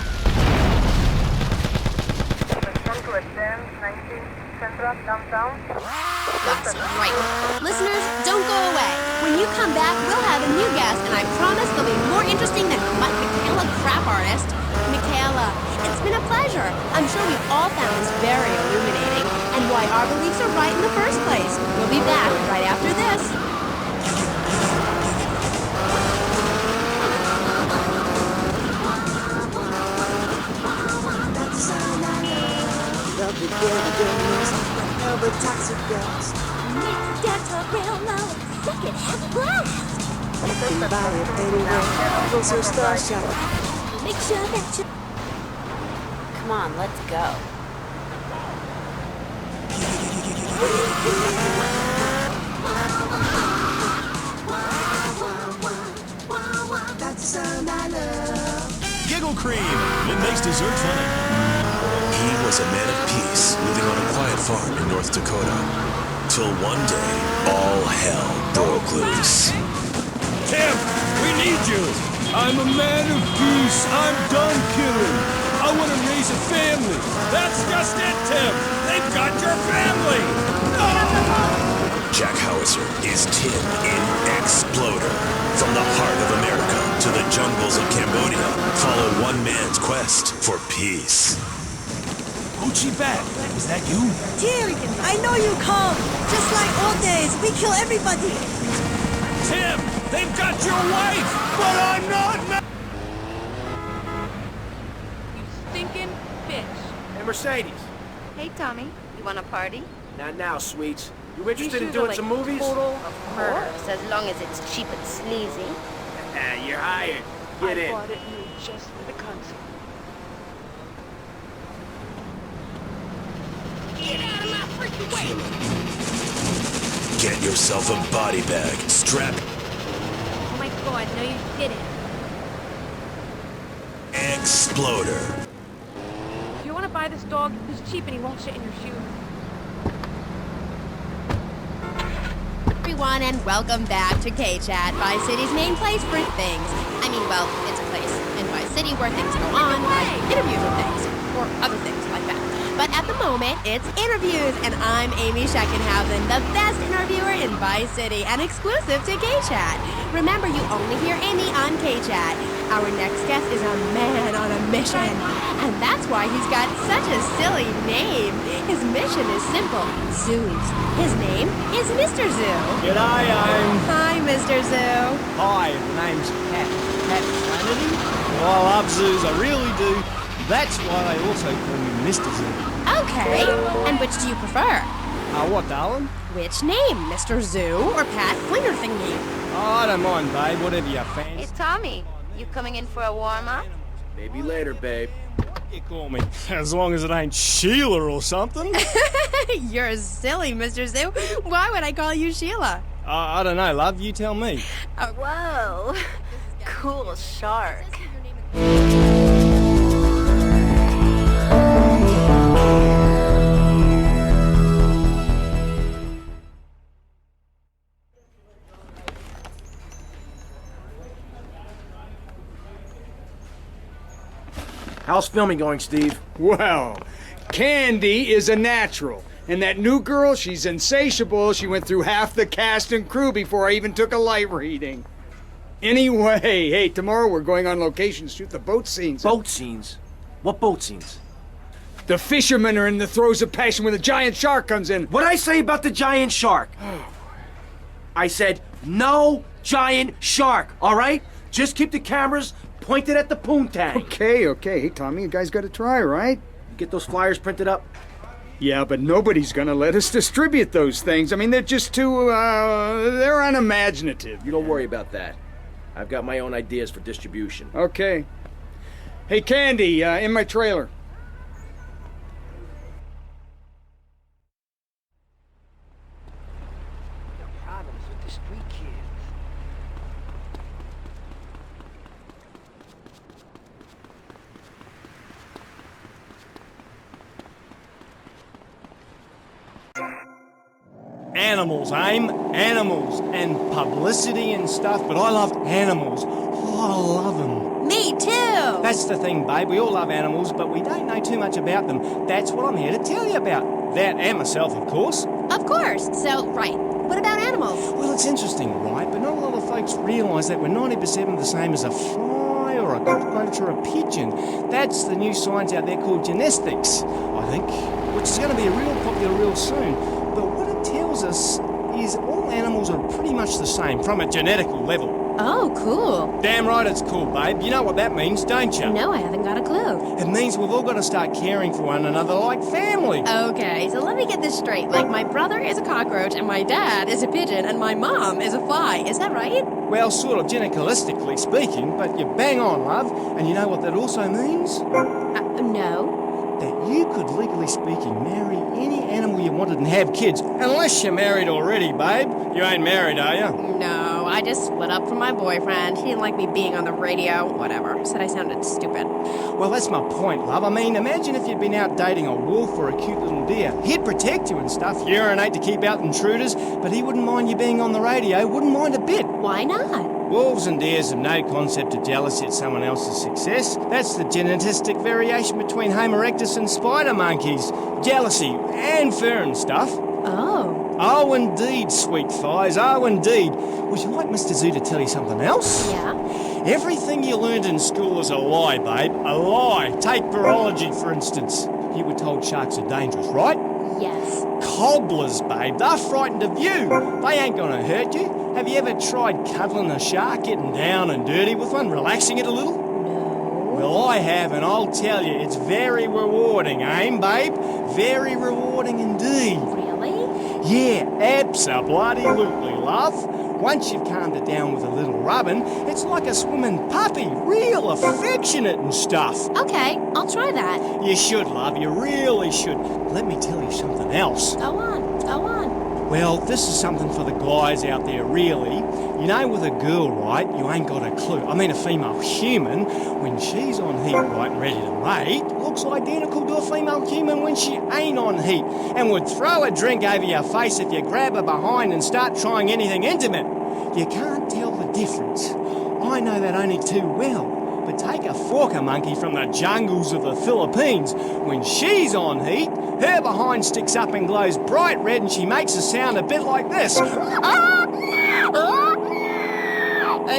That's right. Listeners, don't go away. When you come back, we'll have a new guest, and I promise they'll be more interesting than Michaela Crap Artist. Michaela, it's been a pleasure. I'm sure we've all found this very illuminating, and why our beliefs are right in the first place. We'll be back right after this. Toxic girls. Get a real love. Suck it, have a blast. Everybody, anyway. Go so star shot. Make sure that you. Come on, let's go. That's the sound I love. Giggle Cream. It makes dessert funny. He was a man of peace, living on a quiet farm in North Dakota. Till one day, all hell broke loose. Tim, we need you. I'm a man of peace. I'm done killing. I want to raise a family. That's just it, Tim. They've got your family. No! Jack Howitzer is Tim in Exploder. From the heart of America to the jungles of Cambodia, follow one man's quest for peace. Gucci back. Is that you? Tim, I know you come. Just like old days, we kill everybody. Tim, they've got your wife, but I'm not. You stinking bitch. Hey, Mercedes. Hey, Tommy. You want to party? Not now, sweets. You interested in doing some movies? Of course, as long as it's cheap and sleazy. You're hired. Get in. I bought it new just for the concert. Get out of my freaking way! Get yourself a body bag. Strap. Oh my god, no you didn't. Exploder. If you want to buy this dog, he's cheap and he won't shit in your shoes. Everyone, and welcome back to K-Chat, Vice City's main place for things. I mean, well, it's a place in Vice City where things go on, like interviews and things, or other things like that. But at the moment, it's interviews, and I'm Amy Scheckenhausen, the best interviewer in Vice City, and exclusive to K-Chat. Remember, you only hear Amy on K-Chat. Our next guest is a man on a mission, and that's why he's got such a silly name. His mission is simple, zoos. His name is Mr. Zoo. G'day, Hi, Mr. Zoo. Hi, the name's Pat. Pat Kennedy. Well, I love zoos, I really do. That's why they also call me Mr. Zoo. Okay, and which do you prefer? What, darling? Which name, Mr. Zoo or Pat Flinger Thingy? Oh, I don't mind, babe, whatever you fancy. Hey, Tommy. You coming in for a warm-up? Maybe later, babe. You call me, as long as it ain't Sheila or something. You're silly, Mr. Zoo. Why would I call you Sheila? I don't know, love, you tell me. Whoa. Cool shark. How's filming going, Steve? Well, Candy is a natural. And that new girl, she's insatiable. She went through half the cast and crew before I even took a light reading. Anyway, hey, tomorrow we're going on location to shoot the boat scenes. Boat scenes? What boat scenes? The fishermen are in the throes of passion when the giant shark comes in. What'd I say about the giant shark? I said, no giant shark, all right? Just keep the cameras pointed at the poontang. Okay. Hey, Tommy, you guys gotta try, right? Get those flyers printed up? Yeah, but nobody's gonna let us distribute those things. I mean, they're just too, they're unimaginative. You don't worry about that. I've got my own ideas for distribution. Okay. Hey, Candy, in my trailer. Problems with the street kids. Animals, aim, animals, and publicity and stuff, but I love animals. Oh, I love them. Me too! That's the thing, babe. We all love animals, but we don't know too much about them. That's what I'm here to tell you about. That and myself, of course. Of course. So, right. What about animals? Well, it's interesting, right? But not a lot of folks realise that we're 90% the same as a fly or a cockroach or a pigeon. That's the new science out there called genetics, I think, which is going to be real popular real soon. But what it tells us is all animals are pretty much the same from a genetical level. Oh, cool. Damn right it's cool, babe. You know what that means, don't you? No, I haven't got a clue. It means we've all got to start caring for one another like family. Okay, so let me get this straight. Like, my brother is a cockroach, and my dad is a pigeon, and my mom is a fly. Is that right? Well, sort of genetically speaking, but you're bang on, love. And you know what that also means? No. That you could, legally speaking, marry any animal you wanted and have kids. Unless you're married already, babe. You ain't married, are you? No, I just split up from my boyfriend. He didn't like me being on the radio. Whatever. Said I sounded stupid. Well, that's my point, love. I mean, imagine if you'd been out dating a wolf or a cute little deer. He'd protect you and stuff, urinate to keep out intruders, but he wouldn't mind you being on the radio, wouldn't mind a bit. Why not? Wolves and deers have no concept of jealousy at someone else's success. That's the genetistic variation between Homo erectus and spider monkeys. Jealousy and fur and stuff. Oh. Oh, indeed, sweet thighs. Oh, indeed. Would you like Mr. Zoo to tell you something else? Yeah? Everything you learned in school is a lie, babe. A lie. Take virology, for instance. You were told sharks are dangerous, right? Yes. Cobblers, babe. They're frightened of you. They ain't gonna hurt you. Have you ever tried cuddling a shark, getting down and dirty with one, relaxing it a little? No. Well, I have, and I'll tell you, it's very rewarding, babe? Very rewarding indeed. Really? Yeah, abso-bloody-lutely, love. Once you've calmed it down with a little rubbing, it's like a swimming puppy, real affectionate and stuff. Okay, I'll try that. You should, love, you really should. Let me tell you something else. Go on, go on. Well, this is something for the guys out there, really. You know, with a girl, right, you ain't got a clue. I mean, a female human, when she's on heat, right, and ready to mate, looks identical to a female human when she ain't on heat, and would throw a drink over your face if you grab her behind and start trying anything intimate. You can't tell the difference. I know that only too well. But take a forker monkey from the jungles of the Philippines. When she's on heat, her behind sticks up and glows bright red and she makes a sound a bit like this. And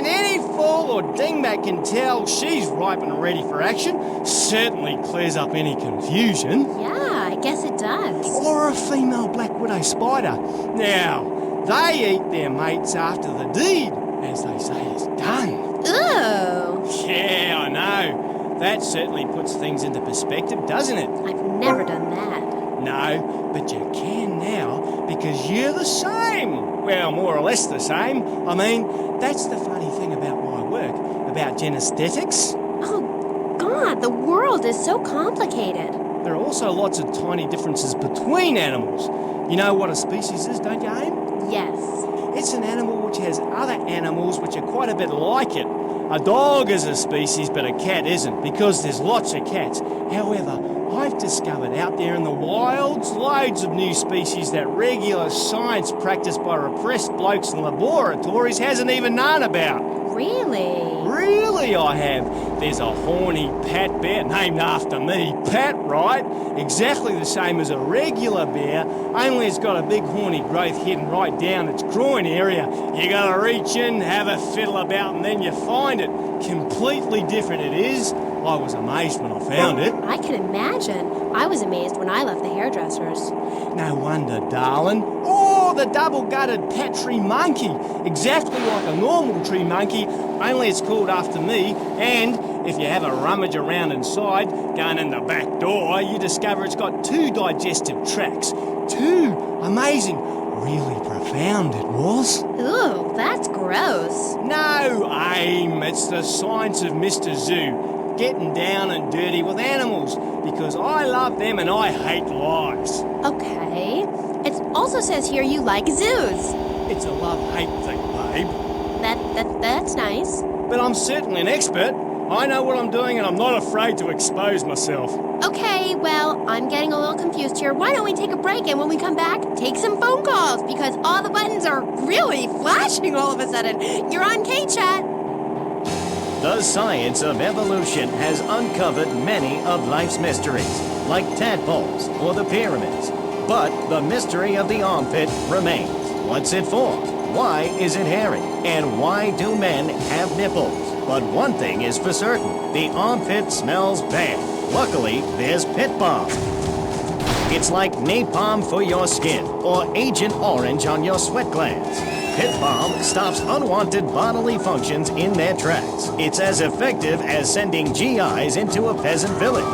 any fool or dingbat can tell she's ripe and ready for action. Certainly clears up any confusion. Yeah, I guess it does. Or a female black widow spider. Now, they eat their mates after the deed, as they say it's done. Ooh. Yeah, I know. That certainly puts things into perspective, doesn't it? I've never done that. No, but you can now, because you're the same. Well, more or less the same. I mean, that's the funny thing about my work, about genesthetics. Oh, God, the world is so complicated. There are also lots of tiny differences between animals. You know what a species is, don't you, Aim? Yes. It's an animal which has other animals which are quite a bit like it. A dog is a species, but a cat isn't, because there's lots of cats. However, I've discovered out there in the wilds loads of new species that regular science practiced by repressed blokes in laboratories hasn't even known about. Really? Really, I have. There's a horny Pat bear named after me. Pat, right? Exactly the same as a regular bear, only it's got a big horny growth hidden right down its groin area. You gotta reach in, have a fiddle about, and then you find it. Completely different it is. I was amazed when I found it. I can imagine. I was amazed when I left the hairdressers. No wonder, darling. Oh, the double-gutted Pat tree monkey. Exactly like a normal tree monkey, only it's called after me. And if you have a rummage around inside, going in the back door, you discover it's got 2 digestive tracts. 2! Amazing. Really profound it was. Ooh, that's gross. No, Aim. It's the science of Mr. Zoo. Getting down and dirty with animals, because I love them and I hate lies. Okay. It also says here you like zoos. It's a love-hate thing, babe. That's nice. But I'm certainly an expert. I know what I'm doing and I'm not afraid to expose myself. Okay, well, I'm getting a little confused here. Why don't we take a break and when we come back, take some phone calls, because all the buttons are really flashing all of a sudden. You're on K-Chat. The science of evolution has uncovered many of life's mysteries, like tadpoles or the pyramids. But the mystery of the armpit remains. What's it for? Why is it hairy? And why do men have nipples? But one thing is for certain, the armpit smells bad. Luckily, there's Pit Bomb. It's like napalm for your skin, or Agent Orange on your sweat glands. Pit Bomb stops unwanted bodily functions in their tracks. It's as effective as sending GIs into a peasant village.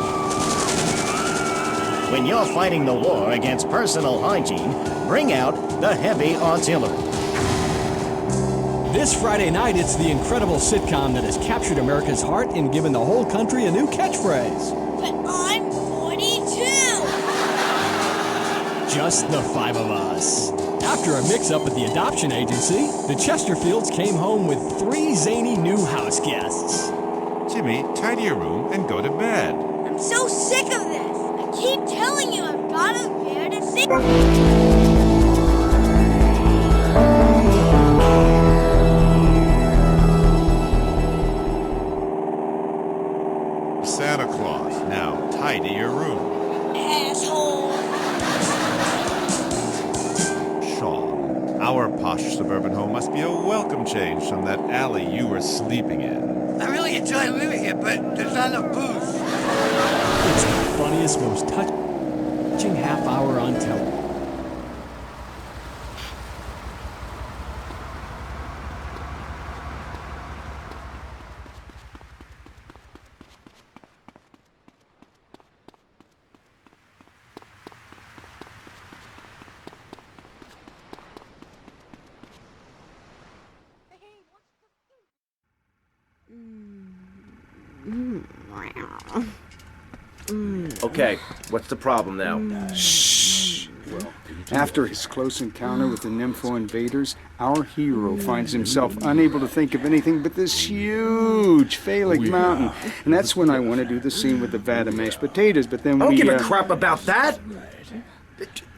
When you're fighting the war against personal hygiene, bring out the heavy artillery. This Friday night, it's the incredible sitcom that has captured America's heart and given the whole country a new catchphrase. But I'm 42! Just the 5 of us. After a mix-up at the adoption agency, the Chesterfields came home with 3 zany new house guests. Jimmy, tidy your room and go to bed. I'm so sick of this! I keep telling you I've got a bear to see. Santa Claus, now tidy your room. Asshole! Sean, our posh suburban home must be a welcome change from that alley you were sleeping in. I really enjoy living here, but there's not enough booze. It's the funniest, most touching half hour on television. Okay, what's the problem now? Shh. After his close encounter with the Nympho invaders, our hero finds himself unable to think of anything but this huge phallic mountain. And that's when I want to do the scene with the vat of mashed potatoes, but then I don't give a crap about that.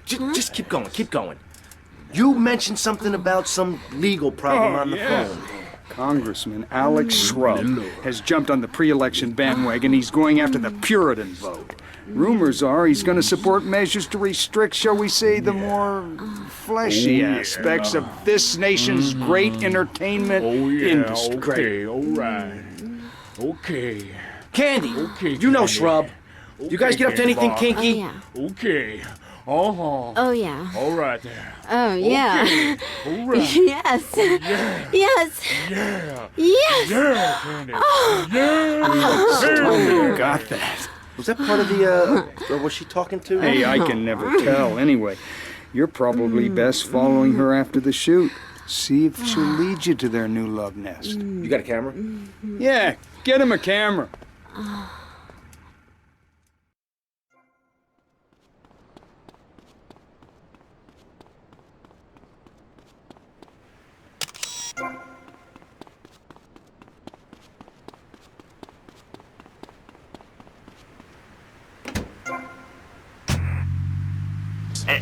Just keep going, keep going. You mentioned something about some legal problem on the phone. Congressman Alex Shrub has jumped on the pre-election bandwagon. He's going after the Puritan vote. Rumors are he's going to support measures to restrict, shall we say, the more fleshy aspects of this nation's great entertainment industry. Okay, all right. Okay. Candy, you know Shrub. You guys get up to anything kinky? Oh, yeah. Okay. Uh-huh. Oh, yeah. All right there. Oh, yeah. Okay. All right. Yes. Yeah. Yes. Yeah. Yes. Yeah, Candy. Oh. Yeah. You got that. Was that part of the, or was she talking to? Hey, I can never tell. Anyway, you're probably best following her after the shoot. See if she'll lead you to their new love nest. You got a camera? Yeah, get him a camera.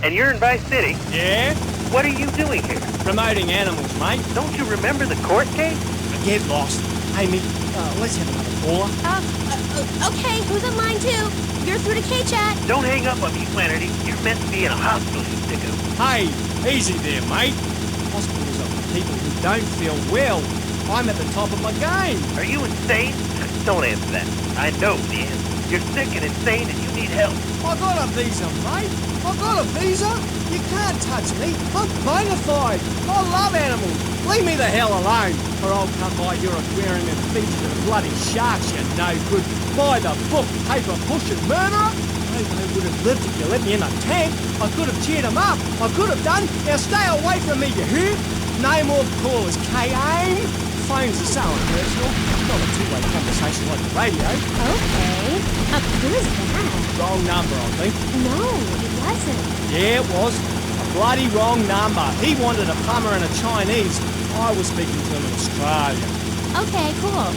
And you're in Vice City? Yeah? What are you doing here? Promoting animals, mate. Don't you remember the court case? Get lost. Hey, me, Let's have another caller. Okay, who's on line 2? You're through to K-Chat. Don't hang up on me, Flannery. You're meant to be in a hospital, you sicko. Hey, easy there, mate. Hospitals are for people who don't feel well. I'm at the top of my game. Are you insane? Don't answer that. I know the answer. You're sick and insane and you need help. I got a visa, mate. I got a visa. You can't touch me. I'm bona fide. I love animals. Leave me the hell alone, or I'll come by your aquarium and feed you to the bloody sharks, you no good. By the book, paper pushing murderer. They would have lived if you let me in a tank. I could have cheered them up. I could have done. Now stay away from me, you hear? No more callers, K-Aim. Phones are so impersonal. Not a two-way conversation like the radio. Okay. Who is that? Wrong number, I think. No, it wasn't. Yeah, it was. A bloody wrong number. He wanted a plumber and a Chinese. I was speaking to him in Australia. Okay, cool.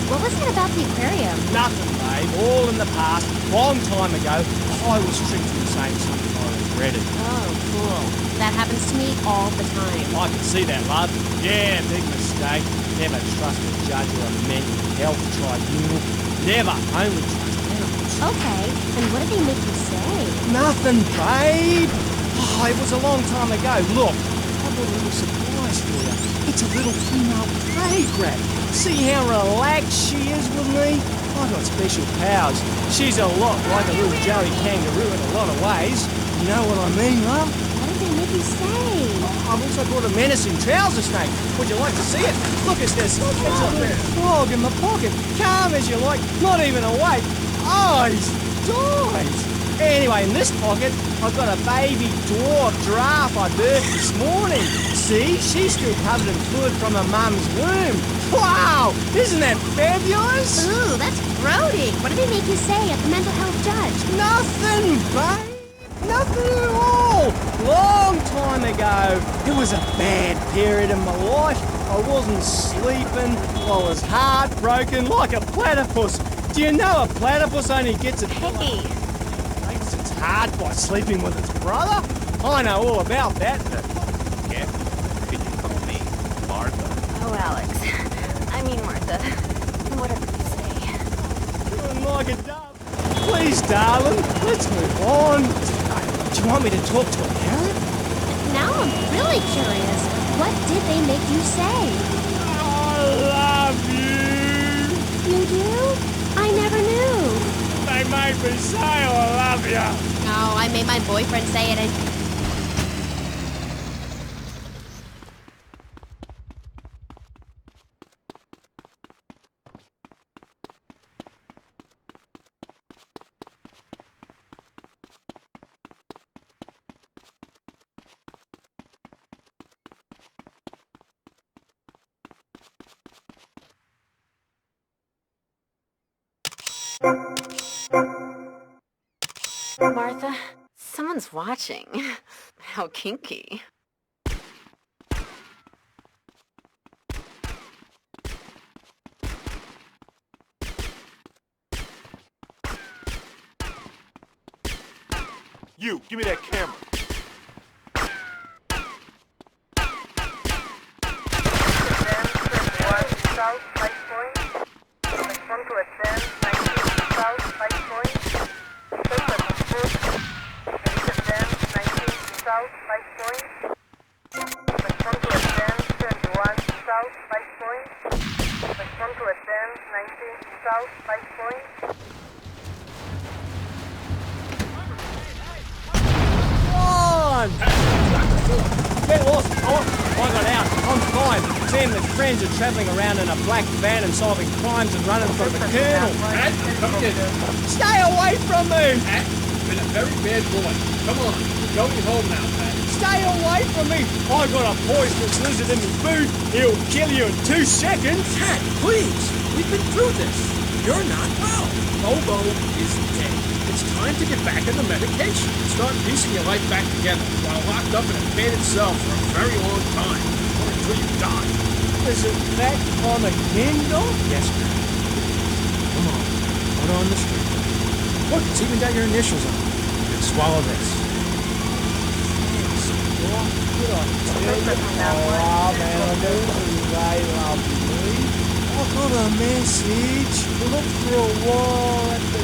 What was it about the aquarium? Nothing, babe. All in the past. Long time ago, I was tricked into saying something I regretted. Oh, cool. That happens to me all the time. I can see that, love. Yeah, big mistake. Never trust a judge or a mental health tribunal. Never. Only trust animals. Okay, and what did they make you say? Nothing, babe. Oh, it was a long time ago. Look, I've got a little surprise for you. It's a little female prey grab. See how relaxed she is with me? I've got special powers. She's a lot like a little Joey kangaroo in a lot of ways. You know what I mean, love? What did they make you say? I've also got a menacing trouser snake. Would you like to see it? Look, it's this. It's a frog in my pocket. Calm as you like, not even awake. Eyes, dies. Anyway, in this pocket, I've got a baby dwarf giraffe I birthed this morning. See, she's still covered in fluid from her mum's womb. Wow, isn't that fabulous? Ooh, that's grody. What did they make you say at the mental health judge? Nothing, babe. Nothing at all. Long time ago, it was a bad period in my life. I wasn't sleeping. I was heartbroken like a platypus. Do you know a platypus only gets its breaks its heart by sleeping with its brother? I know all about that. Yeah, could you call me Martha? Oh, Alex. I mean Martha. Whatever you say. Feeling like a dove. Please, darling, let's move on. Do you want me to talk to a parent? Now I'm really curious. What did they make you say? I love you. You do? I never knew. They made me say I love you. Oh, I made my boyfriend say it and... Martha, someone's watching. How kinky. You, give me that camera. Get lost! I got out. I'm fine. Me and my friends are travelling around in a black van and solving crimes and running from the colonel. Come get it. Stay away from me! Pat, you've been a very bad boy. Come on, we're going home now, Pat. Stay away from me! I got a poisonous lizard in my food. He'll kill you in 2 seconds. Pat, please. We've been through this. You're not well. Bobo is dead. It's time to get back into medication and start piecing your life back together while locked up in a padded cell for a very long time, or until you die. Is it that kind of kingdom? Yes, Pat. Come on, put on the street. Look, it's even got your initials on it. And swallow this. What could I tell you? Oh, man, I know they love me. I got a message. Look for a wall at the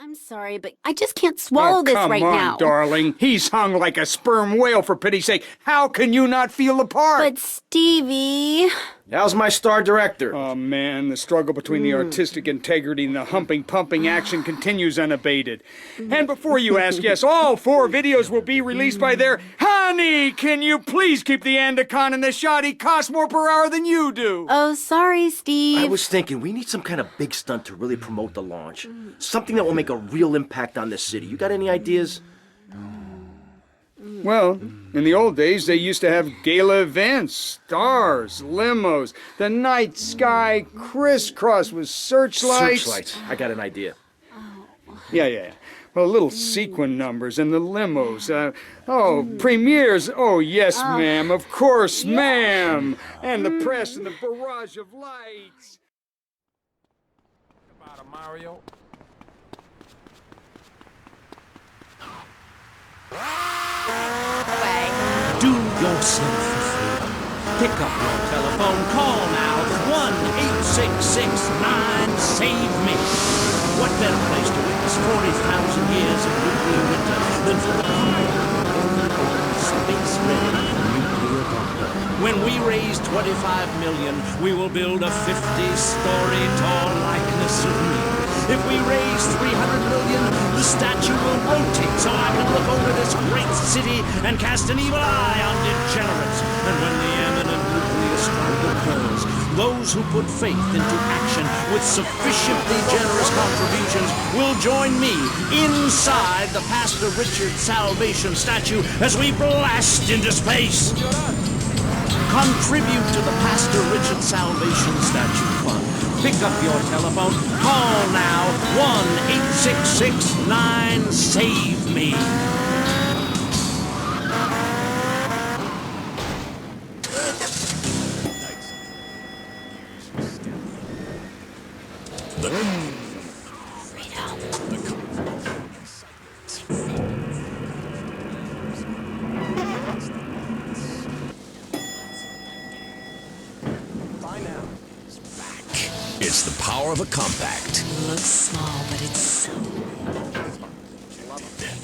I'm sorry, but I just can't swallow this right Come now. on, darling. He's hung like a sperm whale, for pity's sake. How can you not feel the part? But Stevie... How's my star director? Oh, man, the struggle between the artistic integrity and the humping, pumping action continues unabated. And before you ask, yes, all 4 videos will be released by their... Honey, can you please keep the Andacon in the shot? He costs more per hour than you do. Oh, sorry, Steve. I was thinking, we need some kind of big stunt to really promote the launch. Something that will make a real impact on this city. You got any ideas? Well, in the old days, they used to have gala events, stars, limos, the night sky crisscrossed with searchlights. Searchlights. I got an idea. Yeah. Well, little sequin numbers and the limos. Premieres. Oh, yes, ma'am. Of course, ma'am. And the press and the barrage of lights. About a Mario. Do yourself a favor. Pick up your telephone. Call now. 1-866-9-SAVE-ME. What better place to witness 40,000 years of nuclear winter than for the space-ready nuclear bunker? When we raise 25 million, we will build a 50-story tall likeness of me. If we raise 300 million, the statue will rotate so I can look over this great city and cast an evil eye on degenerates. And when the imminent nuclear strike occurs, those who put faith into action with sufficiently generous contributions will join me inside the Pastor Richard Salvation statue as we blast into space. Contribute to the Pastor Richard Salvation Statue Fund. Pick up your telephone. Call now. 1-866-9-SAVE-ME. It's the power of a compact. Looks small, but it's so...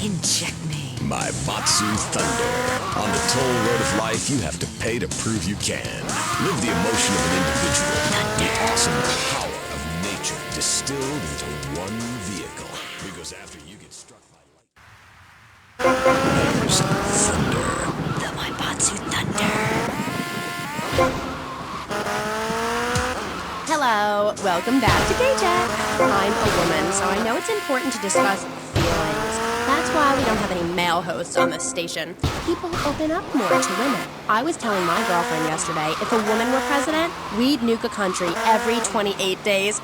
Inject me. My Batsu Thunder. On the toll road of life, you have to pay to prove you can. Live the emotion of an individual. The awesome power of nature distilled into one vehicle. Because after you get struck by lightning... There's Thunder. The My Batsu Thunder. Hello, welcome back to Paycheck. I'm a woman, so I know it's important to discuss feelings. That's why we don't have any male hosts on this station. People open up more to women. I was telling my girlfriend yesterday, if a woman were president, we'd nuke a country every 28 days.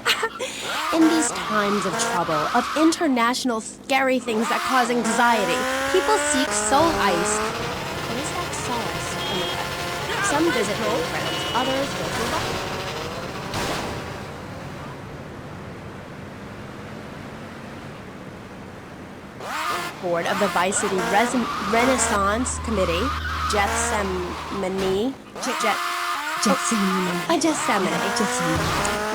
In these times of trouble, of international scary things that cause anxiety, people seek soul ice. What is that solace in the cup? Some visit old friends, others go to life. Board of the Vice City Renaissance Committee, Gethsemane.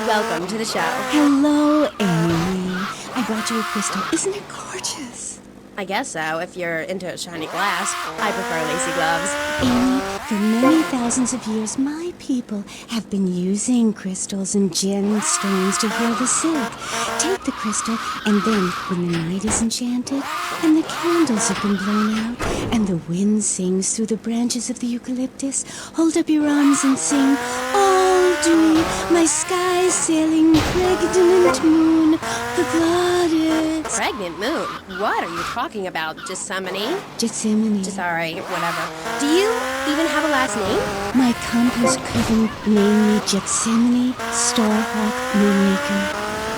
Welcome to the show. Hello, Amy. I brought you a crystal. Isn't it gorgeous? I guess so, if you're into shiny glass. I prefer lacy gloves. Amy, for many thousands of years, my people have been using crystals and gemstones to heal the sick. Take the crystal, and then, when the night is enchanted, and the candles have been blown out, and the wind sings through the branches of the eucalyptus, hold up your arms and sing, all dewy, my sky sailing pregnant moon, the goddess. Pregnant moon? What are you talking about? Gethsemane? Sorry, whatever. Do you even have a last name? My compass couldn't name me Gethsemane, Starhawk, Moonmaker.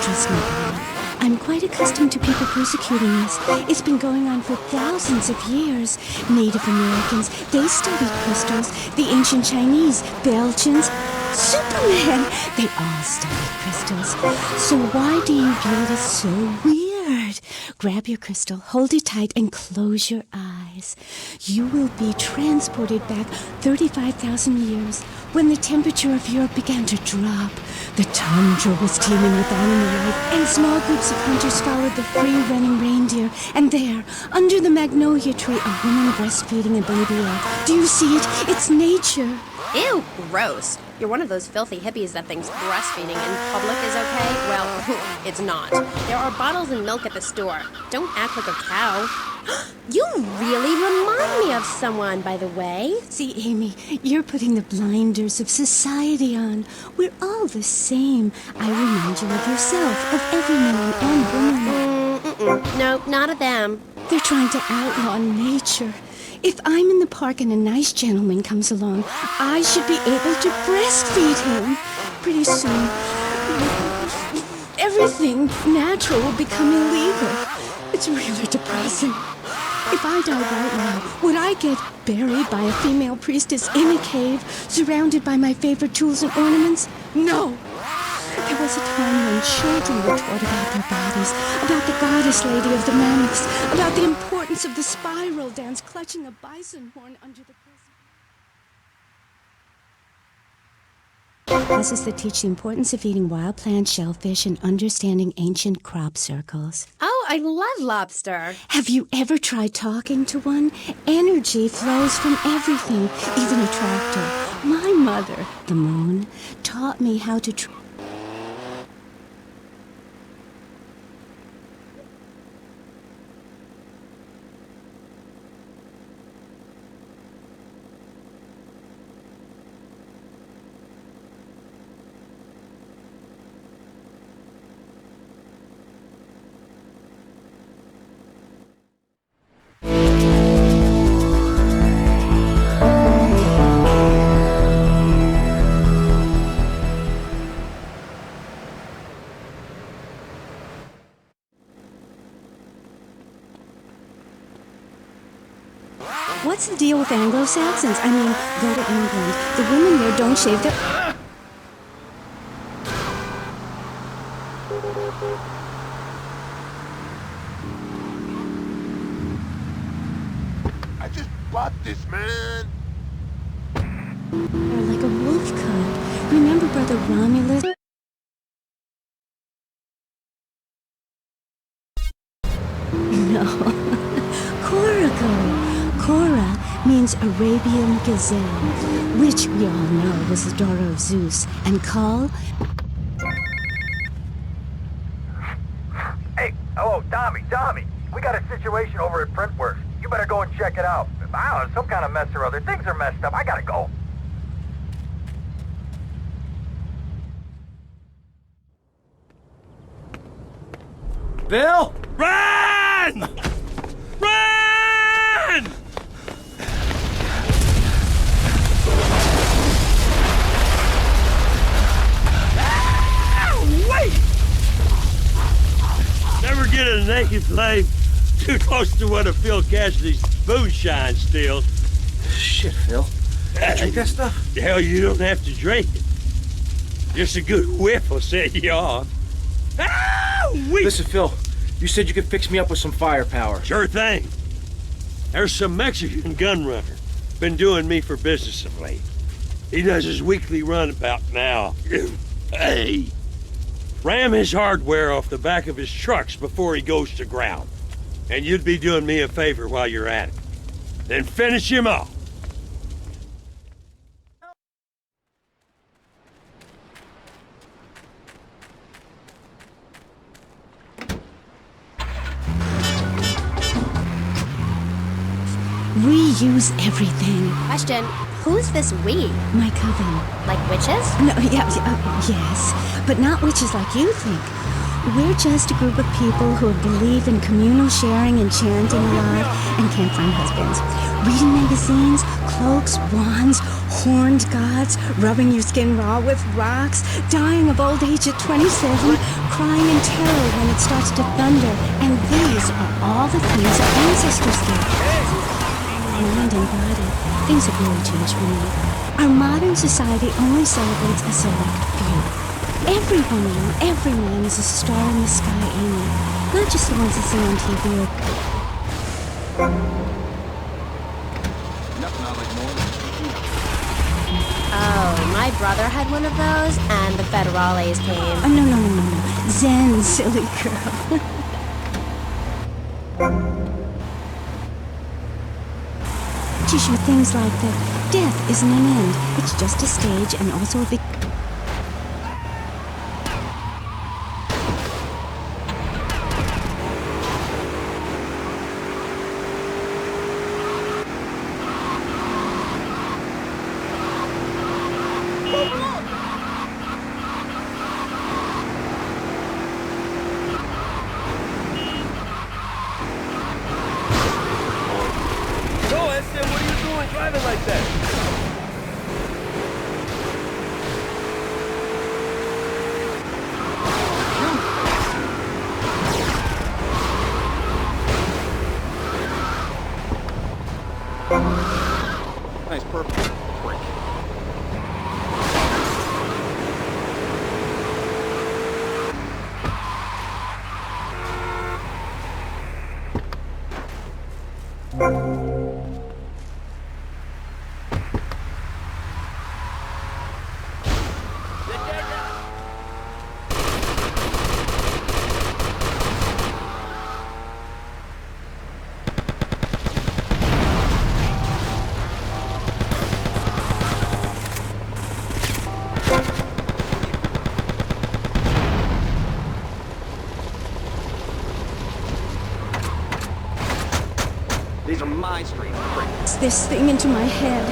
Trust me, girl. I'm quite accustomed to people persecuting us. It's been going on for thousands of years. Native Americans, they studied crystals. The ancient Chinese, Belgians, Superman! They all study crystals. So why do you view it as so weird? Grab your crystal, hold it tight, and close your eyes. You will be transported back 35,000 years when the temperature of Europe began to drop. The tundra was teeming with animal life, and small groups of hunters followed the free-running reindeer. And there, under the magnolia tree, a woman breastfeeding a baby elk. Do you see it? It's nature. Ew, gross. You're one of those filthy hippies that thinks breastfeeding in public is okay? Well, it's not. There are bottles and milk at the store. Don't act like a cow. You really remind me of someone, by the way. See, Amy, you're putting the blinders of society on. We're all the same. I remind you of yourself, of every man and woman. No, not of them. They're trying to outlaw nature. If I'm in the park and a nice gentleman comes along, I should be able to breastfeed him. Pretty soon, everything natural will become illegal. It's really depressing. If I died right now, would I get buried by a female priestess in a cave, surrounded by my favorite tools and ornaments? No! There was a time when children were taught about their bodies, about the goddess lady of the mammoths, about the importance of the spiral dance, clutching a bison horn under the classes that teach the importance of eating wild plants, shellfish, and understanding ancient crop circles. Oh, I love lobster. Have you ever tried talking to one? Energy flows from everything, even a tractor. My mother, the moon, taught me how to... What's the deal with Anglo-Saxons? I mean, go to England. The women there don't shave their... I just bought this, man. Or like a wolf cub. Remember Brother Romulus? No. Coracle. Cora means Arabian gazelle, which we all know was the daughter of Zeus, and Call... Hey, hello, Tommy, we got a situation over at Printworks. You better go and check it out. I don't know, some kind of mess or other. Things are messed up. I gotta go. Bill? Run! Run! Wait! Never get a naked life too close to one of Phil Cassidy's moonshine steals. Shit, Phil. You drink that stuff? Hell, you don't have to drink it. Just a good whiff will set you off. Listen, Phil, you said you could fix me up with some firepower. Sure thing. There's some Mexican gun runner been doing me for business of late. He does his weekly run about now. Hey! Ram his hardware off the back of his trucks before he goes to ground. And you'd be doing me a favor while you're at it. Then finish him off. We use everything. Question, who's this we? My coven. Like witches? No, yes, but not witches like you think. We're just a group of people who believe in communal sharing and chanting a lot and can't find husbands. Reading magazines, cloaks, wands, horned gods, rubbing your skin raw with rocks, dying of old age at 27, crying in terror when it starts to thunder. And these are all the things our ancestors did. mind and body, things have really changed for me. Our modern society only celebrates a select few. Every woman, every man is a star in the sky, Amy. Not just the ones you see on TV or... Nothing I like more than Oh, my brother had one of those, and the federales came. Oh, no. Zen, silly girl. Teach you things like that death isn't an end. It's just a stage and also a big... nice purple. Quick. These are my streets. It's this thing into my head.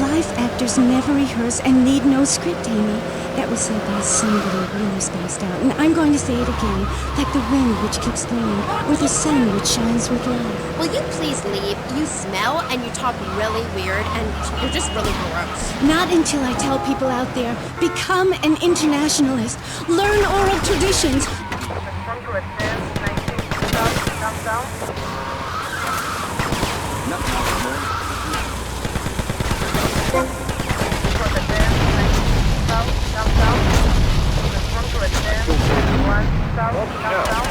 Life actors never rehearse and need no script, Amy. That was said by somebody really spaced out. And I'm going to say it again, like the wind which keeps blowing, or the sun which shines with life. Will you please leave? You smell and you talk really weird and you're just really gross. Not until I tell people out there, become an internationalist. Learn oral traditions.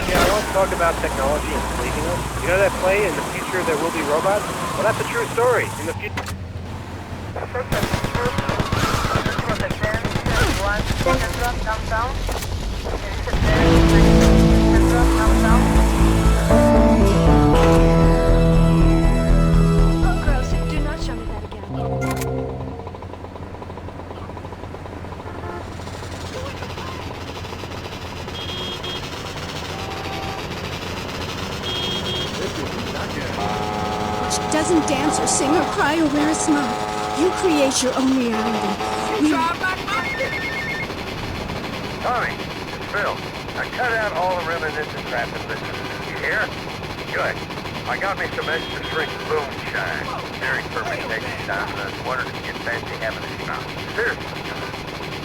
Yeah, I want to talk about technology and sleeping them. You know that play, In the Future There Will Be Robots? Well, that's a true story. In the future... Oh, gross. Do not show me that again. Doesn't dance or sing or cry or wear a smock. You create your own reality. Tommy, it's Phil. Now cut out all the reminiscent crap and listen. You hear? Good. I got me some extra drink Boomshine. Sharing fermentation time, and I was wondering if you'd fancy having a shot. Seriously.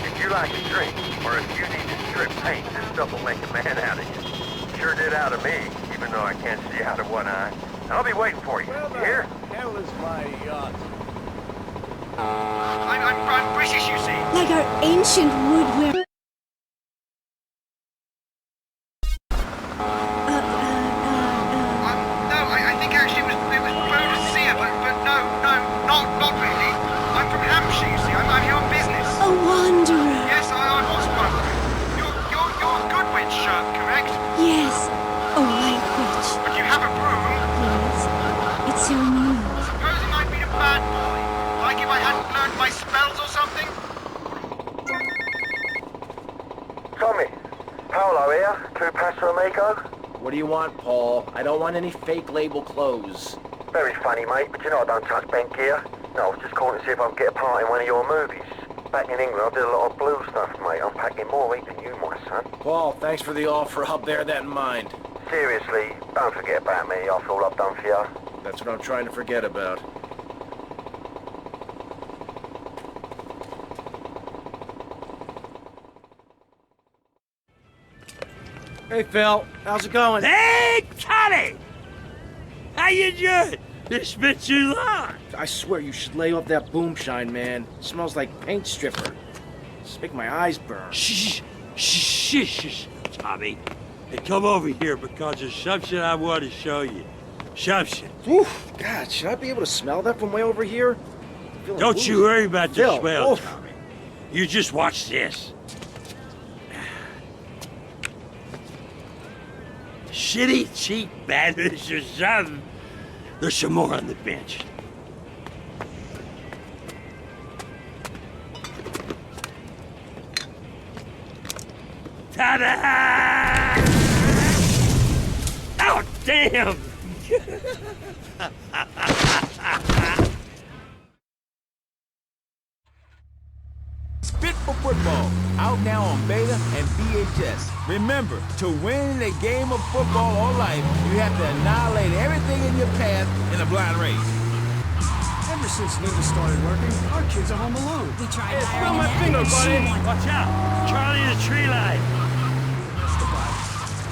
If you like a drink, or if you need to strip paint, this stuff will make a man out of you. Sure did out of me, even though I can't see out of one eye. I'll be waiting for you. Where the Here? hell is my yacht? I'm British, you see. Like our ancient woodware. No, I think actually it was Boadicea, but no, not really. I'm from Hampshire, you see. I'm here on business. A wanderer. Yes, I was one. You're a good witch, correct? Yes, a white witch. But you have a broom. Yes, it's ceremonial. Supposing I'd been a bad boy. Like if I hadn't learned my spells or something? Tommy, Paolo here, Tu Paso Amigo. What do you want, Paul? I don't want any fake label clothes. Very funny, mate, but you know I don't touch bank gear. No, I was just calling to see if I could get a part in one of your movies. Back in England, I did a lot of blue stuff, mate. I'm packing more ink than you, my son. Paul, thanks for the offer. I'll bear that in mind. Seriously, don't forget about me after all I've done for you. That's what I'm trying to forget about. Hey, Phil. How's it going? Hey, Tommy! How you doing? It's been too long. I swear you should lay off that Boomshine, man. It smells like paint stripper. It's making my eyes burn. Shh, shh, shh, Tommy. Hey, come over here because there's something I want to show you. Something. Oof, God, should I be able to smell that from way over here? Don't you worry about the smell, Oof. Tommy. You just watch this. Shitty, cheap bandits or something. There's some more on the bench. Ta-da! Oh, damn! Fit for Football, out now on beta and VHS. Remember, to win a game of football or life, you have to annihilate everything in your path in a blind race. Ever since Linda started working, our kids are home alone. We tried Hey, hiring my an finger, editor, buddy. she wanted- Watch out. Charlie the tree line.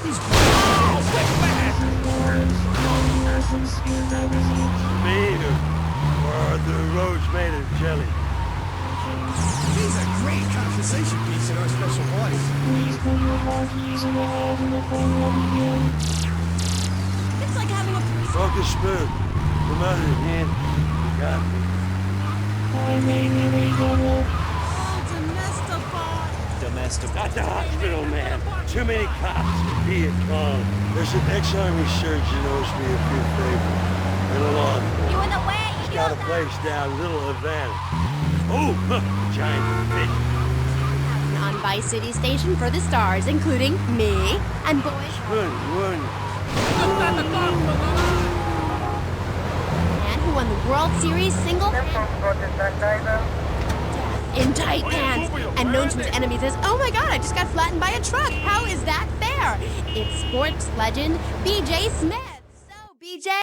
He's Made of, or the roads made of jelly. He's a great conversation piece in our special place. It's like having a Broken spoon. Come out of your hand. You got me. domestic. Not the hospital, man. Too many cops. Viet Cong. There's an ex-army surgeon owes me a few favors. And a law enforcement. You in the way? He's got a place down Little Havana. Oh, look, giant fish. On Vice City Station for the stars, including me and boys. Good. Man who won the World Series single in tight pants and known to his enemies as, oh my god, I just got flattened by a truck. How is that fair? It's sports legend BJ Smith. So, BJ.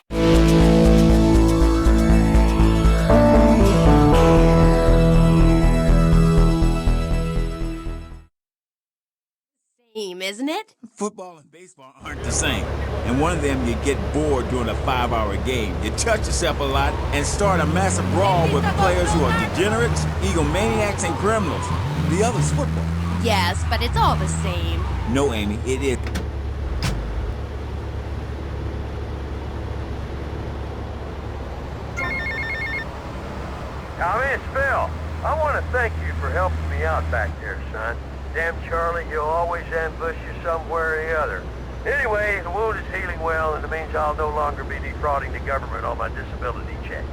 Isn't it? Football and baseball aren't the same. And one of them, you get bored during a 5-hour game. You touch yourself a lot and start a massive brawl with players who are degenerates, egomaniacs, and criminals. The other's football. Yes, but it's all the same. No, Amy, it is. Tommy, it's Phil. I want to thank you for helping me out back there, son. Damn Charlie, he'll always ambush you somewhere or the other. Anyway, the wound is healing well, and it means I'll no longer be defrauding the government on my disability check.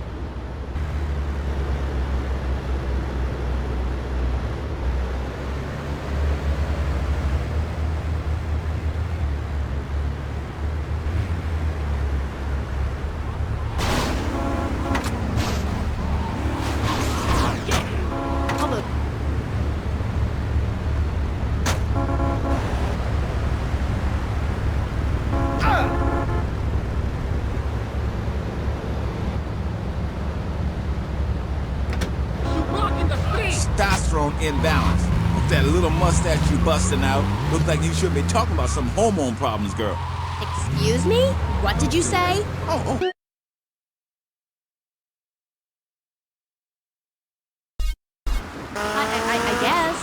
Imbalance. With that little mustache you busting out, looks like you should be talking about some hormone problems, girl. Excuse me? What did you say? Oh. I guess.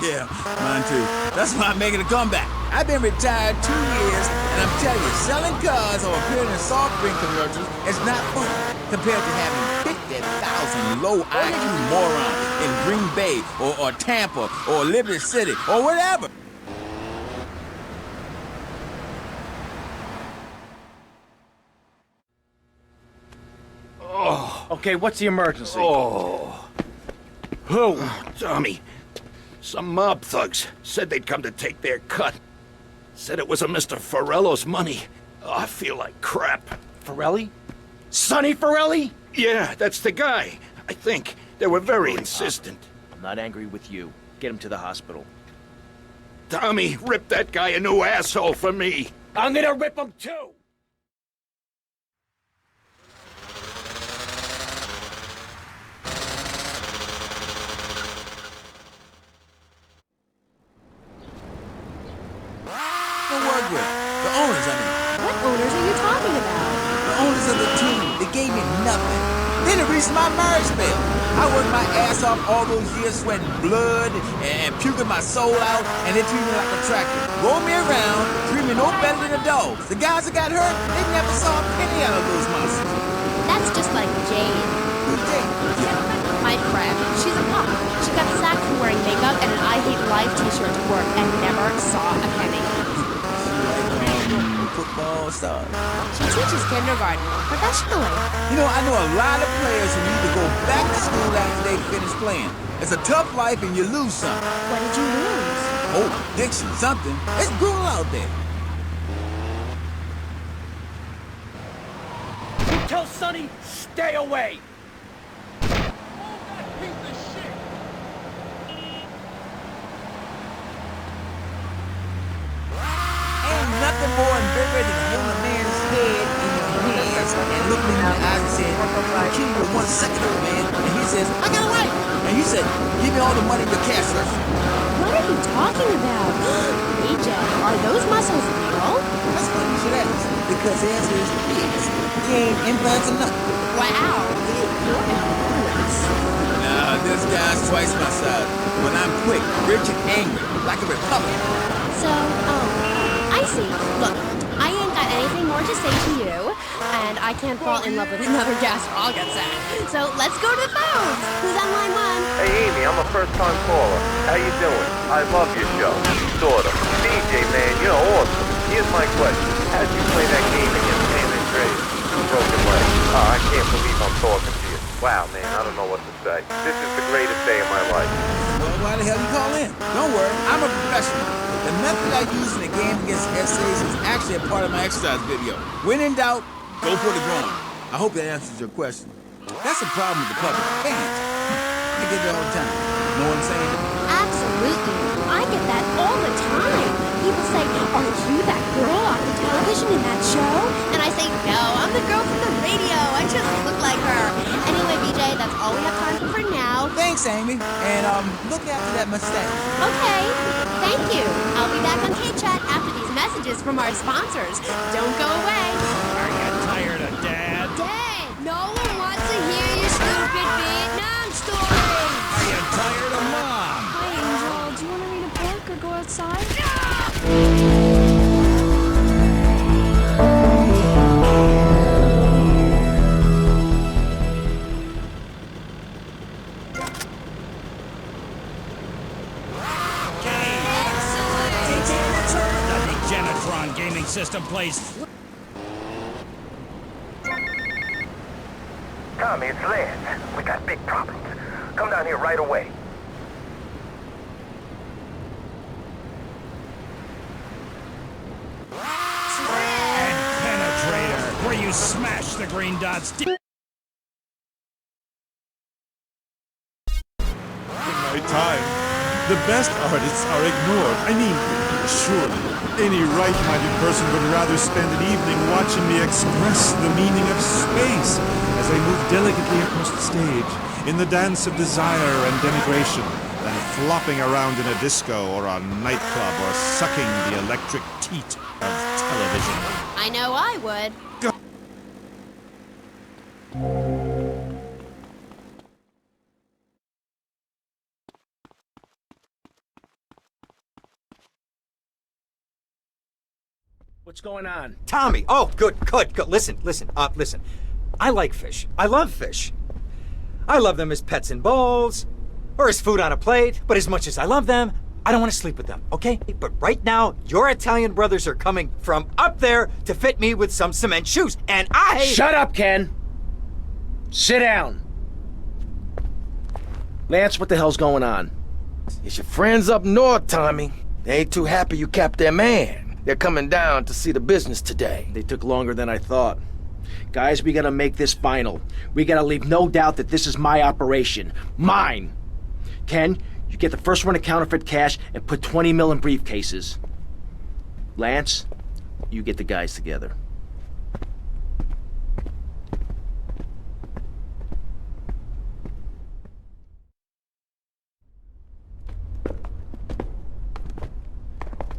Yeah, mine too. That's why I'm making a comeback. I've been retired 2 years, and I'm telling you, selling cars or appearing in soft drink commercials is not fun compared to having 50,000 low IQ morons in Green Bay or Tampa or Liberty City or whatever. Oh. Okay, what's the emergency? Oh, Tommy. Some mob thugs said they'd come to take their cut. Said it was a Mr. Forello's money. Oh, I feel like crap. Forelli? Sonny Forelli? Yeah, that's the guy. I think. They were very insistent. I'm not angry with you. Get him to the hospital. Tommy, rip that guy a new asshole for me. I'm gonna rip him too! To work with. The owners, I mean. What owners are you talking about? the owners of the team, they gave me nothing. Then it reached my marriage spell. I worked my ass off all those years, sweating blood and puking my soul out, and they treat me like a tractor. Roll me around, treat me no better than a dog. The guys that got hurt, they never saw a penny out of those monsters. That's just like Jade. Who's Jade? My friend. She's a punk. She got sacked for wearing makeup and an I Hate Life t-shirt to work and never saw a penny. Football star. She teaches kindergarten professionally. You know, I know a lot of players who need to go back to school after they finish playing. It's a tough life and you lose something. What did you lose? Oh, addiction, something. It's brutal out there. Tell Sonny, stay away! Nothing more invigorating than holding a man's head in your hands and looking in the eyes and saying, I'll kill you in 1 second, old man. And he says, I got a wife. And you said, give me all the money in your cash, sir. What are you talking about? BJ, are those muscles real? That's funny you should ask. Because the answer is yes. He ain't implants or nothing. Wow, you're enormous. Nah, this guy's twice my size. When I'm quick, rich and angry, like a Republican. So, I see. Look, I ain't got anything more to say to you, and I can't fall in love with another gas frog outside. So let's go to the phones. Who's on line 1? Hey, Amy, I'm a first-time caller. How you doing? I love your show. Sort of. DJ, man, you're awesome. Here's my question. How'd you play that game against San Andreas? Broken leg. Oh, I can't believe I'm talking to you. Wow, man, I don't know what to say. This is the greatest day of my life. Well, why the hell you call in? Don't worry, I'm a professional. The method I use in the game against essays is actually a part of my exercise video. When in doubt, go for the groin. I hope that answers your question. That's a problem with the public. Can't. I get it all the time. Know what I'm saying? Absolutely. I get that all the time. People say, are you that girl off the television in that show? And I say, no, I'm the girl from the radio. I just look like her. Anyway, BJ, that's all we have time for now. Thanks, Amy. And, look after that mustache. Okay. Thank you. I'll be back on K-Chat after these messages from our sponsors. Don't go away. Are you tired of Dad? Dad, no one wants to hear your stupid Vietnam story. Are you tired of Mom? Hi, Angel. Do you want to read a book or go outside? Gaming system, please. Tommy, it's Lance. We got big problems. Come down here right away. And Penetrator, where you smash the green dots. In my time, the best artists are ignored. I mean, surely any right-minded person would rather spend an evening watching me express the meaning of space as I move delicately across the stage in the dance of desire and denigration than flopping around in a disco or a nightclub or sucking the electric teat of television. I know I would. What's going on? Tommy! Oh, good. Listen. I like fish. I love fish. I love them as pets in bowls, or as food on a plate, but as much as I love them, I don't want to sleep with them, okay? But right now, your Italian brothers are coming from up there to fit me with some cement shoes, and I... Shut up, Ken! Sit down! Lance, what the hell's going on? It's your friends up north, Tommy. They ain't too happy you capped their man. They're coming down to see the business today. They took longer than I thought. Guys, we gotta make this final. We gotta leave no doubt that this is my operation. Mine! Ken, you get the first run of counterfeit cash and put 20 mil in briefcases. Lance, you get the guys together.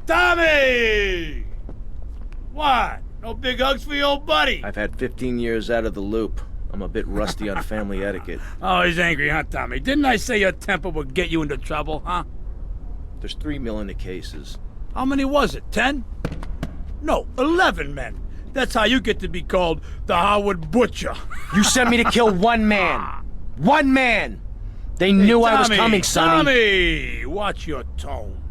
Tommy! What? No big hugs for your old buddy. I've had 15 years out of the loop. I'm a bit rusty on family etiquette. Oh, he's angry, huh, Tommy? Didn't I say your temper would get you into trouble, huh? There's 3 mil in the cases. How many was it, 10? No, 11 men. That's how you get to be called the Howard Butcher. You sent me to kill one man. One man! They knew I was coming, Sonny. Tommy, watch your tone.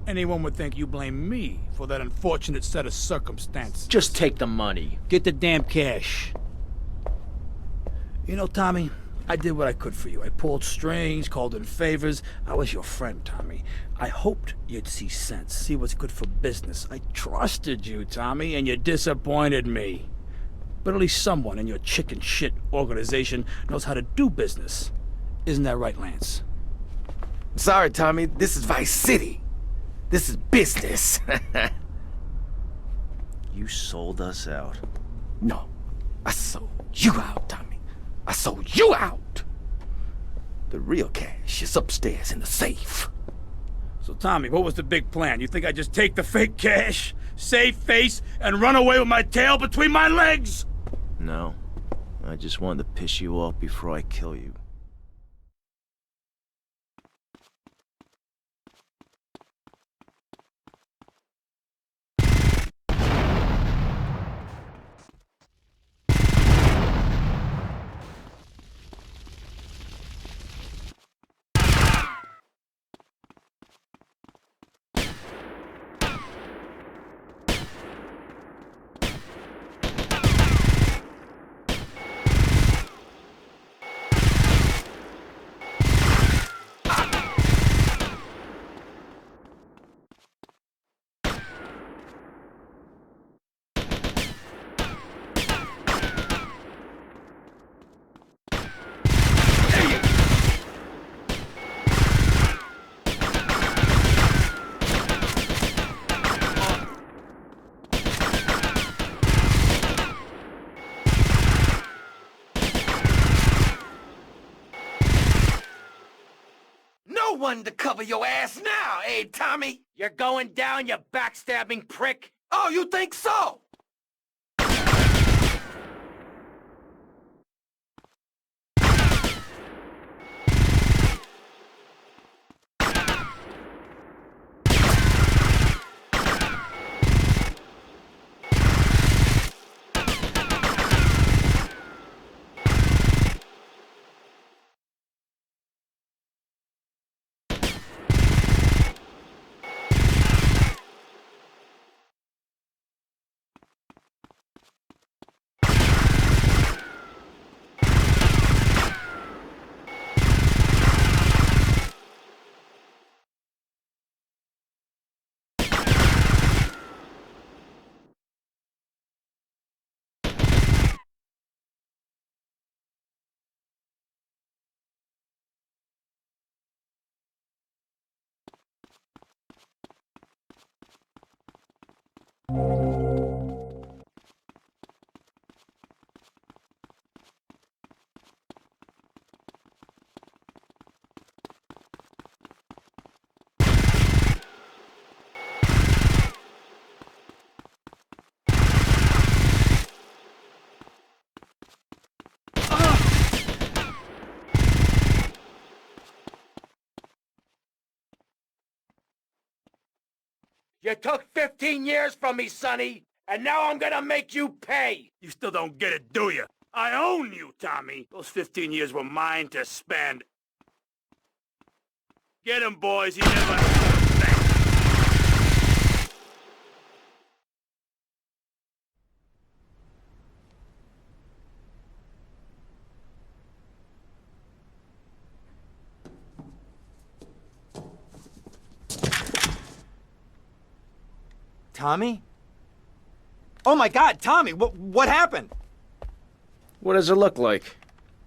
Anyone would think you blame me for that unfortunate set of circumstances. Just take the money. Get the damn cash. You know, Tommy, I did what I could for you. I pulled strings, called in favors. I was your friend, Tommy. I hoped you'd see sense, see what's good for business. I trusted you, Tommy, and you disappointed me. But at least someone in your chicken shit organization knows how to do business. Isn't that right, Lance? Sorry, Tommy. This is Vice City. This is business. You sold us out. No, I sold you out, Tommy. I sold you out. The real cash is upstairs in the safe. So, Tommy, what was the big plan? You think I just take the fake cash, save face, and run away with my tail between my legs? No. I just wanted to piss you off before I kill you. One to cover your ass now, eh, Tommy? You're going down, you backstabbing prick! Oh, you think so? You took 15 years from me, Sonny, and now I'm gonna make you pay! You still don't get it, do you? I own you, Tommy. Those 15 years were mine to spend. Get him, boys. He never... Tommy? Oh my God, Tommy, what happened? What does it look like?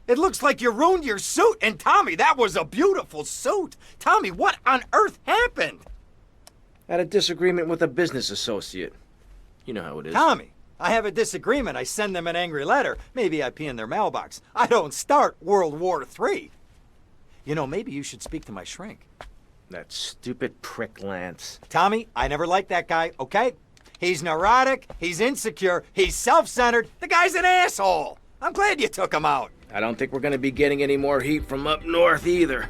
It looks like you ruined your suit, and Tommy, that was a beautiful suit. Tommy, what on earth happened? Had a disagreement with a business associate. You know how it is. Tommy, I have a disagreement. I send them an angry letter. Maybe I pee in their mailbox. I don't start World War III. You know, maybe you should speak to my shrink. That stupid prick, Lance. Tommy, I never liked that guy, okay? He's neurotic, he's insecure, he's self-centered. The guy's an asshole. I'm glad you took him out. I don't think we're gonna be getting any more heat from up north either.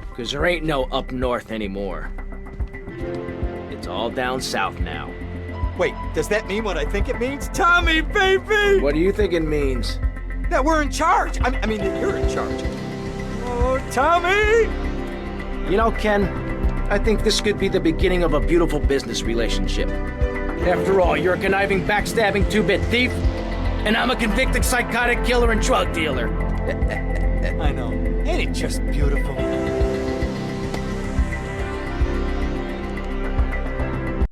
Because there ain't no up north anymore. It's all down south now. Wait, does that mean what I think it means? Tommy, baby! What do you think it means? That we're in charge. I mean, that you're in charge. Oh, Tommy! You know, Ken, I think this could be the beginning of a beautiful business relationship. After all, you're a conniving, backstabbing two-bit thief, and I'm a convicted psychotic killer and drug dealer. I know. Ain't it just beautiful?